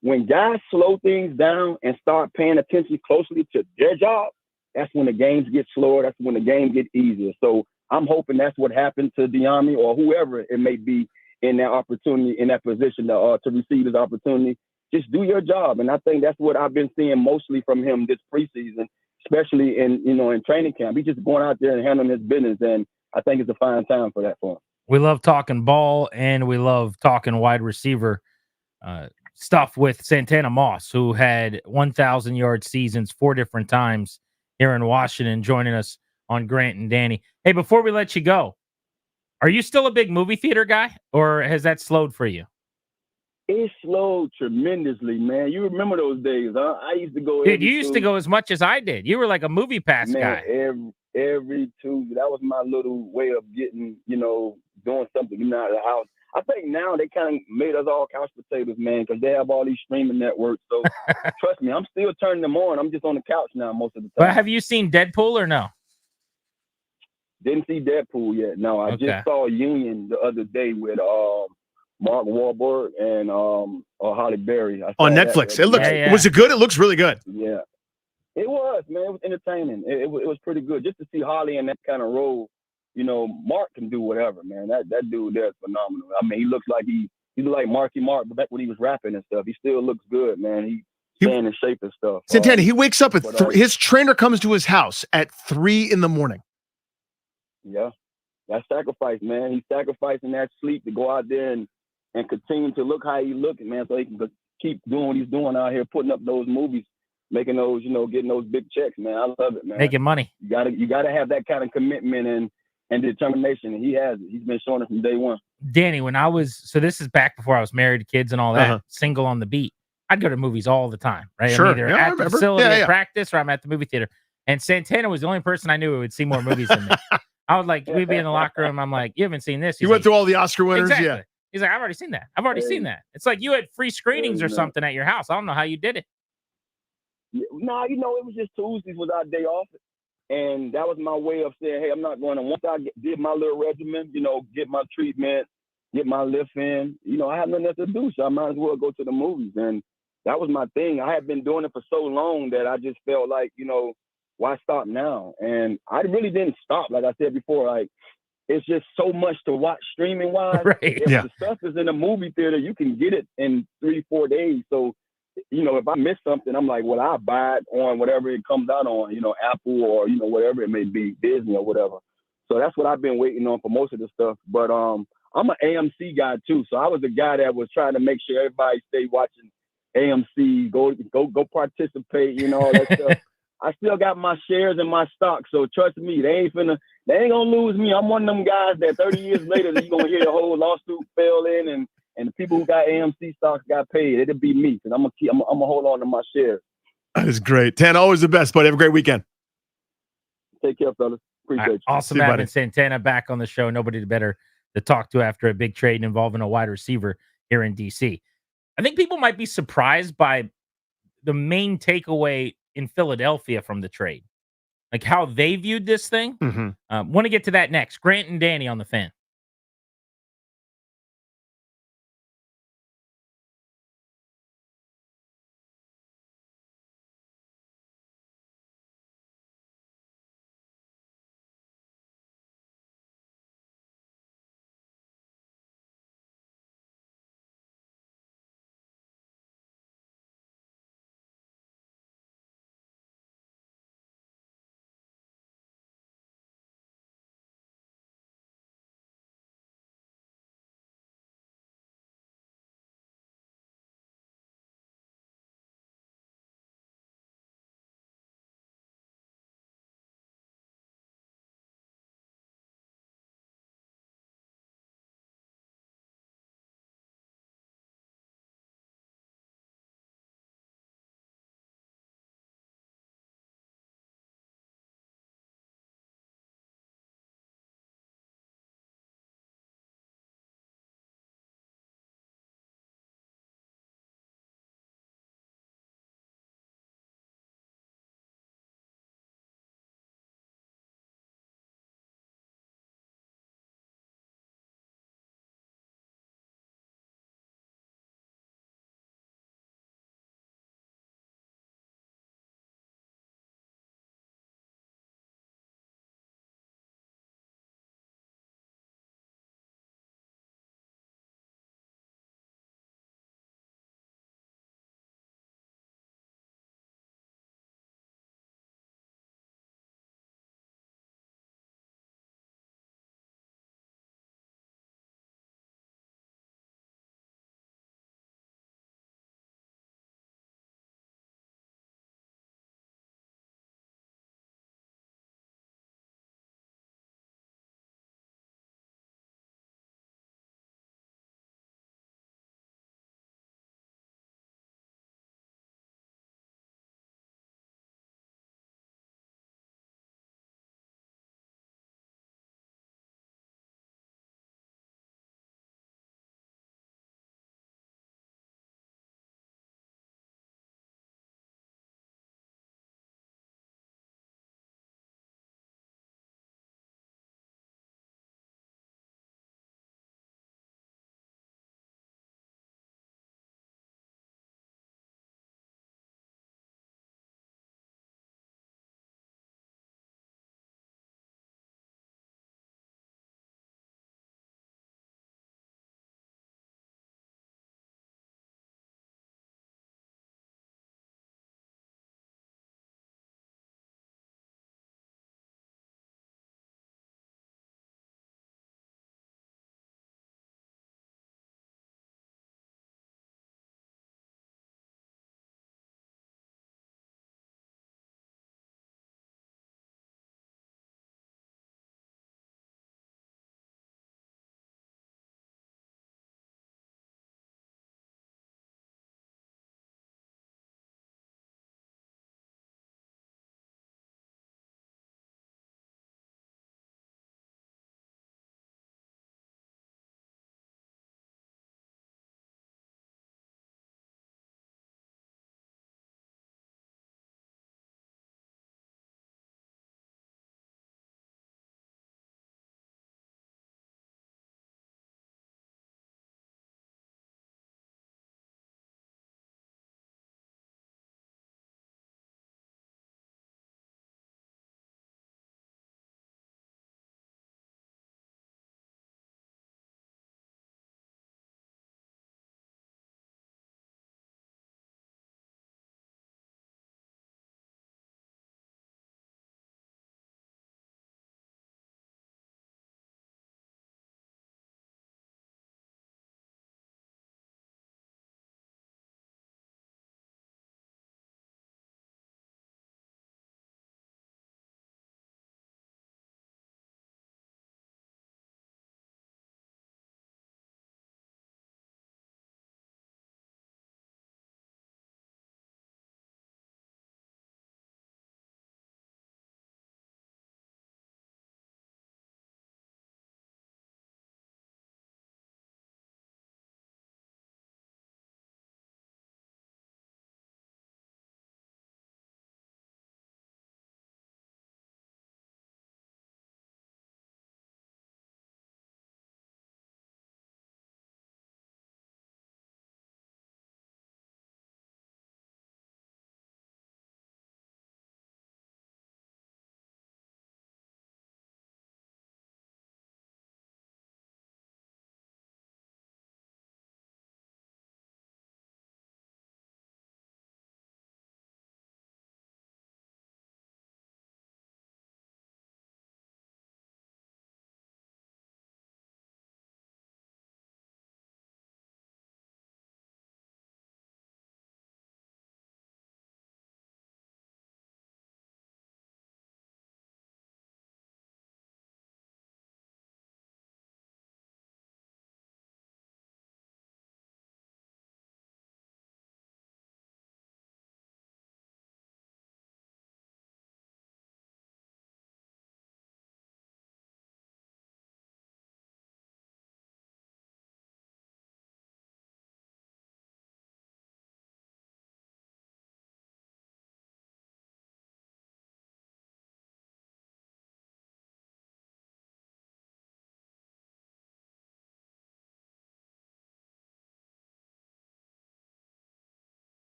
When guys slow things down and start paying attention closely to their job, that's when the games get slower. That's when the game get easier. So I'm hoping that's what happened to Diami or whoever it may be in that opportunity, in that position to receive his opportunity. Just do your job. And I think that's what I've been seeing mostly from him this preseason, especially in training camp. He's just going out there and handling his business. And I think it's a fine time for that for him. We love talking ball, and we love talking wide receiver stuff with Santana Moss, who had 1,000-yard seasons 4 different times here in Washington, joining us on Grant and Danny. Hey, before we let you go, are you still a big movie theater guy, or has that slowed for you? It slowed tremendously, man. You remember those days, huh? I used to go. Dude, you used to go as much as I did. You were like a movie pass guy. Every Tuesday. That was my little way of getting, doing something out of the house. I think now they kind of made us all couch potatoes, man, because they have all these streaming networks. So trust me, I'm still turning them on. I'm just on the couch now most of the time. But have you seen Deadpool or no? Didn't see Deadpool yet. No, I just saw Union the other day with Mark Wahlberg and Halle Berry. On Netflix. Was it good? It looks really good. Yeah. It was, man. It was entertaining. It was pretty good. Just to see Holly in that kind of role, Mark can do whatever, man. That dude there's phenomenal. I mean, he looks like he looked like Marky Mark, but back when he was rapping and stuff, he still looks good, man. He's staying in shape and stuff. Santana, he wakes up at his trainer comes to his house at 3 a.m. Yeah, that's sacrifice, man. He's sacrificing that sleep to go out there and continue to look how he's looking, man, so he can keep doing what he's doing out here, putting up those movies, making those, getting those big checks, man. I love it, man. Making money. You gotta have that kind of commitment and determination, and he has it. He's been showing it from day one. Danny, when I was this is back before I was married, kids, and all that, Uh-huh. single on the beat. I'd go to movies all the time, right? Sure. I'm either Yeah, I at the remember. facility Yeah, at yeah. practice or I'm at the movie theater. And Santana was the only person I knew who would see more movies than me. I would like, we'd be in the locker room. I'm like, you haven't seen this. You He's went like, through all the Oscar winners. exactly. Yeah. He's like, I've already seen that. I've already seen that. It's like you had free screenings or no. something at your house. I don't know how you did it. No, it was just Tuesdays was our day off. And that was my way of saying, hey, I'm not going to, once I did my little regimen, get my treatment, get my lift in, I have nothing else to do. So I might as well go to the movies. And that was my thing. I had been doing it for so long that I just felt like, why stop now? And I really didn't stop. Like I said before, like, it's just so much to watch streaming wise. Right. If the stuff is in a movie theater, you can get it in 3-4 days. So, if I miss something, I'm like, well, I'll buy it on whatever it comes out on, Apple or, whatever it may be, Disney or whatever. So that's what I've been waiting on for most of the stuff. But I'm an AMC guy too. So I was the guy that was trying to make sure everybody stay watching AMC, go participate, all that stuff. I still got my shares and my stock. So trust me, they ain't gonna lose me. I'm one of them guys that 30 years later, you're gonna hear the whole lawsuit fell in and the people who got AMC stocks got paid. It'll be me. And I'm gonna hold on to my shares. That is great. Tan, always the best, buddy. Have a great weekend. Take care, fellas. Appreciate you. Awesome having Santana back on the show. Nobody better to talk to after a big trade involving a wide receiver here in DC. I think people might be surprised by the main takeaway in Philadelphia from the trade, like how they viewed this thing. Mm-hmm. Want to get to that next. Grant and Danny on the Fan.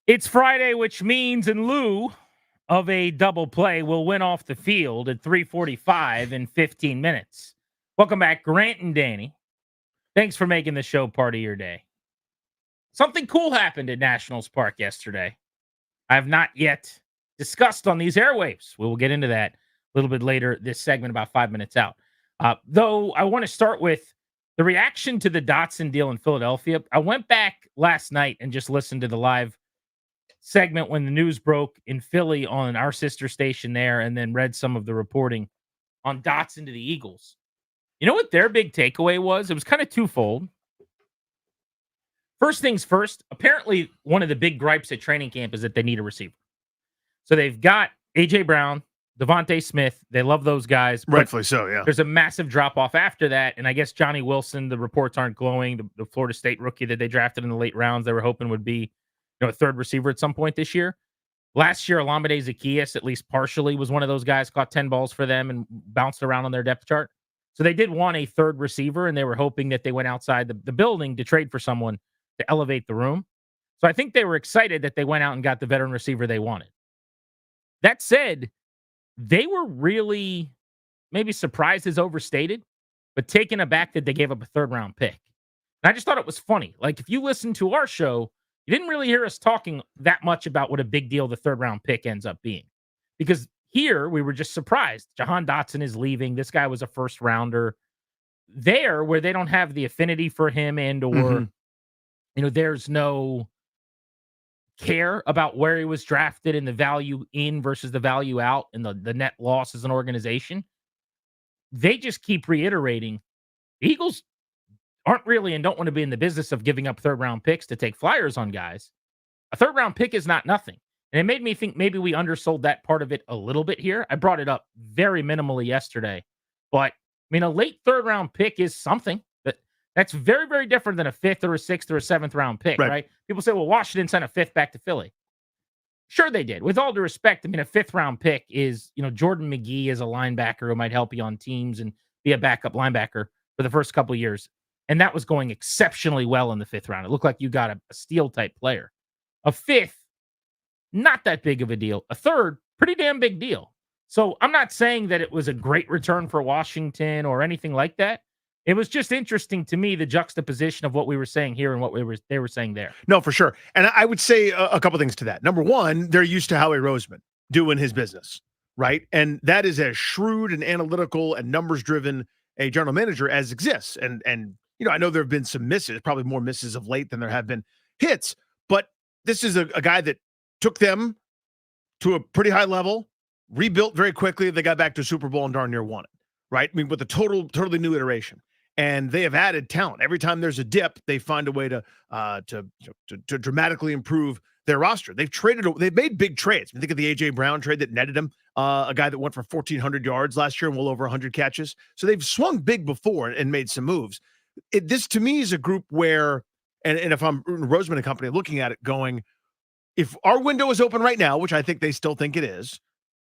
It's Friday, which means in lieu of a double play, we'll win off the field at 3:45 in 15 minutes. Welcome back, Grant and Danny. Thanks for making the show part of your day. Something cool happened at Nationals Park yesterday. I have not yet discussed on these airwaves. We will get into that a little bit later this segment, about 5 minutes out. Though I want to start with the reaction to the Dotson deal in Philadelphia. I went back last night and just listened to the live segment when the news broke in Philly on our sister station there, and then read some of the reporting on Dotson to the Eagles. You know what their big takeaway was? It was kind of twofold. First things first, apparently one of the big gripes at training camp is that they need a receiver. So they've got A.J. Brown, Devontae Smith. They love those guys. Rightfully so, yeah. There's a massive drop-off after that, and I guess Johnny Wilson, the reports aren't glowing. The Florida State rookie that they drafted in the late rounds, they were hoping would be a third receiver at some point this year. Last year, Olamide Zaccheaus, at least partially, was one of those guys, caught 10 balls for them and bounced around on their depth chart. So they did want a third receiver, and they were hoping that they went outside the building to trade for someone to elevate the room. So I think they were excited that they went out and got the veteran receiver they wanted. That said, they were really maybe surprised is overstated, but taken aback that they gave up a third-round pick. And I just thought it was funny. Like, if you listen to our show, you didn't really hear us talking that much about what a big deal the third-round pick ends up being. Because here, we were just surprised. Jahan Dotson is leaving. This guy was a first-rounder. There, where they don't have the affinity for him and or there's no care about where he was drafted and the value in versus the value out and the net loss as an organization. They just keep reiterating the Eagles aren't really and don't want to be in the business of giving up third-round picks to take flyers on guys. A third-round pick is not nothing. And it made me think maybe we undersold that part of it a little bit here. I brought it up very minimally yesterday. But, a late third-round pick is something. That's very, very different than a fifth or a sixth or a seventh round pick, right? People say, well, Washington sent a fifth back to Philly. Sure, they did. With all due respect, a fifth round pick is, Jordan McGee is a linebacker who might help you on teams and be a backup linebacker for the first couple of years. And that was going exceptionally well in the fifth round. It looked like you got a steal type player. A fifth, not that big of a deal. A third, pretty damn big deal. So I'm not saying that it was a great return for Washington or anything like that. It was just interesting to me, the juxtaposition of what we were saying here and what they were saying there. No, for sure. And I would say a couple things to that. Number one, they're used to Howie Roseman doing his business, right? And that is as shrewd and analytical and numbers-driven a general manager as exists. And I know there have been some misses, probably more misses of late than there have been hits, but this is a guy that took them to a pretty high level, rebuilt very quickly. They got back to a Super Bowl and darn near won it, right? With a totally new iteration. And they have added talent. Every time there's a dip, they find a way to dramatically improve their roster. They've made big trades. Think of the A.J. Brown trade that netted him, a guy that went for 1,400 yards last year and well over 100 catches. So they've swung big before and made some moves. This, to me, is a group where, and if I'm Roseman and company looking at it going, if our window is open right now, which I think they still think it is,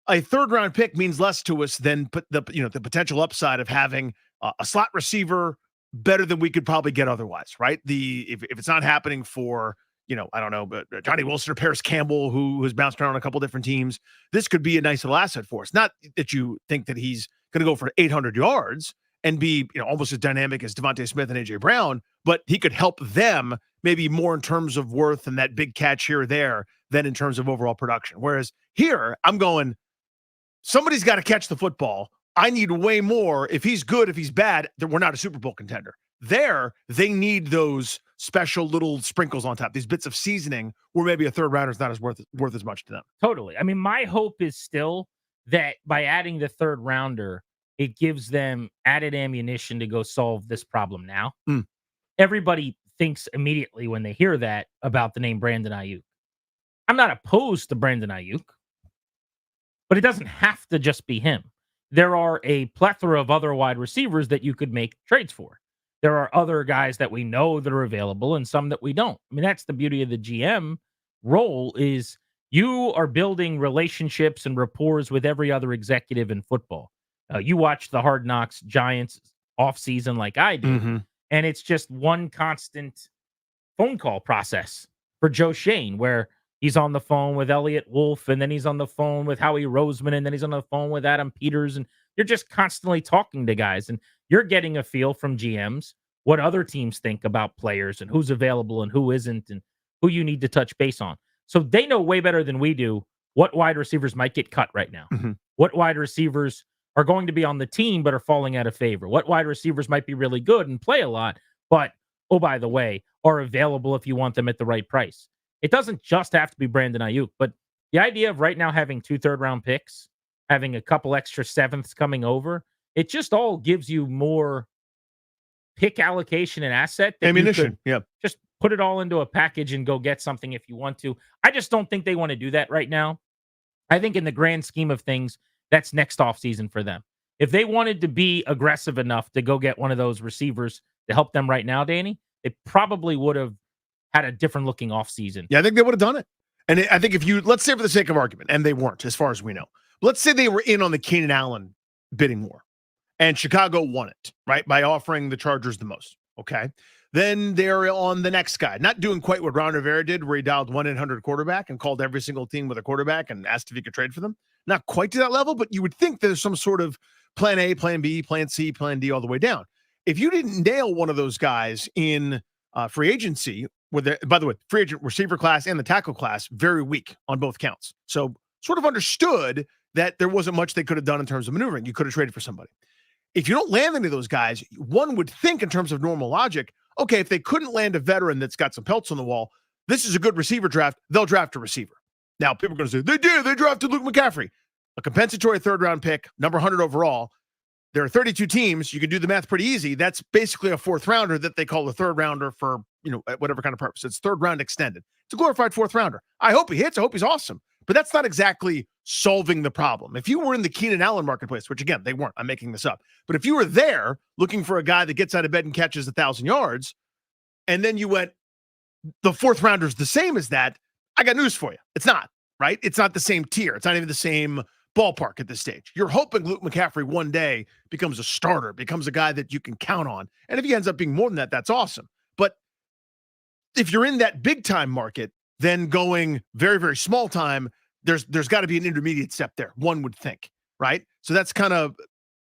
a third-round pick means less to us than the potential upside of having a slot receiver better than we could probably get otherwise, right? If it's not happening for, I don't know, but Johnny Wilson or Paris Campbell, who has bounced around a couple different teams, this could be a nice little asset for us. Not that you think that he's going to go for 800 yards and be, almost as dynamic as Devontae Smith and A.J. Brown, but he could help them maybe more in terms of worth and that big catch here or there than in terms of overall production. Whereas here, I'm going, somebody's got to catch the football. I need way more. If he's good, if he's bad, then we're not a Super Bowl contender. There, they need those special little sprinkles on top, these bits of seasoning where maybe a third rounder is not as worth as much to them. Totally. My hope is still that by adding the third rounder, it gives them added ammunition to go solve this problem now. Everybody thinks immediately when they hear that about the name Brandon Ayuk. I'm not opposed to Brandon Ayuk, but it doesn't have to just be him. There are a plethora of other wide receivers that you could make trades for. There are other guys that we know that are available and some that we don't. That's the beauty of the GM role is you are building relationships and rapport with every other executive in football. You watch the Hard Knocks Giants offseason like I do, and it's just one constant phone call process for Joe Shane where He's on the phone with Elliott Wolf, and then he's on the phone with Howie Roseman, and then he's on the phone with Adam Peters, and you're just constantly talking to guys, and you're getting a feel from GMs what other teams think about players and who's available and who isn't and who you need to touch base on. So they know way better than we do what wide receivers might get cut right now, what wide receivers are going to be on the team but are falling out of favor, what wide receivers might be really good and play a lot, but, oh, by the way, are available if you want them at the right price. It doesn't just have to be Brandon Ayuk, but the idea of right now having 2 third-round picks, having a couple extra sevenths coming over, it just all gives you more pick allocation and asset. That ammunition, yeah. Just put it all into a package and go get something if you want to. I just don't think they want to do that right now. I think in the grand scheme of things, that's next offseason for them. If they wanted to be aggressive enough to go get one of those receivers to help them right now, Danny, they probably would have had a different looking offseason. Yeah, I think they would have done it. And I think if you, let's say for the sake of argument, and they weren't as far as we know, but let's say they were in on the Keenan Allen bidding war and Chicago won it, right, by offering the Chargers the most, okay? Then they're on the next guy, not doing quite what Ron Rivera did, where he dialed 1-800 quarterback and called every single team with a quarterback and asked if he could trade for them. Not quite to that level, but you would think there's some sort of plan A, plan B, plan C, plan D all the way down. If you didn't nail one of those guys in free agency, by the way, free agent receiver class and the tackle class, very weak on both counts. So sort of understood that there wasn't much they could have done in terms of maneuvering. You could have traded for somebody. If you don't land any of those guys, one would think in terms of normal logic, okay, if they couldn't land a veteran that's got some pelts on the wall, this is a good receiver draft, they'll draft a receiver. Now, people are going to say, they drafted Luke McCaffrey. A compensatory third-round pick, number 100 overall. There are 32 teams. You can do the math pretty easy. That's basically a fourth rounder that they call a third rounder for, whatever kind of purpose. It's third round extended. It's a glorified fourth rounder. I hope he hits. I hope he's awesome. But that's not exactly solving the problem. If you were in the Keenan Allen marketplace, which again, they weren't, I'm making this up. But if you were there looking for a guy that gets out of bed and catches 1,000 yards, and then you went, the fourth rounder's the same as that, I got news for you. It's not, right? It's not the same tier. It's not even the same ballpark at this stage. You're hoping Luke McCaffrey one day becomes a starter, becomes a guy that you can count on. And if he ends up being more than that, that's awesome. But if you're in that big time market, then going very, very small time, there's got to be an intermediate step there, one would think, right? So that's kind of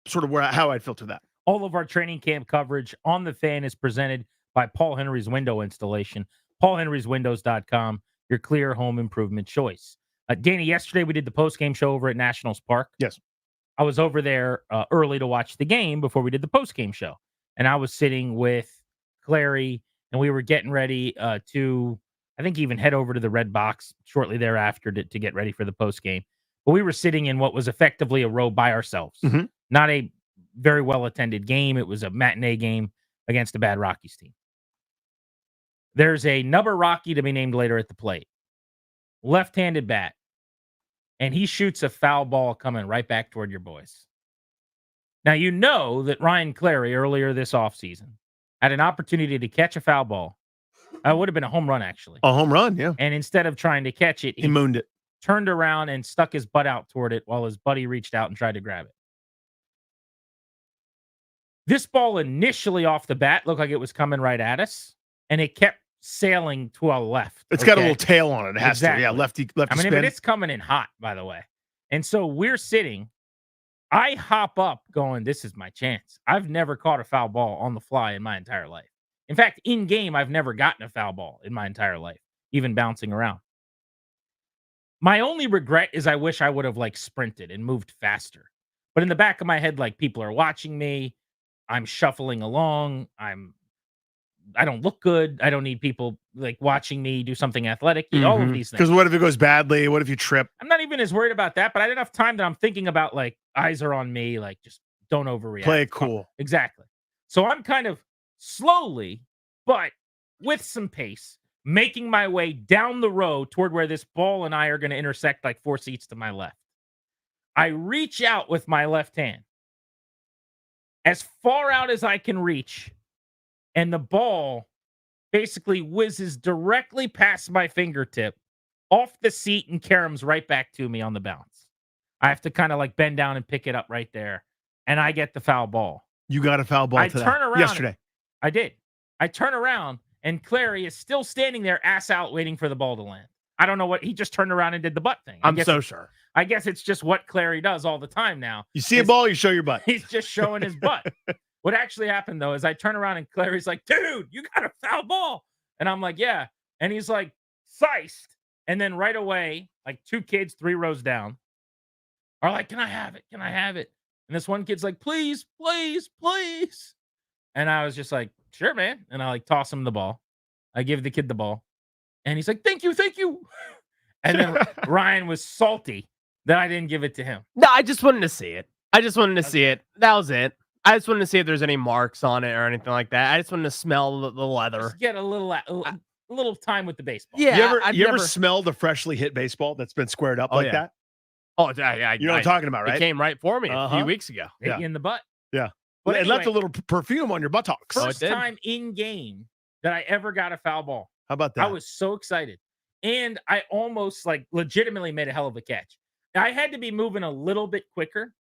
sort of how I'd filter that. All of our training camp coverage on The Fan is presented by Paul Henry's Window Installation. PaulHenry'sWindows.com, your clear home improvement choice. Danny, yesterday we did the post-game show over at Nationals Park. Yes. I was over there early to watch the game before we did the post-game show. And I was sitting with Clary, and we were getting ready to, I think, even head over to the Red Box shortly thereafter to get ready for the post-game. But we were sitting in what was effectively a row by ourselves. Mm-hmm. Not a very well-attended game. It was a matinee game against a bad Rockies team. There's another Rocky to be named later at the plate. Left-handed bat. And he shoots a foul ball coming right back toward your boys. Now, you know that Ryan Clary earlier this offseason had an opportunity to catch a foul ball. It would have been a home run, actually. A home run, yeah. And instead of trying to catch it, he mooned it. Turned around and stuck his butt out toward it while his buddy reached out and tried to grab it. This ball initially off the bat looked like it was coming right at us, and it kept sailing to our left. It's got a little tail on it. It has to. Yeah, lefty I mean, spin. but it's coming in hot, by the way. And so we're sitting. I hop up going, this is my chance. I've never caught a foul ball on the fly in my entire life. In fact, in game, I've never gotten a foul ball in my entire life, even bouncing around. My only regret is I wish I would have sprinted and moved faster. But in the back of my head, people are watching me. I'm shuffling along. I don't look good. I don't need people watching me do something athletic. All of these things. Because what if it goes badly? What if you trip? I'm not even as worried about that, but I had enough time that I'm thinking about eyes are on me. Just don't overreact. Play it cool. Exactly. So I'm kind of slowly, but with some pace, making my way down the road toward where this ball and I are going to intersect 4 seats to my left. I reach out with my left hand as far out as I can reach. And the ball basically whizzes directly past my fingertip, off the seat, and caroms right back to me on the bounce. I have to kind of bend down and pick it up right there. And I get the foul ball. You got a foul ball I turn around yesterday. I did. I turn around, and Clary is still standing there, ass out, waiting for the ball to land. I don't know what he just turned around and did the butt thing. I'm so sure. I guess it's just what Clary does all the time now. You see a ball, you show your butt. He's just showing his butt. What actually happened though is I turn around and Clary's like, "Dude, you got a foul ball," and I'm like, "Yeah," and he's like, "Siced," and then right away, like 2 kids 3 rows down are like, "Can I have it? Can I have it?" And this one kid's like, "Please, please, please," and I was just like, "Sure, man," and I like toss him the ball. I give the kid the ball, and he's like, "Thank you, thank you," and then Ryan was salty that I didn't give it to him. No, I just wanted to see it. I just wanted to see it. That was it. I just wanted to see if there's any marks on it or anything like that. I just wanted to smell the leather. Just get a little time with the baseball. Yeah, you ever smell the freshly hit baseball that's been squared up like that? Oh, yeah. You know what I'm talking about, right? It came right for me a few weeks ago. Hit you in the butt. Yeah. But It left a anyway, little perfume on your buttocks. First time in game that I ever got a foul ball. How about that? I was so excited. And I almost like legitimately made a hell of a catch. I had to be moving a little bit quicker.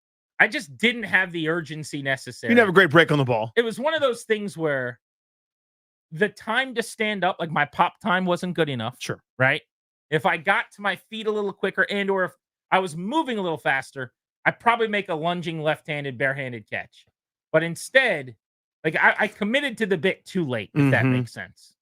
I just didn't have the urgency necessary. You didn't have a great break on the ball. It was one of those things where the time to stand up, like my pop time wasn't good enough. Sure. Right? If I got to my feet a little quicker and or if I was moving a little faster, I'd probably make a lunging left-handed, barehanded catch. But instead, like I committed to the bit too late, if that makes sense.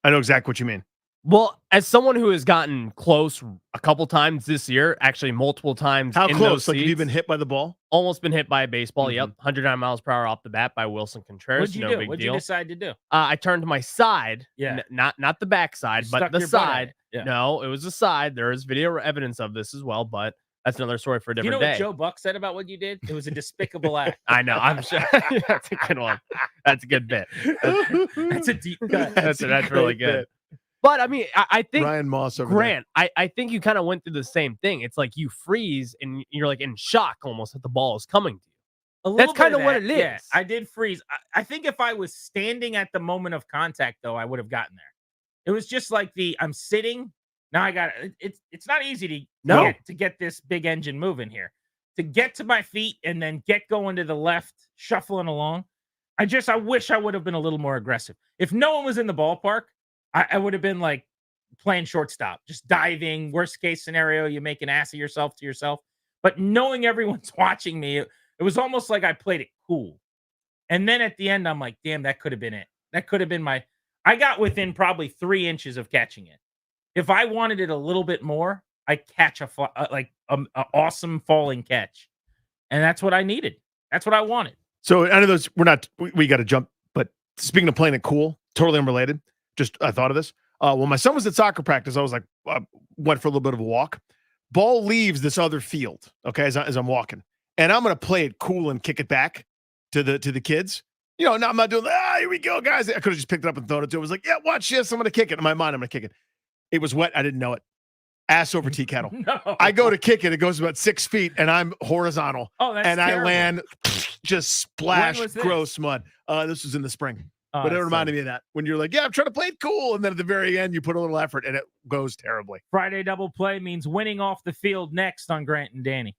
I know exactly what you mean. Well, as someone who has gotten close a couple times this year, actually multiple times. How in close? Those Like, have you seats, been hit by the ball? Almost been hit by a baseball. Yep, 109 miles per hour off the bat by Wilson Contreras. What'd you no do? big What'd deal. you decide to do? I turned to my side. Yeah. Not the back side, You but stuck the your butt at side. it. Yeah. No, it was the side. There is video evidence of this as well, but that's another story for a You different know day. what Joe Buck said about what you did? It was a despicable act. I know. I'm sure. That's a good one. That's a good bit. That's a deep cut. That's really great good. bit. But I mean, I think Ryan Moss over Grant, I think you kind of went through the same thing. It's like you freeze and you're like in shock almost that the ball is coming to you. That's kind of what it is. Yeah, I did freeze. I think if I was standing at the moment of contact, though, I would have gotten there. It was just like I'm sitting. Now I got it. It's not easy to get this big engine moving here. To get to my feet and then get going to the left, shuffling along. I wish I would have been a little more aggressive. If no one was in the ballpark, I would have been like playing shortstop, just diving. Worst case scenario, you make an ass of yourself to yourself. But knowing everyone's watching me, it was almost like I played it cool. And then at the end, I'm like, damn, that could have been it. That could have been I got within probably 3 inches of catching it. If I wanted it a little bit more, I catch an awesome falling catch. And that's what I needed. That's what I wanted. So I know we got to jump, but speaking of playing it cool, totally unrelated. Just I thought of this. When my son was at soccer practice, I was like, went for a little bit of a walk. Ball leaves this other field, okay, as I'm walking. And I'm going to play it cool and kick it back to the kids. You know, now I'm not doing, here we go, guys. I could have just picked it up and thrown it to him. I was like, yeah, watch this. I'm going to kick it. In my mind, I'm going to kick it. It was wet. I didn't know it. Ass over tea kettle. No. I go to kick it. It goes about 6 feet, and I'm horizontal. Oh, that's and terrible. I land, just splash, When was this? gross mud. This was in the spring. Oh, But it that's reminded me of that. When you're like, yeah, I'm trying to play it cool. And then at the very end, you put a little effort, and it goes terribly. Friday double play means winning off the field next on Grant and Danny.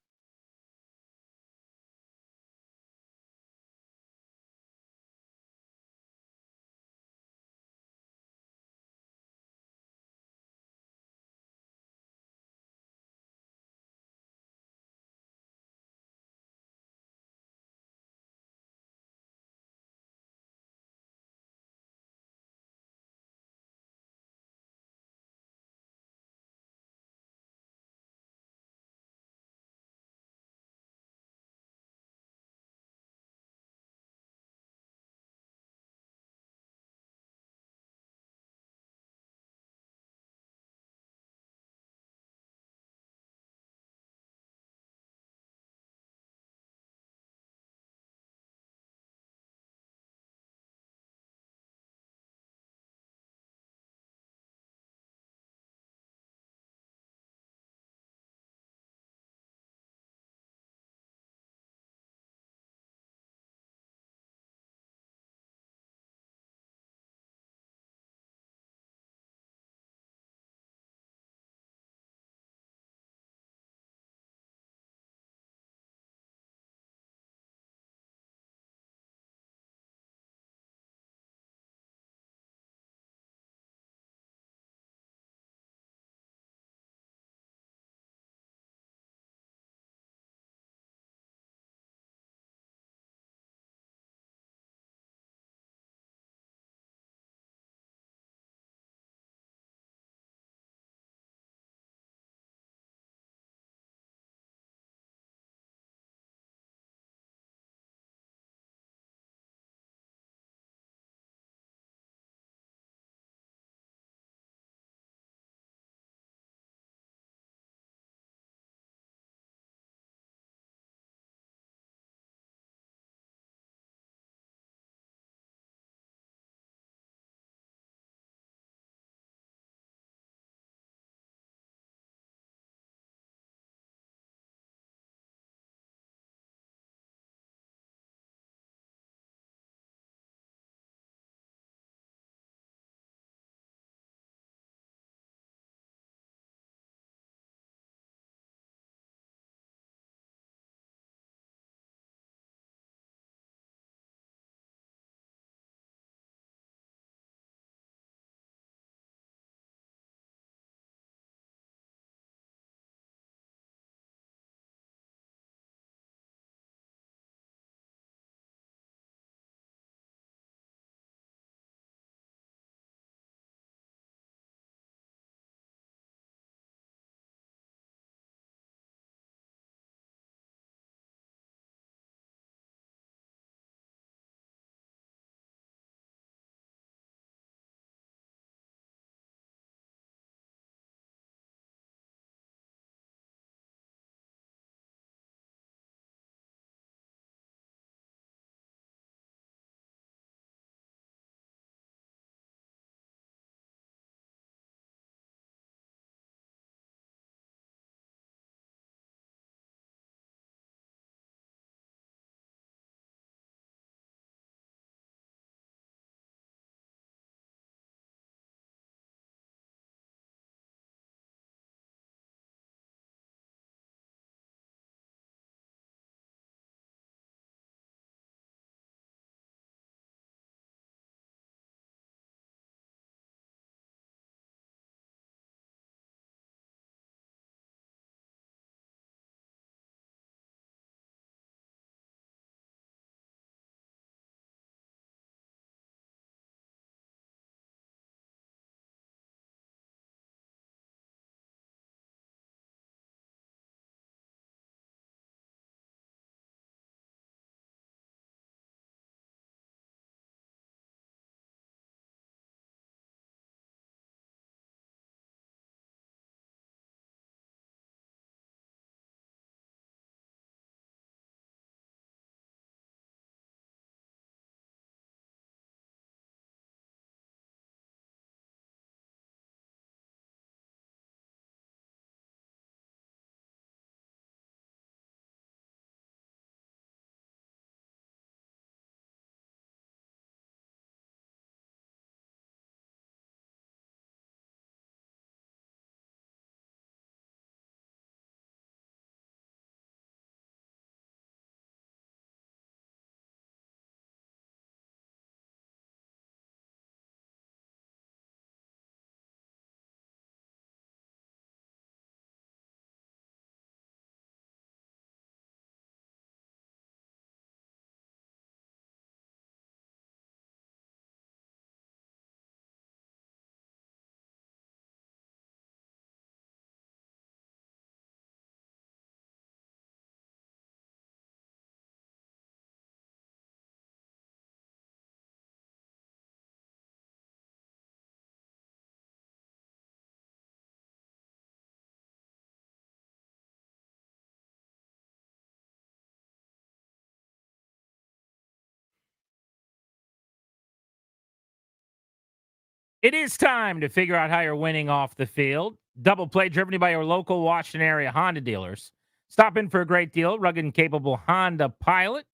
It is time to figure out how you're winning off the field. Double play driven to you by your local Washington area Honda dealers. Stop in for a great deal. Rugged and capable Honda Pilot.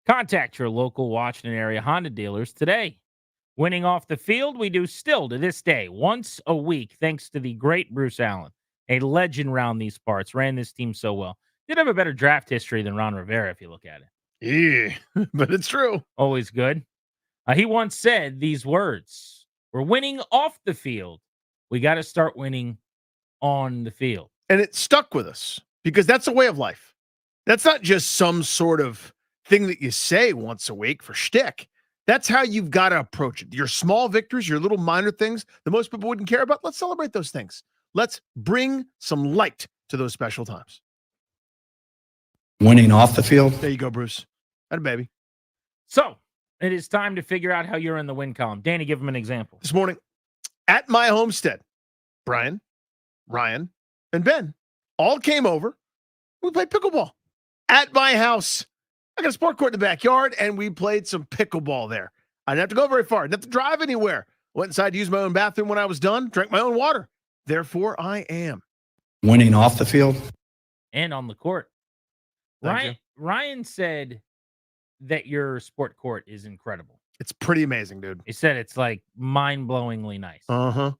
Contact your local Washington area Honda dealers today. Winning off the field, we do still to this day, once a week, thanks to the great Bruce Allen, a legend around these parts, ran this team so well. Did have a better draft history than Ron Rivera, if you look at it. Yeah, but it's true. Always good. He once said these words: "We're winning off the field. We got to start winning on the field." And it stuck with us because that's a way of life. That's not just some sort of thing that you say once a week for shtick. That's how you've got to approach it. Your small victories, your little minor things that most people wouldn't care about. Let's celebrate those things. Let's bring some light to those special times. Winning off the field. There you go, Bruce. That a baby. So it is time to figure out how you're in the win column. Danny, give him an example. This morning at my homestead, Brian, Ryan, and Ben all came over. We played pickleball at my house. I got a sport court in the backyard, and we played some pickleball there. I didn't have to go very far. I didn't have to drive anywhere. Went inside to use my own bathroom when I was done, drank my own water. Therefore, I am winning off the field and on the court. Ryan said that your sport court is incredible. It's pretty amazing, dude. He said it's like mind-blowingly nice. Uh-huh.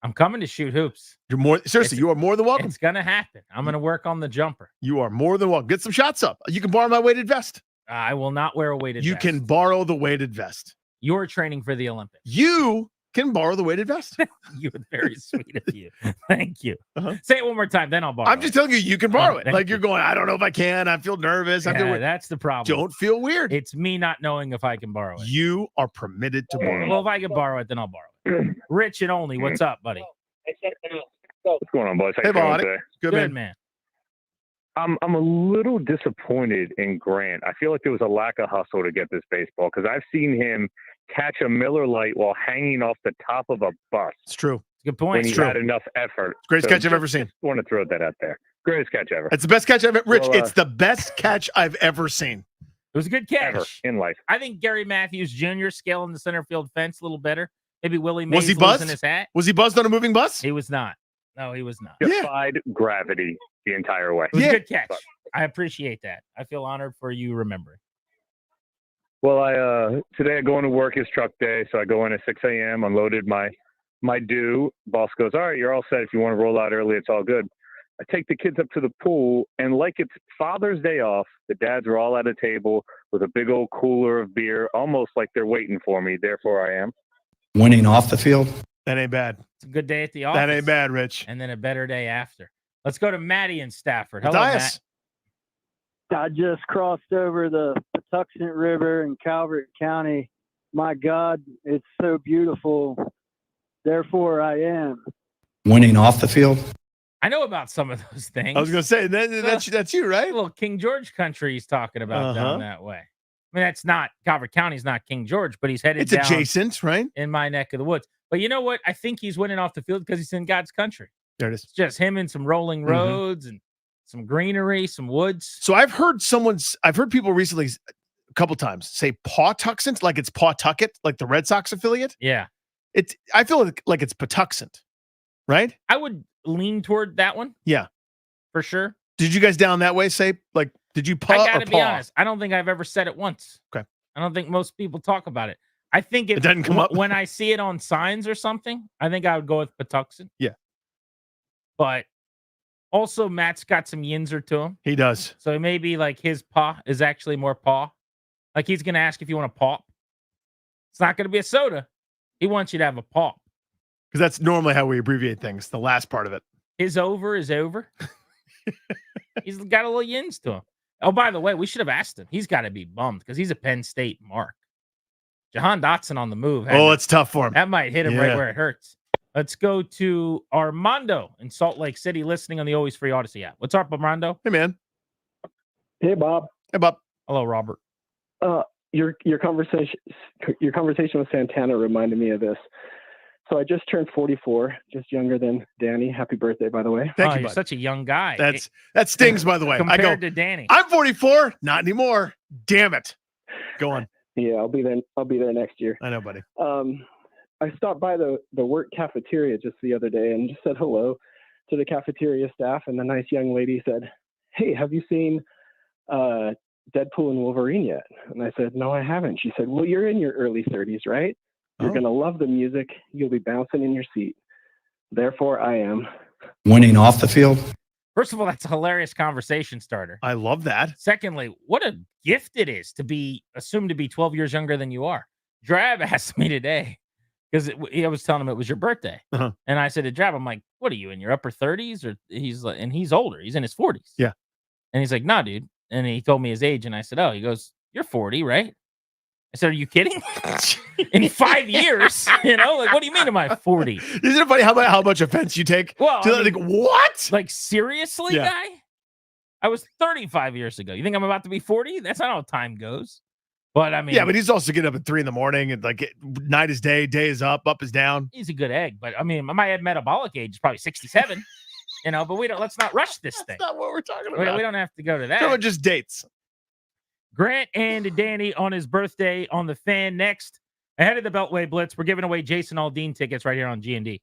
I'm coming to shoot hoops. You are more than welcome. It's gonna happen. I'm gonna work on the jumper. You are more than welcome. Get some shots up. You can borrow my weighted vest. I will not wear a weighted vest. You can borrow the weighted vest. You're training for the Olympics. You can borrow the weighted vest. You're very sweet of you. Thank you. Say it one more time, then I'll borrow I'm just telling you can borrow it. Like you. You're going, I don't know if I can. I feel nervous. I feel weird. That's the problem. Don't feel weird. It's me not knowing if I can borrow it. You are permitted to borrow Well, if I can borrow it, then I'll borrow it. Rich and Only, what's up, buddy? What's going on, boys? Hey, Bonnie. Good man. I'm a little disappointed in Grant. I feel like there was a lack of hustle to get this baseball because I've seen him catch a Miller Lite while hanging off the top of a bus. It's true. Good point. When he had enough effort. It's the greatest catch I've ever seen. Want to throw that out there. Greatest catch ever. It's the best catch I've ever. Rich, it's the best catch I've ever seen. It was a good catch. Ever in life. I think Gary Matthews Jr. scaling the center field fence a little better. Maybe Willie Mays was he buzzed? Losing his hat. Was he buzzed on a moving bus? He was not. No, he was not. Defied gravity the entire way. It was a good catch. I appreciate that. I feel honored for you remembering. Well, today I go into work is truck day, so I go in at 6 a.m., unloaded my due. Boss goes, all right, you're all set. If you want to roll out early, it's all good. I take the kids up to the pool, and like it's Father's Day off, the dads are all at a table with a big old cooler of beer, almost like they're waiting for me. Therefore, I am winning off the field. That ain't bad. It's a good day at the office. That ain't bad, Rich. And then a better day after. Let's go to Maddie in Stafford. Hello, Matt. I just crossed over the Patuxent River in Calvert County. My God, it's so beautiful. Therefore, I am winning off the field. I know about some of those things. I was going to say, that's you, right? A little King George country he's talking about down that way. I mean, that's not, Calvert County's not King George, but he's headed It's down adjacent, right? In my neck of the woods. But you know what? I think he's winning off the field because he's in God's country. There it is. It's just him and some rolling roads and some greenery, some woods. So I've heard people recently a couple times say Pawtuxent, like it's Pawtucket, like the Red Sox affiliate. Yeah. I feel like it's Patuxent, right? I would lean toward that one. Yeah. For sure. Did you guys down that way say, like, did you paw I gotta or be paw? honest. I don't think I've ever said it once. Okay. I don't think most people talk about it. I think it doesn't come up when I see it on signs or something. I think I would go with Patuxent. Yeah. But also, Matt's got some yinzer to him. He does. So maybe like his paw is actually more paw. Like he's going to ask if you want a pop. It's not going to be a soda. He wants you to have a pop. Because that's normally how we abbreviate things, the last part of it. His over is over. He's got a little yins to him. Oh, by the way, we should have asked him. He's got to be bummed because he's a Penn State mark. Jahan Dotson on the move. It's tough for him. That might hit him right where it hurts. Let's go to Armando in Salt Lake City, listening on the Always Free Odyssey app. What's up, Armando? Hey, man. Hey, Bob. Hey, Bob. Hello, Robert. Your conversation with Santana reminded me of this. So I just turned 44, just younger than Danny. Happy birthday, by the way. Thank you, you're bud. such a young guy. That stings, by the way. Compared to Danny. I'm 44. Not anymore. Damn it. Go on. Yeah, I'll be there. I'll be there next year. I know, buddy. I stopped by the work cafeteria just the other day and just said hello to the cafeteria staff, and the nice young lady said, "Hey, have you seen Deadpool and Wolverine yet?" And I said, "No, I haven't." She said, "Well, you're in your early 30s, right? You're going to love the music. You'll be bouncing in your seat. Therefore, I am." Winning off the field. First of all, that's a hilarious conversation starter. I love that. Secondly, what a gift it is to be assumed to be 12 years younger than you are. Drab asked me today because I was telling him it was your birthday. Uh-huh. And I said to Drab, I'm like, what are you in your upper 30s? Or he's like, and he's older. He's in his 40s. Yeah. And he's like, nah, dude. And he told me his age. And I said, oh, he goes, you're 40, right? I said, are you kidding? In 5 years, like, what do you mean am I 40? Isn't it funny how much offense you take? Well, to like, what? Like, seriously, Yeah. guy? I was 35 years ago. You think I'm about to be 40? That's not how time goes. But I mean, yeah, but he's also getting up at 3 a.m. and like night is day, day is up is down. He's a good egg. But I mean, my metabolic age is probably 67. But let's not rush this thing. That's not what we're talking about. We don't have to go to that. Talking just dates. Grant and Danny on his birthday on the Fan next. Ahead of the Beltway Blitz, we're giving away Jason Aldean tickets right here on G&D.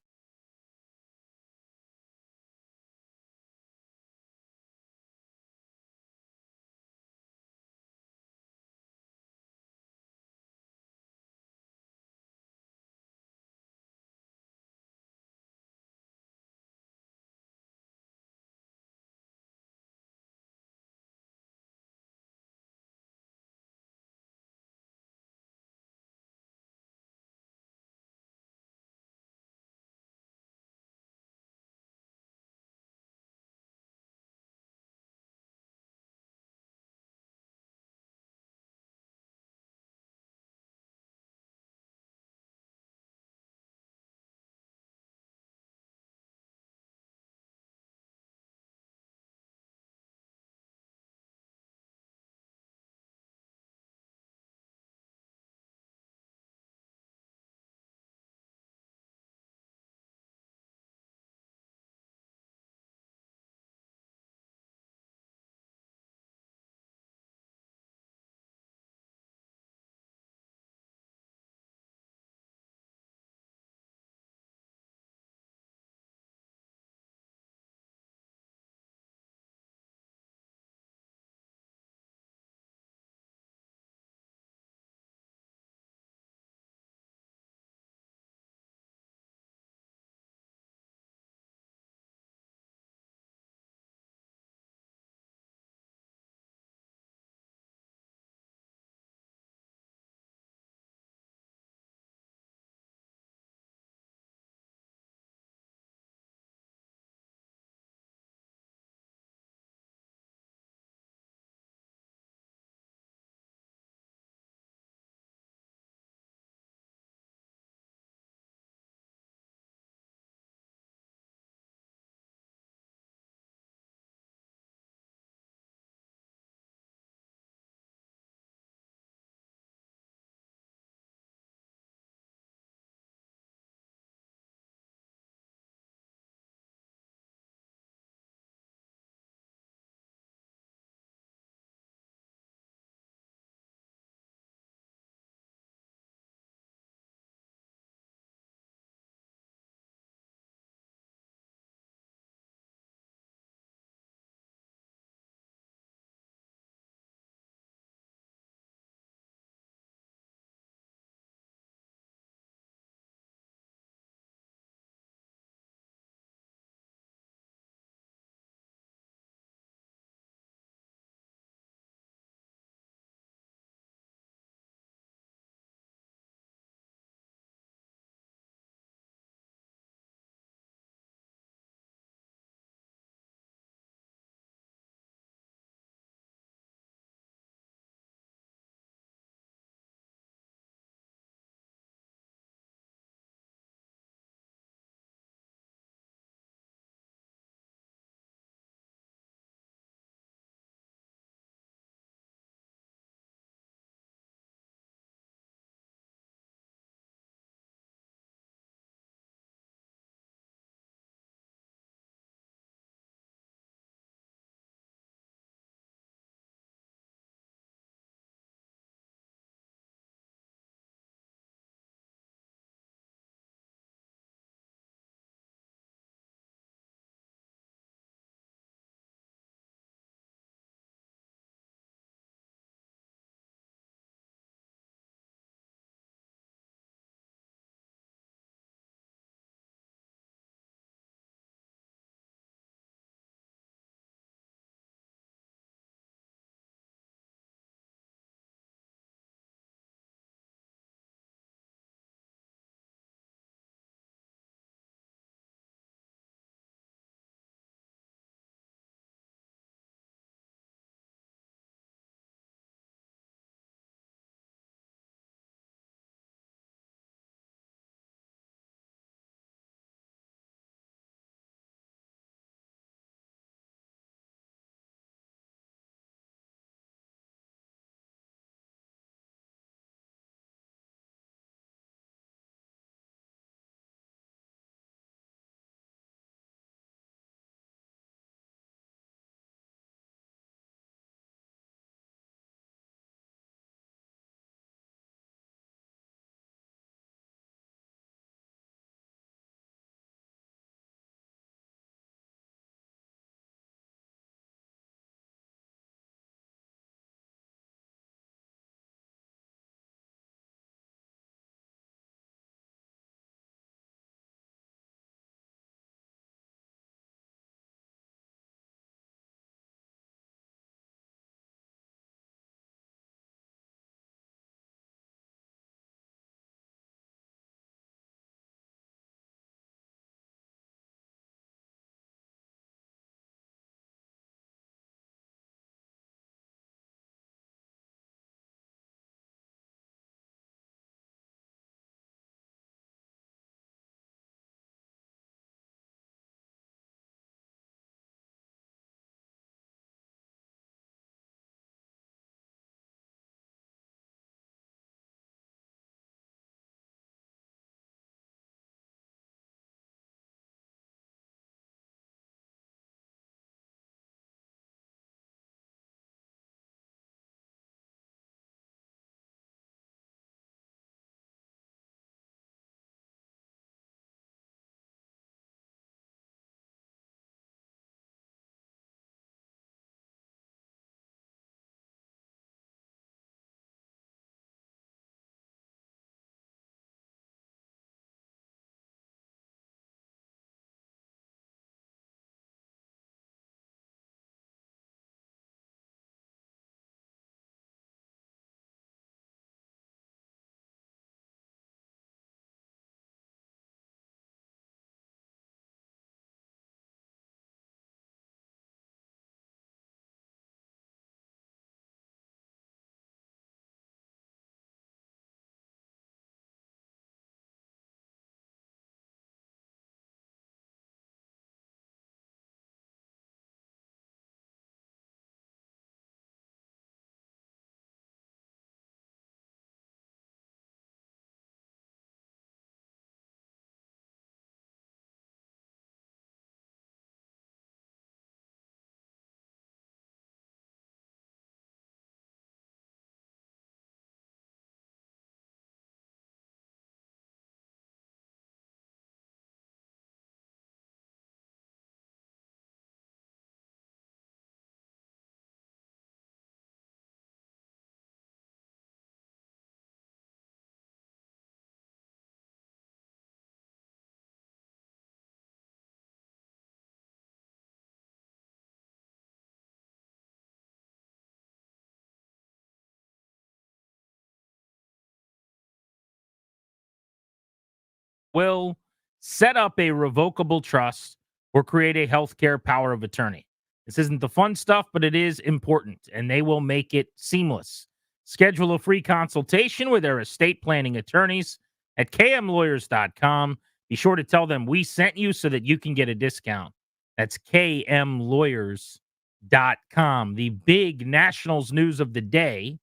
will set up a revocable trust or create a healthcare power of attorney. This isn't the fun stuff, but it is important, and they will make it seamless. Schedule a free consultation with their estate planning attorneys at kmlawyers.com. Be sure to tell them we sent you so that you can get a discount. That's kmlawyers.com. The big Nationals news of the day.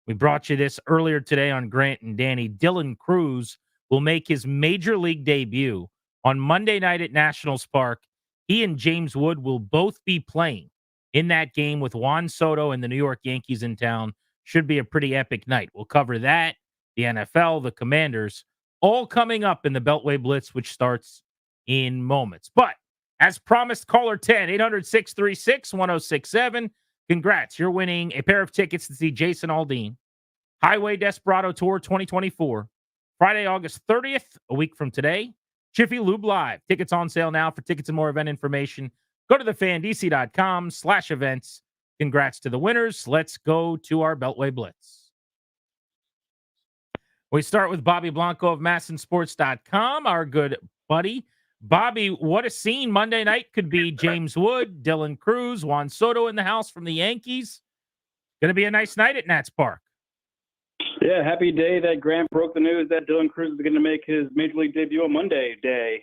We brought you this earlier today on Grant and Danny. Dylan Cruz will make his major league debut on Monday night at Nationals Park. He and James Wood will both be playing in that game with Juan Soto and the New York Yankees in town. Should be a pretty epic night. We'll cover that, the NFL, the Commanders, all coming up in the Beltway Blitz, which starts in moments. But as promised, caller 10, 800-636-1067. Congrats. You're winning a pair of tickets to see Jason Aldean. Highway Desperado Tour 2024. Friday, August 30th, a week from today. Jiffy Lube Live. Tickets on sale now. For tickets and more event information, go to thefandc.com/events. Congrats to the winners. Let's go to our Beltway Blitz. We start with Bobby Blanco of MASNsports.com, our good buddy. Bobby, what a scene Monday night could be. James Wood, Dylan Cruz, Juan Soto in the house from the Yankees. Going to be a nice night at Nats Park. Yeah, happy day that Grant broke the news that Dylan Cruz is going to make his major league debut on Monday. Yeah,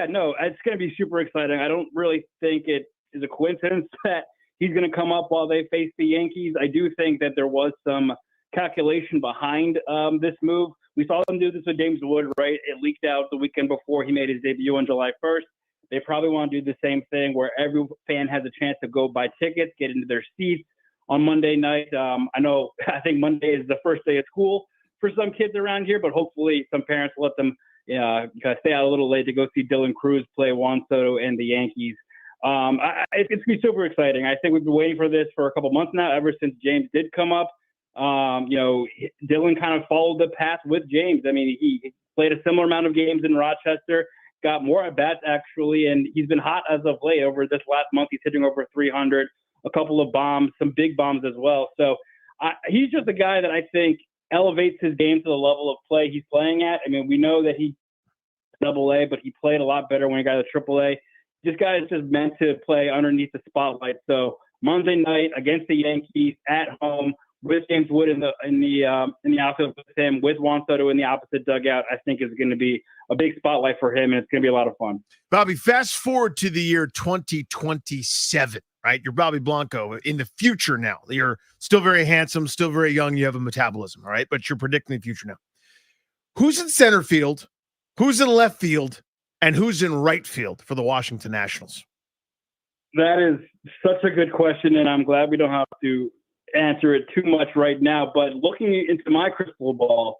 no, it's going to be super exciting. I don't really think it is a coincidence that he's going to come up while they face the Yankees. I do think that there was some calculation behind this move. We saw them do this with James Wood, right? It leaked out the weekend before he made his debut on July 1st. They probably want to do the same thing where every fan has a chance to go buy tickets, get into their seats on Monday night. I think Monday is the first day of school for some kids around here, but hopefully some parents let them stay out a little late to go see Dylan Cruz play Juan Soto and the Yankees. It's going to be super exciting. I think we've been waiting for this for a couple months now, ever since James did come up. Dylan kind of followed the path with James. I mean, he played a similar amount of games in Rochester, got more at bats actually, and he's been hot as of late. Over this last month, he's hitting over 300, a couple of bombs, some big bombs as well. So he's just a guy that I think elevates his game to the level of play he's playing at. I mean, we know that he's AA, but he played a lot better when he got to AAA. This guy is just meant to play underneath the spotlight. So Monday night against the Yankees at home, with James Wood in the outfield with him, with Juan Soto in the opposite dugout, I think is going to be a big spotlight for him, and it's going to be a lot of fun. Bobby, fast forward to the year 2027, right? You're Bobby Blanco in the future now. You're still very handsome, still very young. You have a metabolism, all right? But you're predicting the future now. Who's in center field? Who's in left field? And who's in right field for the Washington Nationals? That is such a good question, and I'm glad we don't have to answer it too much right now. But looking into my crystal ball,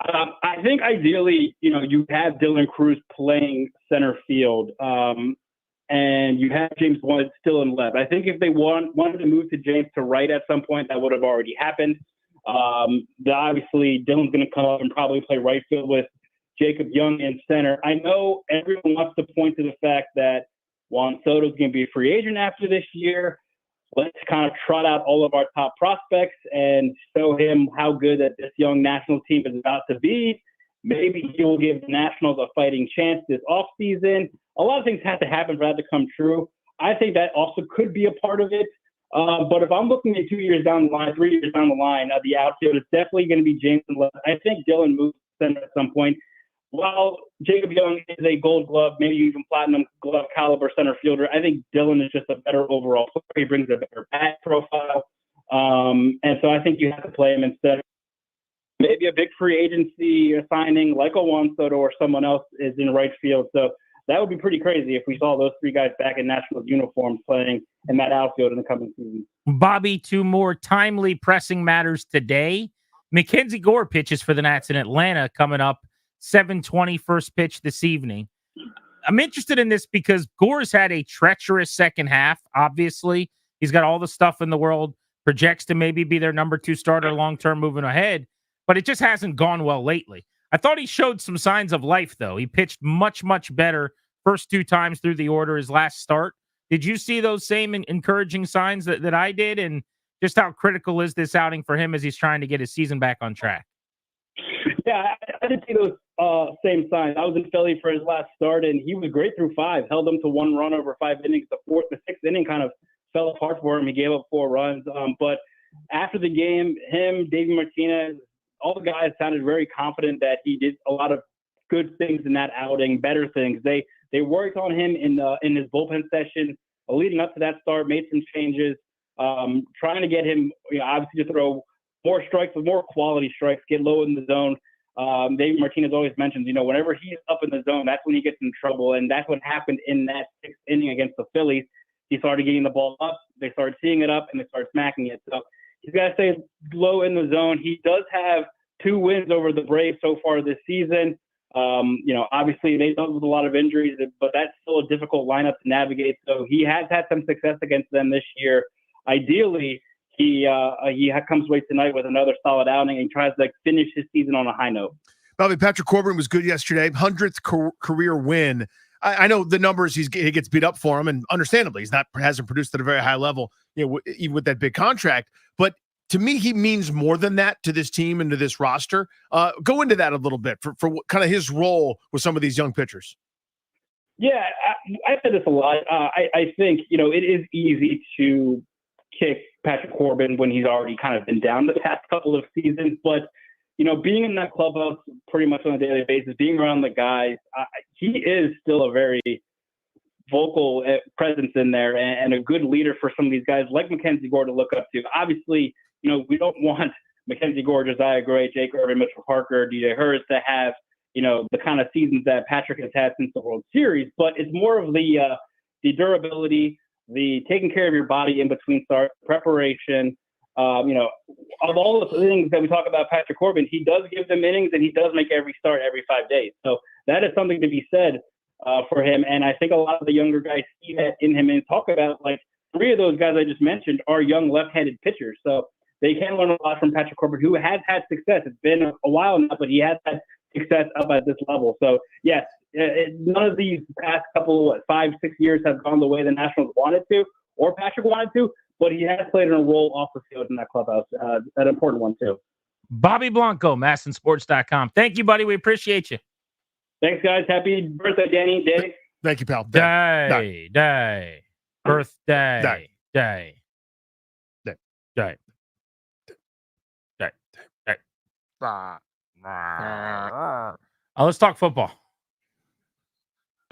I think ideally, you have Dylan Cruz playing center field, and you have James Wood still in left. I think if they wanted to move to James to right at some point, that would have already happened. Obviously, Dylan's going to come up and probably play right field with Jacob Young in center. I know everyone wants to point to the fact that Juan Soto is going to be a free agent after this year. Let's kind of trot out all of our top prospects and show him how good that this young National team is about to be. Maybe he will give the Nationals a fighting chance this offseason. A lot of things have to happen for that to come true. I think that also could be a part of it. But if I'm looking at 2 years down the line, 3 years down the line, the outfield is definitely going to be James and left. I think Dylan moves to center at some point. While Jacob Young is a gold glove, maybe even platinum glove caliber center fielder, I think Dylan is just a better overall player. He brings a better bat profile. And so I think you have to play him instead of maybe a big free agency signing like a Juan Soto or someone else is in right field. So that would be pretty crazy if we saw those three guys back in Nationals uniforms playing in that outfield in the coming season. Bobby, two more timely pressing matters today. Mackenzie Gore pitches for the Nats in Atlanta coming up 7:20 first pitch this evening. I'm interested in this because Gore's had a treacherous second half. Obviously, he's got all the stuff in the world, projects to maybe be their number 2 starter long-term moving ahead, but it just hasn't gone well lately. I thought he showed some signs of life, though. He pitched much, much better first 2 times through the order his last start. Did you see those same encouraging signs that I did? And just how critical is this outing for him as he's trying to get his season back on track? Yeah, I did see those same signs. I was in Philly for his last start, and he was great through 5. Held them to 1 run over 5 innings. The 6th inning kind of fell apart for him. He gave up 4 runs. But after the game, him, David Martinez, all the guys sounded very confident that he did a lot of good things in that outing, better things. They worked on him in his bullpen session leading up to that start, made some changes, trying to get him, obviously, to throw more strikes, with more quality strikes, get low in the zone. David Martinez always mentions, whenever he's up in the zone, that's when he gets in trouble. And that's what happened in that 6th inning against the Phillies. He started getting the ball up, they started seeing it up, and they started smacking it. So he's got to stay low in the zone. He does have 2 wins over the Braves so far this season. Obviously they dealt with a lot of injuries, but that's still a difficult lineup to navigate. So he has had some success against them this year. Ideally, he comes away tonight with another solid outing and tries to finish his season on a high note. Bobby, Patrick Corbin was good yesterday. 100th career win. I know the numbers he gets beat up for him, and understandably, hasn't produced at a very high level, even with that big contract. But to me, he means more than that to this team and to this roster. Go into that a little bit for what kind of his role with some of these young pitchers. Yeah, I said this a lot. I think, it is easy to kick Patrick Corbin when he's already kind of been down the past couple of seasons. But, being in that clubhouse pretty much on a daily basis, being around the guys, he is still a very vocal presence in there and a good leader for some of these guys like Mackenzie Gore to look up to. Obviously, we don't want Mackenzie Gore, Josiah Gray, Jake Irvin, Mitchell Parker, DJ Hurst to have, the kind of seasons that Patrick has had since the World Series. But it's more of the durability, the taking care of your body in between starts, preparation. Of all the things that we talk about Patrick Corbin, he does give them innings and he does make every start every 5 days. So that is something to be said for him. And I think a lot of the younger guys see that in him and talk about, 3 of those guys I just mentioned are young left-handed pitchers. So they can learn a lot from Patrick Corbin, who has had success. It's been a while now, but he has had success up at this level. So, yes, none of these past couple, 5-6 years have gone the way the Nationals wanted to or Patrick wanted to, but he has played a role off the field in that clubhouse, an important one, too. Bobby Blanco, MASNsports.com. Thank you, buddy. We appreciate you. Thanks, guys. Happy birthday, Danny. Day. Thank you, pal. Day. Birthday. Day. Let's talk football.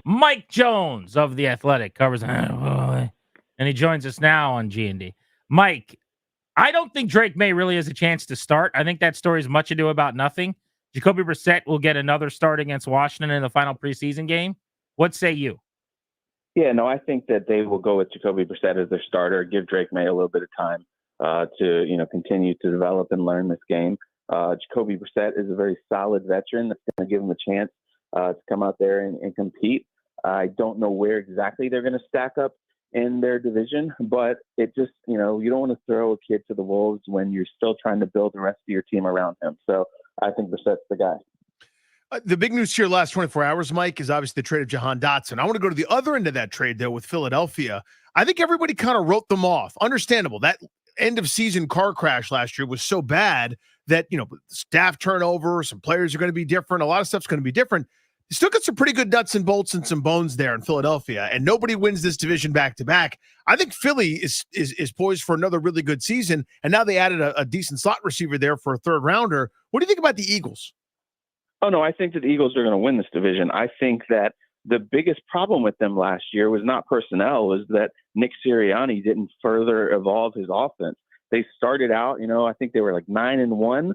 Mike Jones of The Athletic covers, and he joins us now on G&D. Mike, I don't think Drake May really has a chance to start. I think that story is much ado about nothing. Jacoby Brissett will get another start against Washington in the final preseason game. What say you? Yeah, no, I think that they will go with Jacoby Brissett as their starter, give Drake May a little bit of time to continue to develop and learn this game. Jacoby Brissett is a very solid veteran that's going to give him a chance to come out there and compete. I don't know where exactly they're going to stack up in their division, but it just, you don't want to throw a kid to the wolves when you're still trying to build the rest of your team around him. So I think Brissett's the guy. The big news here last 24 hours, Mike, is obviously the trade of Jahan Dotson. I want to go to the other end of that trade, though, with Philadelphia. I think everybody kind of wrote them off. Understandable. That end of season car crash last year was so bad that, staff turnover, some players are going to be different. A lot of stuff's going to be different. You still got some pretty good nuts and bolts and some bones there in Philadelphia, and nobody wins this division back-to-back. I think Philly is poised for another really good season, and now they added a decent slot receiver there for a third rounder. What do you think about the Eagles? Oh, no, I think that the Eagles are going to win this division. I think that the biggest problem with them last year was not personnel, was that Nick Sirianni didn't further evolve his offense. They started out, I think they were 9-1.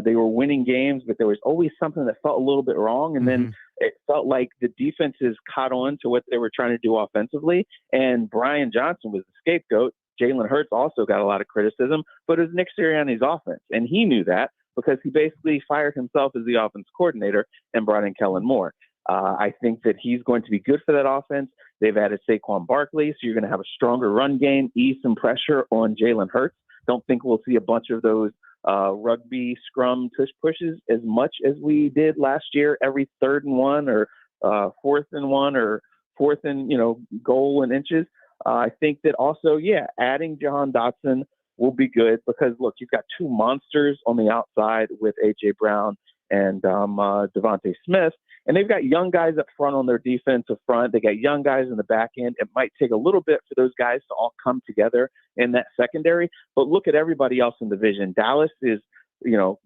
They were winning games, but there was always something that felt a little bit wrong. And then it felt like the defenses caught on to what they were trying to do offensively. And Brian Johnson was the scapegoat. Jalen Hurts also got a lot of criticism, but it was Nick Sirianni's offense. And he knew that because he basically fired himself as the offense coordinator and brought in Kellen Moore. I think that he's going to be good for that offense. They've added Saquon Barkley, so you're going to have a stronger run game, ease some pressure on Jalen Hurts. Don't think we'll see a bunch of those rugby scrum tush pushes as much as we did last year, every 3rd and 1 or 4th and 1 or 4th and, goal and inches. I think that also, adding Jahan Dotson will be good because, look, you've got 2 monsters on the outside with A.J. Brown and Devontae Smith. And they've got young guys up front on their defensive front. They got young guys in the back end. It might take a little bit for those guys to all come together in that secondary. But look at everybody else in the division. Dallas is,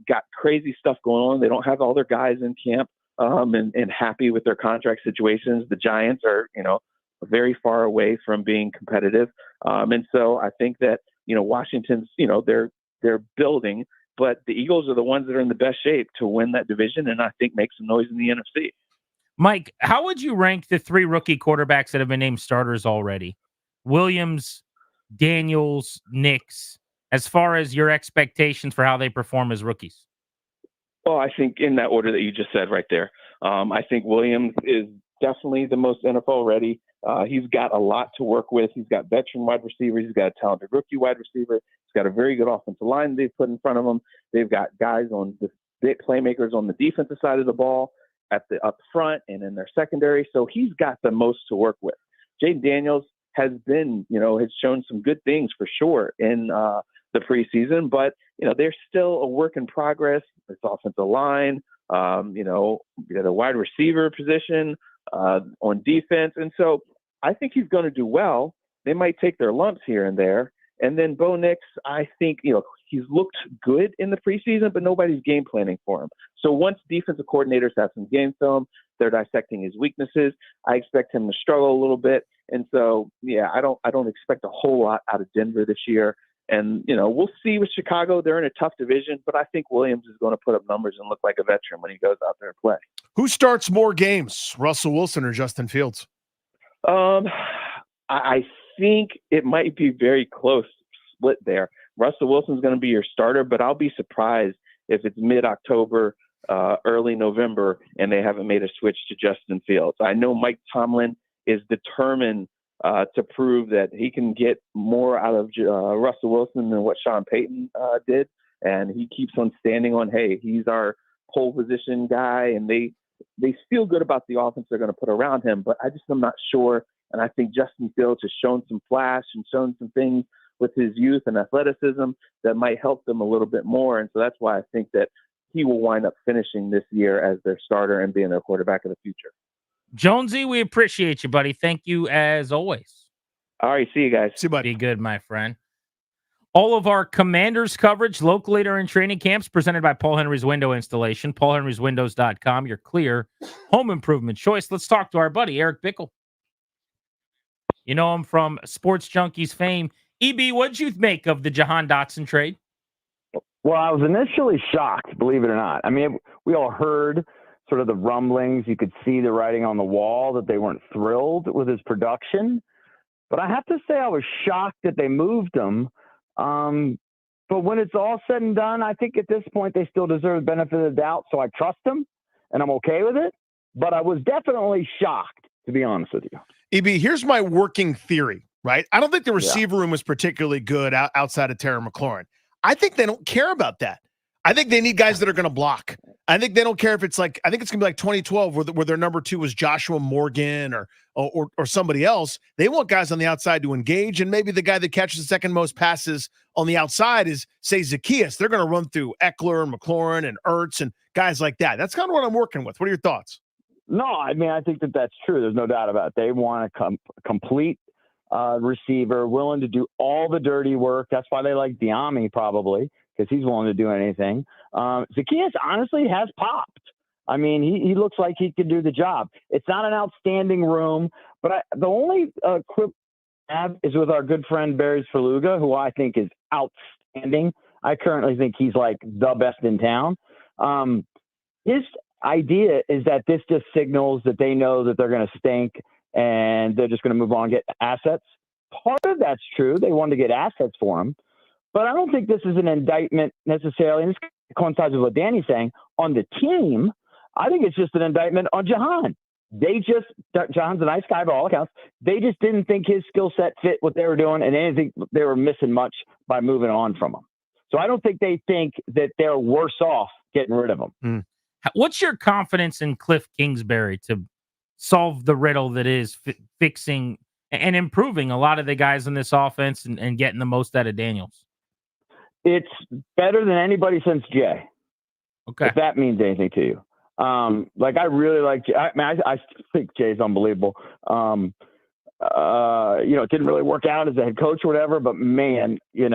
got crazy stuff going on. They don't have all their guys in camp and happy with their contract situations. The Giants are, very far away from being competitive. And so I think that, Washington's, they're building, but the Eagles are the ones that are in the best shape to win that division and I think make some noise in the NFC. Mike, how would you rank the 3 rookie quarterbacks that have been named starters already? Williams, Daniels, Nix, as far as your expectations for how they perform as rookies? Well, I think in that order that you just said right there. I think Williams is definitely the most NFL ready. He's got a lot to work with. He's got veteran wide receivers. He's got a talented rookie wide receiver. He's got a very good offensive line they've put in front of him. They've got guys on the playmakers on the defensive side of the ball at the up front and in their secondary. So he's got the most to work with. Jaden Daniels has been, has shown some good things for sure in the preseason, but, they're still a work in progress. It's offensive line, the wide receiver position on defense. And so I think he's going to do well. They might take their lumps here and there. And then Bo Nix, I think, he's looked good in the preseason, but nobody's game planning for him. So once defensive coordinators have some game film, they're dissecting his weaknesses. I expect him to struggle a little bit. And so, yeah, I don't expect a whole lot out of Denver this year. And, we'll see with Chicago. They're in a tough division, but I think Williams is going to put up numbers and look like a veteran when he goes out there and play. Who starts more games, Russell Wilson or Justin Fields? I think it might be very close split there. Russell Wilson's going to be your starter, but I'll be surprised if it's mid-October, early November, and they haven't made a switch to Justin Fields. I know Mike Tomlin is determined to prove that he can get more out of Russell Wilson than what Sean Payton did, and he keeps on standing on, hey, he's our pole position guy, and they feel good about the offense they're going to put around him, but I'm not sure. And I think Justin Fields has shown some flash and shown some things with his youth and athleticism that might help them a little bit more. And so that's why I think that he will wind up finishing this year as their starter and being their quarterback of the future. Jonesy, we appreciate you, buddy. Thank you as always. All right, see you guys. See you, buddy. Be good, my friend. All of our Commanders coverage locally during training camps presented by Paul Henry's Window Installation, paulhenryswindows.com, your clear home improvement choice. Let's talk to our buddy, Eric Bickle. You know him from Sports Junkies fame. EB, what'd you make of the Jahan Dotson trade? Well, I was initially shocked, believe it or not. I mean, we all heard sort of the rumblings. You could see the writing on the wall that they weren't thrilled with his production. But I have to say I was shocked that they moved him. But when it's all said and done, I think at this point they still deserve the benefit of the doubt. So I trust them, and I'm okay with it. But I was definitely shocked, to be honest with you. EB, here's my working theory, right? I don't think the receiver room was particularly good outside of Terry McLaurin. I think they don't care about that. I think they need guys that are going to block. I think they don't care if it's like, I think it's going to be like 2012 where their number 2 was Joshua Morgan or somebody else. They want guys on the outside to engage, and maybe the guy that catches the second most passes on the outside is, say, Zacchaeus. They're going to run through Eckler and McLaurin and Ertz and guys like that. That's kind of what I'm working with. What are your thoughts? No, I mean, I think that that's true. There's no doubt about it. They want a complete receiver, willing to do all the dirty work. That's why they like Diami probably, because he's willing to do anything. Zacchaeus honestly has popped. I mean, he looks like he could do the job. It's not an outstanding room, but the only quip I have is with our good friend Barry Faluga, who I think is outstanding. I currently think he's like the best in town. His idea is that this just signals that they know that they're going to stink and they're just going to move on and get assets. Part of that's true. They wanted to get assets for him. But I don't think this is an indictment necessarily, and this coincides with what Danny's saying, on the team. I think it's just an indictment on Jahan. Jahan's a nice guy by all accounts. They just didn't think his skill set fit what they were doing, and they didn't think they were missing much by moving on from him. So I don't think they think that they're worse off getting rid of him. What's your confidence in Cliff Kingsbury to solve the riddle that is fixing and improving a lot of the guys in this offense and getting the most out of Daniels? It's better than anybody since Jay. Okay. If that means anything to you. Like I really like. I think Jay's unbelievable. It didn't really work out as a head coach or whatever, but man, he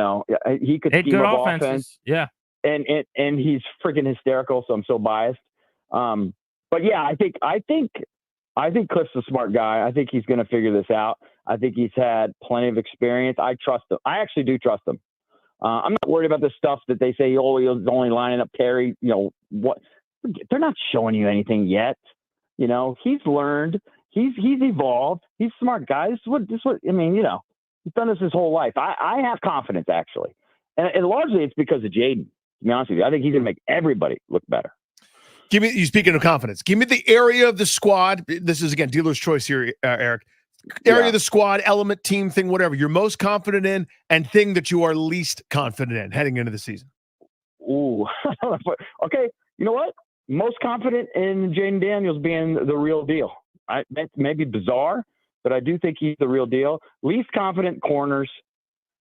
could Had scheme good up offenses. offense. Yeah. And he's freaking hysterical, so I'm so biased. But yeah, I think Cliff's a smart guy. I think he's going to figure this out. I think he's had plenty of experience. I trust him. I actually do trust him. I'm not worried about the stuff that they say, oh, he's only lining up Terry. What? They're not showing you anything yet. He's learned. He's evolved. He's a smart guy. This is what he's done this his whole life. I have confidence, actually. And largely it's because of Jaden, to be honest with you. I think he's going to make everybody look better. You speaking of confidence, give me the area of the squad. This is, again, dealer's choice here, Eric. Area of the squad, element, team, thing, whatever you're most confident in, and thing that you are least confident in heading into the season. Ooh. Okay. You know what? Most confident in Jaden Daniels being the real deal. That may be bizarre, but I do think he's the real deal. Least confident corners.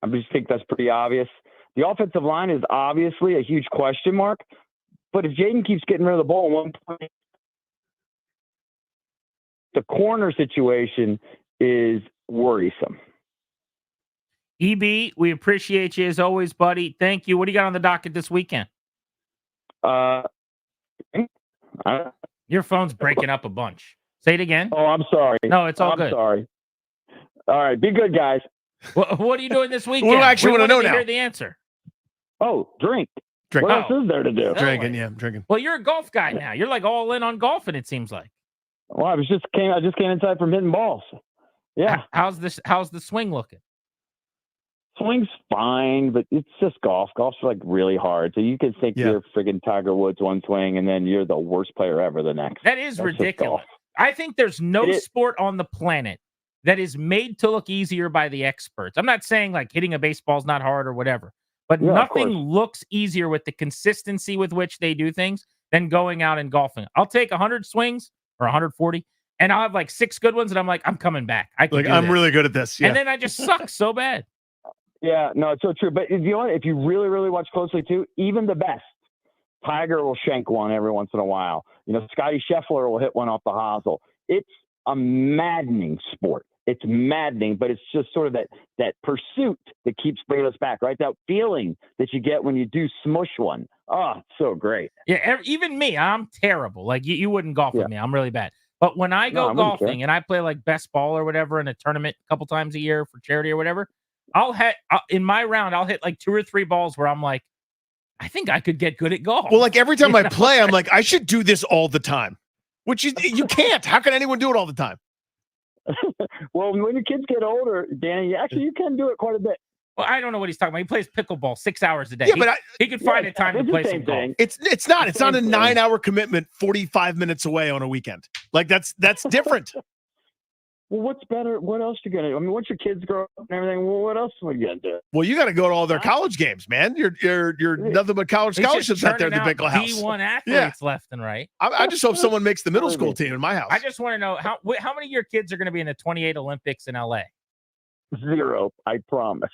I just think that's pretty obvious. The offensive line is obviously a huge question mark, but if Jaden keeps getting rid of the ball at one point, the corner situation is worrisome. EB, we appreciate you as always, buddy. Thank you. What do you got on the docket this weekend? Your phone's breaking up a bunch. Say it again. Oh, I'm sorry. No, it's all I'm good. sorry. All right. Be good, guys. What are you doing this weekend? We actually want to know wanted now. Hear the answer. Oh, drink. Drink. What else is there to do? Drinking, yeah, I'm drinking. Well, you're a golf guy now. You're like all in on golfing, it seems like. Well, I just came inside from hitting balls. Yeah. How's the swing looking? Swing's fine, but it's just golf. Golf's like really hard. So you can think you're friggin' Tiger Woods one swing, and then you're the worst player ever the next. That is That's just ridiculous. golf. I think there's no sport on the planet that is made to look easier by the experts. I'm not saying like hitting a baseball is not hard or whatever, but nothing looks easier with the consistency with which they do things than going out and golfing. I'll take 100 swings or 140, and I'll have like 6 good ones, and I'm like, I'm coming back. I'm really good at this. Yeah. And then I just suck so bad. Yeah, no, it's so true. But you know what? If you really, really watch closely too, even the best, Tiger will shank one every once in a while. Scotty Scheffler will hit one off the hosel. It's a maddening sport. It's maddening, but it's just sort of that pursuit that keeps bringing us back, right? That feeling that you get when you do smush one. Oh, it's so great. Yeah, even me, I'm terrible. Like you wouldn't golf with me. I'm really bad. But when I go golfing and I play like best ball or whatever in a tournament a couple times a year for charity or whatever, in my round, I'll hit like 2 or 3 balls where I'm like, I think I could get good at golf. Well, like every time I play, I'm like, I should do this all the time, which you can't. How can anyone do it all the time? Well, when your kids get older, Danny, you can do it quite a bit. Well, I don't know what he's talking about. He plays pickleball 6 hours a day. Yeah, but he could find a time to play some golf. It's not a 9-hour commitment, 45 minutes away on a weekend. Like that's different. Well, what's better? What else you gonna do? I mean, once your kids grow up and everything, well, what else are you gonna do? Well, you got to go to all their college games, man. You're nothing but college scholarships out there at the Bickle House. D1 athletes left and right. I just hope someone makes the middle school team in my house. I just want to know how many of your kids are going to be in the 28 Olympics in LA? 0, I promise.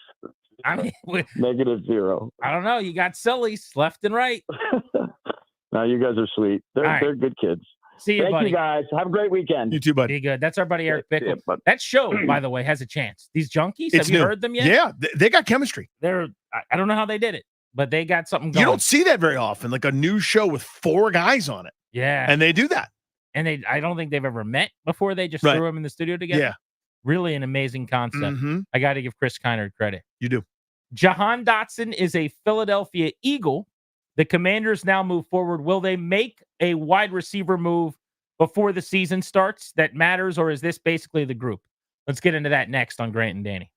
I mean, -0. I don't know. You got sillies left and right. No, you guys are sweet. They're good kids. See you, Thank buddy. you guys. Have a great weekend. You too, buddy. Be good. That's our buddy Eric Bickle. That show, by the way, has a chance. These junkies, It's have you new. heard them yet? Yeah, they got chemistry. I don't know how they did it, but they got something going. You don't see that very often, like a new show with 4 guys on it. Yeah. And they do that. And I don't think they've ever met before. They just threw them in the studio together. Yeah. Really an amazing concept. Mhm. I got to give Chris Keinert credit. You do. Jahan Dotson is a Philadelphia Eagle. The Commanders now move forward. Will they make a wide receiver move before the season starts that matters, or is this basically the group? Let's get into that next on Grant and Danny.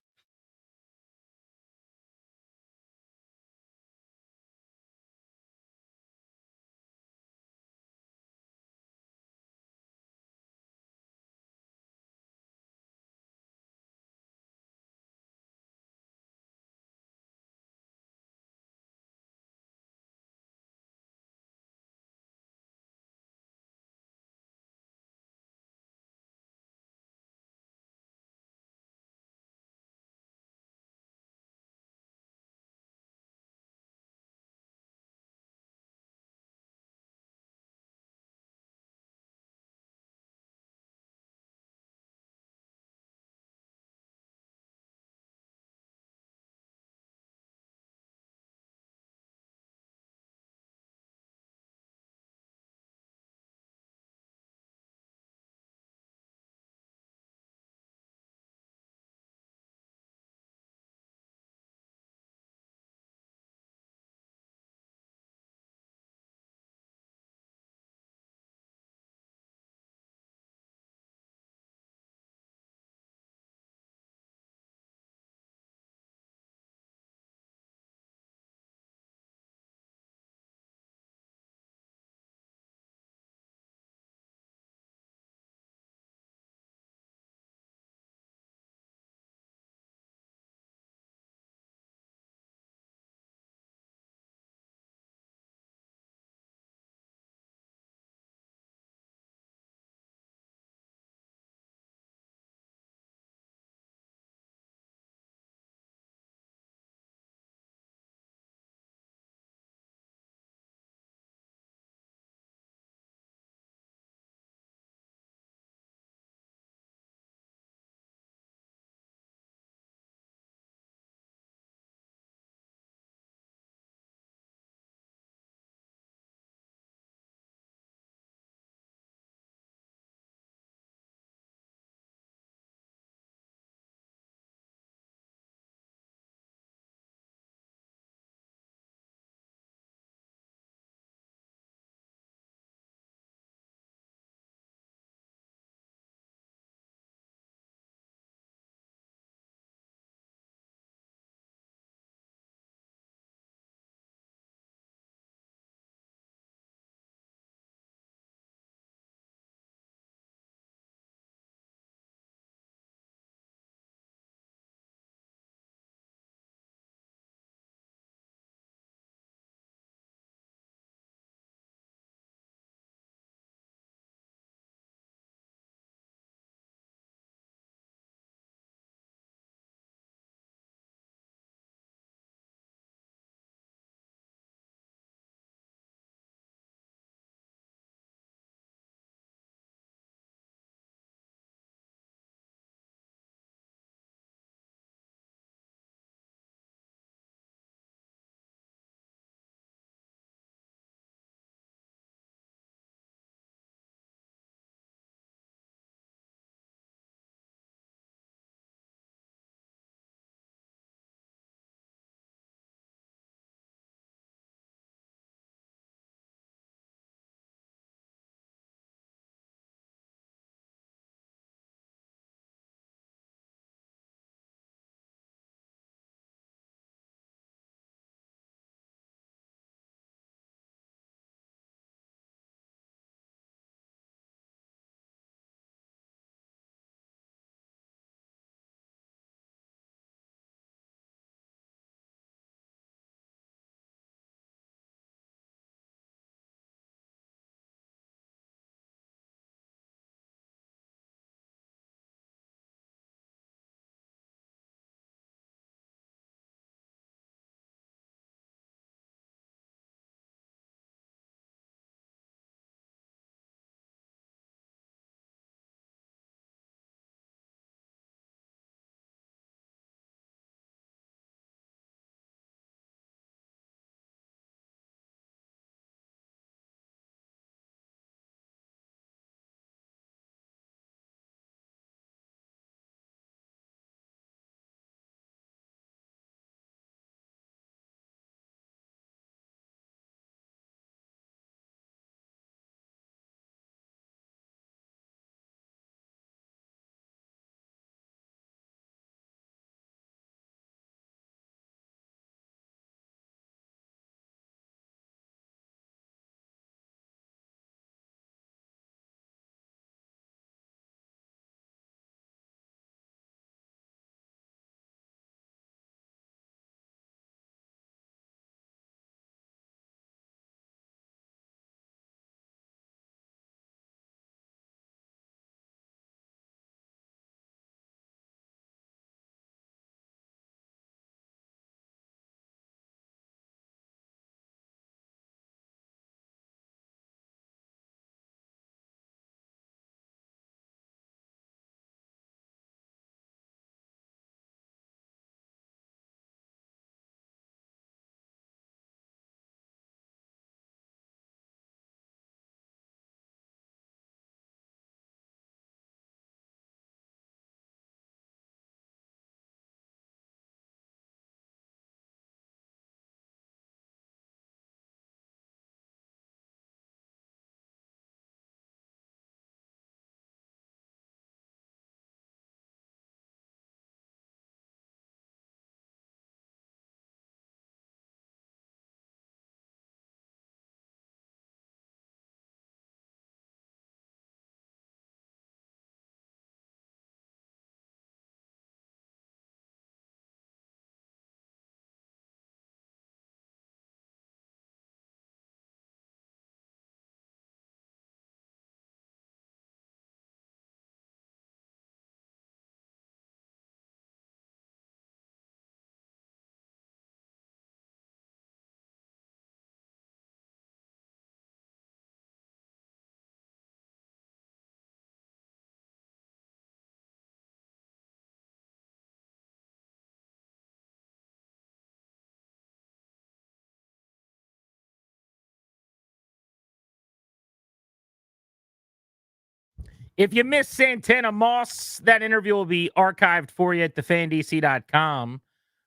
If you missed Santana Moss, that interview will be archived for you at thefandc.com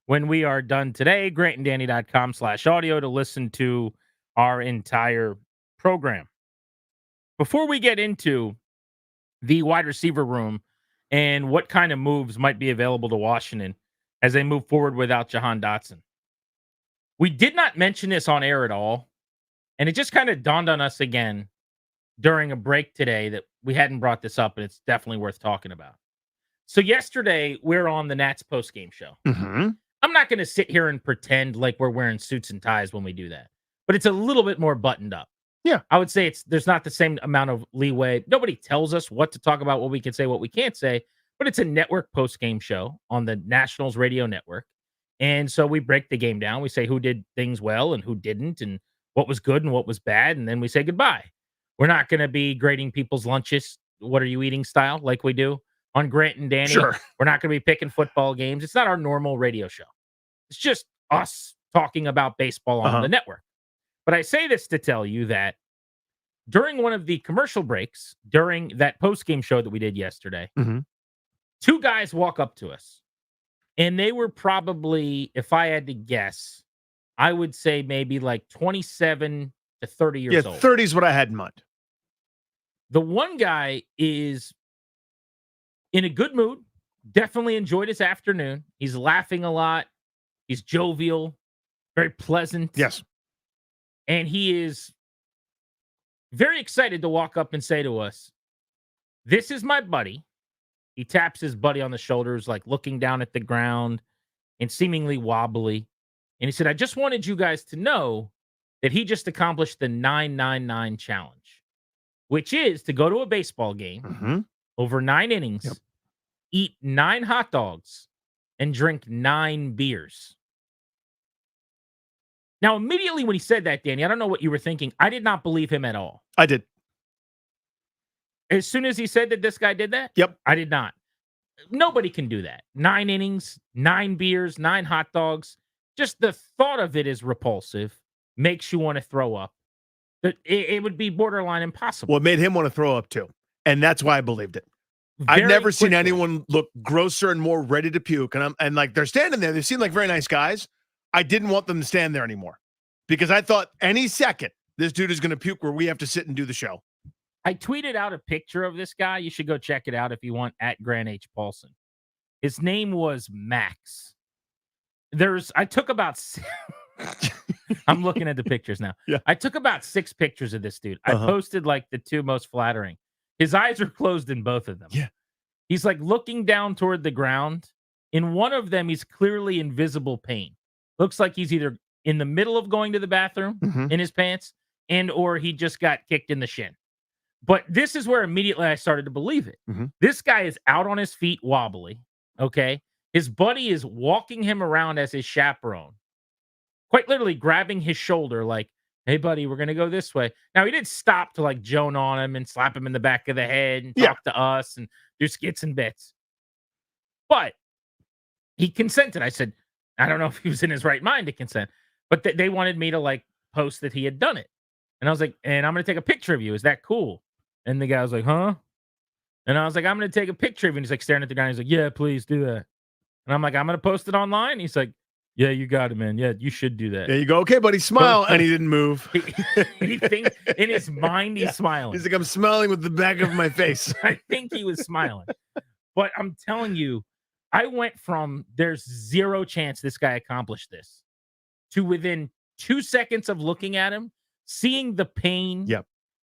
when we are done today. GrantandDanny.com/audio to listen to our entire program. Before we get into the wide receiver room and what kind of moves might be available to Washington as they move forward without Jahan Dotson, we did not mention this on air at all, and it just kind of dawned on us again during a break today that we hadn't brought this up, and it's definitely worth talking about. So yesterday, we're on the Nats postgame show. Mm-hmm. I'm not going to sit here and pretend like we're wearing suits and ties when we do that, but it's a little bit more buttoned up. Yeah. I would say there's not the same amount of leeway. Nobody tells us what to talk about, what we can say, what we can't say, but it's a network postgame show on the Nationals radio network. And so we break the game down. We say who did things well and who didn't, and what was good and what was bad, and then we say goodbye. We're not going to be grading people's lunches, what are you eating style, like we do on Grant and Danny. Sure. We're not going to be picking football games. It's not our normal radio show. It's just us talking about baseball on the network. But I say this to tell you that during one of the commercial breaks, during that postgame show that we did yesterday, two guys walk up to us. And they were probably, if I had to guess, I would say maybe like 27 to 30 years old. 30 is what I had in mind. The one guy is in a good mood, definitely enjoyed his afternoon. He's laughing a lot. He's jovial, very pleasant. Yes. And he is very excited to walk up and say to us, "This is my buddy." He taps his buddy on the shoulders, like looking down at the ground and seemingly wobbly. And he said, "I just wanted you guys to know that he just accomplished the 999 challenge, which is to go to a baseball game over 9 innings, eat 9 hot dogs, and drink 9 beers." Now, immediately when he said that, Danny, I don't know what you were thinking. I did not believe him at all. I did. As soon as he said that this guy did that? Yep. I did not. Nobody can do that. 9 innings, 9 beers, 9 hot dogs. Just the thought of it is repulsive. Makes you want to throw up. It would be borderline impossible. Well, it made him want to throw up too. And that's why I believed it. I've never seen anyone look grosser and more ready to puke. And like they're standing there. They seem like very nice guys. I didn't want them to stand there anymore because I thought any second this dude is going to puke where we have to sit and do the show. I tweeted out a picture of this guy. You should go check it out if you want, at Grant H. Paulson. His name was Max. I took about I'm looking at the pictures now. Yeah. I took about 6 pictures of this dude. I posted like the 2 most flattering. His eyes are closed in both of them. Yeah. He's like looking down toward the ground. In one of them, he's clearly in visible pain. Looks like he's either in the middle of going to the bathroom in his pants or he just got kicked in the shin. But this is where immediately I started to believe it. This guy is out on his feet wobbly, okay? His buddy is walking him around as his chaperone, quite literally grabbing his shoulder like, "Hey, buddy, we're going to go this way." Now, he did stop to like Joan on him and slap him in the back of the head and talk to us and do skits and bits. But he consented. I said, I don't know if he was in his right mind to consent, but they wanted me to like post that he had done it. And I was like, "And I'm going to take a picture of you. Is that cool?" And the guy was like, "Huh?" And I was like, "I'm going to take a picture of you." And he's like staring at the guy. He's like, "Yeah, please do that." And I'm like, "I'm going to post it online." He's like, "Yeah, you got it, man. Yeah, you should do that." There you go. Okay, buddy, smile. And he didn't move. He thinks in his mind he's smiling. He's like, "I'm smiling with the back of my face." I think he was smiling. But I'm telling you, I went from there's 0 chance this guy accomplished this to within 2 seconds of looking at him, seeing the pain. Yep.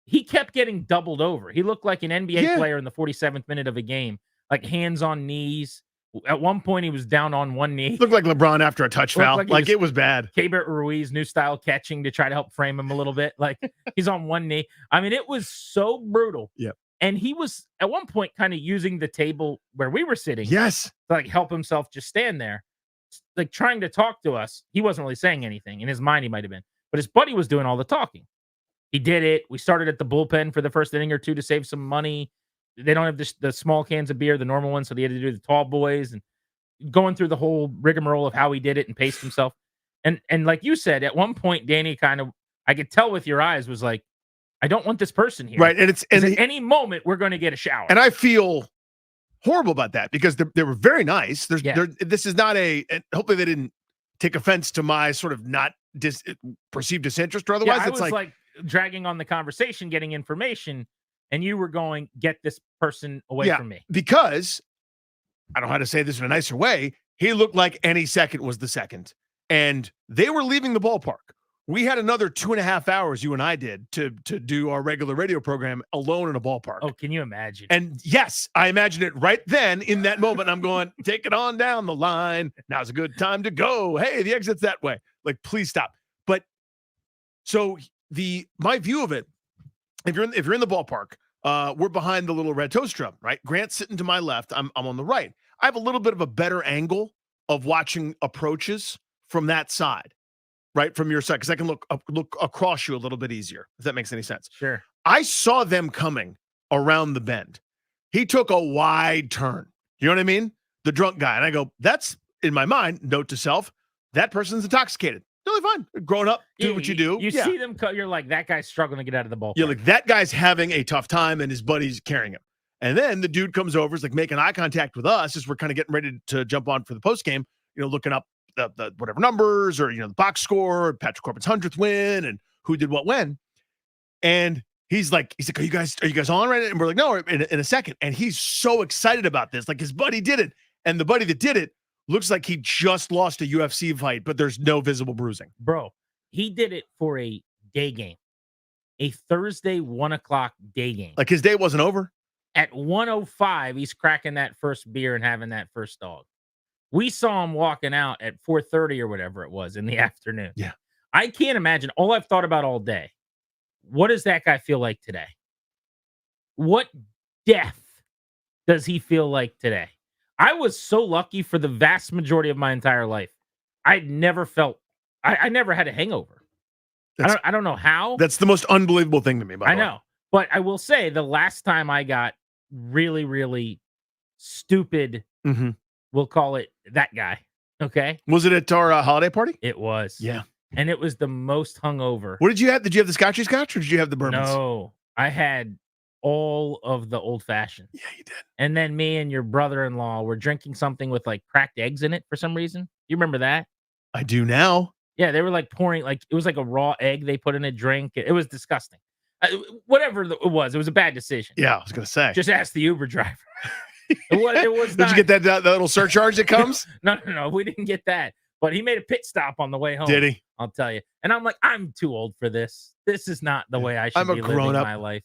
He kept getting doubled over. He looked like an NBA player in the 47th minute of a game, like hands on knees. At one point, he was down on one knee. Looked like LeBron after a touch foul. Like it was bad. Keibert Ruiz, new style catching to try to help frame him a little bit. Like he's on one knee. I mean, it was so brutal. Yep. And he was at one point kind of using the table where we were sitting. Yes. To like help himself just stand there, like trying to talk to us. He wasn't really saying anything. In his mind, he might have been. But his buddy was doing all the talking. He did it. We started at the bullpen for the first inning or 2 to save some money. They don't have the small cans of beer, the normal ones, so they had to do the tall boys and going through the whole rigmarole of how he did it and paced himself. And like you said, at one point, Danny I could tell with your eyes was like, I don't want this person here. Right. And at any moment we're going to get a shower. And I feel horrible about that because they were very nice. This is not and hopefully they didn't take offense to my sort of not perceived disinterest or otherwise. I It's was like dragging on the conversation, getting information, and you were going, get this person away from me. Because I don't know how to say this in a nicer way. He looked like any second was the second. And they were leaving the ballpark. We had another 2.5 hours, you and I did, to do our regular radio program alone in a ballpark. Oh, can you imagine? And yes, I imagine it right then in that moment. I'm going, take it on down the line. Now's a good time to go. Hey, the exit's that way. Like, please stop. But so my view of it, if you're in the ballpark, we're behind the little red toast drum, right? Grant's sitting to my left. I'm on the right. I have a little bit of a better angle of watching approaches from that side. Right from your side, because I can look across you a little bit easier, if that makes any sense. Sure. I saw them coming around the bend. He took a wide turn. You know what I mean? The drunk guy. And I go, that's, in my mind, note to self, that person's intoxicated. Totally fine. Growing up, do what you do. You see them, you're like, that guy's struggling to get out of the ballpark. You're like, that guy's having a tough time and his buddy's carrying him. And then the dude comes over, is like making eye contact with us as we're kind of getting ready to jump on for the post game, looking up the whatever numbers or the box score, Patrick Corbin's 100th win, and who did what when. And he's like, are you guys on right now? And we're like, no, in a second. And he's so excited about this, like his buddy did it, and the buddy that did it looks like he just lost a UFC fight, but there's no visible bruising. Bro, he did it for a day game, a Thursday 1:00 day game. Like his day wasn't over. At 1:05, he's cracking that first beer and having that first dog. We saw him walking out at 4:30 or whatever it was in the afternoon. Yeah. I can't imagine. All I've thought about all day, what does that guy feel like today? What death does he feel like today? I was so lucky for the vast majority of my entire life. I'd never felt, I never had a hangover. I don't know how. That's the most unbelievable thing to me, by the way. I know. But I will say the last time I got really, really stupid, we'll call it that guy. Okay. Was it at our holiday party? It was. Yeah. And it was the most hungover. What did you have? Did you have the Scotchy Scotch or did you have the bourbons? No, I had all of the old fashioned. Yeah, you did. And then me and your brother-in-law were drinking something with like cracked eggs in it for some reason. You remember that? I do now. Yeah, they were like pouring, like it was like a raw egg they put in a drink. It was disgusting. Whatever it was a bad decision. Yeah, I was gonna say. Just ask the Uber driver. It was. Did you get that little surcharge that comes? No, we didn't get that. But he made a pit stop on the way home. Did he? I'll tell you. And I'm like, I'm too old for this. This is not the way I should be living my life.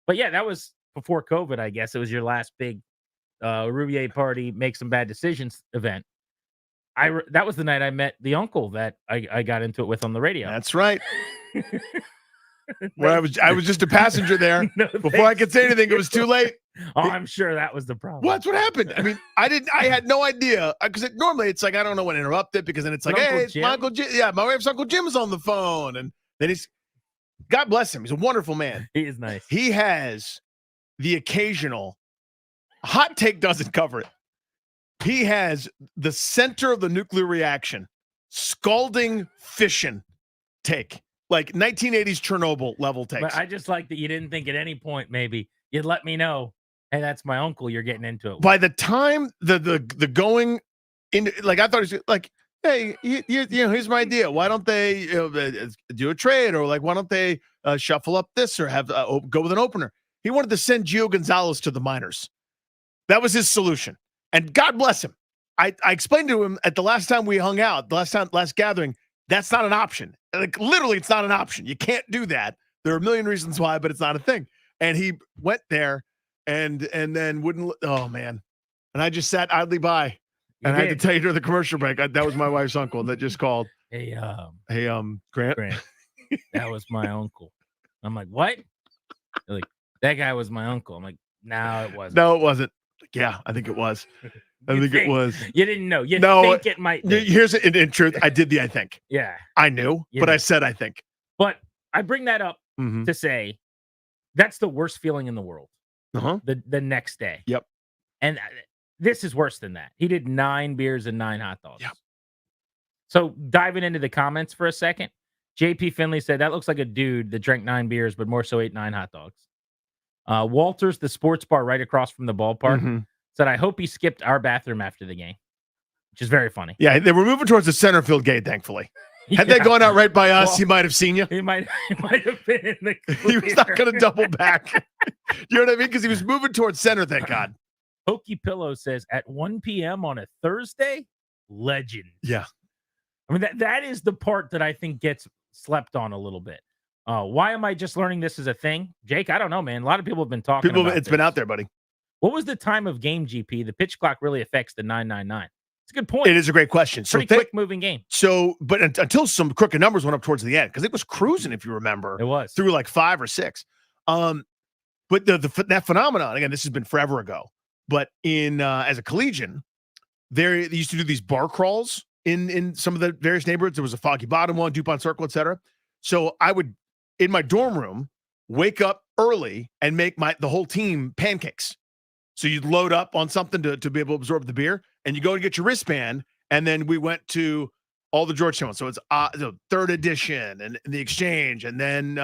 But yeah, that was before COVID, I guess. It was your last big Rouvier party, make some bad decisions event. That was the night I met the uncle that I got into it with on the radio. That's right. Where I was just a passenger there. Before I could say anything, it was too late. Oh, I'm sure that was the problem. Well, that's what happened. I mean, I had no idea because normally it's like I don't know when to interrupt it because then it's like, hey, it's my Uncle Jim. Yeah, my wife's Uncle Jim's on the phone, and then God bless him. He's a wonderful man. He is nice. He has the occasional hot take doesn't cover it. He has the center of the nuclear reaction, scalding fission take. Like 1980s Chernobyl level takes. But I just like that you didn't think at any point maybe you'd let me know, hey, that's my uncle you're getting into it with. By the time the going in, like I thought it was like, hey, here's my idea. Why don't they do a trade or like why don't they shuffle up this or have go with an opener? He wanted to send Gio Gonzalez to the minors. That was his solution, and God bless him. I explained to him at the last time we hung out, last gathering. That's not an option. Like literally, it's not an option. You can't do that. There are a million reasons why, but it's not a thing. And he went there and then wouldn't. Oh man! And I just sat idly by, and I had to tell you during the commercial break. That was my wife's uncle that just called. Hey, Grant. That was my uncle. I'm like, what? They're like, that guy was my uncle. I'm like, no, it wasn't. No, it wasn't. Like, yeah, I think it was. I think it was. You didn't know. You think it might be. Here's in truth, I did I think. Yeah. I knew, but I said I think. But I bring that up to say that's the worst feeling in the world. The next day. Yep. And this is worse than that. He did 9 beers and 9 hot dogs. Yep. So diving into the comments for a second, JP Finley said that looks like a dude that drank 9 beers, but more so ate 9 hot dogs. Walters, the sports bar right across from the ballpark, said, I hope he skipped our bathroom after the game, which is very funny. Yeah, they were moving towards the center field gate, thankfully. Had they gone out right by us, Well, he might have seen you. He might have been in the He was not going to double back. You know what I mean? Because he was moving towards center, thank God. Pokey Pillow says, at 1 p.m. on a Thursday, legend. Yeah. I mean, that is the part that I think gets slept on a little bit. Why am I just learning this as a thing? Jake, I don't know, man. A lot of people have been talking about It's been out there, buddy. What was the time of game, GP? The pitch clock really affects the 999. It's a good point. It is a great question. Pretty quick moving game. So, but until some crooked numbers went up towards the end, because it was cruising, if you remember. It was. Through like 5 or 6. But that phenomenon, again, this has been forever ago, but in as a collegian, they used to do these bar crawls in some of the various neighborhoods. There was a Foggy Bottom one, DuPont Circle, etc. So I would, in my dorm room, wake up early and make the whole team pancakes. So you'd load up on something to be able to absorb the beer, and you go and get your wristband, and then we went to all the Georgetown ones. So it's third edition and the Exchange, and then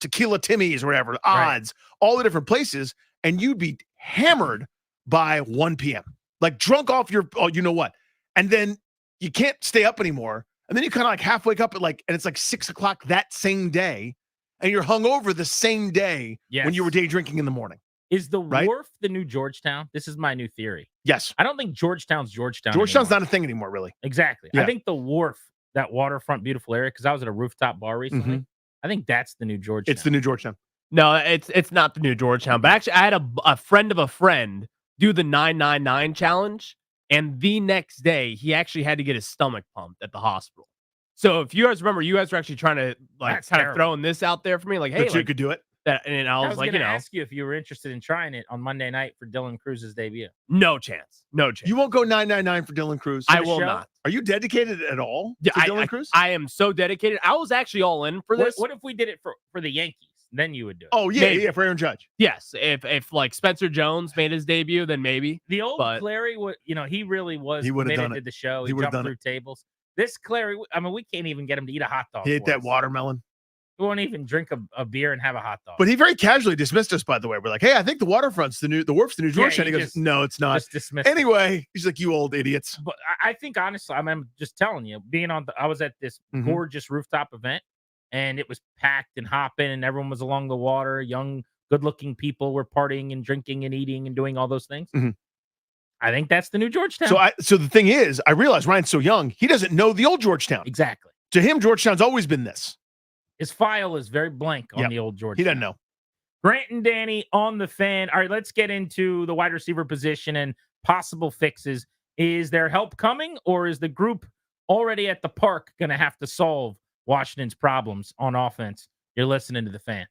Tequila Timmy's or whatever, odds, all the different places, and you'd be hammered by 1 p.m. Like drunk off your you know what, and then you can't stay up anymore, and then you kind of like half wake up at and it's like 6 o'clock that same day. And you're hungover the same day when you were day drinking in the morning. Is the Wharf the new Georgetown? This is my new theory. Yes. I don't think Georgetown's Georgetown. Georgetown's anymore. not a thing anymore, really. Exactly. Yeah. I think the Wharf, that waterfront, beautiful area, because I was at a rooftop bar recently. I think that's the new Georgetown. It's the new Georgetown. No, it's not the new Georgetown. But actually, I had a friend of a friend do the 999 challenge, and the next day, he actually had to get his stomach pumped at the hospital. So if you guys remember, you guys were actually trying to kind of throwing this out there for me, like, hey, you could do it. And I was like, going to ask you if you were interested in trying it on Monday night for Dylan Cruz's debut. No chance. You won't go 999 for Dylan Cruz. I will not. Are you dedicated at all to Dylan Cruz? I am so dedicated. I was actually all in for this. What if we did it for the Yankees? Then you would do it. Oh yeah, yeah, for Aaron Judge. Yes, if like Spencer Jones made his debut, then maybe. The old Clary would, he really was. He would have committed done to it. the show. He He would have jumped done through tables. This Clary, I mean, we can't even get him to eat a hot dog. He ate for that us. watermelon. We won't even drink a beer and have a hot dog. But he very casually dismissed us, by the way. We're like, hey, I think the waterfront's the Wharf's the new Georgetown. he He goes, just- no, it's not. just dismissed it. Anyway, he's like, you old idiots. But I think honestly, I'm just telling you, I was at this Mhm. gorgeous rooftop event, and it was packed and hopping, and everyone was along the water. Young, good-looking people were partying and drinking and eating and doing all those things. Mhm. I think that's the new Georgetown. So the thing is, I realize Ryan's so young, he doesn't know the old Georgetown. Exactly. To him, Georgetown's always been this. His file is very blank on Yep. the old Georgetown. He doesn't know. Grant and Danny on the Fan. All right, let's get into the wide receiver position and possible fixes. Is there help coming, or is the group already at the park going to have to solve Washington's problems on offense? You're listening to the Fan.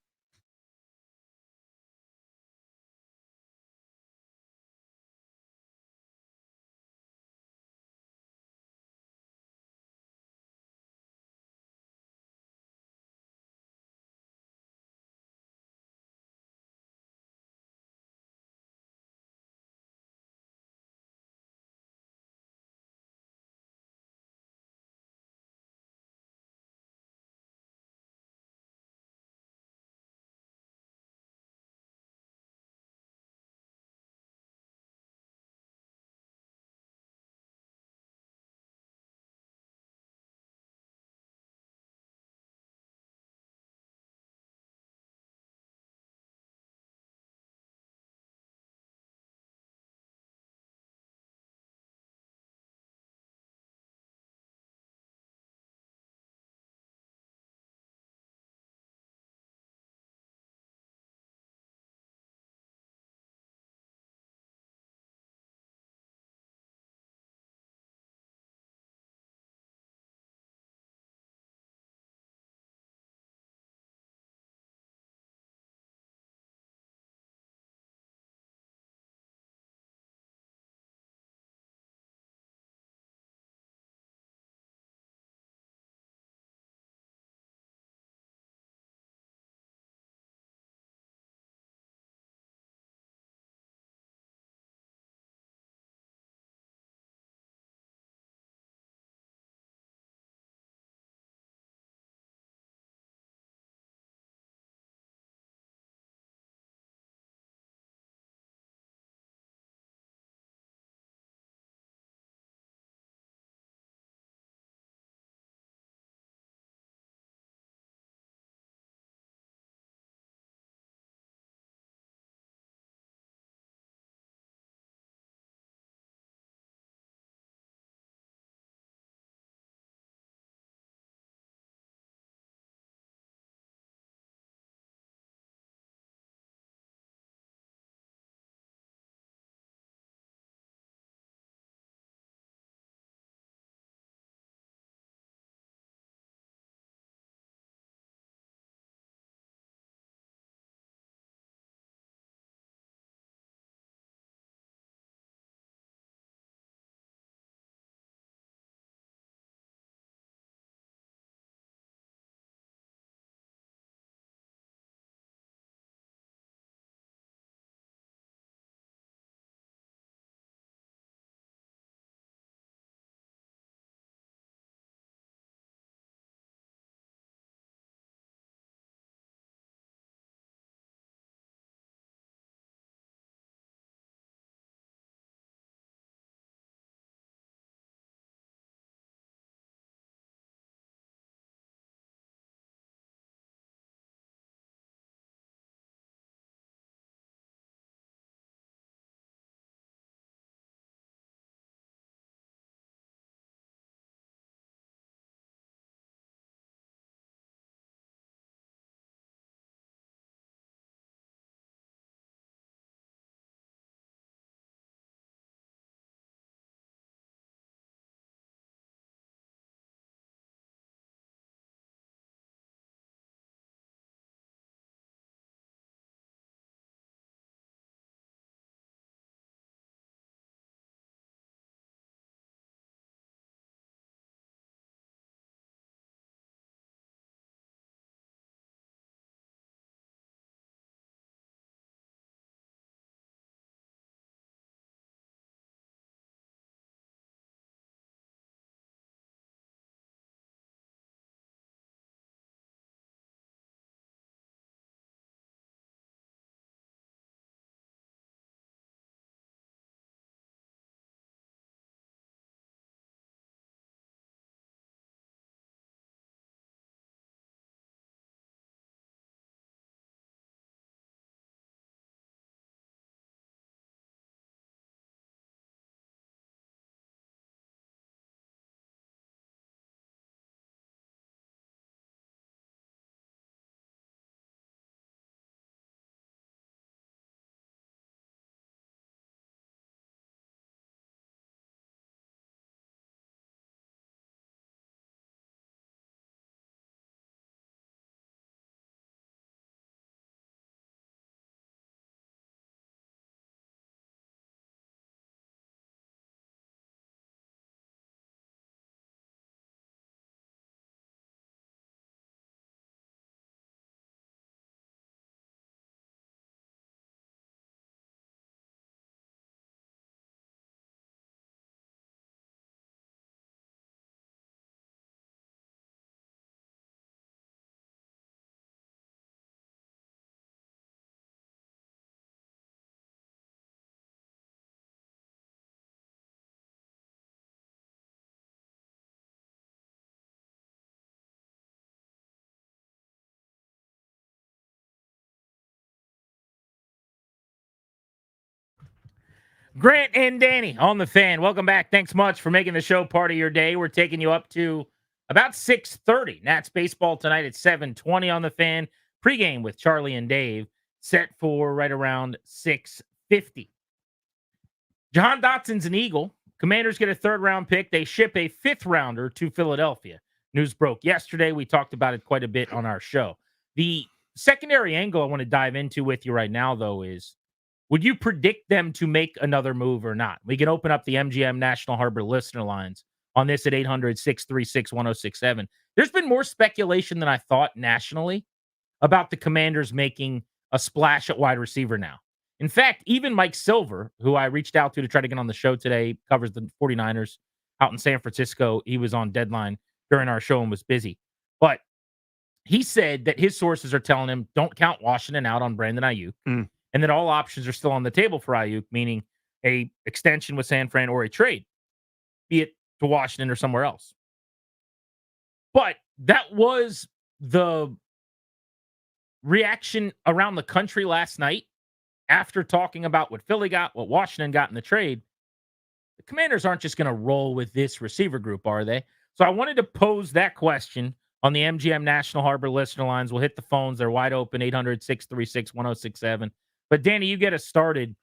Grant and Danny on the Fan. Welcome back. Thanks much for making the show part of your day. We're taking you up to about 6:30. Nats baseball tonight at 7:20 on the Fan. Pregame with Charlie and Dave set for right around 6:50. Jahan Dotson's an Eagle. Commanders get a third-round pick. They ship a fifth-rounder to Philadelphia. News broke yesterday. We talked about it quite a bit on our show. The secondary angle I want to dive into with you right now, though, is would you predict them to make another move or not? We can open up the MGM National Harbor listener lines on this at 800-636-1067. There's been more speculation than I thought nationally about the Commanders making a splash at wide receiver now. In fact, even Mike Silver, who I reached out to try to get on the show today, covers the 49ers out in San Francisco. He was on deadline during our show and was busy. But he said that his sources are telling him don't count Washington out on Brandon Ayuk, and that all options are still on the table for Ayuk, meaning a extension with San Fran or a trade, be it to Washington or somewhere else. But that was the reaction around the country last night after talking about what Philly got, what Washington got in the trade. The Commanders aren't just going to roll with this receiver group, are they? So I wanted to pose that question on the MGM National Harbor listener lines. We'll hit the phones. They're wide open, 800-636-1067. But Danny, you get us started.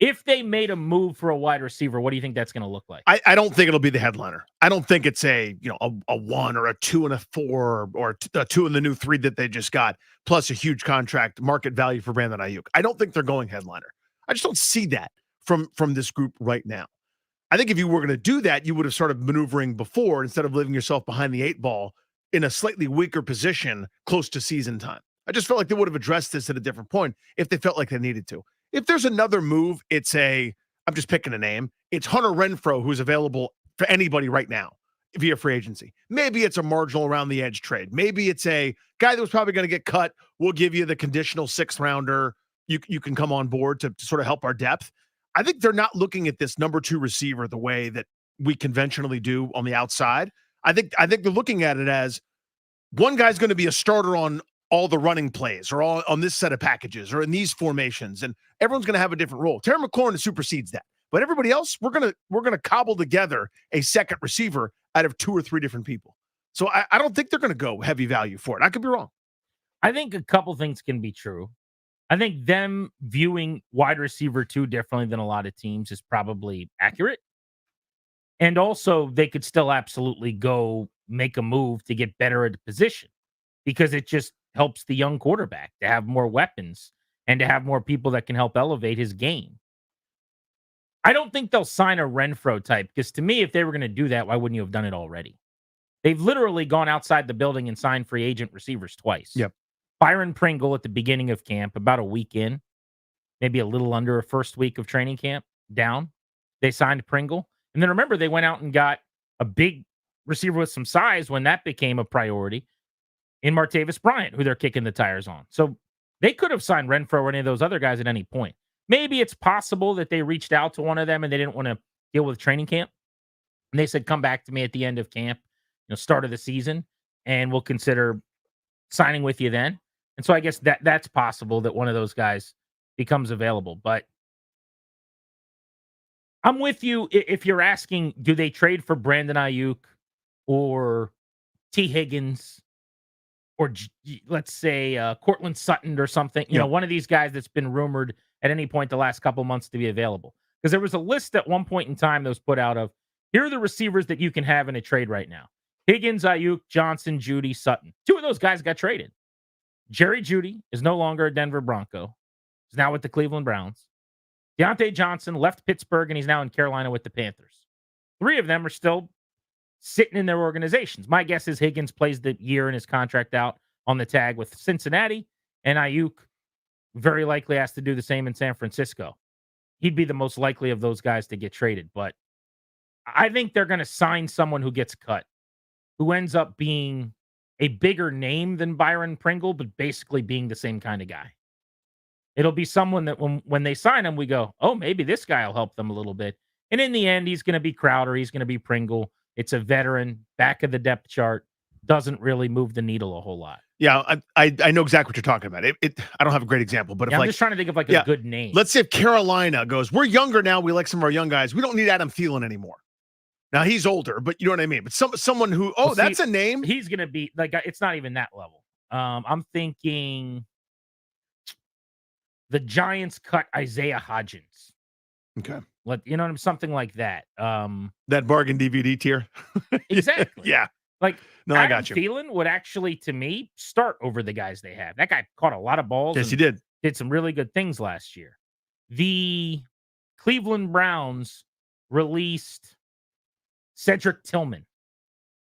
If they made a move for a wide receiver, what do you think that's going to look like? I don't think it'll be the headliner. I don't think it's a 1 or a 2 and a 4 or a 2 and the new 3 that they just got, plus a huge contract market value for Brandon Ayuk. I don't think they're going headliner. I just don't see that from this group right now. I think if you were going to do that, you would have started maneuvering before instead of leaving yourself behind the 8 ball in a slightly weaker position close to season time. I just felt like they would have addressed this at a different point if they felt like they needed to. If there's another move, I'm just picking a name. It's Hunter Renfrow, who's available for anybody right now via free agency. Maybe it's a marginal around the edge trade. Maybe it's a guy that was probably going to get cut. We'll give you the conditional 6th rounder. You can come on board to sort of help our depth. I think they're not looking at this number 2 receiver the way that we conventionally do on the outside. I think they're looking at it as one guy's going to be a starter on all the running plays or all on this set of packages or in these formations, and everyone's going to have a different role. Terry McLaurin supersedes that, but everybody else, we're gonna cobble together a second receiver out of 2 or 3 different people. So I don't think they're going to go heavy value for it. I could be wrong. I think a couple things can be true. I think them viewing wide receiver 2 differently than a lot of teams is probably accurate. And also, they could still absolutely go make a move to get better at the position because it just helps the young quarterback to have more weapons and to have more people that can help elevate his game. I don't think they'll sign a Renfrow type because to me, if they were going to do that, why wouldn't you have done it already? They've literally gone outside the building and signed free agent receivers twice. Yep. Byron Pringle at the beginning of camp, about a week in, maybe a little under a first week of training camp down. They signed Pringle. And then remember, they went out and got a big receiver with some size when that became a priority in Martavis Bryant, who they're kicking the tires on. So they could have signed Renfrow or any of those other guys at any point. Maybe it's possible that they reached out to one of them and they didn't want to deal with training camp. And they said, come back to me at the end of camp, start of the season, and we'll consider signing with you then. And so I guess that's possible that one of those guys becomes available. But I'm with you if you're asking, do they trade for Brandon Ayuk or T. Higgins or let's say Cortland Sutton or something, one of these guys that's been rumored at any point the last couple months to be available. Because there was a list at one point in time that was put out of, here are the receivers that you can have in a trade right now. Higgins, Ayuk, Johnson, Judy, Sutton. 2 of those guys got traded. Jerry Jeudy is no longer a Denver Bronco. He's now with the Cleveland Browns. Deontay Johnson left Pittsburgh, and he's now in Carolina with the Panthers. 3 of them are still sitting in their organizations. My guess is Higgins plays the year in his contract out on the tag with Cincinnati, and Ayuk very likely has to do the same in San Francisco. He'd be the most likely of those guys to get traded, but I think they're going to sign someone who gets cut, who ends up being a bigger name than Byron Pringle, but basically being the same kind of guy. It'll be someone that when they sign him, we go, oh, maybe this guy will help them a little bit. And in the end, he's going to be Crowder. He's going to be Pringle. It's a veteran, back of the depth chart, doesn't really move the needle a whole lot. Yeah, I know exactly what you're talking about. I don't have a great example, but if I'm like just trying to think of like a good name. let's say if Carolina goes, we're younger now, we like some of our young guys. We don't need Adam Thielen anymore. Now he's older, but you know what I mean. But someone who that's a name. He's gonna be like it's not even that level. I'm thinking the Giants cut Isaiah Hodgins. Okay. Something like that. That bargain DVD tier. Exactly. Yeah. Like No, I Adam got you. Thielen would actually, to me, start over the guys they have. That guy caught a lot of balls. Yes, and he did. Did some really good things last year. The Cleveland Browns released Cedric Tillman,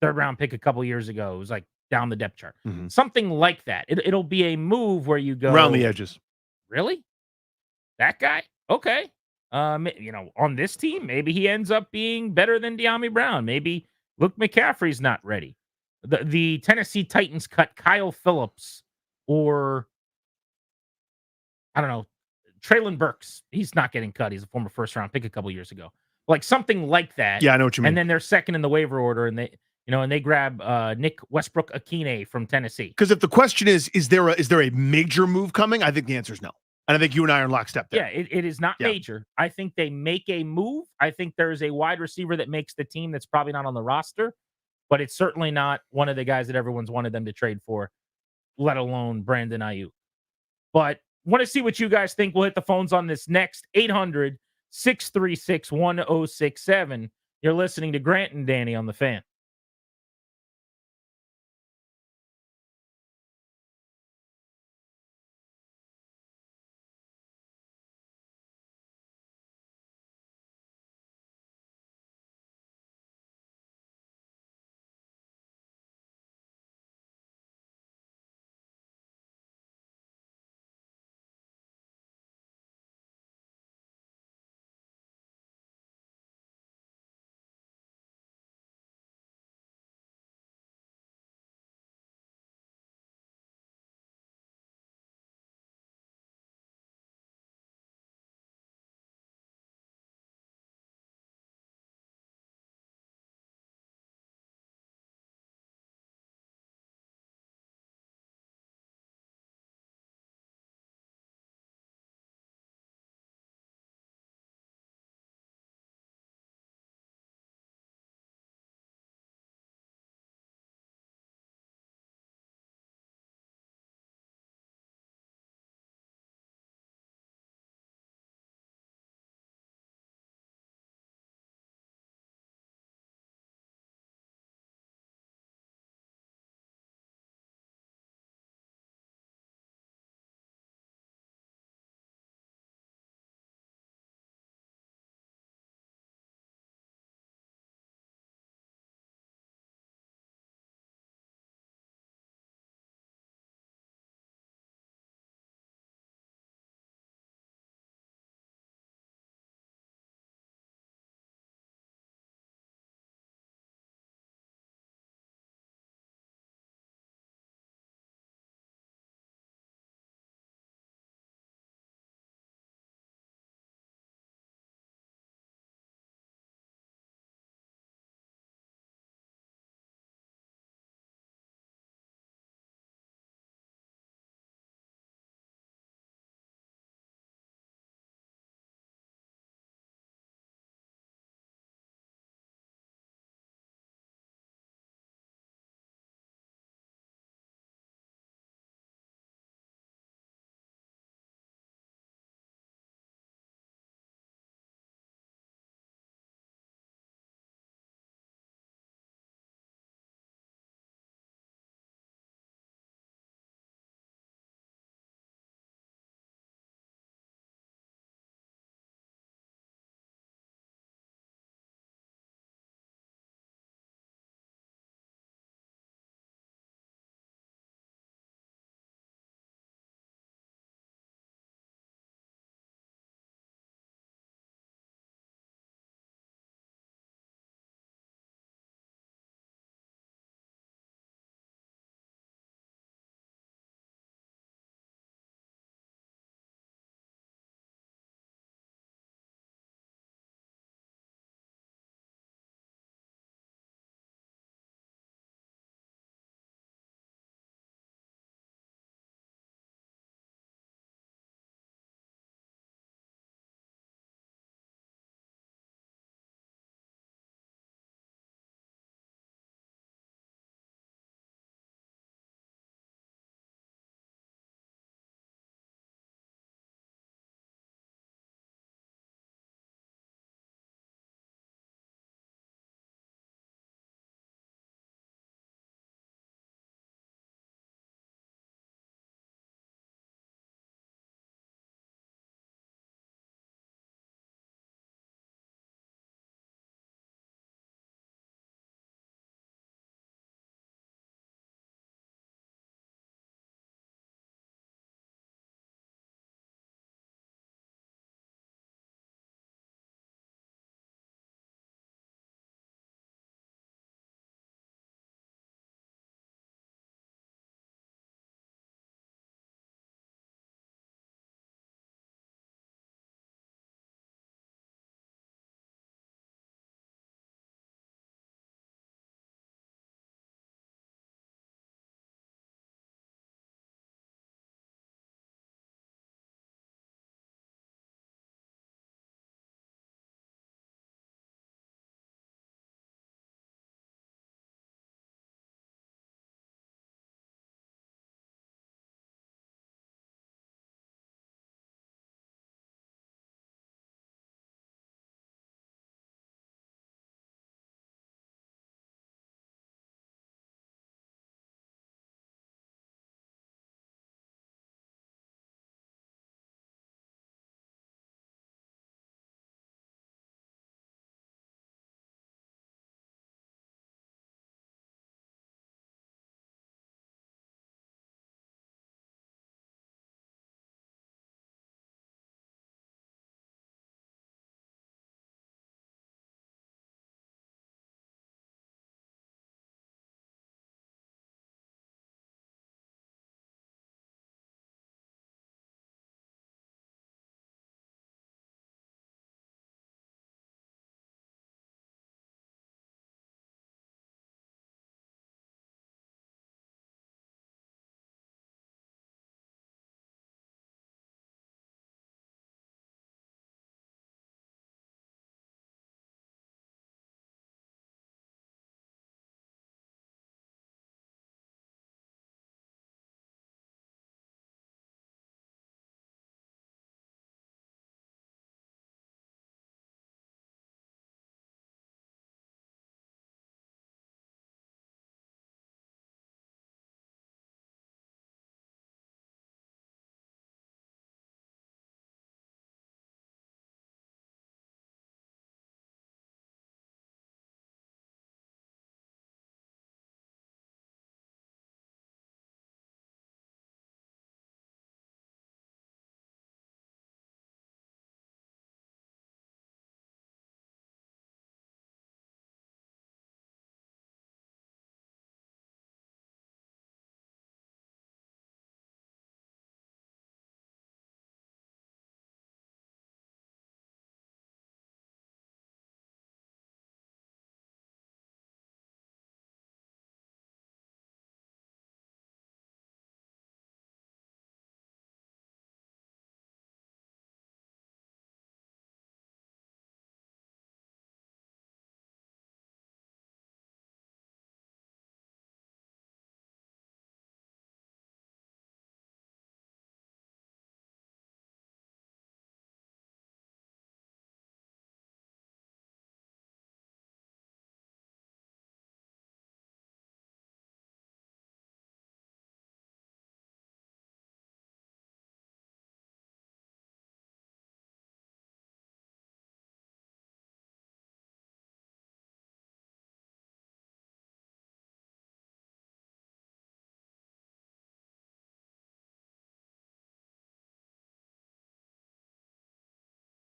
third round pick a couple years ago. It was like down the depth chart. Mm-hmm. Something like that. It'll be a move where you go Around the edges. Really? That guy? Okay. On this team, maybe he ends up being better than De'Ami Brown. Maybe Luke McCaffrey's not ready. The Tennessee Titans cut Kyle Phillips or I don't know, Traylon Burks. He's not getting cut. He's a former first-round pick a couple years ago. Like something like that. Yeah, I know what you mean. And then they're second in the waiver order, and they grab Nick Westbrook-Akine from Tennessee. Because if the question is there a major move coming? I think the answer is no. And I think you and I are in lockstep there. Yeah, it is not major. I think they make a move. I think there's a wide receiver that makes the team that's probably not on the roster, but it's certainly not one of the guys that everyone's wanted them to trade for, let alone Brandon Ayuk. But want to see what you guys think. We'll hit the phones on this next. 800-636-1067. You're listening to Grant and Danny on The Fan.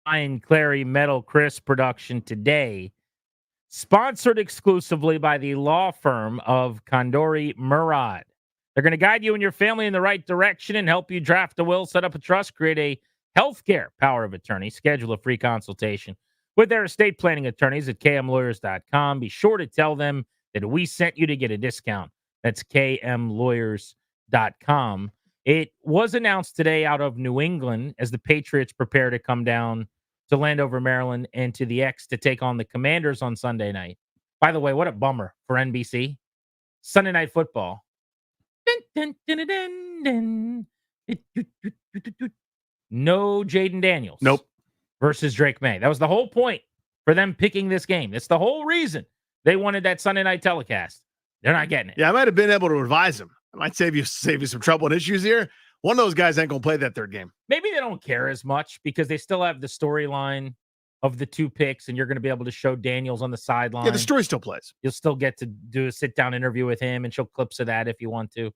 Fine Clary Metal Crisp production today, sponsored exclusively by the law firm of Condori Murad. They're going to guide you and your family in the right direction and help you draft a will, set up a trust, create a healthcare power of attorney, schedule a free consultation with their estate planning attorneys at kmlawyers.com. Be sure to tell them that we sent you to get a discount. That's kmlawyers.com. It was announced today out of New England as the Patriots prepare to come down to Landover, Maryland, and to the X to take on the Commanders on Sunday night. By the way, what a bummer for NBC. Sunday Night Football. Dun, dun, dun, dun, dun. No Jaden Daniels. Nope. Versus Drake May. That was the whole point for them picking this game. That's the whole reason they wanted that Sunday night telecast. They're not getting it. Yeah, I might have been able to advise him. I might save you some trouble and issues here. One of those guys ain't going to play that third game. Maybe they don't care as much because they still have the storyline of the 2 picks, and you're going to be able to show Daniels on the sideline. Yeah, the story still plays. You'll still get to do a sit-down interview with him and show clips of that if you want to.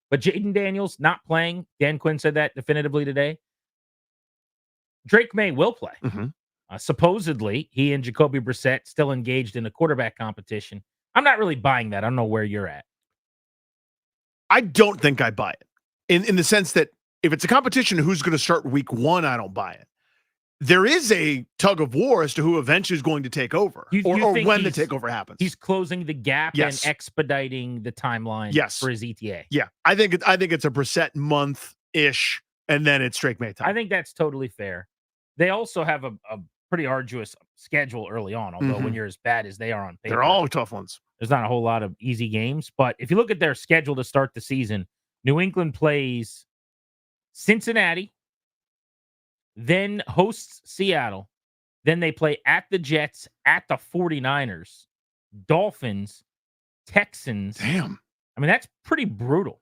But Jaden Daniels not playing. Dan Quinn said that definitively today. Drake May will play. Supposedly, he and Jacoby Brissett still engaged in a quarterback competition. I'm not really buying that. I don't know where you're at. I don't think I buy it. In the sense that if it's a competition, who's going to start week 1, I don't buy it. There is a tug of war as to who eventually is going to take over or when the takeover happens. He's closing the gap and expediting the timeline for his ETA. Yeah, I think it's a Brissett month-ish, and then it's Drake May time. I think that's totally fair. They also have a pretty arduous schedule early on, although when you're as bad as they are on paper. They're all tough ones. There's not a whole lot of easy games. But if you look at their schedule to start the season, New England plays Cincinnati, then hosts Seattle. Then they play at the Jets, at the 49ers, Dolphins, Texans. Damn. I mean, that's pretty brutal.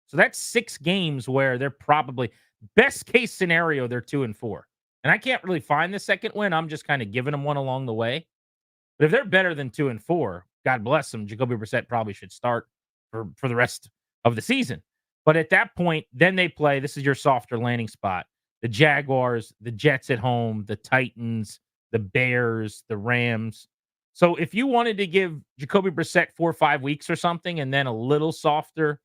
So that's 6 games where they're probably, best case scenario, they're 2-4. And I can't really find the second win. I'm just kind of giving them one along the way. But if they're better than 2-4, God bless them. Jacoby Brissett probably should start for the rest of the season. But at that point, then they play, this is your softer landing spot, the Jaguars, the Jets at home, the Titans, the Bears, the Rams. So if you wanted to give Jacoby Brissett 4 or 5 weeks or something and then a little softer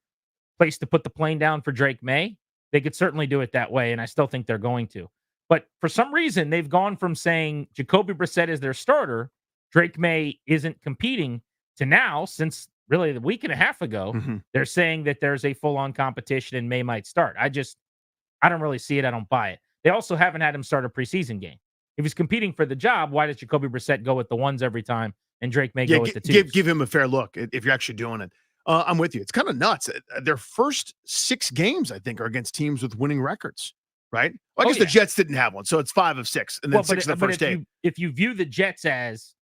place to put the plane down for Drake May, they could certainly do it that way, and I still think they're going to. But for some reason, they've gone from saying Jacoby Brissett is their starter, Drake May isn't competing, to now, since really a week and a half ago, they're saying that there's a full-on competition and May might start. I don't really see it. I don't buy it. They also haven't had him start a preseason game. If he's competing for the job, why does Jacoby Brissett go with the 1s every time and Drake May go with the 2s? Give him a fair look if you're actually doing it. I'm with you. It's kind of nuts. Their first 6 games, I think, are against teams with winning records, right? Well, I guess the Jets didn't have one, so it's 5 of 6, and then 6 of the first 8. If you view the Jets as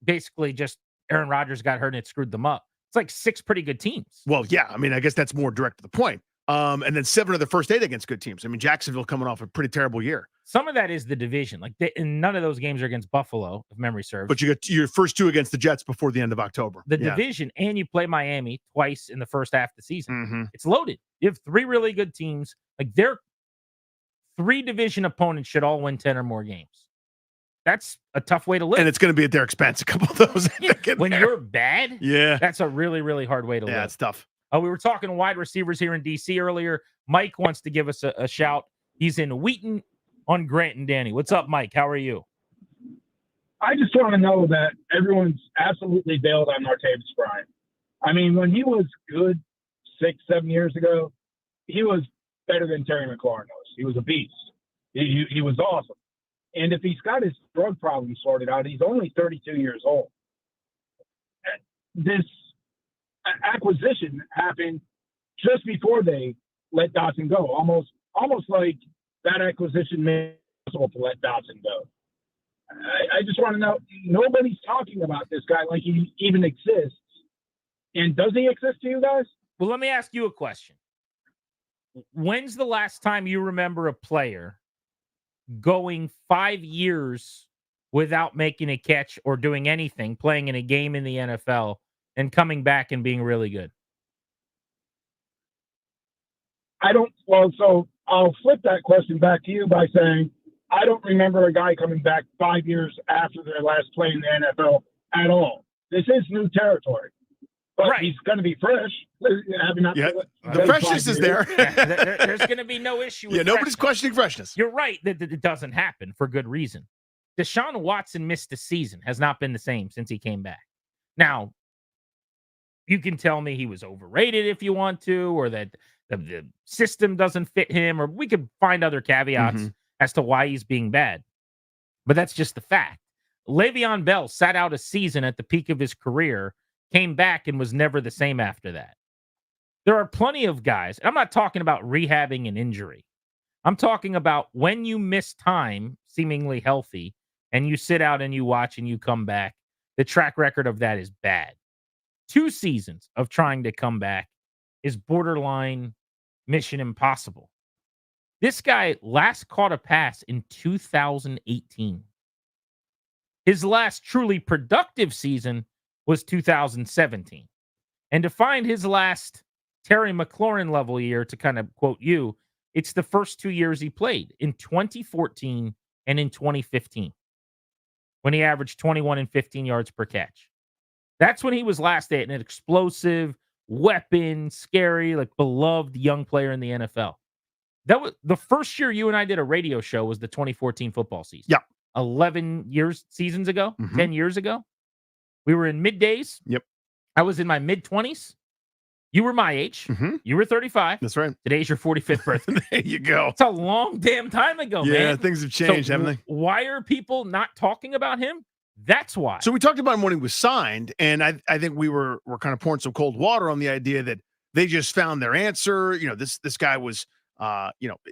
basically just Aaron Rodgers got hurt and it screwed them up, it's like 6 pretty good teams. Well, yeah. I mean, I guess that's more direct to the point. And then 7 of the first 8 against good teams. I mean, Jacksonville coming off a pretty terrible year. Some of that is the division. Like, and none of those games are against Buffalo, if memory serves. But you got your first 2 against the Jets before the end of October. The division, and you play Miami twice in the first half of the season. It's loaded. You have 3 really good teams. Like, their 3 division opponents should all win 10 or more games. That's a tough way to live. And it's going to be at their expense, a couple of those. When you're bad, that's a really, really hard way to live. Yeah, it's tough. We were talking wide receivers here in D.C. earlier. Mike wants to give us a shout. He's in Wheaton on Grant and Danny. What's up, Mike? How are you? I just want to know that everyone's absolutely bailed on Martavis Bryant. I mean, when he was good 6-7 years ago, he was better than Terry McLaurin was. He was a beast. He was awesome. And if he's got his drug problem sorted out, he's only 32 years old. This acquisition happened just before they let Dotson go. Almost like that acquisition made it possible to let Dotson go. I just want to know, nobody's talking about this guy like he even exists. And does he exist to you guys? Well, let me ask you a question. When's the last time you remember a player going 5 years without making a catch or doing anything, playing in a game in the NFL, and coming back and being really good? So I'll flip that question back to you by saying, I don't remember a guy coming back 5 years after their last play in the NFL at all. This is new territory. But he's going to be fresh. The freshness is there. There's going to be no issue with nobody's freshness. questioning freshness. You're right that it doesn't happen for good reason. Deshaun Watson missed a season, has not been the same since he came back. Now, you can tell me he was overrated if you want to, or that the system doesn't fit him, or we could find other caveats as to why he's being bad. But that's just the fact. Le'Veon Bell sat out a season at the peak of his career, came back, and was never the same after that. There are plenty of guys, and I'm not talking about rehabbing an injury. I'm talking about when you miss time, seemingly healthy, and you sit out and you watch and you come back, the track record of that is bad. 2 seasons of trying to come back is borderline mission impossible. This guy last caught a pass in 2018. His last truly productive season was 2017. And to find his last Terry McLaurin level year, to kind of quote you, it's the first 2 years he played in 2014 and in 2015, when he averaged 21 and 15 yards per catch. That's when he was last at an explosive, weapon, scary, like beloved young player in the NFL. That was the first year you and I did a radio show, was the 2014 football season. Yeah. 11 seasons ago, 10 years ago. We were in middays. Yep. I was in my mid-20s. You were my age. You were 35. That's right. Today's your 45th birthday. There you go. It's a long damn time ago, man. Yeah, things have changed, haven't they? Why are people not talking about him? That's why. So we talked about him when he was signed, and I think we're kind of pouring some cold water on the idea that they just found their answer. You know, this guy was,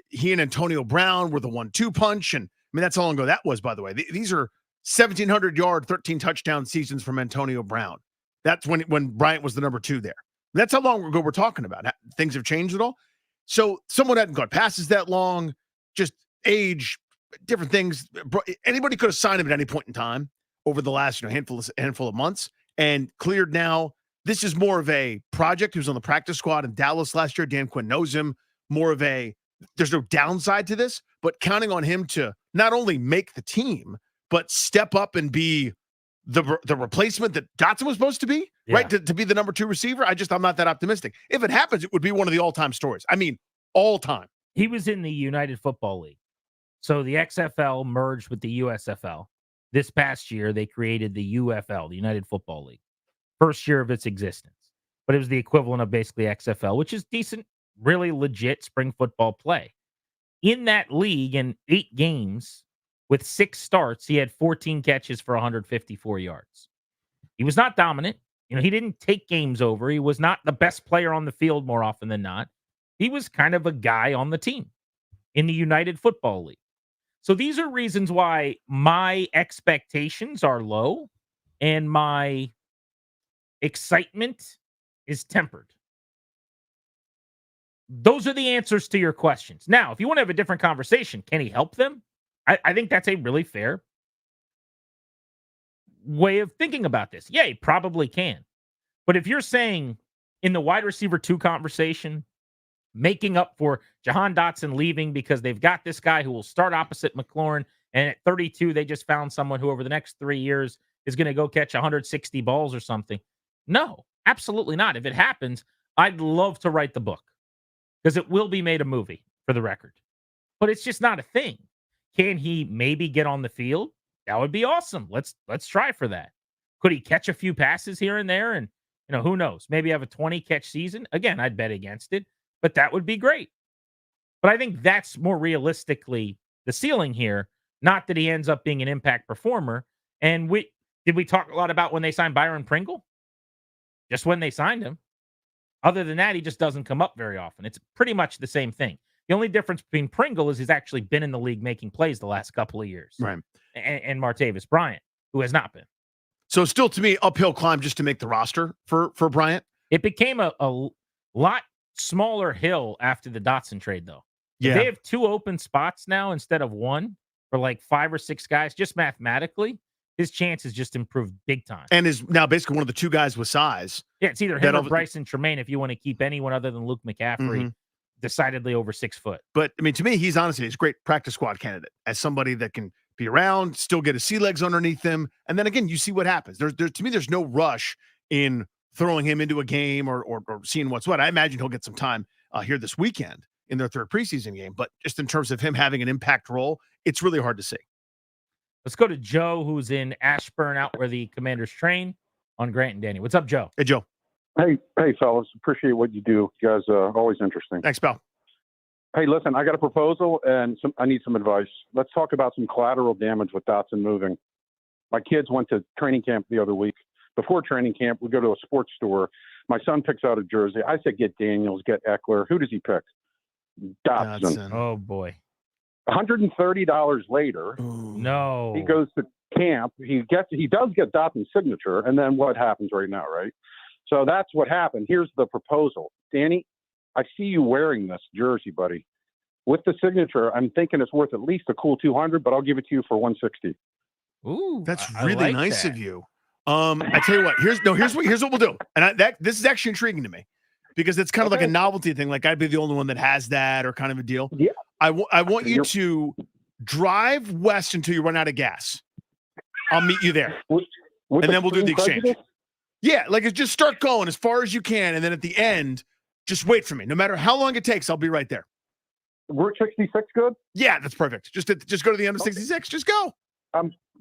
he and Antonio Brown were the 1-2 punch, and I mean that's how long ago that was. By the way, these are 1,700-yard, 13 touchdown seasons from Antonio Brown. That's when Bryant was the number 2 there. That's how long ago we're talking about. Things have changed at all. So someone hadn't got passes that long, just age, different things. Anybody could have signed him at any point in time over the last handful of months, and cleared now. This is more of a project. He was on the practice squad in Dallas last year. Dan Quinn knows him. More of a, there's no downside to this, but counting on him to not only make the team, but step up and be the replacement that Dotson was supposed to be, right? To be the number 2 receiver. I'm not that optimistic. If it happens, it would be one of the all-time stories. I mean, all time. He was in the United Football League. So the XFL merged with the USFL. This past year, they created the UFL, the United Football League. First year of its existence. But it was the equivalent of basically XFL, which is decent, really legit spring football play. In that league, in 8 games, with 6 starts, he had 14 catches for 154 yards. He was not dominant. He didn't take games over. He was not the best player on the field more often than not. He was kind of a guy on the team in the United Football League. So these are reasons why my expectations are low and my excitement is tempered. Those are the answers to your questions. Now, if you want to have a different conversation, can he help them? I think that's a really fair way of thinking about this. Yeah, he probably can. But if you're saying in the wide receiver 2 conversation, making up for Jahan Dotson leaving because they've got this guy who will start opposite McLaurin, and at 32, they just found someone who over the next 3 years is going to go catch 160 balls or something. No, absolutely not. If it happens, I'd love to write the book because it will be made a movie, for the record. But it's just not a thing. Can he maybe get on the field? That would be awesome. Let's try for that. Could he catch a few passes here and there? And, who knows? Maybe have a 20-catch season. Again, I'd bet against it, but that would be great. But I think that's more realistically the ceiling here, not that he ends up being an impact performer. And did we talk a lot about when they signed Byron Pringle? Just when they signed him. Other than that, he just doesn't come up very often. It's pretty much the same thing. The only difference between Pringle is he's actually been in the league making plays the last couple of years. Right. And Martavis Bryant, who has not been. So still, to me, uphill climb just to make the roster for Bryant. It became a lot smaller hill after the Dotson trade, though. Yeah. If they have 2 open spots now instead of 1 for like 5 or 6 guys, just mathematically, his chances just improved big time. And is now basically one of the 2 guys with size. Yeah, it's either him or Bryson Tremaine if you want to keep anyone other than Luke McCaffrey decidedly over 6 foot. But I mean, to me, he's a great practice squad candidate as somebody that can be around, still get his sea legs underneath him. And then again, you see what happens. To me, there's no rush in throwing him into a game or seeing what's what. I imagine he'll get some time here this weekend in their third preseason game. But just in terms of him having an impact role, it's really hard to see. Let's go to Joe, who's in Ashburn, out where the Commanders train, on Grant and Danny. What's up, Joe? Hey, Joe. Hey, fellas. Appreciate what you do. You guys are always interesting. Thanks, pal. Hey, listen, I got a proposal and I need some advice. Let's talk about some collateral damage with Dotson moving. My kids went to training camp the other week. Before training camp, we go to a sports store. My son picks out a jersey. I said, get Daniels, get Eckler. Who does he pick? Dotson. Oh, boy. $130 later. No. He goes to camp. He does get Dotson's signature. And then what happens right now, right? So that's what happened. Here's the proposal. Danny, I see you wearing this jersey, buddy. With the signature, I'm thinking it's worth at least a cool 200, but I'll give it to you for 160. Ooh, that's I really like nice that. of you. I tell you what. Here's what we'll do. And this is actually intriguing to me because it's kind of like a novelty thing. Like I'd be the only one that has that, or kind of a deal. Yeah. I want you to drive west until you run out of gas. I'll meet you there, and then we'll do the exchange. Prejudice? Yeah, like just start going as far as you can, and then at the end, just wait for me. No matter how long it takes, I'll be right there. Route 66 good? Yeah, that's perfect. Just go to the end of 66. Just go.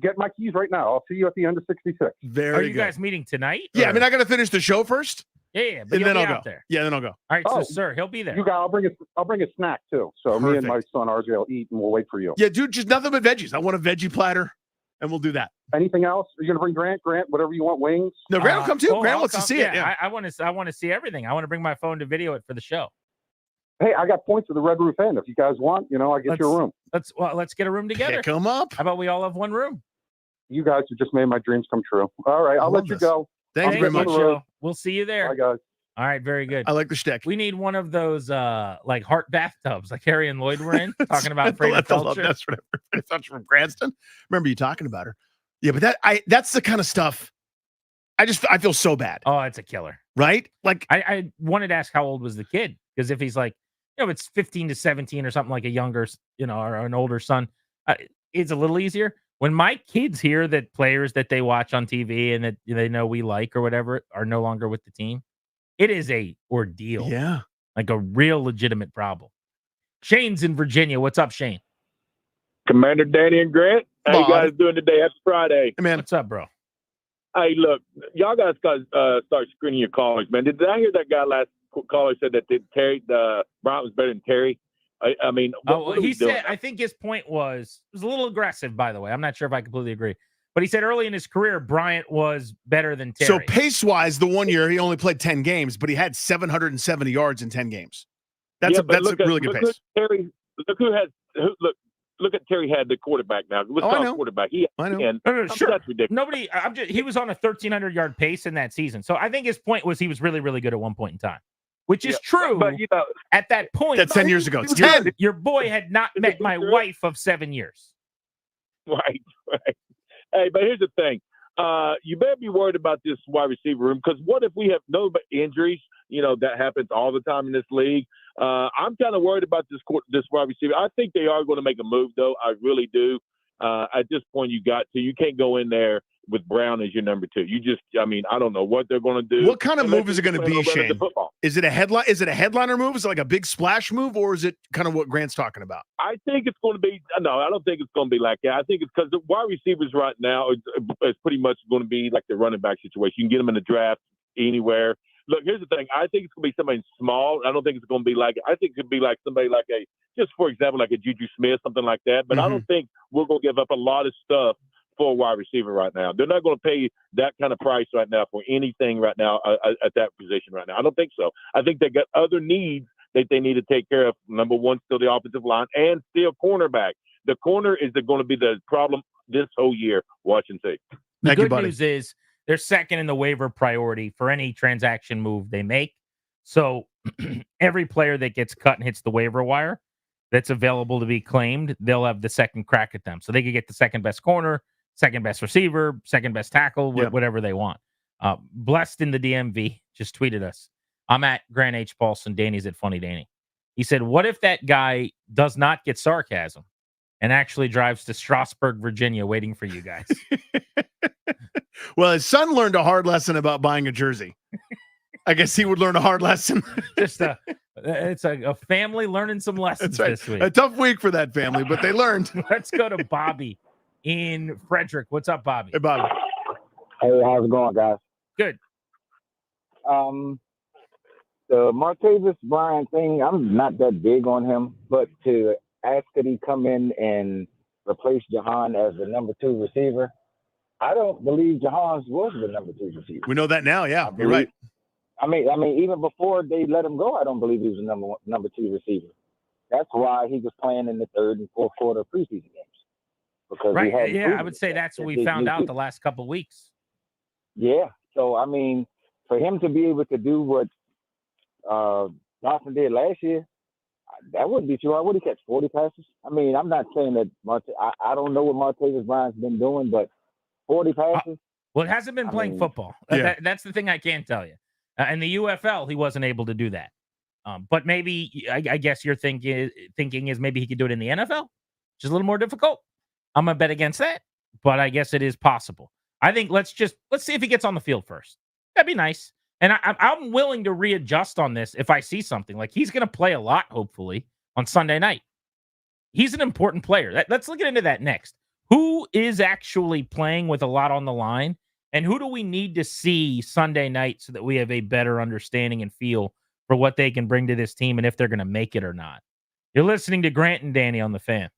Get my keys right now. I'll see you at the end of 66. Very Are good. you guys meeting tonight? Yeah, or- I mean, I got to finish the show first. Yeah, but and you'll then be I'll go. out there. Yeah, then I'll go. All right, so Oh, sir, he'll be there. I'll bring a snack too. So me and my Perfect. son RJ will eat and we'll wait for you. Yeah, dude, just nothing but veggies. I want a veggie platter, and we'll do that. Anything else? Are you gonna bring Grant? Whatever you want, wings? No, Grant will come too. Oh, Grant I'll wants to come. see it. Yeah. I want to see everything. I want to bring my phone to video it for the show. Hey, I got points for the Red Roof Inn. If you guys want, I get you a room. Let's get a room together. Pick 'em up. How about we all have one room? You guys have just made my dreams come true. All right, I'll let you go. Thank you very much, Joe. We'll see you there. Bye, guys. All right, very good. I like the shtick. We need one of those like heart bathtubs, like Harry and Lloyd were in, talking about Freda That's Felcher. That's from Cranston. Remember you talking about her? Yeah, but that's the kind of stuff. I feel so bad. Oh, it's a killer, right? Like I wanted to ask how old was the kid, because if he's like, if it's 15 to 17 or something, like a younger, or an older son, it's a little easier. When my kids hear that players that they watch on TV and that they know we like or whatever are no longer with the team, it is a ordeal. Yeah. Like a real legitimate problem. Shane's in Virginia. What's up, Shane? Commander Danny and Grant, how you guys doing today? Happy Friday. Hey, man. What's up, bro? Hey, look, y'all guys got start screening your callers, man. Did I hear that guy last caller said that Terry Bryant was better than Terry? I mean, what are we he doing? said, I think his point was a little aggressive, by the way. I'm not sure if I completely agree. But he said early in his career, Bryant was better than Terry. So pace-wise, the 1 year he only played 10 games, but he had 770 yards in 10 games. That's a really good pace. Terry, look at Terry had the quarterback now. Let's talk quarterback. I know. And No, sure. That's ridiculous. Nobody. He was on a 1,300-yard pace in that season. So I think his point was he was really, really good at one point in time, which is true. But at that point, that's 10 years ago. It's 10. Your boy had not met my wife of 7 years. Right. Hey, but here's the thing. You better be worried about this wide receiver room, because what if we have no injuries? That happens all the time in this league. I'm kind of worried about this wide receiver. I think they are going to make a move, though. I really do. At this point, you can't go in there with Brown as your number 2. I don't know what they're going to do. What kind of move is it going to be, Shane? Is it a headline? Is it a headliner move? Is it like a big splash move, or is it kind of what Grant's talking about? I think it's going to be – no, I don't think it's going to be like that. I think it's because the wide receivers right now is pretty much going to be like the running back situation. You can get them in the draft anywhere. Look, here's the thing. I think it's going to be somebody small. I don't think it's going to be like – I think it could be like somebody like just for example, like a Juju Smith, something like that. But I don't think we're going to give up a lot of stuff for a wide receiver right now. They're not going to pay that kind of price right now for anything right now at that position right now. I don't think so. I think they got other needs that they need to take care of. Number one, still the offensive line, and still cornerback. The corner is going to be the problem this whole year. Watch and see. The good news is they're second in the waiver priority for any transaction move they make. So every player that gets cut and hits the waiver wire that's available to be claimed, they'll have the second crack at them. So they could get the second best corner, second best receiver, second best tackle, whatever they want. Blessed in the DMV just tweeted us. I'm at Grant H. Paulson. Danny's at Funny Danny. He said, "What if that guy does not get sarcasm and actually drives to Strasburg, Virginia, waiting for you guys?" Well, his son learned a hard lesson about buying a jersey. I guess he would learn a hard lesson. It's a family learning some lessons That's right. this week. A tough week for that family, but they learned. Let's go to Bobby in Frederick. What's up, Bobby? Hey, Bobby. Hey, how's it going, guys? Good. The Martavis Bryant thing, I'm not that big on him, but to ask that he come in and replace Jahan as the number 2 receiver, I don't believe Jahan was the number 2 receiver. We know that now. Yeah, you're right. I mean, even before they let him go, I don't believe he was the number 2 receiver. That's why he was playing in the 3rd and 4th quarter preseason games. Because Right. Yeah, I would say that's what we found out the last couple of weeks. Yeah. So, I mean, for him to be able to do what Dawson did last year, that wouldn't be too hard. Would he catch 40 passes? I mean, I'm not saying that I don't know what Martavis Bryant's been doing, but 40 passes? Well, it hasn't been playing football. Yeah. That's the thing I can't tell you. In the UFL, he wasn't able to do that. But maybe, I guess your thinking is maybe he could do it in the NFL, which is a little more difficult. I'm going to bet against that, but I guess it is possible. I think let's see if he gets on the field first. That'd be nice. And I'm willing to readjust on this if I see something. Like, he's going to play a lot, hopefully, on Sunday night. He's an important player. Let's look into that next. Who is actually playing with a lot on the line? And who do we need to see Sunday night so that we have a better understanding and feel for what they can bring to this team and if they're going to make it or not? You're listening to Grant and Danny on The Fan.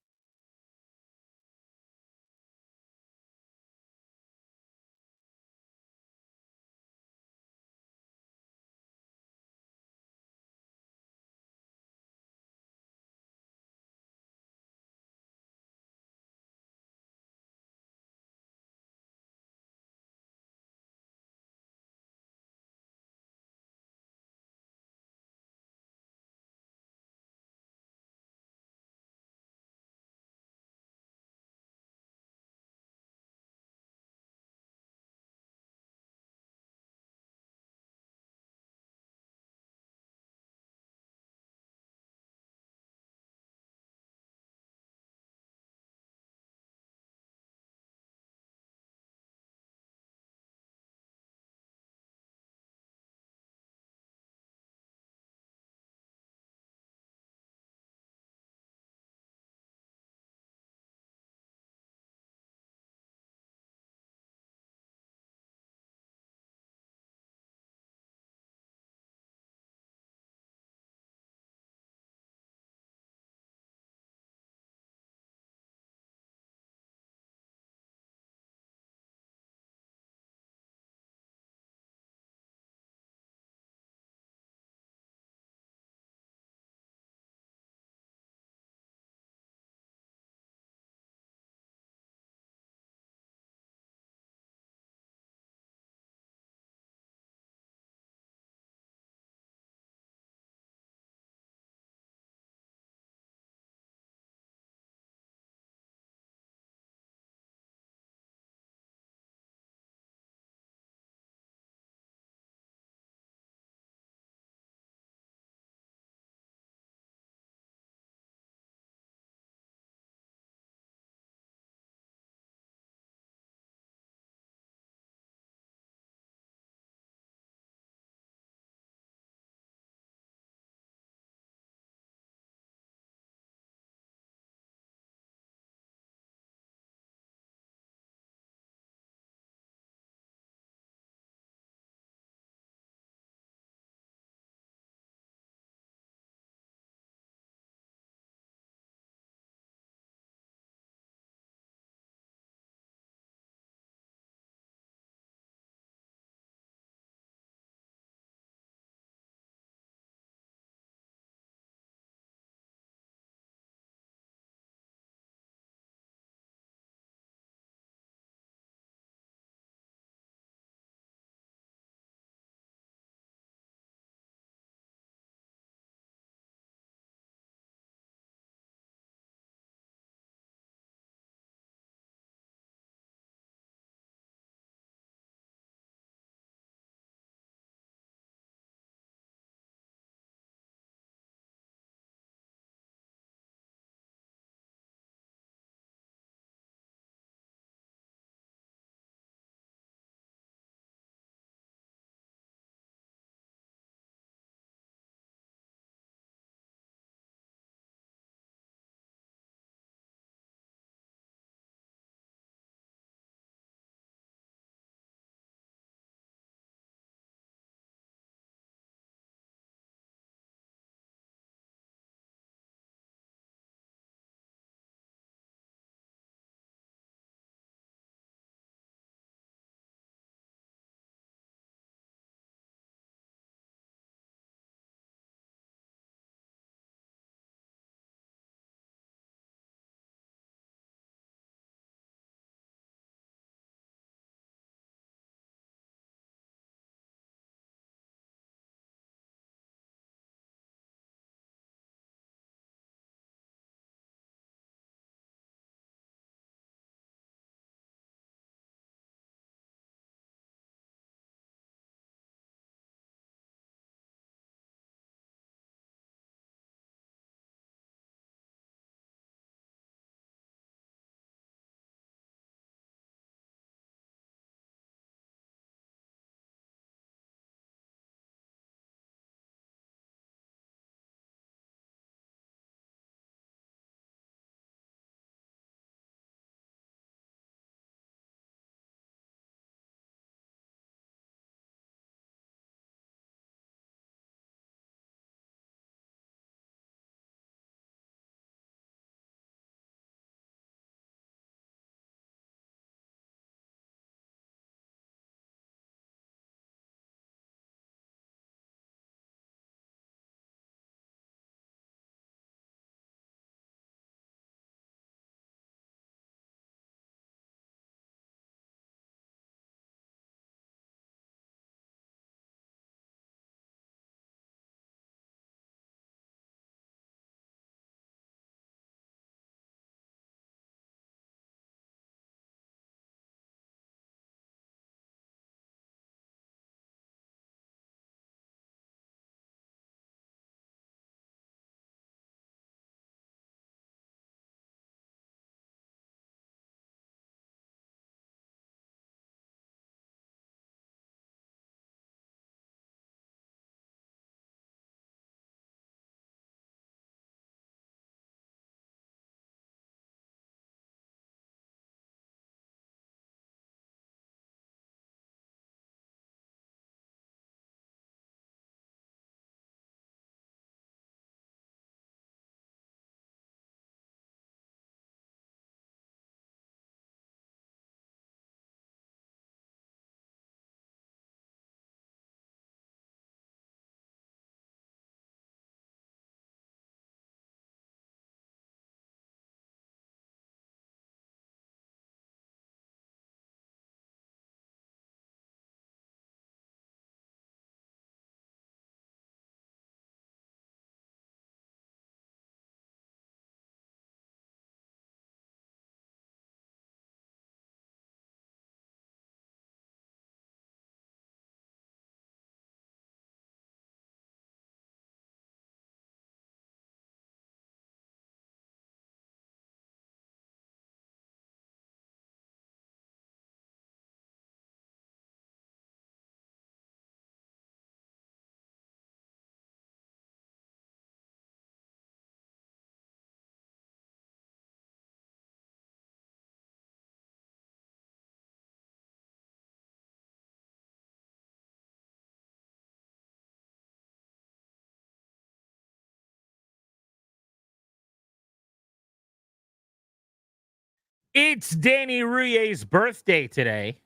It's Danny Rouillet's birthday today,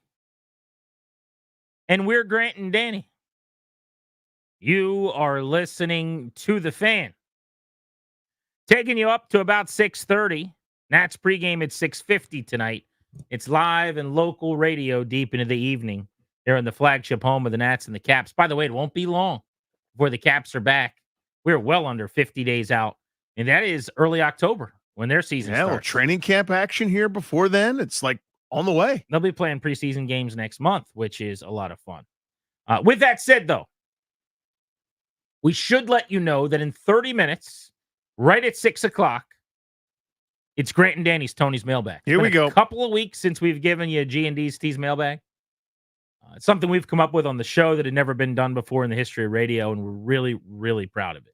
and we're Grant and Danny. You are listening to The Fan. Taking you up to about 6:30. Nats pregame at 6:50 tonight. It's live and local radio deep into the evening. They're in the flagship home of the Nats and the Caps. By the way, it won't be long before the Caps are back. We're well under 50 days out, and that is early October when their season Well, starts. training camp action here before then. It's like on the way. They'll be playing preseason games next month, which is a lot of fun. With that said, though, we should let you know that in 30 minutes, right at 6 o'clock, it's Grant and Danny's Tony's Mailbag. Here we go. A couple of weeks since we've given you G&D's T's Mailbag. It's something we've come up with on the show that had never been done before in the history of radio, and we're really, really proud of it.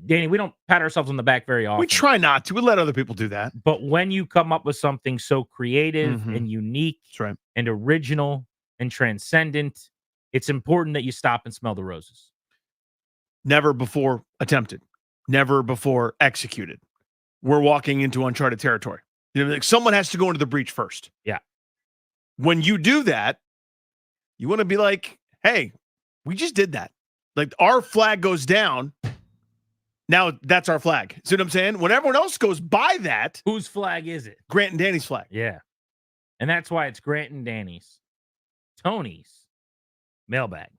Danny, we don't pat ourselves on the back very often. We try not to. We let other people do that. But when you come up with something so creative and unique and original and transcendent, it's important that you stop and smell the roses. Never before attempted. Never before executed. We're walking into uncharted territory. You know, like someone has to go into the breach first. Yeah. When you do that, you want to be like, hey, we just did that. Like our flag goes down. Now that's our flag. See what I'm saying? When everyone else goes by that. Whose flag is it? Grant and Danny's flag. Yeah. And that's why it's Grant and Danny's. Tony's Mailbag.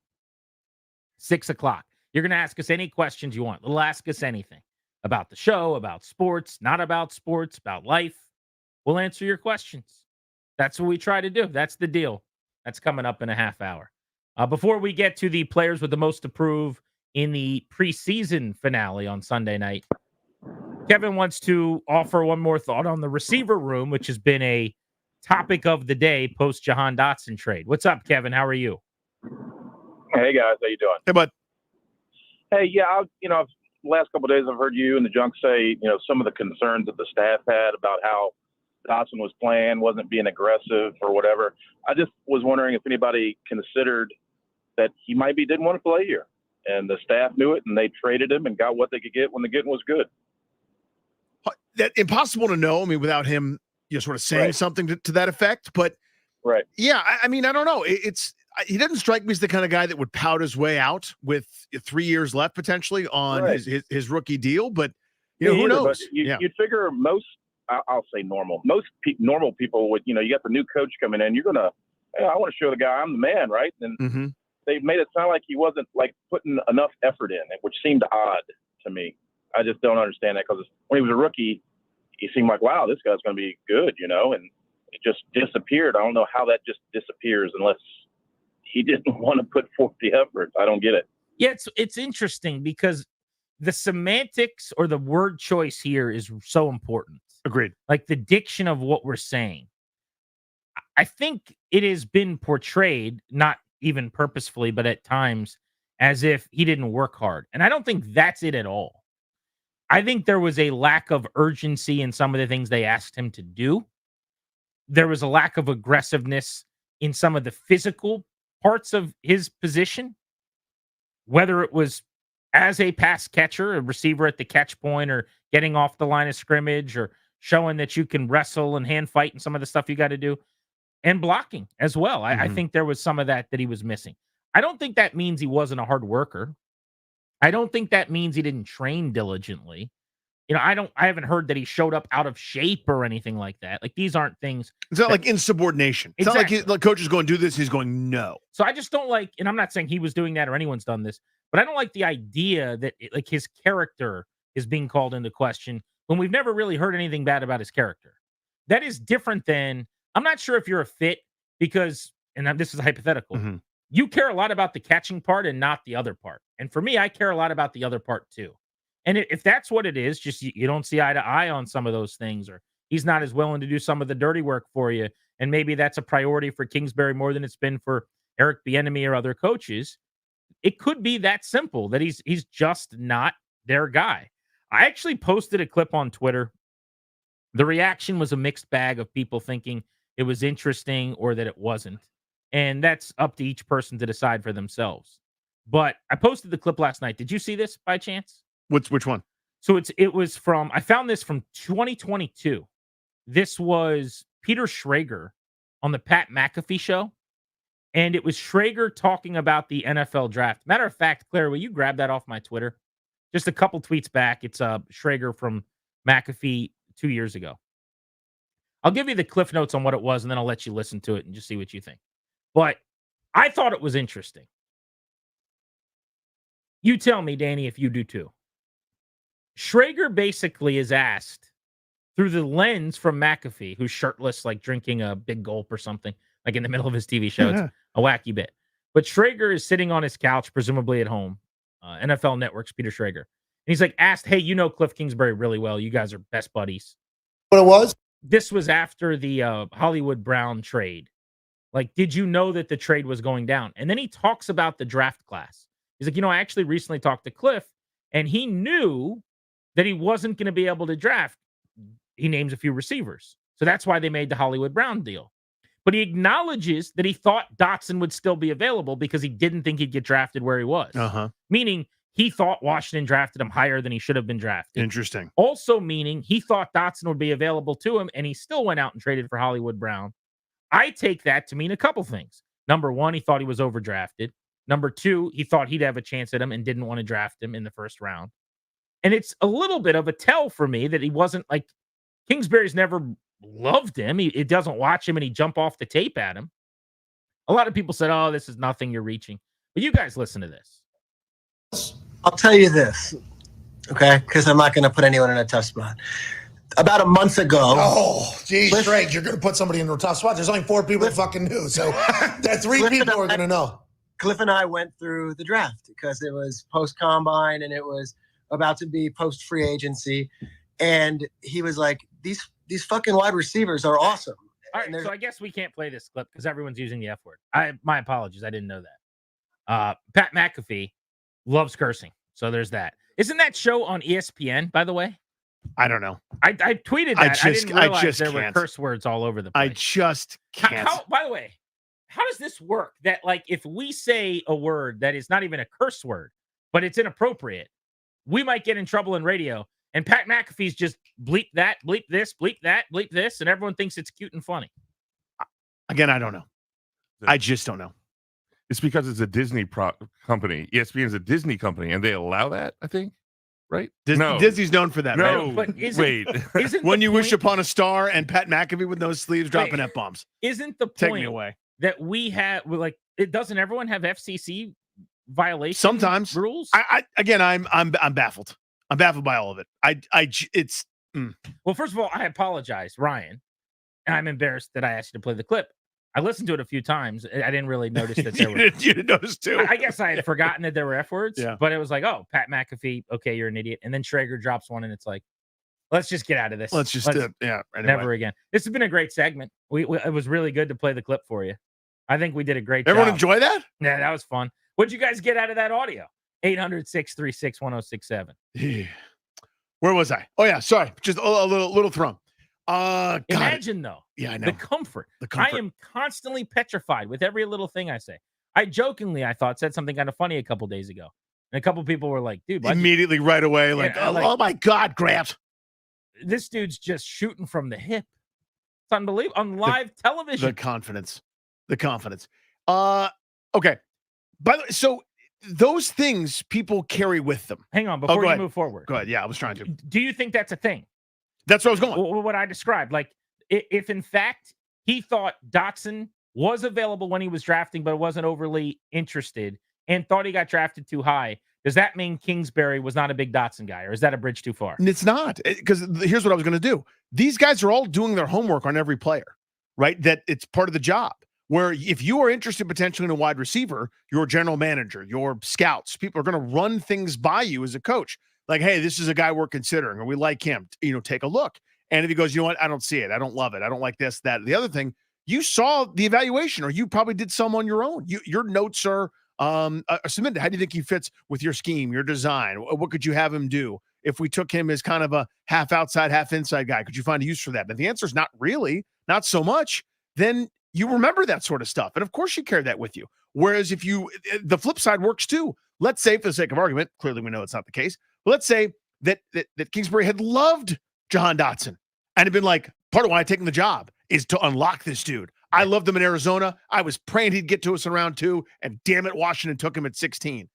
6 o'clock. You're going to ask us any questions you want. We'll ask us anything about the show, about sports, not about sports, about life. We'll answer your questions. That's what we try to do. That's the deal. That's coming up in a half hour. Before we get to the players with the most to prove in the preseason finale on Sunday night, Kevin wants to offer one more thought on the receiver room, which has been a topic of the day post Jahan Dotson trade. What's up, Kevin? How are you? Hey guys, how you doing? Hey, bud. Hey, yeah, last couple of days I've heard you and the junk say, some of the concerns that the staff had about how Dotson was playing, wasn't being aggressive or whatever. I just was wondering if anybody considered that he didn't want to play here, and the staff knew it, and they traded him and got what they could get when the getting was good. That impossible to know. I mean, without him, sort of saying something to that effect. But yeah, I mean, I don't know. He doesn't strike me as the kind of guy that would pout his way out with 3 years left potentially on his rookie deal. But who knows? You'd figure I'll say normal. Most normal people would, you got the new coach coming in. You're gonna, I want to show the guy I'm the man, right? And they made it sound like he wasn't like putting enough effort in, which seemed odd to me. I just don't understand that, because when he was a rookie, he seemed like, wow, this guy's going to be good, and it just disappeared. I don't know how that just disappears unless he didn't want to put forth the effort. I don't get it. Yeah, it's interesting because the semantics or the word choice here is so important. Agreed. Like the diction of what we're saying. I think it has been portrayed, not even purposefully, but at times, as if he didn't work hard. And I don't think that's it at all. I think there was a lack of urgency in some of the things they asked him to do. There was a lack of aggressiveness in some of the physical parts of his position, whether it was as a pass catcher, a receiver at the catch point, or getting off the line of scrimmage, or showing that you can wrestle and hand fight and some of the stuff you got to do, and blocking as well. I think there was some of that he was missing. I don't think that means he wasn't a hard worker. I don't think that means he didn't train diligently. I haven't heard that he showed up out of shape or anything like that. Like, these aren't things. It's not like insubordination. It's not like the coach is going to do this. He's going, no. So I just don't like, and I'm not saying he was doing that or anyone's done this, but I don't like the idea that his character is being called into question when we've never really heard anything bad about his character. That is different than, I'm not sure if you're a fit because, and this is hypothetical, you care a lot about the catching part and not the other part. And for me, I care a lot about the other part too. And if that's what it is, just you don't see eye to eye on some of those things, or he's not as willing to do some of the dirty work for you, and maybe that's a priority for Kingsbury more than it's been for Eric Bieniemy or other coaches. It could be that simple, that he's just not their guy. I actually posted a clip on Twitter. The reaction was a mixed bag of people thinking it was interesting or that it wasn't. And that's up to each person to decide for themselves. But I posted the clip last night. Did you see this by chance? Which one? So it was from, I found this from 2022. This was Peter Schrager on the Pat McAfee show, and it was Schrager talking about the NFL draft. Matter of fact, Claire, will you grab that off my Twitter? Just a couple tweets back. It's Schrager from McAfee 2 years ago. I'll give you the cliff notes on what it was, and then I'll let you listen to it and just see what you think. But I thought it was interesting. You tell me, Danny, if you do too. Schrager basically is asked through the lens from McAfee, who's shirtless, like drinking a big gulp or something, like in the middle of his TV show. It's a wacky bit. But Schrager is sitting on his couch, presumably at home. NFL Network's Peter Schrager. And he's like asked, hey, you know Cliff Kingsbury really well. You guys are best buddies. What it was? This was after the Hollywood Brown trade. Like, did you know that the trade was going down? And then he talks about the draft class. He's like, I actually recently talked to Cliff, and he knew that he wasn't going to be able to draft. He names a few receivers. So that's why they made the Hollywood Brown deal. But he acknowledges that he thought Dotson would still be available because he didn't think he'd get drafted where he was. Meaning he thought Washington drafted him higher than he should have been drafted. Interesting. Also meaning he thought Dotson would be available to him, and he still went out and traded for Hollywood Brown. I take that to mean a couple things. Number one, he thought he was overdrafted. Number two, he thought he'd have a chance at him and didn't want to draft him in the first round. And it's a little bit of a tell for me that he wasn't like Kingsbury's never loved him. He doesn't watch him and he jump off the tape at him. A lot of people said, oh, this is nothing, you're reaching. But you guys listen to this. I'll tell you this, okay? Because I'm not going to put anyone in a tough spot. About a month ago. Oh, geez, Craig, you're going to put somebody in a tough spot. There's only 4 people that fucking knew. So that 3 people are going to know. Cliff and I went through the draft because it was post-combine and it was about to be post-free agency. And he was like, these fucking wide receivers are awesome. All right, so I guess we can't play this clip because everyone's using the F word. My apologies. I didn't know that. Pat McAfee loves cursing. So there's that. Isn't that show on ESPN, by the way? I don't know. I tweeted that. I didn't realize there were curse words all over the place. I just can't. By the way, how does this work? That like if we say a word that is not even a curse word, but it's inappropriate, we might get in trouble in radio. And Pat McAfee's just bleep that, bleep this, bleep that, bleep this, and everyone thinks it's cute and funny. Again, I don't know. I just don't know. It's because it's a Disney company. ESPN is a Disney company, and they allow that, I think. Right? No. Disney's known for that. No, right? But isn't When You Wish Upon a Star and Pat McAfee with no sleeves dropping F-bombs. Isn't the Take me point away. that we have, like, it doesn't everyone have FCC violation Sometimes rules? I'm baffled. I'm baffled by all of it. Well, first of all, I apologize, Ryan, and I'm embarrassed that I asked you to play the clip. I listened to it a few times. I didn't really notice that there were. You didn't notice too. I guess I had forgotten that there were F words. Yeah. But it was like, oh, Pat McAfee. Okay, you're an idiot. And then Schrager drops one, and it's like, let's just get out of this. Anyway. Never again. This has been a great segment. It was really good to play the clip for you. I think we did a great Everyone job. enjoy that? Yeah, that was fun. What'd you guys get out of that audio? 800-636-1067. Where was I? Oh yeah, sorry, just a little thrum. Imagine though. Yeah, I know. The comfort. I am constantly petrified with every little thing I say. I jokingly, I thought, said something kind of funny a couple days ago. And a couple people were like, dude. Immediately right away, oh my God, Gramps. This dude's just shooting from the hip. It's unbelievable. On live television. The confidence. Okay. By the way, so those things people carry with them. Hang on, before you move forward. Go ahead. Yeah, I was trying to. Do you think that's a thing? That's where I was going. What I described. Like, if in fact he thought Dotson was available when he was drafting, but wasn't overly interested and thought he got drafted too high, does that mean Kingsbury was not a big Dotson guy, or is that a bridge too far? It's not, because here's what I was going to do. These guys are all doing their homework on every player, right? That it's part of the job. Where if you are interested potentially in a wide receiver, your general manager, your scouts, people are going to run things by you as a coach. Like, hey, this is a guy we're considering, or we like him. Take a look. And if he goes, you know what, I don't see it. I don't love it. I don't like this, that. The other thing, you saw the evaluation, or you probably did some on your own. Your notes are submitted. How do you think he fits with your scheme, your design? What could you have him do? If we took him as kind of a half outside, half inside guy, could you find a use for that? But the answer is not really, not so much. Then you remember that sort of stuff. And of course you carry that with you. Whereas if the flip side works too. Let's say, for the sake of argument, clearly we know it's not the case, but let's say that Kingsbury had loved Jahan Dotson and had been like, part of why I taken the job is to unlock this dude. I loved him in Arizona. I was praying he'd get to us in round 2, and damn it, Washington took him at 16.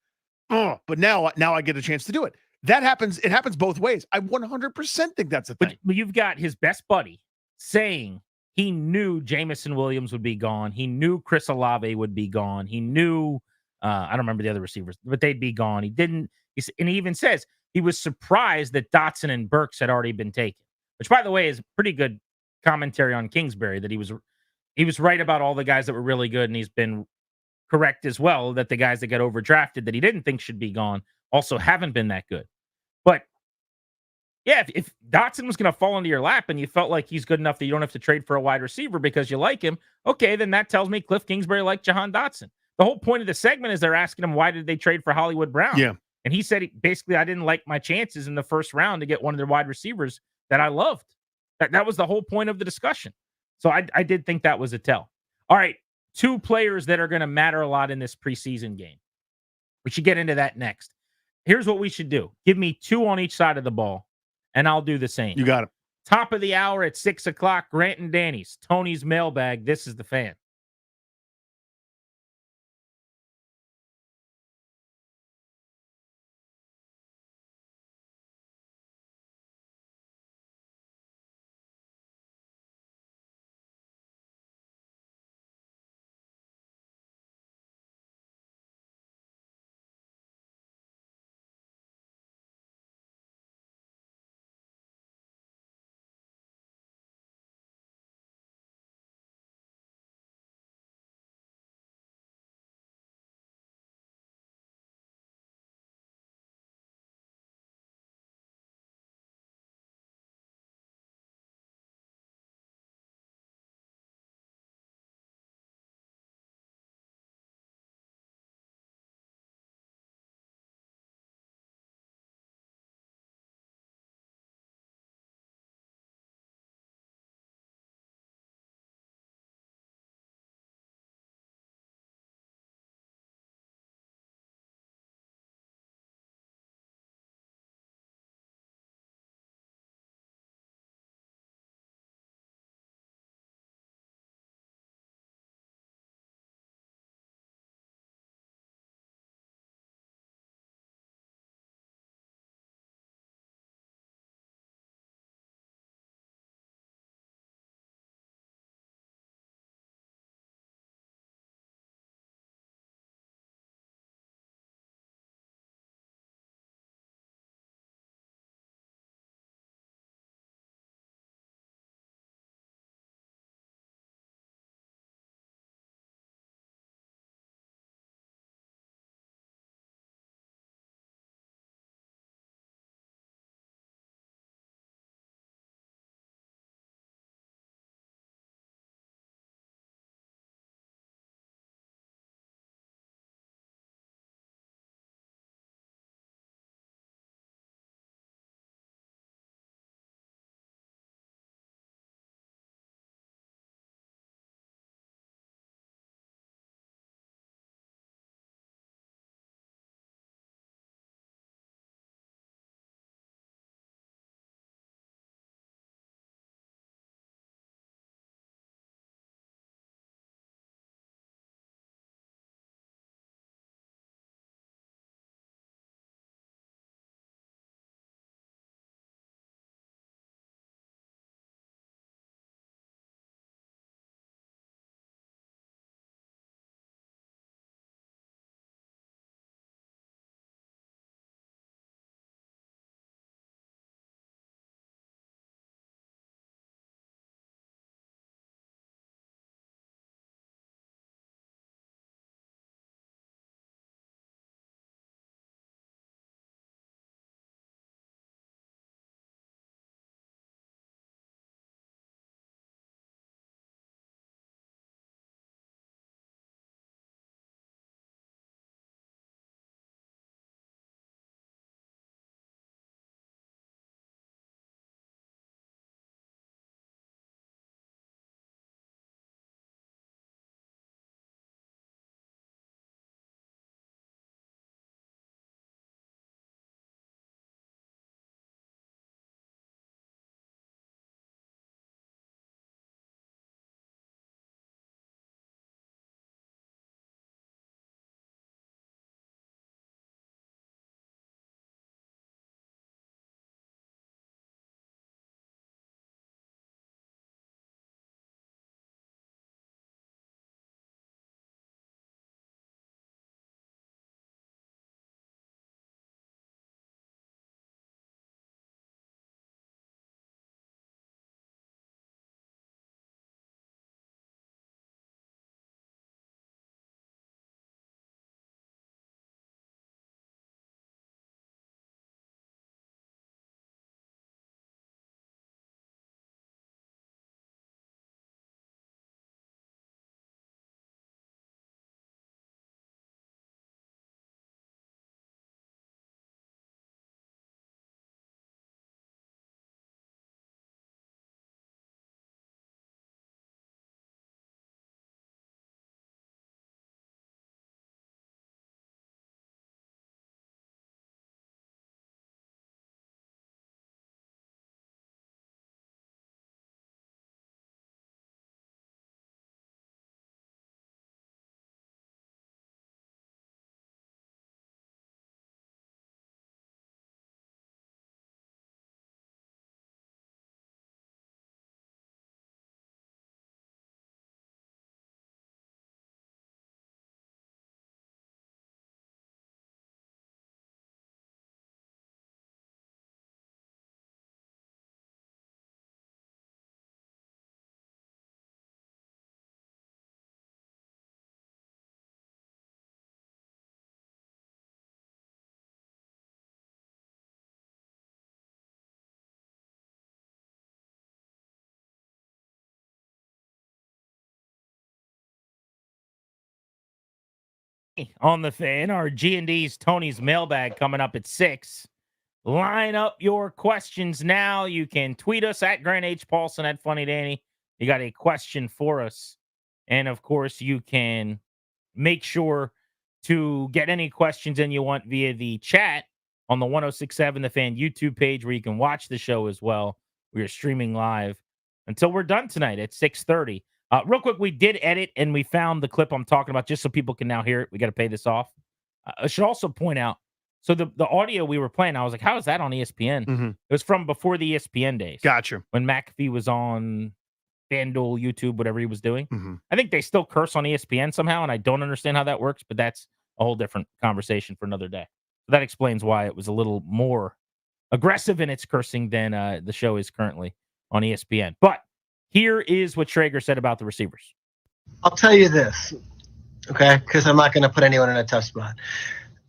But now I get a chance to do it. That happens. It happens both ways. I 100% think that's a thing. But you've got his best buddy saying he knew Jamison Williams would be gone. He knew Chris Olave would be gone. He knew, I don't remember the other receivers, but they'd be gone. He didn't, and he even says he was surprised that Dotson and Burks had already been taken, which, by the way, is pretty good commentary on Kingsbury, that he was right about all the guys that were really good, and he's been correct as well that the guys that got overdrafted that he didn't think should be gone also haven't been that good. But yeah, if Dotson was going to fall into your lap and you felt like he's good enough that you don't have to trade for a wide receiver because you like him, okay, then that tells me Cliff Kingsbury liked Jahan Dotson. The whole point of the segment is they're asking him, why did they trade for Hollywood Brown? Yeah. And he said, basically, I didn't like my chances in the first round to get one of their wide receivers that I loved. That was the whole point of the discussion. So I did think that was a tell. All right, 2 players that are going to matter a lot in this preseason game. We should get into that next. Here's what we should do. Give me 2 on each side of the ball, and I'll do the same. You got it. Top of the hour at 6 o'clock, Grant and Danny's, Tony's Mailbag. This is the Fan. on the Fan. Our G&D's Tony's mailbag coming up at 6. Line up your questions now. You can tweet us at Grant H. Paulson at Funny Danny. You got a question for us. And, of course, you can make sure to get any questions in you want via the chat on the 106.7 The Fan YouTube page, where you can watch the show as well. We are streaming live until we're done tonight at 6:30. Real quick, we did edit, and we found the clip I'm talking about just so people can now hear it. We got to pay this off. I should also point out, so the audio we were playing, I was like, how is that on ESPN? It was from before the ESPN days. Gotcha. When McAfee was on FanDuel, YouTube, whatever he was doing. I think they still curse on ESPN somehow, and I don't understand how that works, but that's a whole different conversation for another day. So that explains why it was a little more aggressive in its cursing than the show is currently on ESPN. But here is what Schrager said about the receivers. I'll tell you this, okay, because I'm not going to put anyone in a tough spot.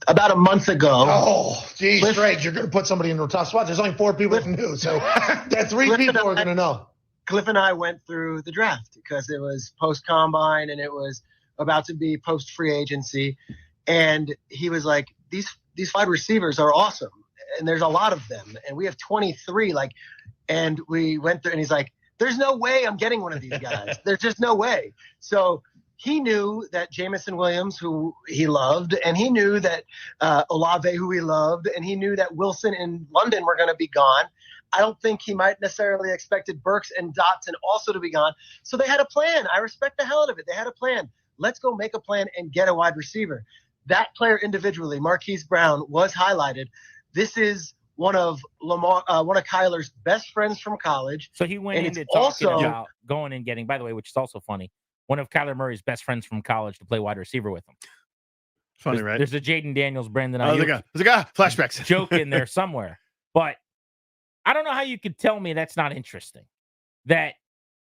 About a month ago. Oh, geez, Greg, you're going to put somebody in a tough spot. There's only 4 people that knew, so that 3 people are going to know. Cliff and I went through the draft because it was post-combine and it was about to be post-free agency. And he was like, these wide receivers are awesome. And there's a lot of them. And we have 23. And we went through, and he's like, there's no way I'm getting one of these guys. There's just no way. So he knew that Jamison Williams, who he loved, and he knew that Olave, who he loved, and he knew that Wilson and London were going to be gone. I don't think he might necessarily expected Burks and Dotson also to be gone. So they had a plan. I respect the hell out of it. They had a plan. Let's go make a plan and get a wide receiver. That player individually, Marquise Brown, was highlighted. This is one of Kyler's best friends from college. So he went into talking about going and getting, by the way, which is also funny, one of Kyler Murray's best friends from college to play wide receiver with him. Funny, right? There's a Jaden Daniels, Brandon Ayuk. There's a guy. Flashbacks. Joke in there somewhere. But I don't know how you could tell me that's not interesting. That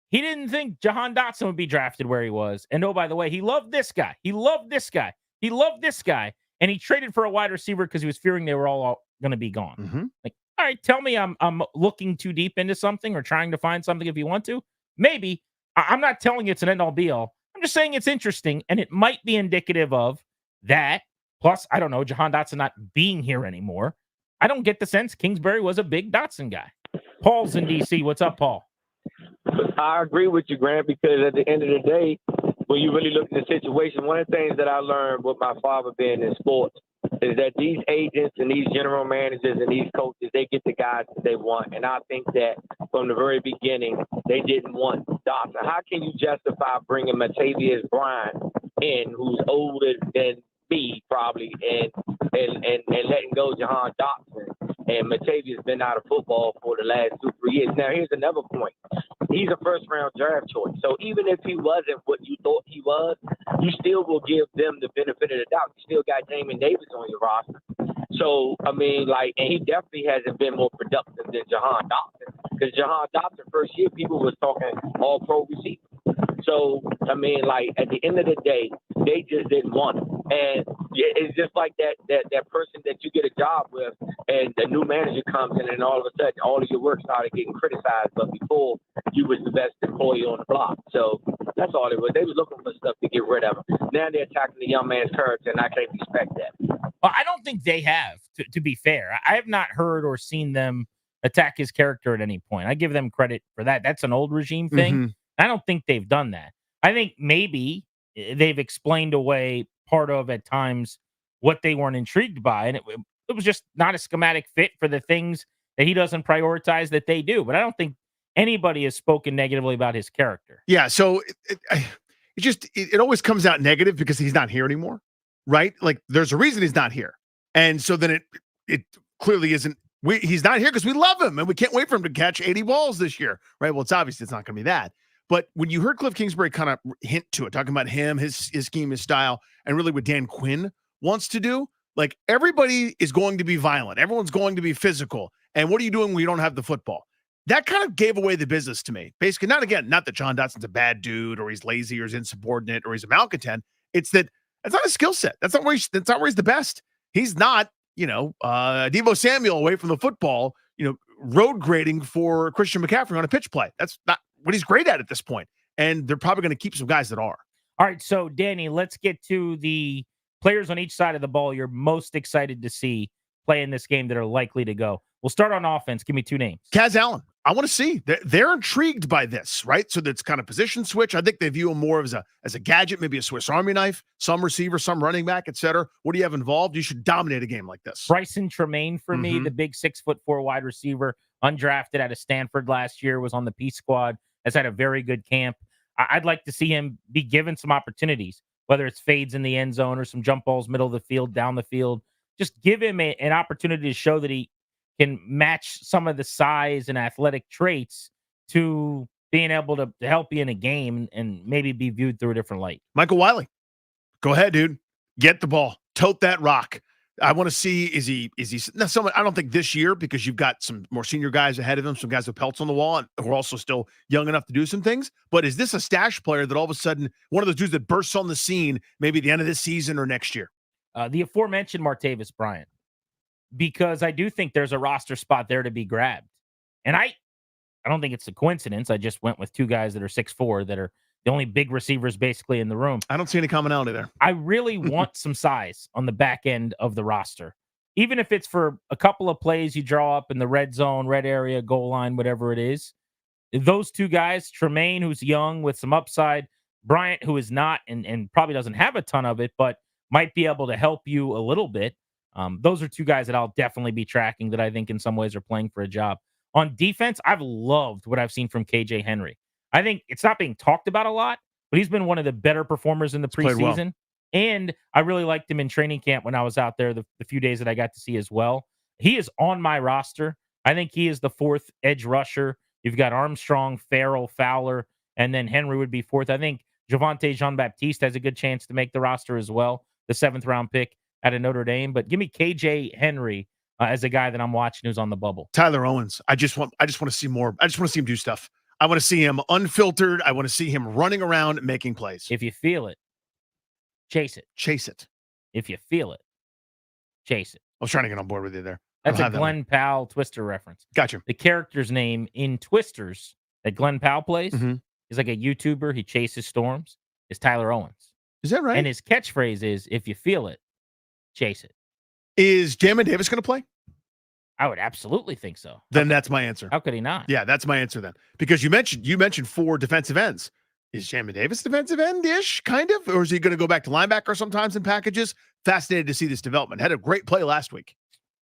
he didn't think Jahan Dotson would be drafted where he was. And oh, by the way, he loved this guy. He loved this guy. He loved this guy. And he traded for a wide receiver because he was fearing they were all going to be gone. Like, all right, tell me I'm looking too deep into something or trying to find something if you want to. Maybe. I'm not telling you it's an end-all be-all. I'm just saying it's interesting, and it might be indicative of that. Plus, I don't know, Jahan Dotson not being here anymore. I don't get the sense Kingsbury was a big Dotson guy. Paul's in D.C. What's up, Paul? I agree with you, Grant, because at the end of the day, when you really look at the situation, one of the things that I learned with my father being in sports is that these agents and these general managers and these coaches, they get the guys that they want. And I think that from the very beginning, they didn't want Dotson. How can you justify bringing Martavis Bryant in, who's older than me probably, and letting go Jahan Dotson? And Martavis been out of football for the last 2-3 years. Now, here's another point. He's a first-round draft choice. So even if he wasn't what you thought he was, you still will give them the benefit of the doubt. You still got Jamin Davis on your roster. So, I mean, and he definitely hasn't been more productive than Jahan Dotson. Because Jahan Dotson, first year, people was talking all-pro receiver. So, I mean, at the end of the day, they just didn't want him. And it's just like that person that you get a job with, and the new manager comes in, and all of a sudden, all of your work started getting criticized. But before, you was the best employee on the block. So that's all it was. They was looking for stuff to get rid of him. Now they're attacking the young man's character, and I can't respect that. Well, I don't think they have, to be fair. I have not heard or seen them attack his character at any point. I give them credit for that. That's an old regime thing. I don't think they've done that. I think maybe they've explained away part of, at times, what they weren't intrigued by. And it was just not a schematic fit for the things that he doesn't prioritize that they do. But I don't think anybody has spoken negatively about his character. Yeah. So it always comes out negative because he's not here anymore. Right? Like, there's a reason he's not here. And so then it clearly isn't. He's not here because we love him and we can't wait for him to catch 80 balls this year. Right? Well, it's obvious it's not going to be that. But when you heard Cliff Kingsbury kind of hint to it, talking about him, his scheme, his style, and really what Dan Quinn wants to do, like, everybody is going to be violent. Everyone's going to be physical. And what are you doing when you don't have the football? That kind of gave away the business to me. Basically, not that Jahan Dotson's a bad dude or he's lazy or he's insubordinate or he's a malcontent. It's that that's not a skill set. That's not where he's the best. He's not, Deebo Samuel away from the football, road grading for Christian McCaffrey on a pitch play. That's not what he's great at this point. And they're probably going to keep some guys that are. All right. So, Danny, let's get to the players on each side of the ball you're most excited to see play in this game that are likely to go? We'll start on offense. Give me 2 names. Kaz Allen. I want to see. They're intrigued by this, right? So that's kind of position switch. I think they view him more as a gadget, maybe a Swiss Army knife, some receiver, some running back, et cetera. What do you have involved? You should dominate a game like this. Bryson Tremaine for me, the big 6'4" wide receiver, undrafted out of Stanford last year, was on the Peace Squad, has had a very good camp. I'd like to see him be given some opportunities, whether it's fades in the end zone or some jump balls middle of the field, down the field. Just give him an opportunity to show that he can match some of the size and athletic traits to being able to help you in a game and maybe be viewed through a different light. Michael Wiley, go ahead, dude. Get the ball. Tote that rock. I want to see, is he now someone, I don't think this year, because you've got some more senior guys ahead of him, some guys with pelts on the wall and who are also still young enough to do some things. But is this a stash player that all of a sudden, one of those dudes that bursts on the scene maybe at the end of this season or next year? The aforementioned Martavis Bryant, because I do think there's a roster spot there to be grabbed. And I don't think it's a coincidence. I just went with 2 guys that are 6'4", that are the only big receivers basically in the room. I don't see any commonality there. I really want some size on the back end of the roster. Even if it's for a couple of plays you draw up in the red zone, red area, goal line, whatever it is. Those 2 guys, Tremaine, who's young with some upside, Bryant, who is not and probably doesn't have a ton of it, but might be able to help you a little bit. Those are 2 guys that I'll definitely be tracking that I think in some ways are playing for a job. On defense, I've loved what I've seen from KJ Henry. I think it's not being talked about a lot, but he's been one of the better performers in the preseason. Well. And I really liked him in training camp when I was out there the few days that I got to see as well. He is on my roster. I think he is the 4th edge rusher. You've got Armstrong, Farrell, Fowler, and then Henry would be 4th. I think Javonte Jean-Baptiste has a good chance to make the roster as well, the 7th round pick out of Notre Dame. But give me KJ Henry as a guy that I'm watching who's on the bubble. Tyler Owens. I just want to see more. I just want to see him do stuff. I want to see him unfiltered. I want to see him running around making plays. If you feel it, chase it. Chase it. If you feel it, chase it. I was trying to get on board with you there. That's a Glenn Powell Twister reference. Gotcha. The character's name in Twisters that Glenn Powell plays is like a YouTuber. He chases storms. Is Tyler Owens. Is that right? And his catchphrase is, if you feel it, chase it. Is Jamin Davis going to play? I would absolutely think so. Then that's my answer. How could he not? Yeah, that's my answer then. Because you mentioned 4 defensive ends. Is Jamin Davis defensive end-ish, kind of? Or is he going to go back to linebacker sometimes in packages? Fascinated to see this development. Had a great play last week.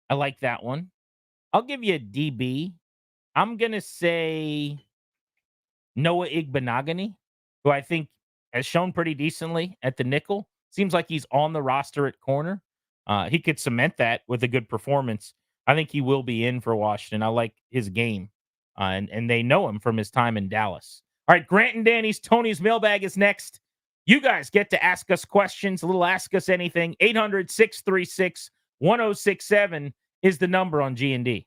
I like that one. I'll give you a DB. I'm going to say Noah Igbenogany, who I think has shown pretty decently at the nickel. Seems like he's on the roster at corner. He could cement that with a good performance. I think he will be in for Washington. I like his game, and they know him from his time in Dallas. All right, Grant and Danny's Tony's Mailbag is next. You guys get to ask us questions, a little Ask Us Anything. 800-636-1067 is the number on G&D.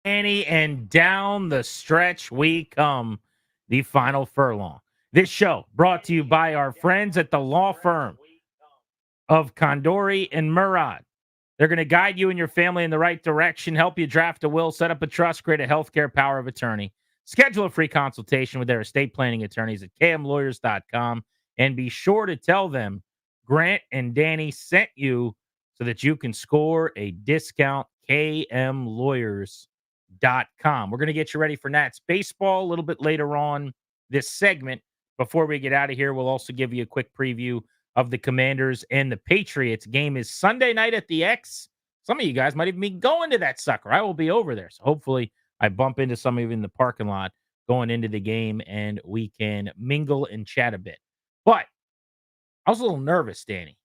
Danny, and down the stretch we come, the final furlong. This show brought to you by our friends at the law firm of Condori and Murad. They're going to guide you and your family in the right direction, help you draft a will, set up a trust, create a healthcare power of attorney. Schedule a free consultation with their estate planning attorneys at kmlawyers.com, and be sure to tell them Grant and Danny sent you so that you can score a discount. kmlawyers.com. We're going to get you ready for Nats baseball a little bit later on this segment. Before we get out of here, we'll also give you a quick preview of the Commanders and the Patriots. Game is Sunday night at the X. Some of you guys might even be going to that sucker. I will be over there. So hopefully I bump into some of you in the parking lot going into the game and we can mingle and chat a bit. But I was a little nervous, Danny.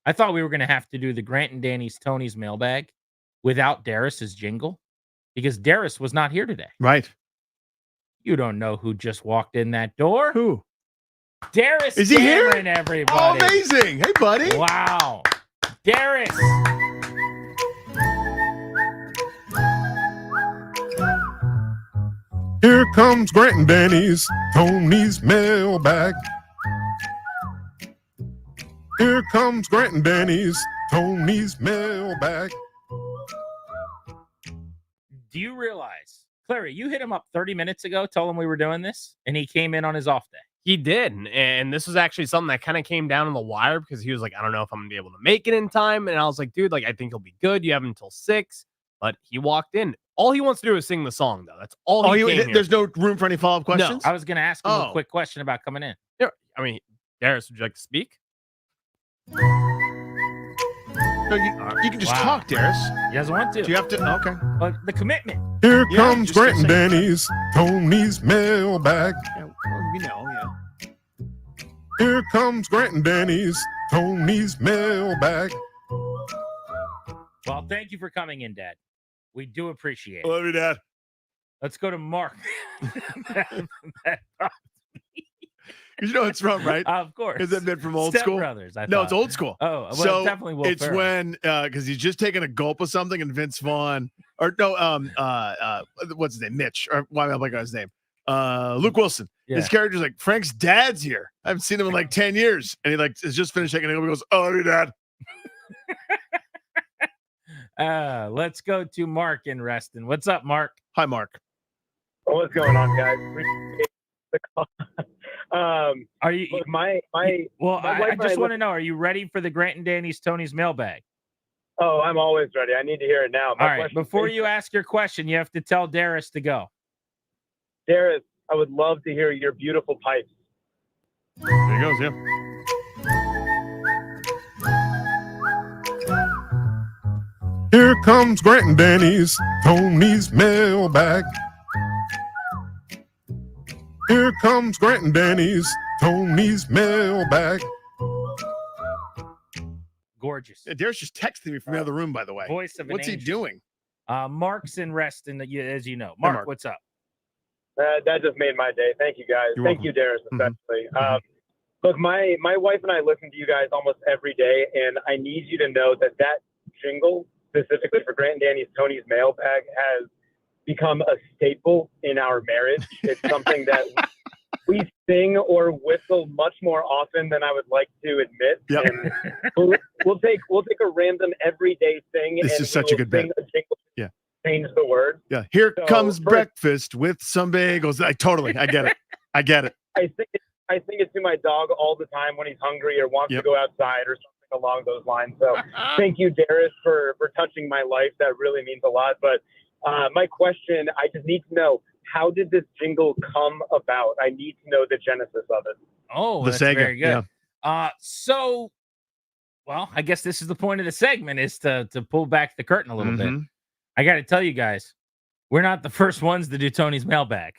I thought we were going to have to do the Grant and Danny's Tony's mailbag without Darius's jingle because Darius was not here today. Right. You don't know who just walked in that door. Who? Darius Is he Cameron, here? everybody. Oh, amazing. Hey, buddy. Wow. Darius. Here comes Grant and Danny's Tony's mailbag. Here comes Grant and Danny's Tony's mailbag. Do you realize, Clary, you hit him up 30 minutes ago, told him we were doing this, and he came in on his off day. He did. And this was actually something that kind of came down on the wire because he was like, I don't know if I'm going to be able to make it in time. And I was like, dude, like, I think he'll be good. You have until 6. But he walked in. All he wants to do is sing the song, though. That's all he came here. There's no room for any follow-up questions? No, I was going to ask him a quick question about coming in. Yeah, I mean, Darius, would you like to speak? No, you can just talk, Darius. He doesn't want to. Do you have to? Okay. But the commitment. Here Yeah, comes just Grant and say- Danny's Tony's mailbag. Yeah, well, you know, yeah. Here comes Grant and Danny's Tony's mailbag. Well, thank you for coming in, Dad. We do appreciate it. Love you, Dad. Let's go to Mark. You know it's from, right? Of course. Is that bit from old Step school? Brothers, I No, thought. it's old school. Oh, well, so it's definitely Will it's Ferrell. when because he's just taking a gulp of something, and Vince Vaughn or no, what's his name? Mitch, or why am I blanking on his name? Luke Wilson. Yeah. His character's like, Frank's dad's here. I haven't seen him in like 10 years, and he like is just finished taking a gulp. He goes, "Oh, your dad." Let's go to Mark in Reston. What's up, Mark? Hi, Mark. What's going on, guys? Appreciate the call. Are you? Look, Well, my wife I and just I want to know: are you ready for the Grant and Danny's Tony's mailbag? Oh, I'm always ready. I need to hear it now. All right. Before you ask your question, you have to tell Darius to go. Darius, I would love to hear your beautiful pipes. There he goes. Yeah. Here comes Grant and Danny's Tony's mailbag. Here comes Grant and Danny's Tony's mailbag. Gorgeous. Yeah, Darius just texted me from the other room, by the way. Voice of an What's he angel. doing? Mark's in Reston, as you know. Mark, Mark. what's up? That just made my day. Thank you, guys. You're Thank welcome. you, Darius, especially. Look, my wife and I listen to you guys almost every day, and I need you to know that jingle, specifically for Grant and Danny's Tony's mailbag, has become a staple in our marriage. It's something that we sing or whistle much more often than I would like to admit. Yep. And we'll take a random everyday thing. This and is such a good bit. jingle, Yeah. change the word. Yeah. Here So, comes first- breakfast with some bagels. I get it. I get it. I sing it to my dog all the time when he's hungry or wants to Yep. go outside or something along those lines. So thank you, Darius, for touching my life. That really means a lot. But my question, I just need to know, how did this jingle come about? I need to know the genesis of it. Oh, The that's Sega, very good. Well, I guess this is the point of the segment, is to pull back the curtain a little bit. Mhm. I got to tell you guys, we're not the first ones to do Tony's mailbag.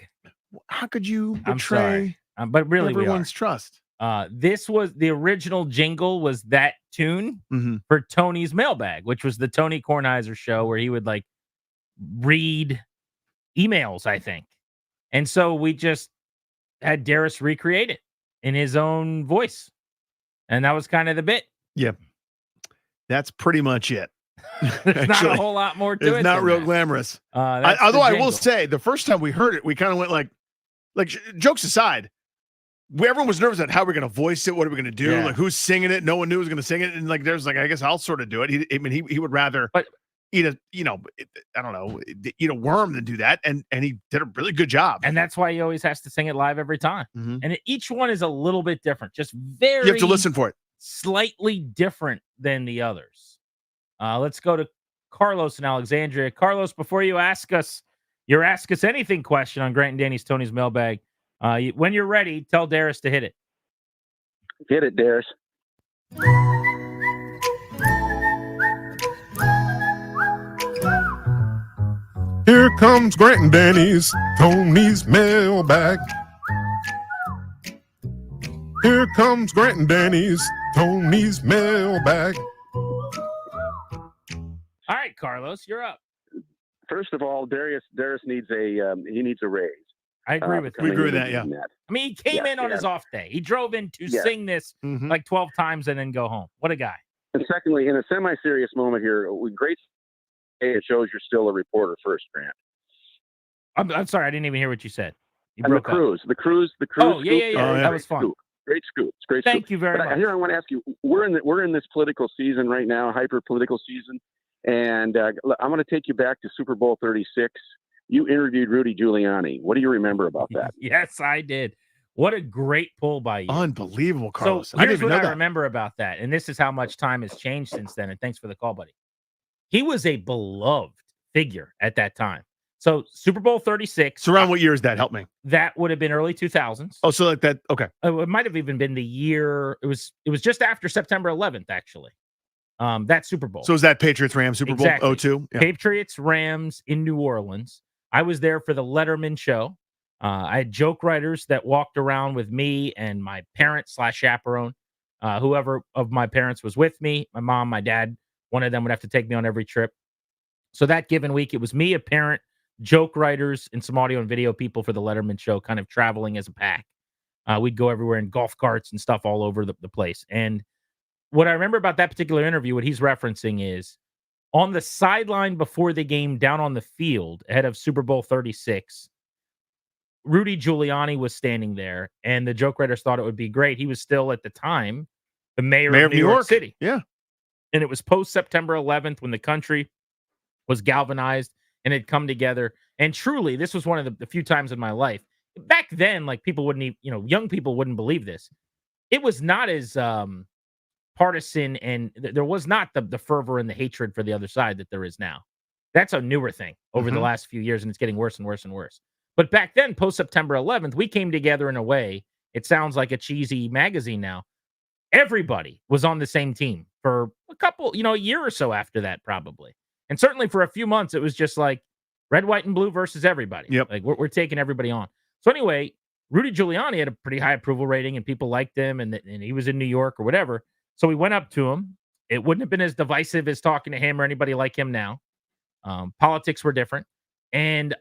How could you I'm betray sorry, but really, everyone's trust? this was the original jingle, was that tune Mhm. for Tony's mailbag, which was the Tony Kornheiser show where he would like read emails, I think. And so we just had Darius recreate it in his own voice. And that was kind of the bit. Yep. That's pretty much it. There's not a whole lot more to it. It's not than real that. glamorous. That's Although the I will jingle. say, the first time we heard it, we kind of went like jokes aside, everyone was nervous about how we're going to voice it. What are we going to do? Yeah. Like who's singing it? No one knew who was going to sing it. And like, there's like, I guess I'll sort of do it. He would rather eat a, I don't know, eat a worm than do that. And he did a really good job. And that's why he always has to sing it live every time. And each one is a little bit different, just very You have to listen for it. Slightly different than the others. Let's go to Carlos in Alexandria. Carlos, before you ask us your Ask Us Anything question on Grant and Danny's Tony's mailbag, when you're ready, tell Darius to hit it. Hit it, Darius. Here comes Grant and Danny's Tony's mailbag. Here comes Grant and Danny's Tony's mailbag. All right, Carlos, you're up. First of all, Darius needs a raise. I agree with We agree with that, yeah. I mean, he came in on his off day. He drove in to Yeah. sing this like 12 times and then go home. What a guy. And secondly, in a semi-serious moment here, great. It shows you're still a reporter first, Grant. I'm sorry, I didn't even hear what you said. You And the broke up. cruise. Oh, scoop, yeah. That great was fun. scoop. Great scoop. It's great. Thank scoop. you very But much. Here, I want to ask you. We're in this political season right now, hyper political season, and I'm going to take you back to Super Bowl 36. You interviewed Rudy Giuliani. What do you remember about that? Yes, I did. What a great pull by you. Unbelievable, Carlos. So I didn't here's even what know I that. remember about that, and this is how much time has changed since then. And thanks for the call, buddy. He was a beloved figure at that time. So Super Bowl 36. So around what year is that? Help me. That would have been early 2000s. Oh, so like that. Okay. It might have even been the year. It was just after September 11th, actually. That Super Bowl. So is that Patriots Rams Super Bowl Exactly. 02? Yeah. Patriots Rams in New Orleans. I was there for the Letterman show. I had joke writers that walked around with me and my parents / chaperone. Whoever of my parents was with me, my mom, my dad, one of them would have to take me on every trip. So that given week, it was me, a parent, joke writers, and some audio and video people for the Letterman show, kind of traveling as a pack. We'd go everywhere in golf carts and stuff all over the place. And what I remember about that particular interview, what he's referencing is on the sideline before the game down on the field ahead of Super Bowl 36, Rudy Giuliani was standing there, and the joke writers thought it would be great. He was still, at the time, the mayor of New York City. Yeah. And it was post September 11th when the country was galvanized and had come together. And truly, this was one of the few times in my life. Back then, like, people wouldn't even, young people wouldn't believe this. It was not as partisan, and there was not the fervor and the hatred for the other side that there is now. That's a newer thing over the last few years, and it's getting worse and worse and worse. But back then, post September 11th, we came together in a way. It sounds like a cheesy magazine now. Everybody was on the same team for a couple, a year or so after that, probably. And certainly for a few months, it was just like red, white, and blue versus everybody. Yep. Like we're taking everybody on. So anyway, Rudy Giuliani had a pretty high approval rating, and people liked him, and he was in New York or whatever. So we went up to him. It wouldn't have been as divisive as talking to him or anybody like him now. Politics were different. And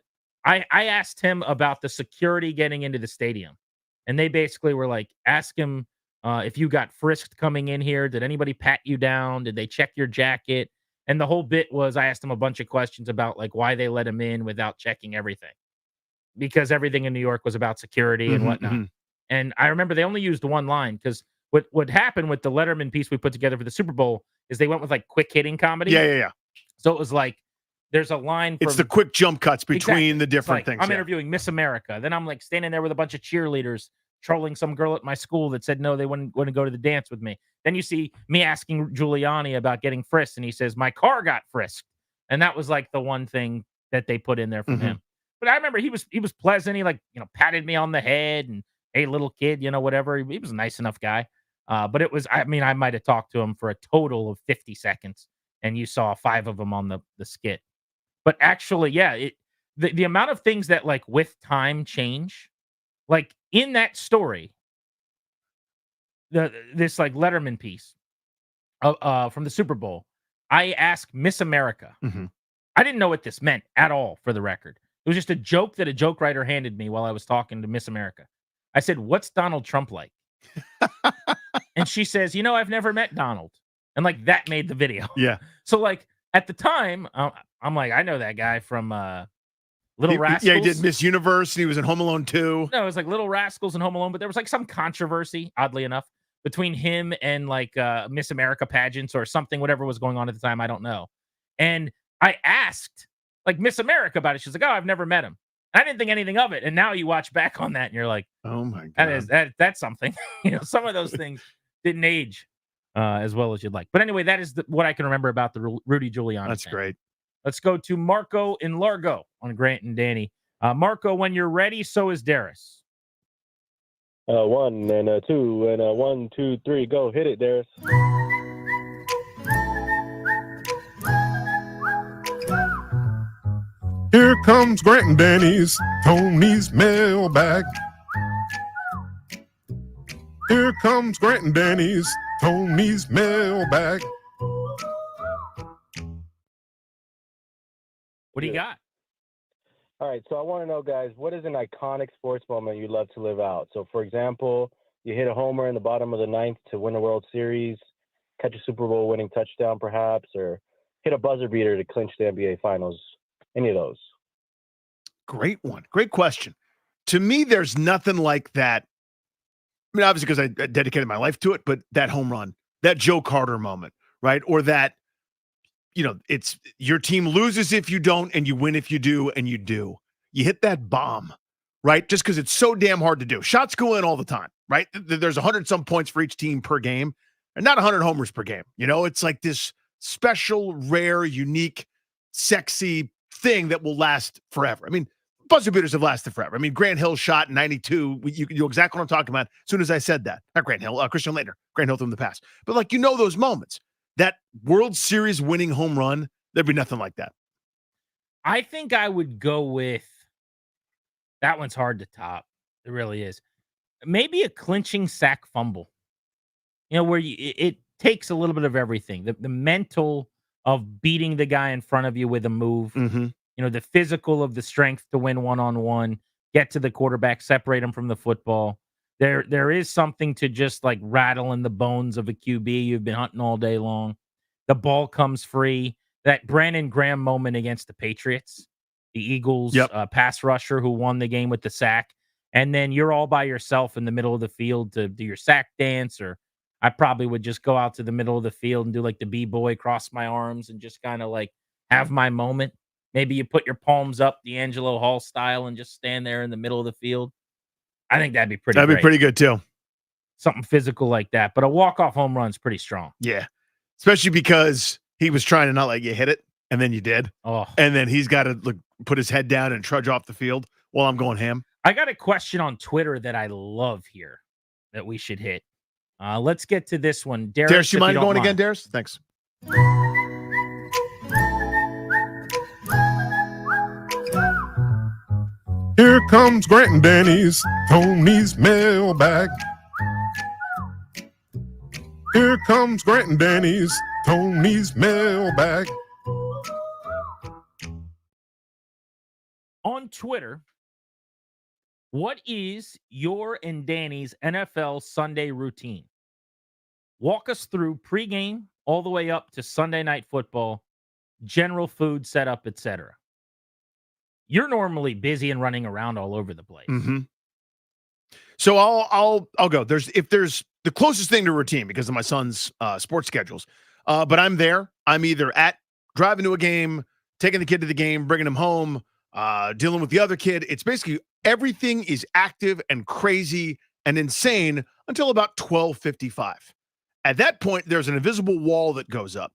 I asked him about the security getting into the stadium. And they basically were like, ask him if you got frisked coming in here. Did anybody pat you down? Did they check your jacket? And the whole bit was I asked him a bunch of questions about like why they let him in without checking everything. Because everything in New York was about security and whatnot. And I remember they only used one line because what happened with the Letterman piece we put together for the Super Bowl is they went with like quick hitting comedy. Yeah. So it was like, there's a line. It's the quick jump cuts between Exactly. the different Like, things. I'm yeah. interviewing Miss America. Then I'm like standing there with a bunch of cheerleaders trolling some girl at my school that said no, they wouldn't want to go to the dance with me. Then you see me asking Giuliani about getting frisked, and he says my car got frisked, and that was like the one thing that they put in there from him. But I remember he was pleasant. He like patted me on the head and hey little kid, whatever. He was a nice enough guy. But it was I might have talked to him for a total of 50 seconds, and you saw 5 of them on the skit. But actually, yeah, the amount of things that like with time change, like in that story, this like Letterman piece from the Super Bowl, I asked Miss America. I didn't know what this meant at all, for the record. It was just a joke that a joke writer handed me while I was talking to Miss America. I said, "What's Donald Trump like?" And she says, "I've never met Donald." And like that made the video. Yeah. So like at the time, I'm like, I know that guy from Little Rascals. Yeah, he did Miss Universe, and he was in Home Alone 2. No, it was like Little Rascals and Home Alone, but there was like some controversy, oddly enough, between him and like Miss America pageants or something, whatever was going on at the time. I don't know. And I asked like Miss America about it. She's like, oh, I've never met him. I didn't think anything of it. And now you watch back on that and you're like, oh my God, that's something. Some of those things didn't age as well as you'd like. But anyway, that is what I can remember about the Rudy Giuliani. That's great. Let's go to Marco in Largo on Grant and Danny. Marco, when you're ready, so is Darius. 1 and 2 and 1, 2, 3, go. Hit it, Darius. Here comes Grant and Danny's Tony's mailbag. Here comes Grant and Danny's Tony's mailbag. What do you got? All right, so I want to know, guys, what is an iconic sports moment you'd love to live out? So, for example, you hit a homer in the bottom of the ninth to win a World Series, catch a Super Bowl winning touchdown, perhaps, or hit a buzzer beater to clinch the NBA Finals. Any of those? Great one. Great question. To me, there's nothing like that. I mean, obviously, because I dedicated my life to it, but that home run, that Joe Carter moment, right? Or that, it's your team loses if you don't, and you win if you do, and you do. You hit that bomb, right? Just because it's so damn hard to do. Shots go in all the time, right? There's 100-some points for each team per game, and not 100 homers per game. It's like this special, rare, unique, sexy thing that will last forever. I mean, buzzer beaters have lasted forever. I mean, Grant Hill shot in 92. You know exactly what I'm talking about as soon as I said that. Not Grant Hill, Christian Laettner. Grant Hill threw in the past. But those moments. That World Series winning home run, there'd be nothing like that. I think I would go with, that one's hard to top. It really is. Maybe a clinching sack fumble. Where it takes a little bit of everything. The mental of beating the guy in front of you with a move. Mm-hmm. The physical of the strength to win one-on-one, get to the quarterback, separate him from the football. There is something to just like rattling the bones of a QB you've been hunting all day long. The ball comes free. That Brandon Graham moment against the Patriots, the Eagles pass rusher who won the game with the sack. And then you're all by yourself in the middle of the field to do your sack dance, or I probably would just go out to the middle of the field and do like the B-boy, cross my arms and just kind of like have my moment. Maybe you put your palms up, D'Angelo Hall style, and just stand there in the middle of the field. I think that'd be pretty That'd be pretty good, too. Something physical like that. But a walk-off home run's pretty strong. Yeah. Especially because he was trying to not let you hit it, and then you did. Oh. And then he's got to put his head down and trudge off the field while I'm going ham. I got a question on Twitter that I love here that we should hit. Let's get to this one. Darius, you mind going again, Darius? Thanks. Here comes Grant and Danny's Tony's mailbag. Here comes Grant and Danny's Tony's mailbag. On Twitter, what is your and Danny's NFL Sunday routine? Walk us through pregame all the way up to Sunday Night Football, general food setup, etc. You're normally busy and running around all over the place. Mm-hmm. So I'll go. There's the closest thing to routine because of my son's sports schedules. But I'm there. I'm either driving to a game, taking the kid to the game, bringing him home, dealing with the other kid. It's basically everything is active and crazy and insane until about 12:55. At that point, there's an invisible wall that goes up,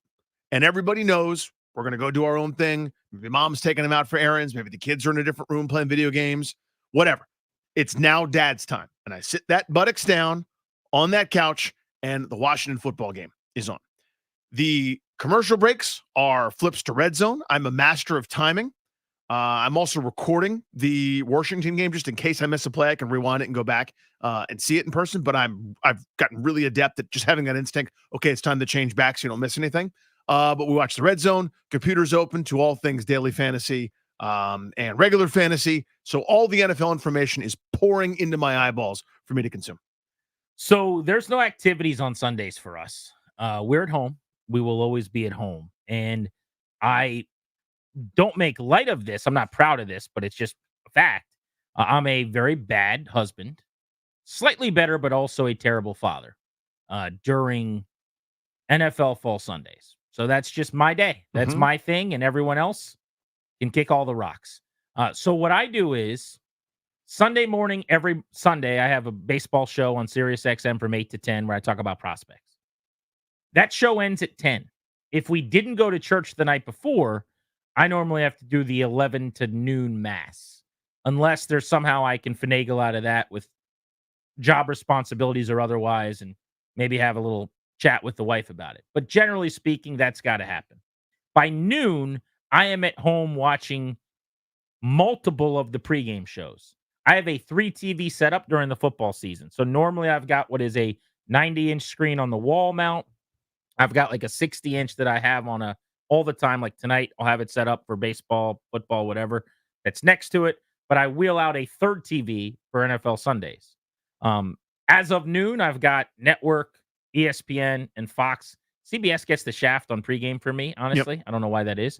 and everybody knows we're going to go do our own thing. Maybe mom's taking them out for errands. Maybe the kids are in a different room playing video games, whatever. It's now dad's time. And I sit that buttocks down on that couch, and the Washington football game is on. The commercial breaks are flips to red zone. I'm a master of timing. I'm also recording the Washington game just in case I miss a play. I can rewind it and go back and see it in person. But I've gotten really adept at just having that instinct. Okay, it's time to change back so you don't miss anything. But we watch the red zone. Computers open to all things daily fantasy and regular fantasy. So all the NFL information is pouring into my eyeballs for me to consume. So there's no activities on Sundays for us. We're at home. We will always be at home. And I don't make light of this. I'm not proud of this, but it's just a fact. I'm a very bad husband, slightly better, but also a terrible father during NFL Fall Sundays. So that's just my day. That's my thing, and everyone else can kick all the rocks. So what I do is Sunday morning, every Sunday, I have a baseball show on Sirius XM from 8 to 10 where I talk about prospects. That show ends at 10. If we didn't go to church the night before, I normally have to do the 11 to noon mass, unless there's somehow I can finagle out of that with job responsibilities or otherwise, and maybe have a little chat with the wife about it. But generally speaking, that's got to happen. By noon, I am at home watching multiple of the pregame shows. I have a 3 TV setup during the football season. So normally I've got what is a 90-inch screen on the wall mount. I've got like a 60-inch that I have on all the time. Like tonight, I'll have it set up for baseball, football, whatever that's next to it. But I wheel out a third TV for NFL Sundays. As of noon, I've got Network, ESPN, and Fox. CBS gets the shaft on pregame for me, honestly. Yep. I don't know why that is.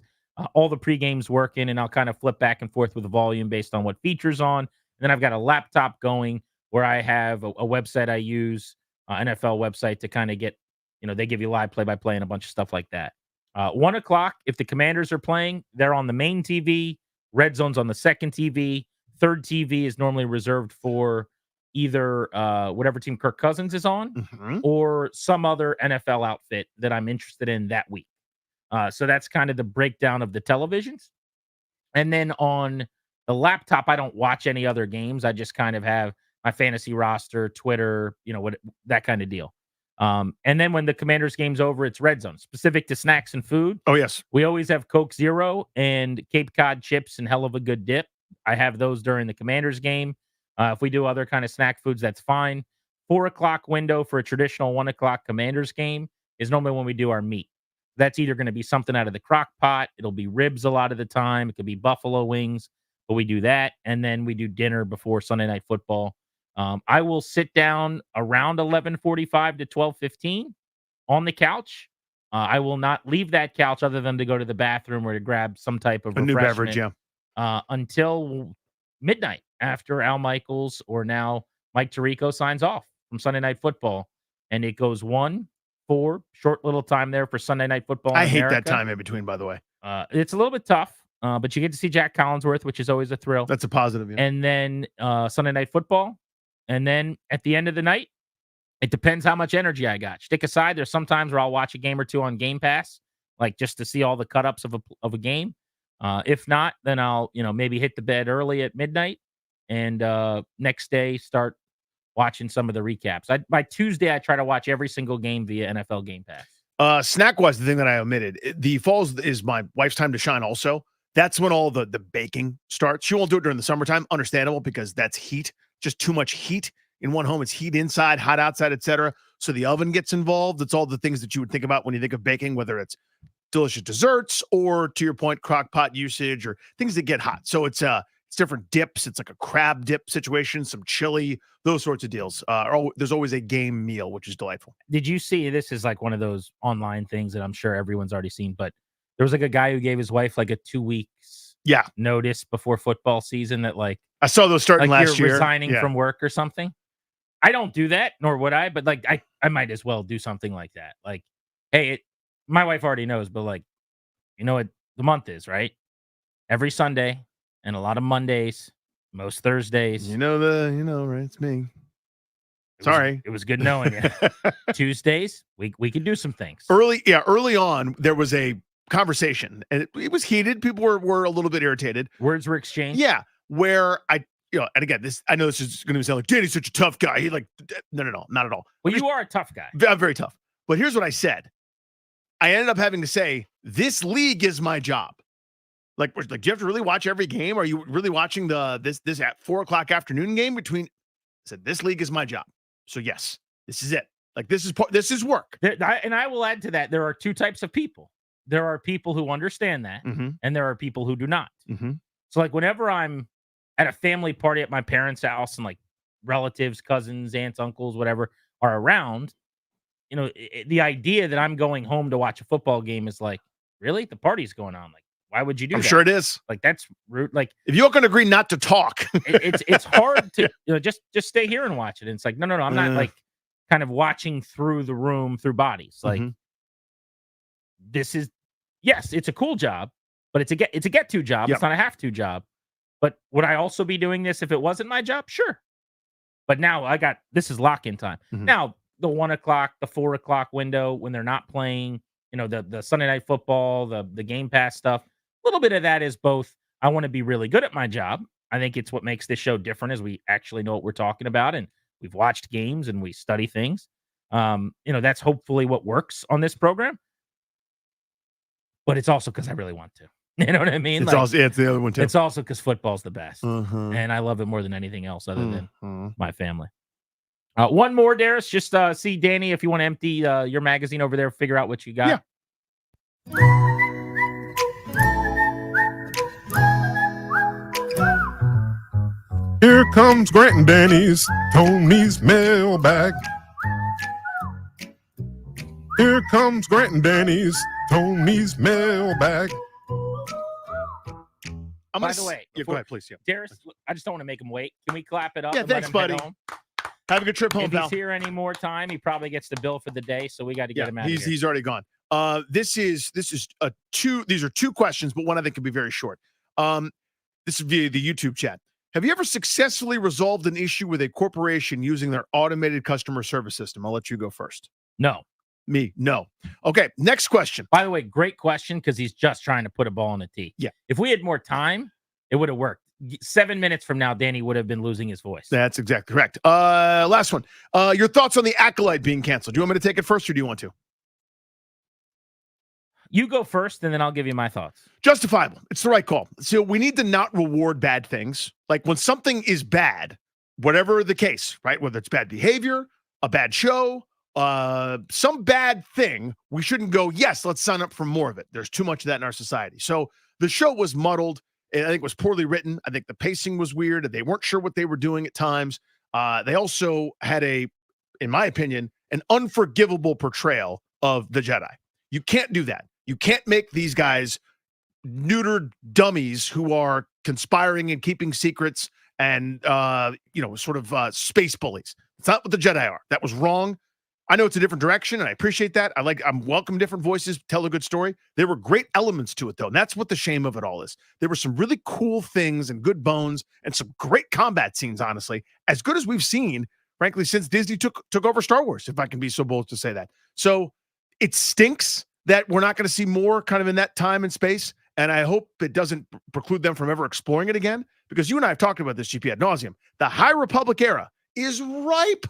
All the pregames working, and I'll kind of flip back and forth with the volume based on what features on. And then I've got a laptop going where I have a website I use, NFL website, to kind of get, they give you live play-by-play and a bunch of stuff like that. 1 o'clock, if the Commanders are playing, they're on the main TV. Red Zone's on the second TV. Third TV is normally reserved for either whatever team Kirk Cousins is on or some other NFL outfit that I'm interested in that week. So that's kind of the breakdown of the televisions. And then on the laptop, I don't watch any other games. I just kind of have my fantasy roster, Twitter, that kind of deal. And then when the Commanders game's over, it's Red Zone, specific to snacks and food. Oh, yes. We always have Coke Zero and Cape Cod chips and hell of a good dip. I have those during the Commanders game. If we do other kind of snack foods, that's fine. 4 o'clock window for a traditional 1 o'clock Commanders game is normally when we do our meat. That's either going to be something out of the crock pot. It'll be ribs a lot of the time. It could be buffalo wings, but we do that. And then we do dinner before Sunday Night Football. I will sit down around 11:45 to 12:15 on the couch. I will not leave that couch other than to go to the bathroom or to grab some type of a new beverage, until midnight, after Al Michaels or now Mike Tirico signs off from Sunday Night Football. And it goes 1-4, short little time there for Sunday Night Football. I hate that time in between, by the way. It's a little bit tough, but you get to see Jack Collinsworth, which is always a thrill. That's a positive. Yeah. And then Sunday Night Football. And then at the end of the night, it depends how much energy I got. Stick aside, there's sometimes where I'll watch a game or two on Game Pass, like just to see all the cut-ups of a game. If not, then I'll, maybe hit the bed early at midnight and next day start watching some of the recaps. By Tuesday, I try to watch every single game via NFL Game Pass. Snack-wise, the thing that I omitted, the falls is my wife's time to shine also. That's when all the baking starts. She won't do it during the summertime, understandable, because that's heat, just too much heat in one home. It's heat inside, hot outside, etc. So the oven gets involved. It's all the things that you would think about when you think of baking, whether it's delicious desserts or, to your point, crock pot usage or things that get hot. So it's different dips. It's like a crab dip situation, some chili, those sorts of deals. There's always a game meal, which is delightful. Did you see, this is like one of those online things that I'm sure everyone's already seen, but there was like a guy who gave his wife like a 2 weeks notice before football season that like, I saw those starting last year. Resigning from work or something. I don't do that, nor would I, but like I might as well do something like that. Like, hey, my wife already knows, but like, you know what the month is, right? Every Sunday and a lot of Mondays, most Thursdays. Right? It's me. Sorry. It was good knowing you. Tuesdays, we could do some things. Early on, there was a conversation, and it was heated. People were a little bit irritated. Words were exchanged. Yeah, where and again, I know this is going to sound like Danny's such a tough guy. He no, not at all. Well, you are a tough guy. I'm very tough. But here's what I said. I ended up having to say, this league is my job. Like, do you have to really watch every game? Are you really watching this at 4 o'clock afternoon game between? I said, this league is my job. So yes, this is it. Like, this is work. And I will add to that, there are two types of people. There are people who understand that, and there are people who do not. So like whenever I'm at a family party at my parents' house and like relatives, cousins, aunts, uncles, whatever are around, the idea that I'm going home to watch a football game is like, really? The party's going on. Like, why would you do I'm that? sure it is. Like, that's rude. Like, if you can agree not to talk, it's hard to just stay here and watch it. And it's like, no. I'm not like kind of watching through the room through bodies. Like, this is yes, it's a cool job, but it's a get to job. Yep. It's not a have to job. But would I also be doing this if it wasn't my job? Sure. But now this is lock-in time. Now, the 1 o'clock, the 4 o'clock window when they're not playing, the Sunday Night Football, the Game Pass stuff, a little bit of that is both. I want to be really good at my job. I think it's what makes this show different is we actually know what we're talking about and we've watched games and we study things. That's hopefully what works on this program. But it's also because I really want to. You know what I mean? It's the other one too. It's also because football's the best. And I love it more than anything else other than my family. One more, Darius. Just see Danny if you want to empty your magazine over there, figure out what you got. Yeah. Here comes Grant and Danny's Tony's mailbag. Here comes Grant and Danny's Tony's mailbag. By the way, go ahead, please. Yeah. Darius, I just don't want to make him wait. Can we clap it up? Yeah, and let thanks, him head buddy. home? Have a good trip home, If pal. he's here any more time, he probably gets the bill for the day. So we got to get him out of here. He's already gone. This is two. These are two questions, but one I think can be very short. This is via the YouTube chat. Have you ever successfully resolved an issue with a corporation using their automated customer service system? I'll let you go first. No. Me, no. Okay, next question. By the way, great question because he's just trying to put a ball in the tee. Yeah. If we had more time, it would have worked. 7 minutes from now, Danny would have been losing his voice. That's exactly correct. Last one. Your thoughts on the Acolyte being canceled? Do you want me to take it first or do you want to? You go first, and then I'll give you my thoughts. Justifiable. It's the right call. So we need to not reward bad things. Like when something is bad, whatever the case, right? Whether it's bad behavior, a bad show, some bad thing, we shouldn't go, yes, let's sign up for more of it. There's too much of that in our society. So the show was muddled. I think it was poorly written. I think the pacing was weird. They weren't sure what they were doing at times. They also had in my opinion, an unforgivable portrayal of the Jedi. You can't do that. You can't make these guys neutered dummies who are conspiring and keeping secrets and, space bullies. It's not what the Jedi are. That was wrong. I know it's a different direction, and I appreciate that. I'm welcome different voices, tell a good story. There were great elements to it, though, and that's what the shame of it all is. There were some really cool things and good bones and some great combat scenes, honestly, as good as we've seen, frankly, since Disney took over Star Wars, if I can be so bold to say that. So it stinks that we're not going to see more kind of in that time and space, and I hope it doesn't preclude them from ever exploring it again, because you and I have talked about this, GP, ad nauseum. The High Republic era is ripe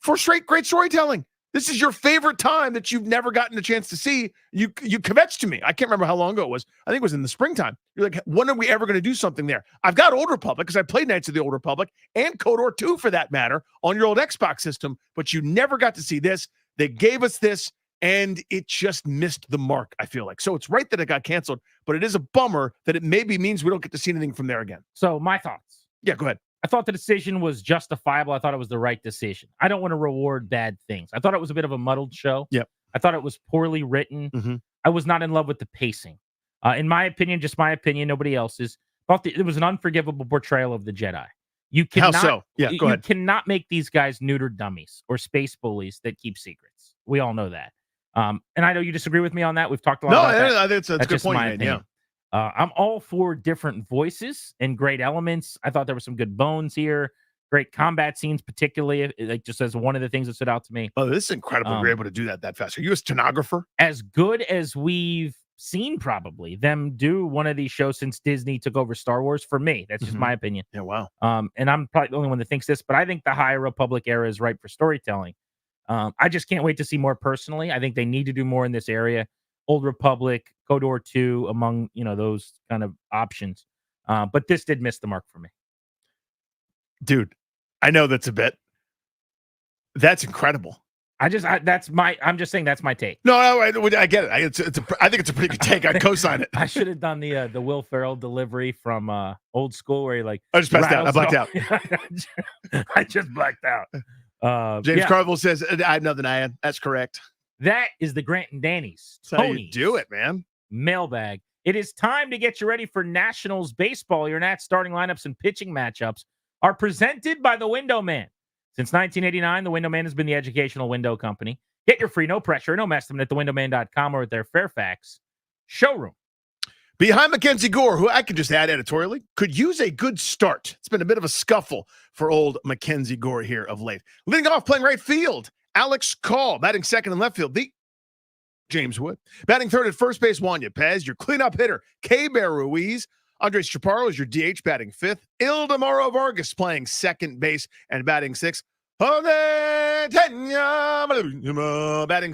for great storytelling. This is your favorite time that you've never gotten a chance to see. You kvetched to me. I can't remember how long ago it was. I think it was in the springtime. You're like, when are we ever going to do something there? I've got Old Republic because I played Knights of the Old Republic and KOTOR 2 for that matter on your old Xbox system, but you never got to see this. They gave us this, and it just missed the mark, I feel like. So it's right that it got canceled, but it is a bummer that it maybe means we don't get to see anything from there again. So my thoughts. Yeah, go ahead. I thought the decision was justifiable. I thought it was the right decision. I don't want to reward bad things. I thought it was a bit of a muddled show. Yep. I thought it was poorly written. I was not in love with the pacing. In my opinion, just my opinion, nobody else's. It was an unforgivable portrayal of the Jedi. You cannot, How so? Yeah, go ahead. You cannot make these guys neutered dummies or space bullies that keep secrets. We all know that. And I know you disagree with me on that. We've talked a lot about that. No, I think it's a good just point. my Man, opinion. I'm all for different voices and great elements. I thought there were some good bones here. Great combat scenes, particularly, like just as one of the things that stood out to me. Oh, this is incredible. We're able to do that fast. Are you a stenographer? As good as we've seen probably them do one of these shows since Disney took over Star Wars, for me. That's just my opinion. Yeah, wow. And I'm probably the only one that thinks this, but I think the High Republic era is ripe for storytelling. I just can't wait to see more personally. I think they need to do more in this area. Old Republic, KOTOR 2, among those kind of options. But this did miss the mark for me. Dude, I know that's a bit. That's incredible. I'm just saying that's my take. No, I get it. I think it's a pretty good take. I'd co-sign it. I should have done the Will Ferrell delivery from Old School where he I just passed out. I blacked out. I just blacked out. James Carville says, I have nothing to add. That's correct. That is the Grant and Danny's. That's how you do it, man. mailbag. It is time to get you ready for Nationals baseball. Your Nats starting lineups and pitching matchups are presented by the Window Man. Since 1989, the Window Man has been the educational window company. Get your free, no pressure, no estimate at thewindowman.com or at their Fairfax showroom. Behind Mackenzie Gore, who I could just add editorially, could use a good start. It's been a bit of a scuffle for old Mackenzie Gore here of late. Leading off, playing right field, Alex Call. Batting second and left field, the James Wood. Batting third at first base, Juan Yepez. Your cleanup hitter, K-Bear Ruiz. Andres Chaparro is your DH, batting fifth. Ildemaro Vargas playing second base and batting sixth. Batting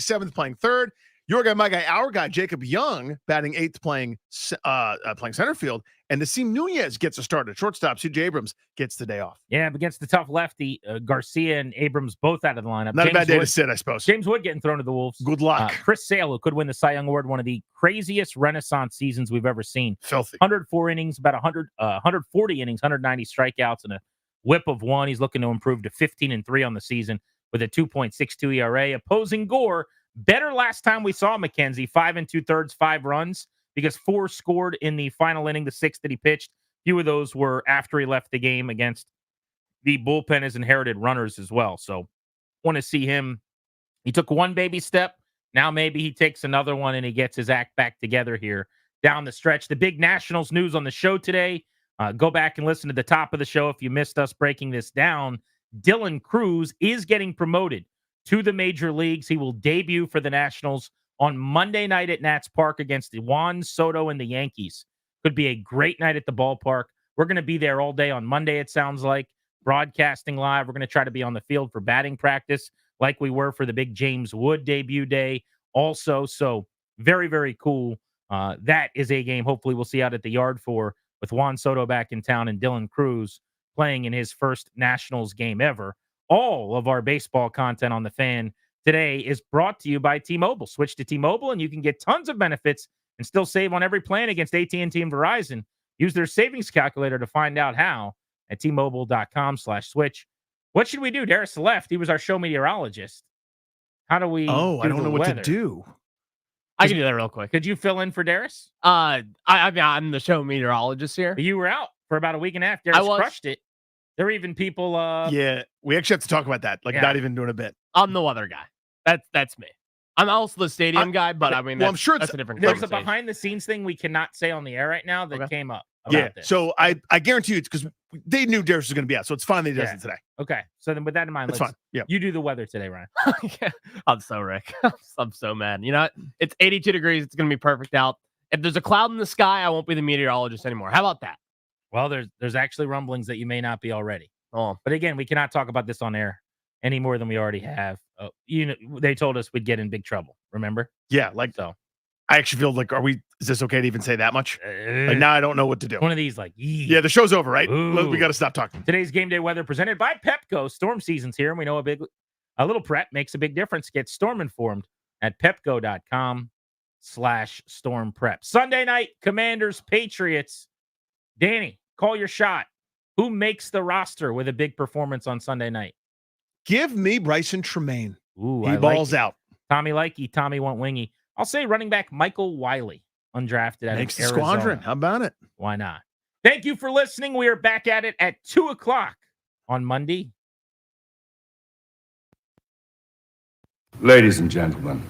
seventh, playing third. Your guy, my guy, our guy, Jacob Young, batting eighth, playing center field. And Nasim Nunez gets a start at shortstop. C.J. Abrams gets the day off. Yeah, against the tough lefty, Garcia and Abrams both out of the lineup. Not a bad day to sit, I suppose. James Wood getting thrown to the Wolves. Good luck. Chris Sale, who could win the Cy Young Award, one of the craziest renaissance seasons we've ever seen. Filthy. 104 innings, about 140 innings, 190 strikeouts, and a whip of one. He's looking to improve to 15-3 on the season with a 2.62 ERA. Opposing Gore, better last time we saw Mackenzie, 5 2/3, 5 runs, because 4 scored in the final inning, the 6th that he pitched. Few of those were after he left the game against the bullpen as inherited runners as well. So want to see him. He took one baby step. Now maybe he takes another one and he gets his act back together here down the stretch. The big Nationals news on the show today. Go back and listen to the top of the show if you missed us breaking this down. Dylan Cruz is getting promoted to the major leagues. He will debut for the Nationals on Monday night at Nats Park against Juan Soto and the Yankees. Could be a great night at the ballpark. We're going to be there all day on Monday, it sounds like, broadcasting live. We're going to try to be on the field for batting practice like we were for the big James Wood debut day also. So very, very cool. That is a game hopefully we'll see out at the Yard for, with Juan Soto back in town and Dylan Cruz playing in his first Nationals game ever. All of our baseball content on The Fan today is brought to you by T-Mobile. Switch to T-Mobile and you can get tons of benefits and still save on every plan against AT&T and Verizon. Use their savings calculator to find out how at T-Mobile.com/switch. What should we do? Darius left. He was our show meteorologist. How do we I don't know what to do. I can do that real quick. Could you fill in for Darius? I'm the show meteorologist here. You were out for about a week and a half. Darius crushed it. There are even people. Yeah, we actually have to talk about that. Not even doing a bit. I'm the weather guy. That's me. I'm also the stadium guy, but I mean, I'm sure that's a different. There's a behind the scenes thing we cannot say on the air right now that came up. Yeah, this. so I guarantee you it's because they knew Darius was going to be out, so it's fine that he does it today. Okay, so then with that in mind, That's fine. Yeah, you do the weather today, Ryan. Yeah. I'm so Rick. I'm so mad. You know what? It's 82 degrees. It's going to be perfect out. If there's a cloud in the sky, I won't be the meteorologist anymore. How about that? Well, there's actually rumblings that you may not be already. Oh, but again, we cannot talk about this on air any more than we already have. They told us we'd get in big trouble. Remember? Yeah, so. I actually feel like, is this okay to even say that much? Now I don't know what to do. One of these, yeah, the show's over, right? Ooh. We got to stop talking. Today's game day weather presented by Pepco. Storm season's here, and we know a little prep makes a big difference. Get storm informed at pepco.com/storm prep. Sunday night, Commanders, Patriots. Danny, call your shot. Who makes the roster with a big performance on Sunday night? Give me Bryson Tremaine. Ooh, he balls out. Tommy likey. Tommy went wingy. I'll say running back Michael Wiley, undrafted. Makes the squadron. How about it? Why not? Thank you for listening. We are back at it at 2:00 on Monday. Ladies and gentlemen,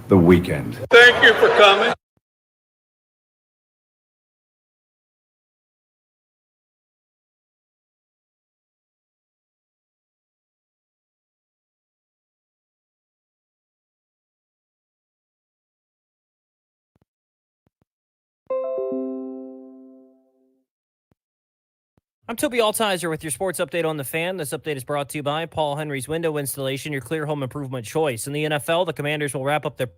the weekend. Thank you for coming. I'm Toby Altizer with your sports update on The Fan. This update is brought to you by Paul Henry's Window Installation, your clear home improvement choice. In the NFL, the Commanders will wrap up their